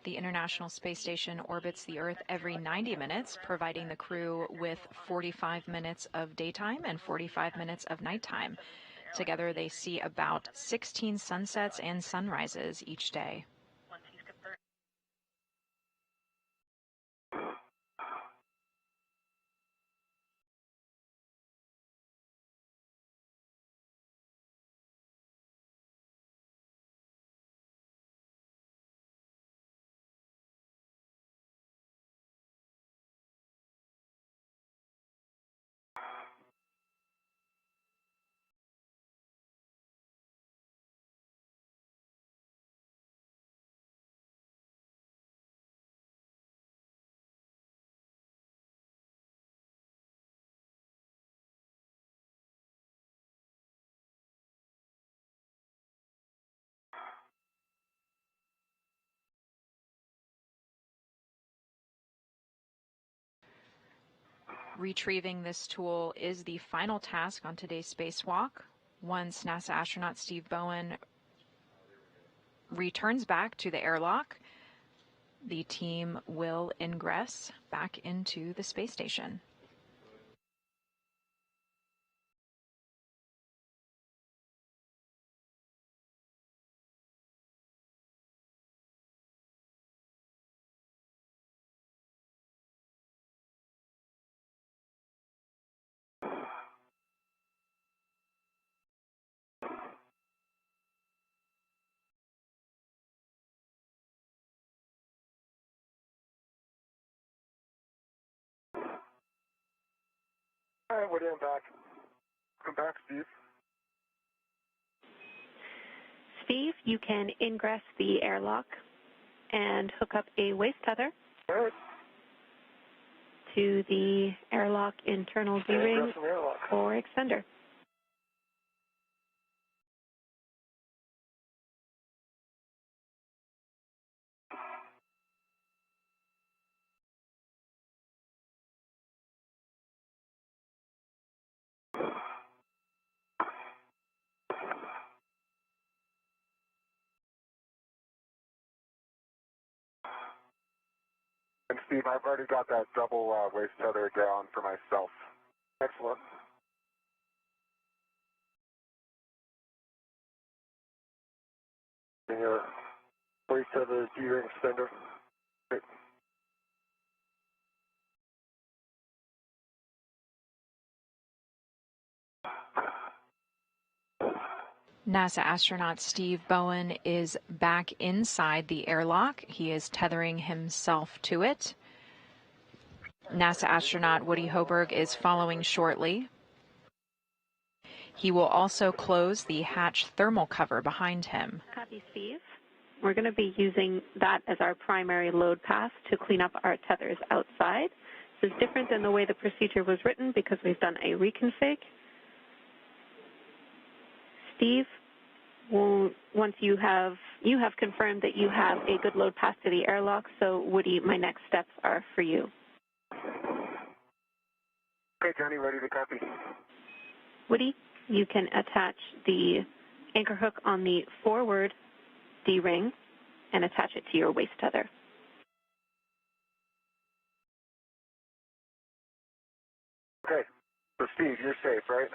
The International Space Station orbits the Earth every 90 minutes, providing the crew with 45 minutes of daytime and 45 minutes of nighttime. Together, they see about 16 sunsets and sunrises each day. Retrieving this tool is the final task on today's spacewalk. Once NASA astronaut Steve Bowen returns back to the airlock, the team will ingress back into the space station. All right, we're in back. Come back, Steve. Steve, you can ingress the airlock and hook up a waist tether to the airlock internal D-ring or extender. And Steve, I've already got that double waist tether down for myself. Excellent. And your waist tether D-ring extender. Great. NASA astronaut Steve Bowen is back inside the airlock. He is tethering himself to it. NASA astronaut Woody Hoburg is following shortly. He will also close the hatch thermal cover behind him. Copy, Steve. We're going to be using that as our primary load path to clean up our tethers outside. This is different than the way the procedure was written because we've done a reconfig. Steve, once you have confirmed that you have a good load path to the airlock, so Woody, my next steps are for you. Okay, Johnny, ready to copy. Woody, you can attach the anchor hook on the forward D-ring and attach it to your waist tether. Okay, so Steve, you're safe, right?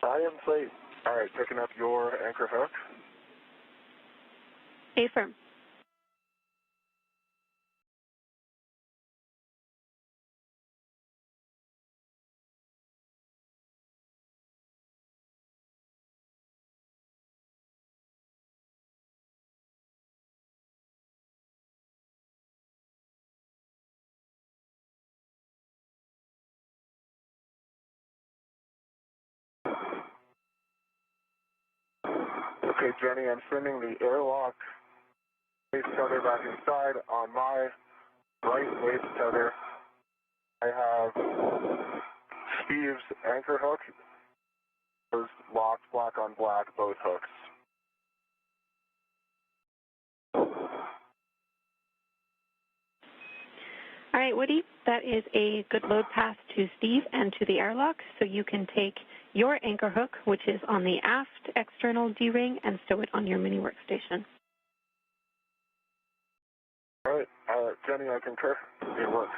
I am safe. All right, picking up your anchor hook. Affirm. Okay, Jenny, I'm sending the airlock waist tether back inside. On my right waist tether, I have Steve's anchor hook. Those locked black on black, both hooks. All right, Woody, that is a good load path to Steve and to the airlock, so you can take your anchor hook, which is on the aft external D-ring, and stow it on your mini workstation. All right, Jenny, I concur. It works.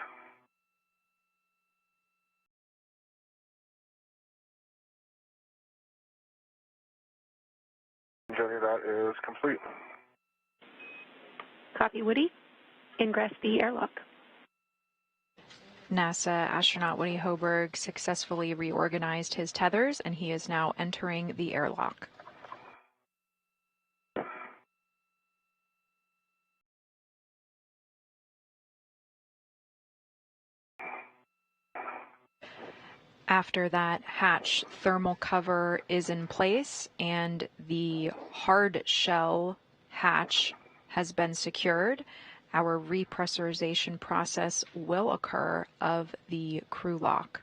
Jenny, that is complete. Copy, Woody. Ingress the airlock. NASA astronaut Woody Hoburg successfully reorganized his tethers, and he is now entering the airlock. After that hatch thermal cover is in place and the hard shell hatch has been secured, our repressurization process will occur of the crew lock.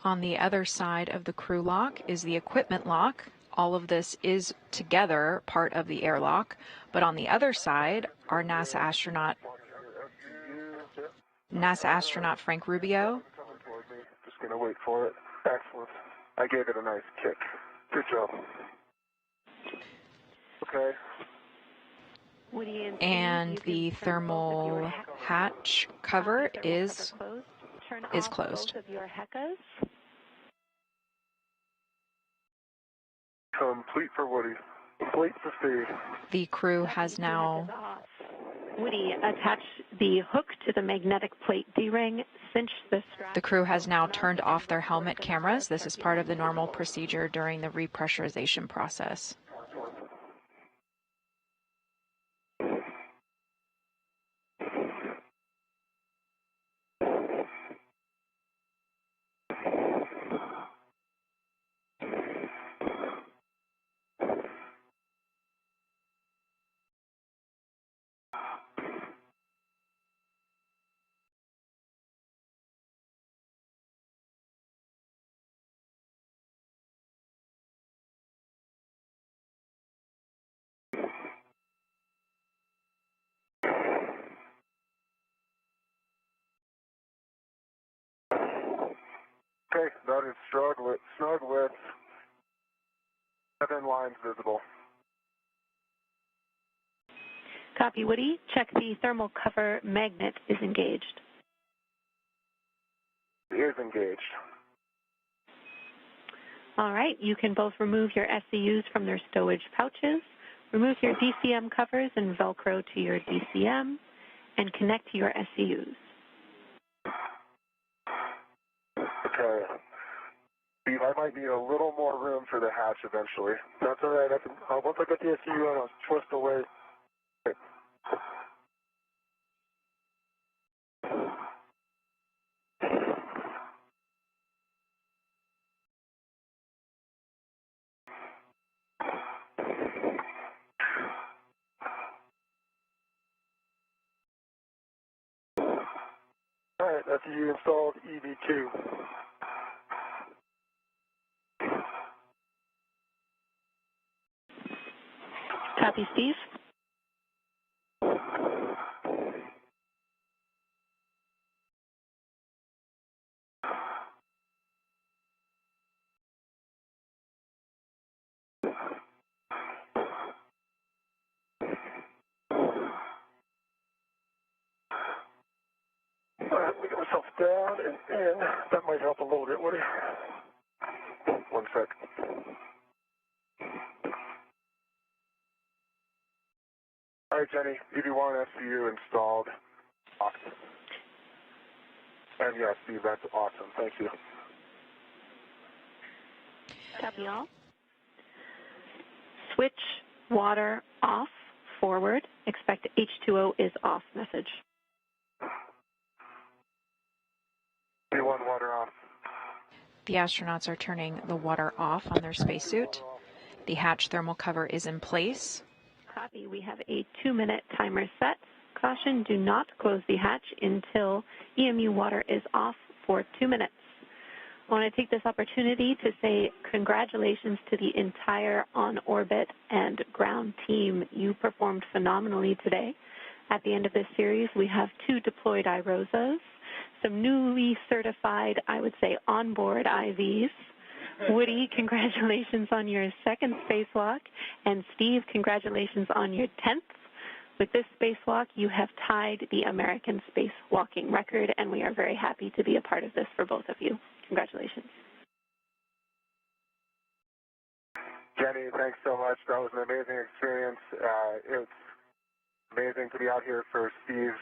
On the other side of the crew lock is the equipment lock. All of this is together part of the airlock, but on the other side are NASA astronaut Frank Rubio. Just going to wait for it. Excellent. I gave it a nice kick. Good job. Okay. And the thermal hatch cover is closed. Complete for Woody. Complete for Steve. The crew has now... Woody, attach the hook to the magnetic plate D-ring, cinch the strap. The crew has now turned off their helmet cameras. This is part of the normal procedure during the repressurization process. Okay, that is snug with 7 lines visible. Copy, Woody. Check the thermal cover magnet is engaged. It is engaged. All right, you can both remove your SCUs from their stowage pouches, remove your DCM covers and Velcro to your DCM, and connect to your SCUs. Okay. Steve, I might need a little more room for the hatch eventually. That's all right. Once I get the SCU out, I'll twist away. Okay. All right, SCU installed, EV2. Copy, Steve. All right, we get myself down and in. That might help a little bit, would it? 1 sec. All right, Jenny, EV1 SCU installed. Awesome. And yeah, Steve, that's awesome. Thank you. Copy all. Switch water off, forward. Expect H2O is off message. EV1 water off. The astronauts are turning the water off on their spacesuit. The hatch thermal cover is in place. Copy. We have a 2-minute timer set. Caution, do not close the hatch until EMU water is off for 2 minutes. I want to take this opportunity to say congratulations to the entire on-orbit and ground team. You performed phenomenally today. At the end of this series, we have 2 deployed IROSAs, some newly certified, I would say, onboard IVs. Woody, congratulations on your 2nd spacewalk, and Steve, congratulations on your 10th. With this spacewalk, you have tied the American spacewalking record, and we are very happy to be a part of this for both of you. Congratulations. Jenny, thanks so much. That was an amazing experience. It's amazing to be out here for Steve's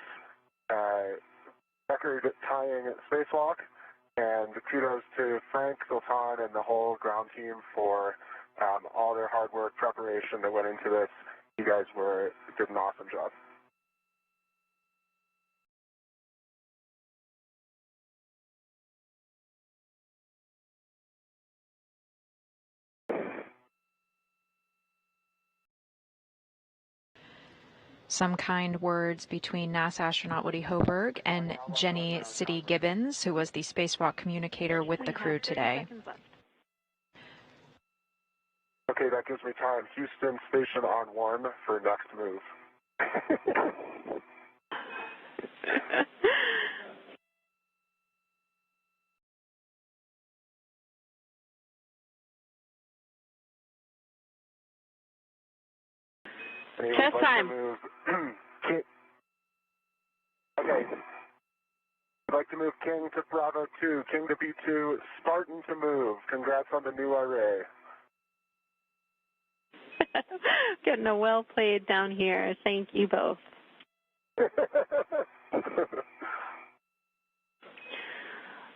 record tying spacewalk. And kudos to Frank, Sultan, and the whole ground team for all their hard work, preparation that went into this. You guys did an awesome job. Some kind words between NASA astronaut Woody Hoburg and Jenny City Gibbons, who was the spacewalk communicator with the crew today. Okay, that gives me time. Houston, station on 1 for next move. Test time. Okay. I'd like to move King to Bravo 2, King to B2, Spartan to move. Congrats on the new array. Getting a well played down here. Thank you both.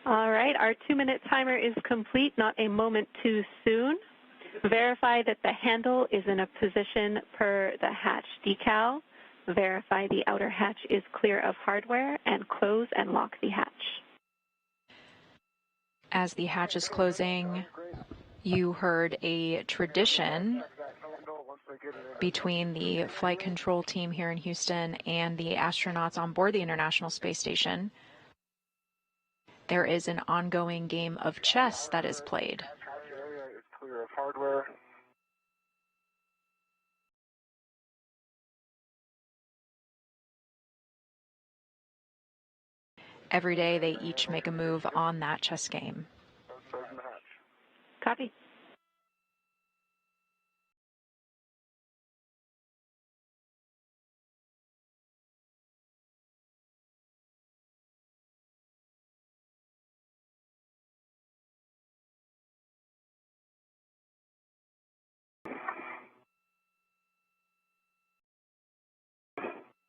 All right, our 2-minute timer is complete, not a moment too soon. Verify that the handle is in a position per the hatch decal. Verify the outer hatch is clear of hardware, and close and lock the hatch. As the hatch is closing, you heard a tradition between the flight control team here in Houston and the astronauts on board the International Space Station. There is an ongoing game of chess that is played. Area is clear of hardware. Every day they each make a move on that chess game. Copy.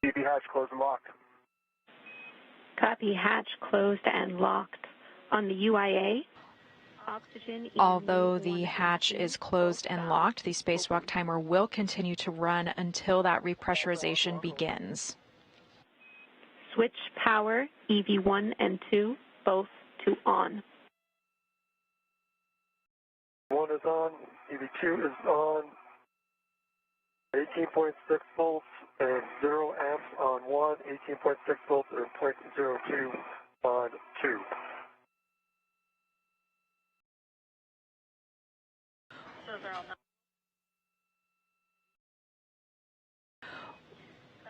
EV hatch closed and locked. Copy. Hatch closed and locked. On the UIA, oxygen. Although the hatch is closed and locked, the spacewalk timer will continue to run until that repressurization begins. Switch power, EV1 and 2, both to on. 1 is on, EV2 is on, 18.6 volts and 0 amps on 1, 18.6 volts and 0.02 on 2.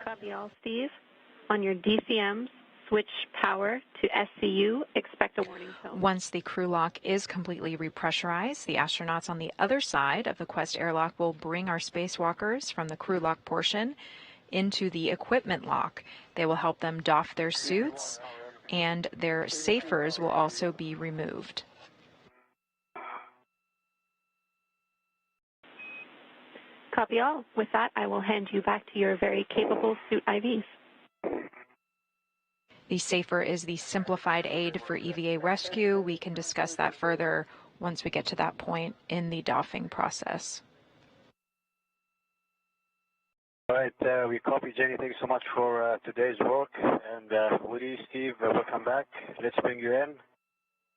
Copy all, Steve. On your DCMs, switch power to SCU. Expect a warning tone. Once the crew lock is completely repressurized, the astronauts on the other side of the Quest airlock will bring our spacewalkers from the crew lock portion into the equipment lock. They will help them doff their suits, and their safers will also be removed. Copy all. With that, I will hand you back to your very capable suit IVs. The safer is the simplified aid for EVA rescue. We can discuss that further once we get to that point in the doffing process. All right, we copy, Jenny. Thanks so much for today's work. And Woody, Steve, welcome back. Let's bring you in.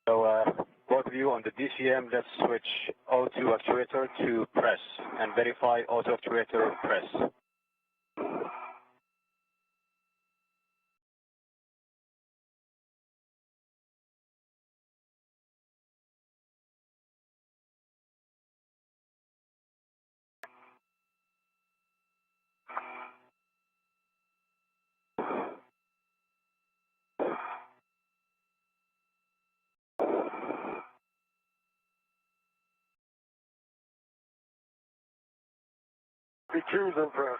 So both of you on the DCM, let's switch O2 actuator to press and verify auto actuator press. EV2's in press.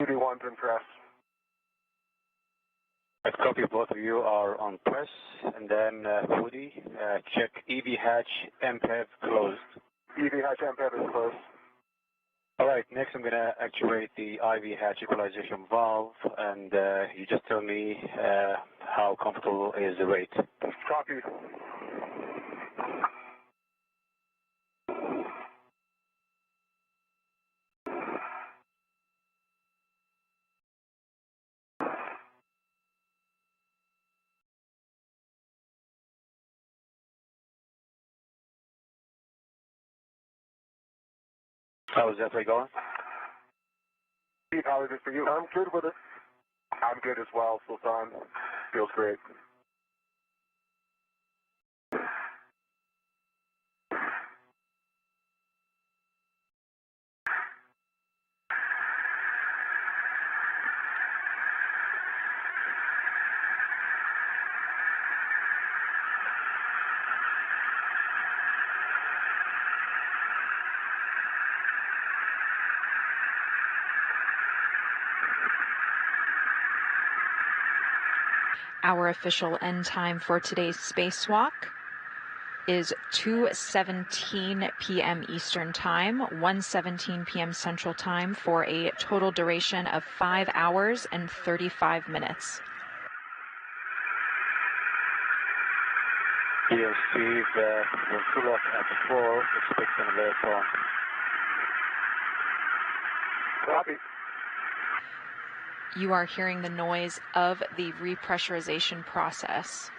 EV1's in press. Right, copy, both of you are on press. And then Woody, check EV hatch MPEV closed. EV hatch MPEV is closed. All right, next I'm going to actuate the IV hatch equalization valve, and you just tell me how comfortable is the rate. Copy. How's that play going? Steve, how is it for you? I'm good with it. I'm good as well, Sultan. Feels great. Our official end time for today's spacewalk is 2:17 p.m. Eastern Time, 1:17 p.m. Central Time, for a total duration of 5 hours and 35 minutes. Yes, Steve, we're full up at 4, expecting a later on. Copy. You are hearing the noise of the repressurization process.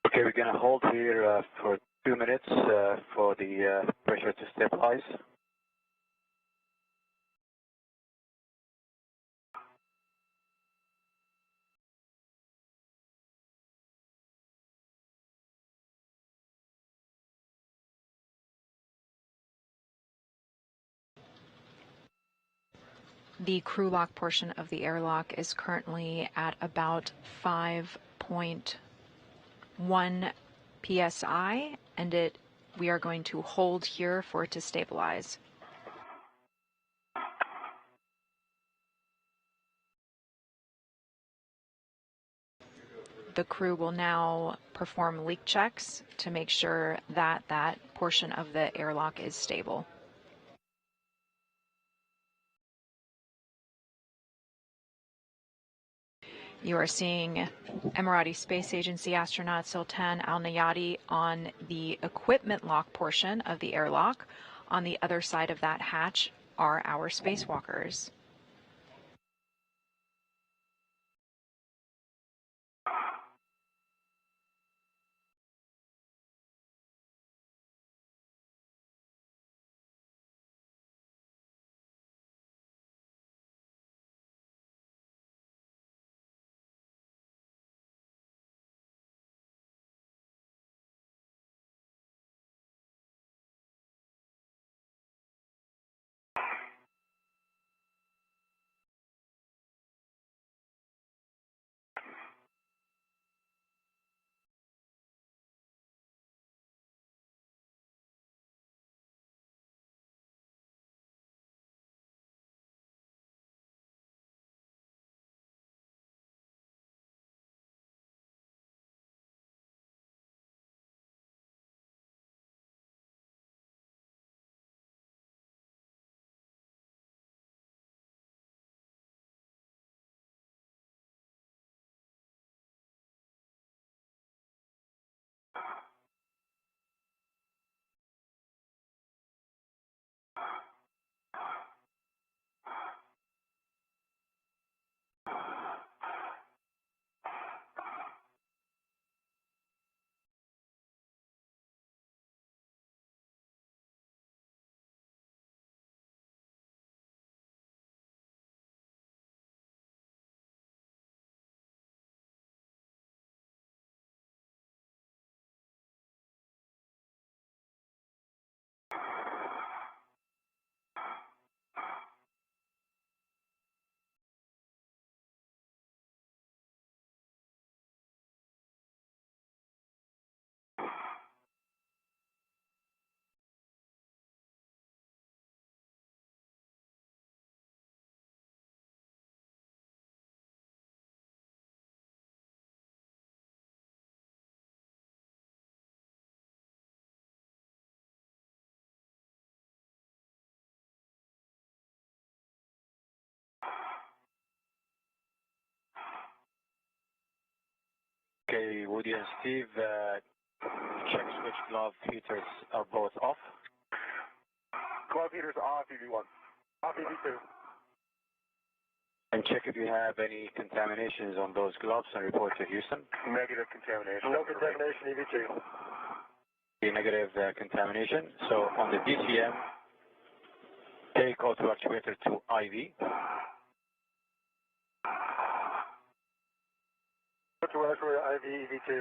Okay, we're going to hold here for 2 minutes for the pressure to stabilize. The crew lock portion of the airlock is currently at about 5.1 psi, and we are going to hold here for it to stabilize. The crew will now perform leak checks to make sure that that portion of the airlock is stable. You are seeing Emirati Space Agency astronaut Sultan Al Nayati on the equipment lock portion of the airlock. On the other side of that hatch are our spacewalkers. Okay, Woody and Steve, Check switch glove heaters are both off. Glove heaters off, EV1. Off, EV2. And check if you have any contaminations on those gloves and report to Houston. Negative contamination. No contamination, EV2. Negative contamination. So on the DCM, take auto actuator to IV. Auto actuator IV, EV2.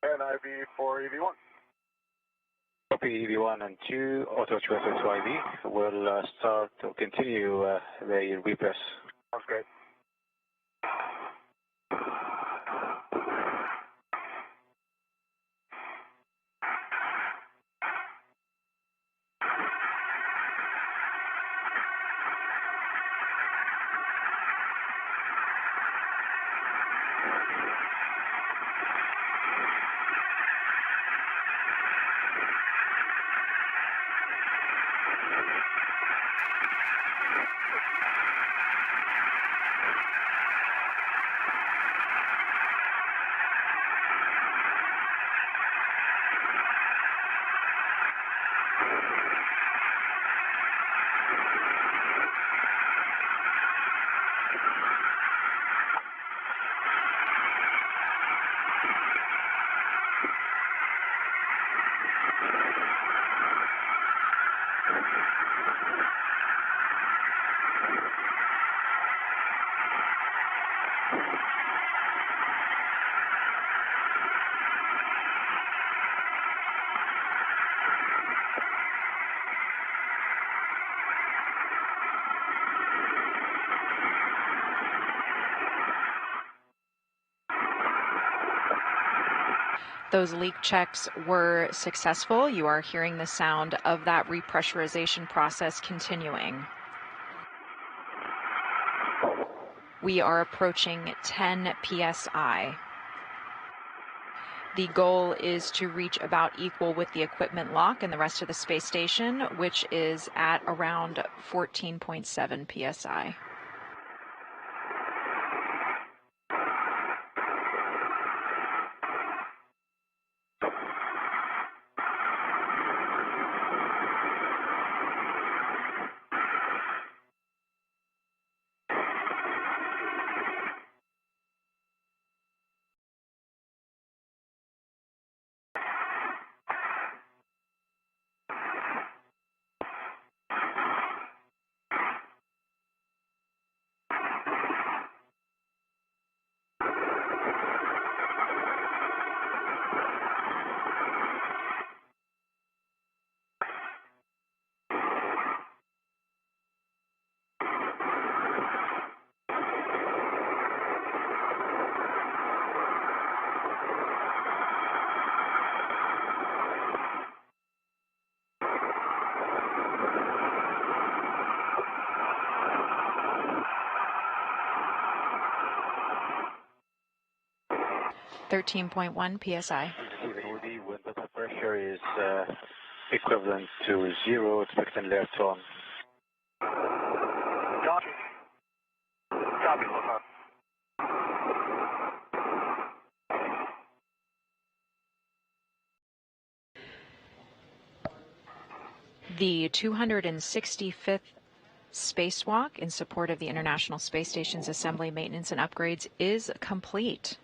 And IV for EV1. Copy EV1 and 2, auto actuator to IV. We'll start to continue the repress. Sounds great. Those leak checks were successful. You are hearing the sound of that repressurization process continuing. We are approaching 10 psi. The goal is to reach about equal with the equipment lock and the rest of the space station, which is at around 14.7 psi. .1 psi. When the pressure is equivalent to 0, expecting layer tone. Copy. Copy, Levon. The 265th spacewalk in support of the International Space Station's assembly, maintenance, and upgrades is complete.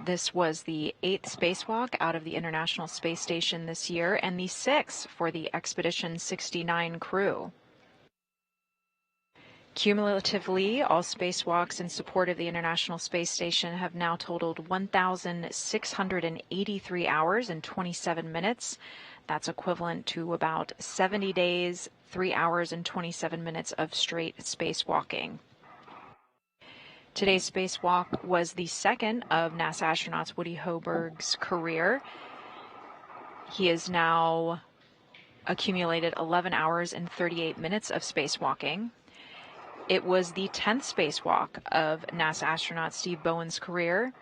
This was the 8th spacewalk out of the International Space Station this year and the 6th for the Expedition 69 crew. Cumulatively, all spacewalks in support of the International Space Station have now totaled 1,683 hours and 27 minutes. That's equivalent to about 70 days, 3 hours and 27 minutes of straight spacewalking. Today's spacewalk was the second of NASA astronaut Woody Hoburg's career. He has now accumulated 11 hours and 38 minutes of spacewalking. It was the 10th spacewalk of NASA astronaut Steve Bowen's career.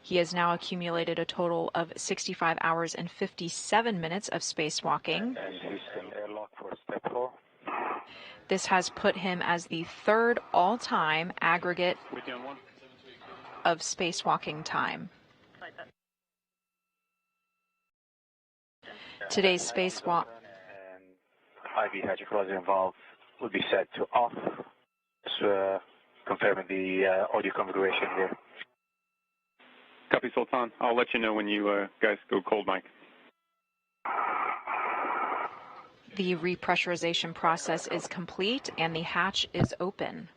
He has now accumulated a total of 65 hours and 57 minutes of spacewalking. And Houston airlock for step 4. This has put him as the third all-time aggregate of spacewalking time. Today's spacewalk. And IV hydrophilizer involved will be set to off. So, confirming the audio configuration here. Copy, Sultan. I'll let you know when you guys go cold, Mike. The repressurization process is complete and the hatch is open.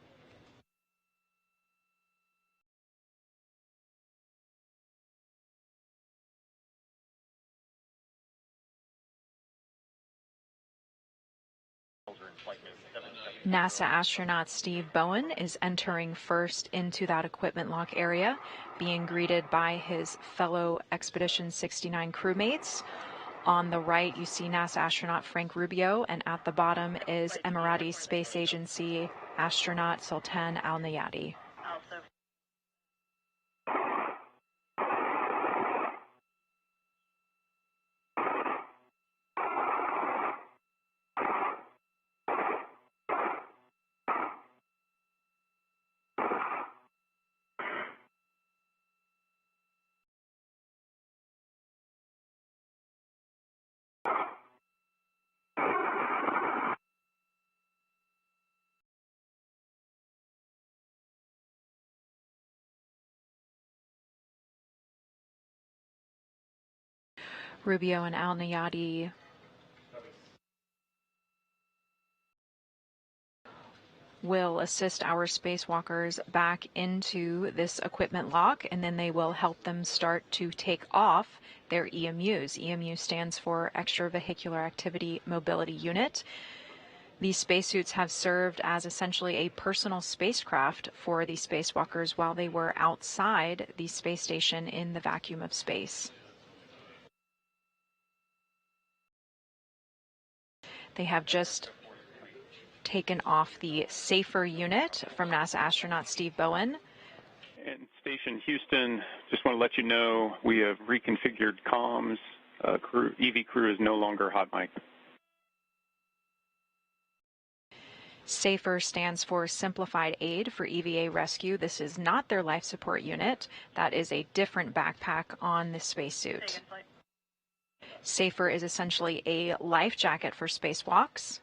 NASA astronaut Steve Bowen is entering first into that equipment lock area, being greeted by his fellow Expedition 69 crewmates. On the right, you see NASA astronaut Frank Rubio, and at the bottom is Emirati Space Agency astronaut Sultan Al-Nayati. Rubio and Al-Nayati will assist our spacewalkers back into this equipment lock, and then they will help them start to take off their EMUs. EMU stands for Extravehicular Activity Mobility Unit. These spacesuits have served as essentially a personal spacecraft for the spacewalkers while they were outside the space station in the vacuum of space. They have just taken off the safer unit from NASA astronaut Steve Bowen. And Station Houston, just want to let you know we have reconfigured comms. EV crew is no longer hot mic. SAFER stands for Simplified Aid for EVA Rescue. This is not their life support unit. That is a different backpack on the spacesuit. SAFER is essentially a life jacket for spacewalks.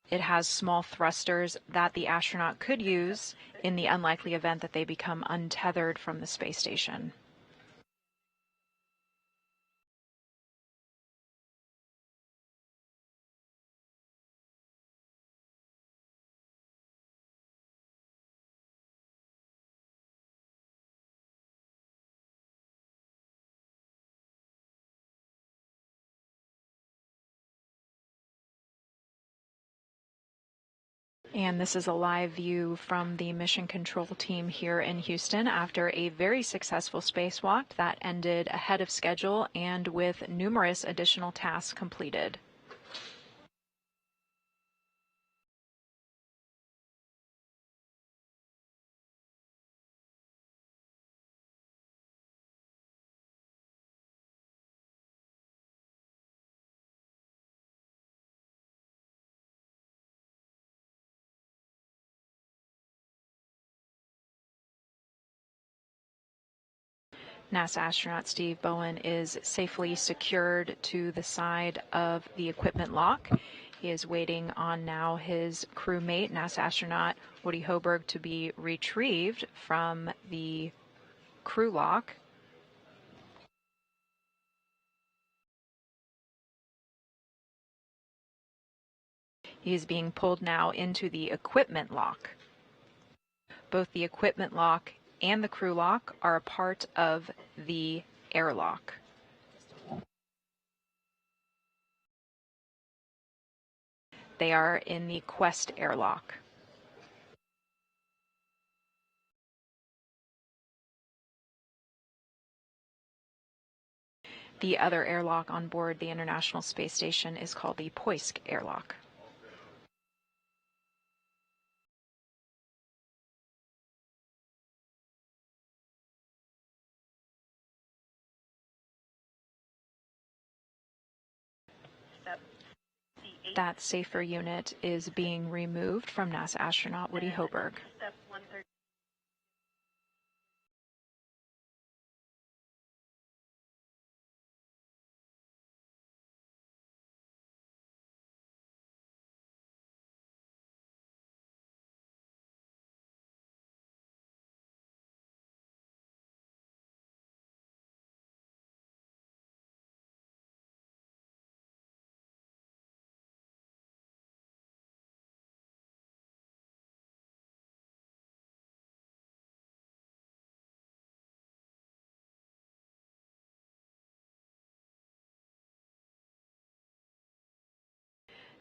It has small thrusters that the astronaut could use in the unlikely event that they become untethered from the space station. And this is a live view from the mission control team here in Houston after a very successful spacewalk that ended ahead of schedule and with numerous additional tasks completed. NASA astronaut Steve Bowen is safely secured to the side of the equipment lock. He is waiting on now his crewmate, NASA astronaut Bowen and Hoburg, to be retrieved from the crew lock. He is being pulled now into the equipment lock. Both the equipment lock and the crew lock are a part of the airlock. They are in the Quest airlock. The other airlock on board the International Space Station is called the Poisk airlock. That safer unit is being removed from NASA astronaut Woody Hoburg.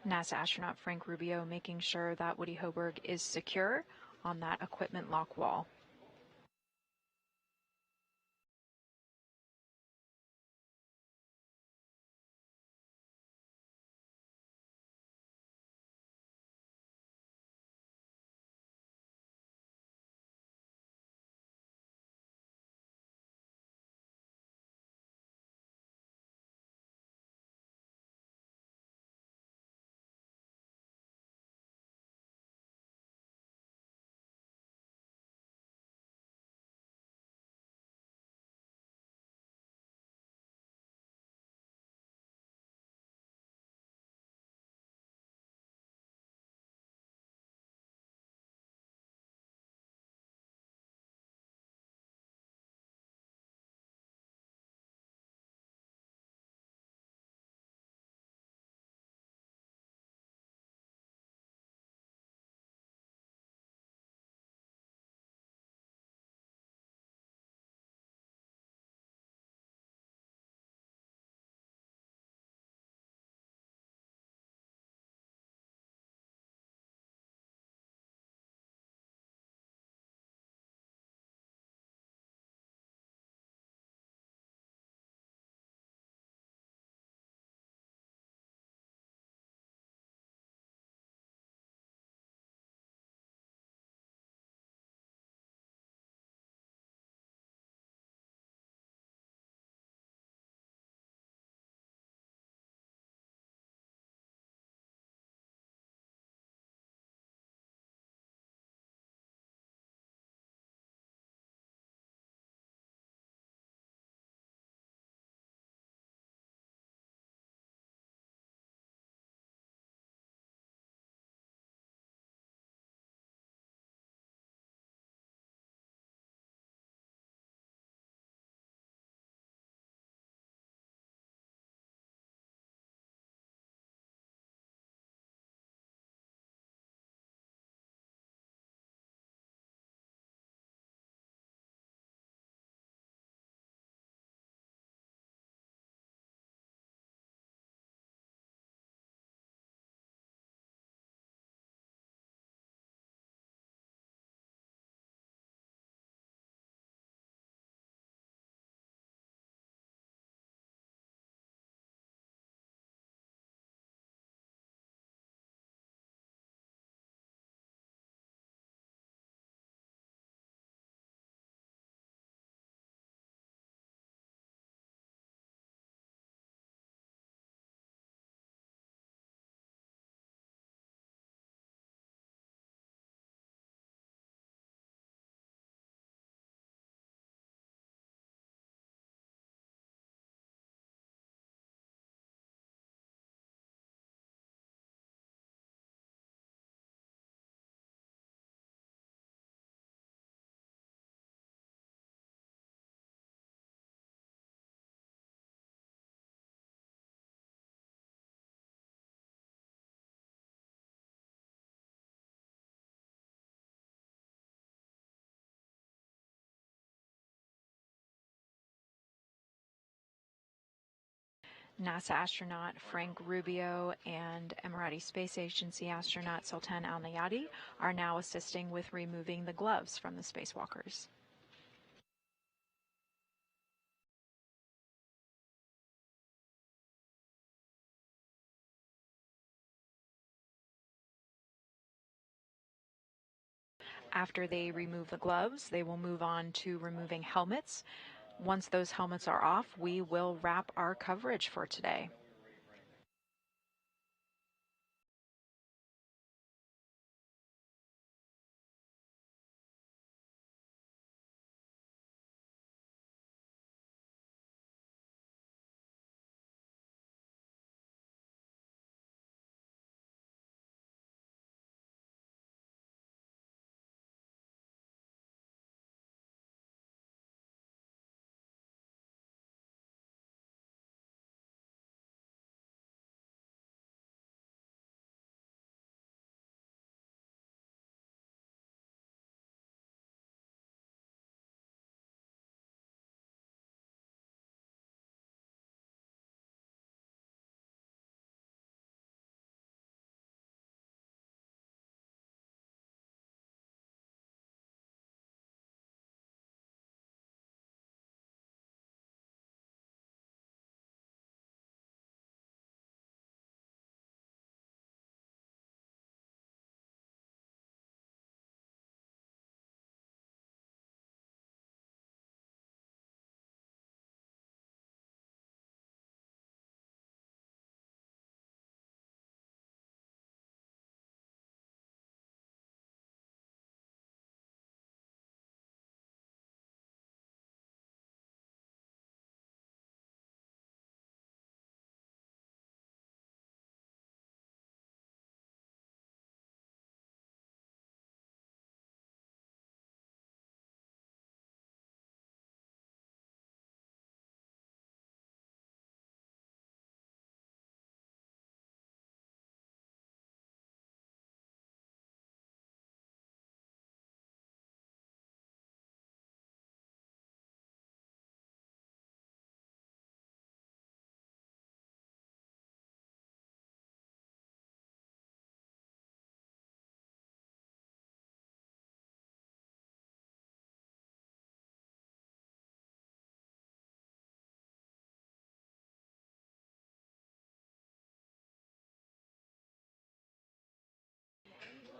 NASA astronaut Frank Rubio making sure that Woody Hoburg is secure on that equipment lock wall. NASA astronaut Frank Rubio and Emirati Space Agency astronaut Sultan Al Nayati are now assisting with removing the gloves from the spacewalkers. After they remove the gloves, they will move on to removing helmets. Once those helmets are off, we will wrap our coverage for today.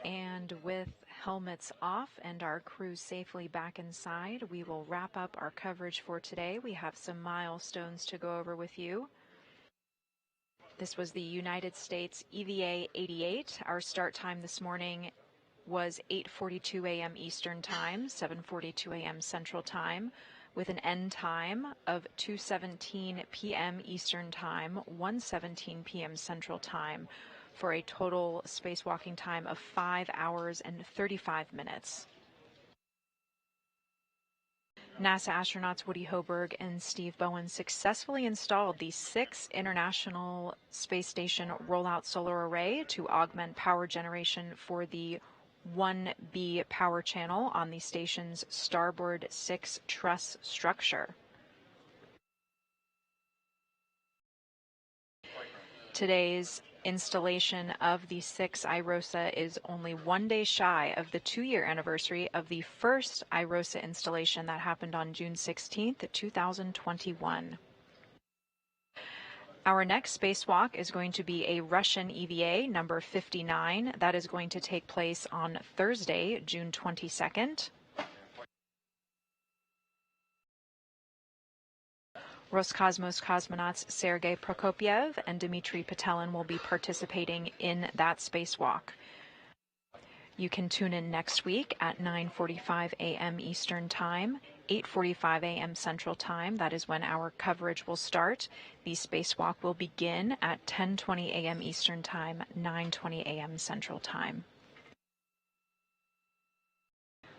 And with helmets off and our crew safely back inside, we will wrap up our coverage for today. We have some milestones to go over with you. This was the United States EVA 88. Our start time this morning was 8:42 a.m. Eastern Time, 7:42 a.m. Central Time, with an end time of 2:17 p.m. Eastern Time, 1:17 p.m. Central Time, for a total spacewalking time of 5 hours and 35 minutes. NASA astronauts Woody Hoburg and Steve Bowen successfully installed the 6th International Space Station Rollout Solar Array to augment power generation for the 1B power channel on the station's starboard 6 truss structure. Today's installation of the 6 IROSA is only 1 day shy of the 2-year anniversary of the first IROSA installation that happened on June 16th, 2021. Our next spacewalk is going to be a Russian EVA number 59. That is going to take place on Thursday, June 22nd. Roscosmos cosmonauts Sergei Prokopyev and Dmitry Petelin will be participating in that spacewalk. You can tune in next week at 9:45 a.m. Eastern Time, 8:45 a.m. Central Time. That is when our coverage will start. The spacewalk will begin at 10:20 a.m. Eastern Time, 9:20 a.m. Central Time.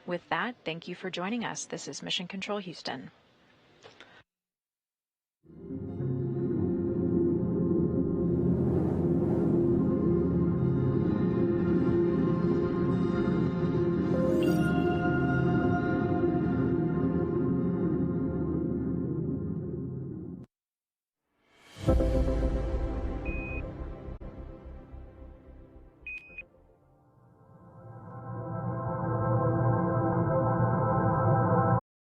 With that, thank you for joining us. This is Mission Control Houston.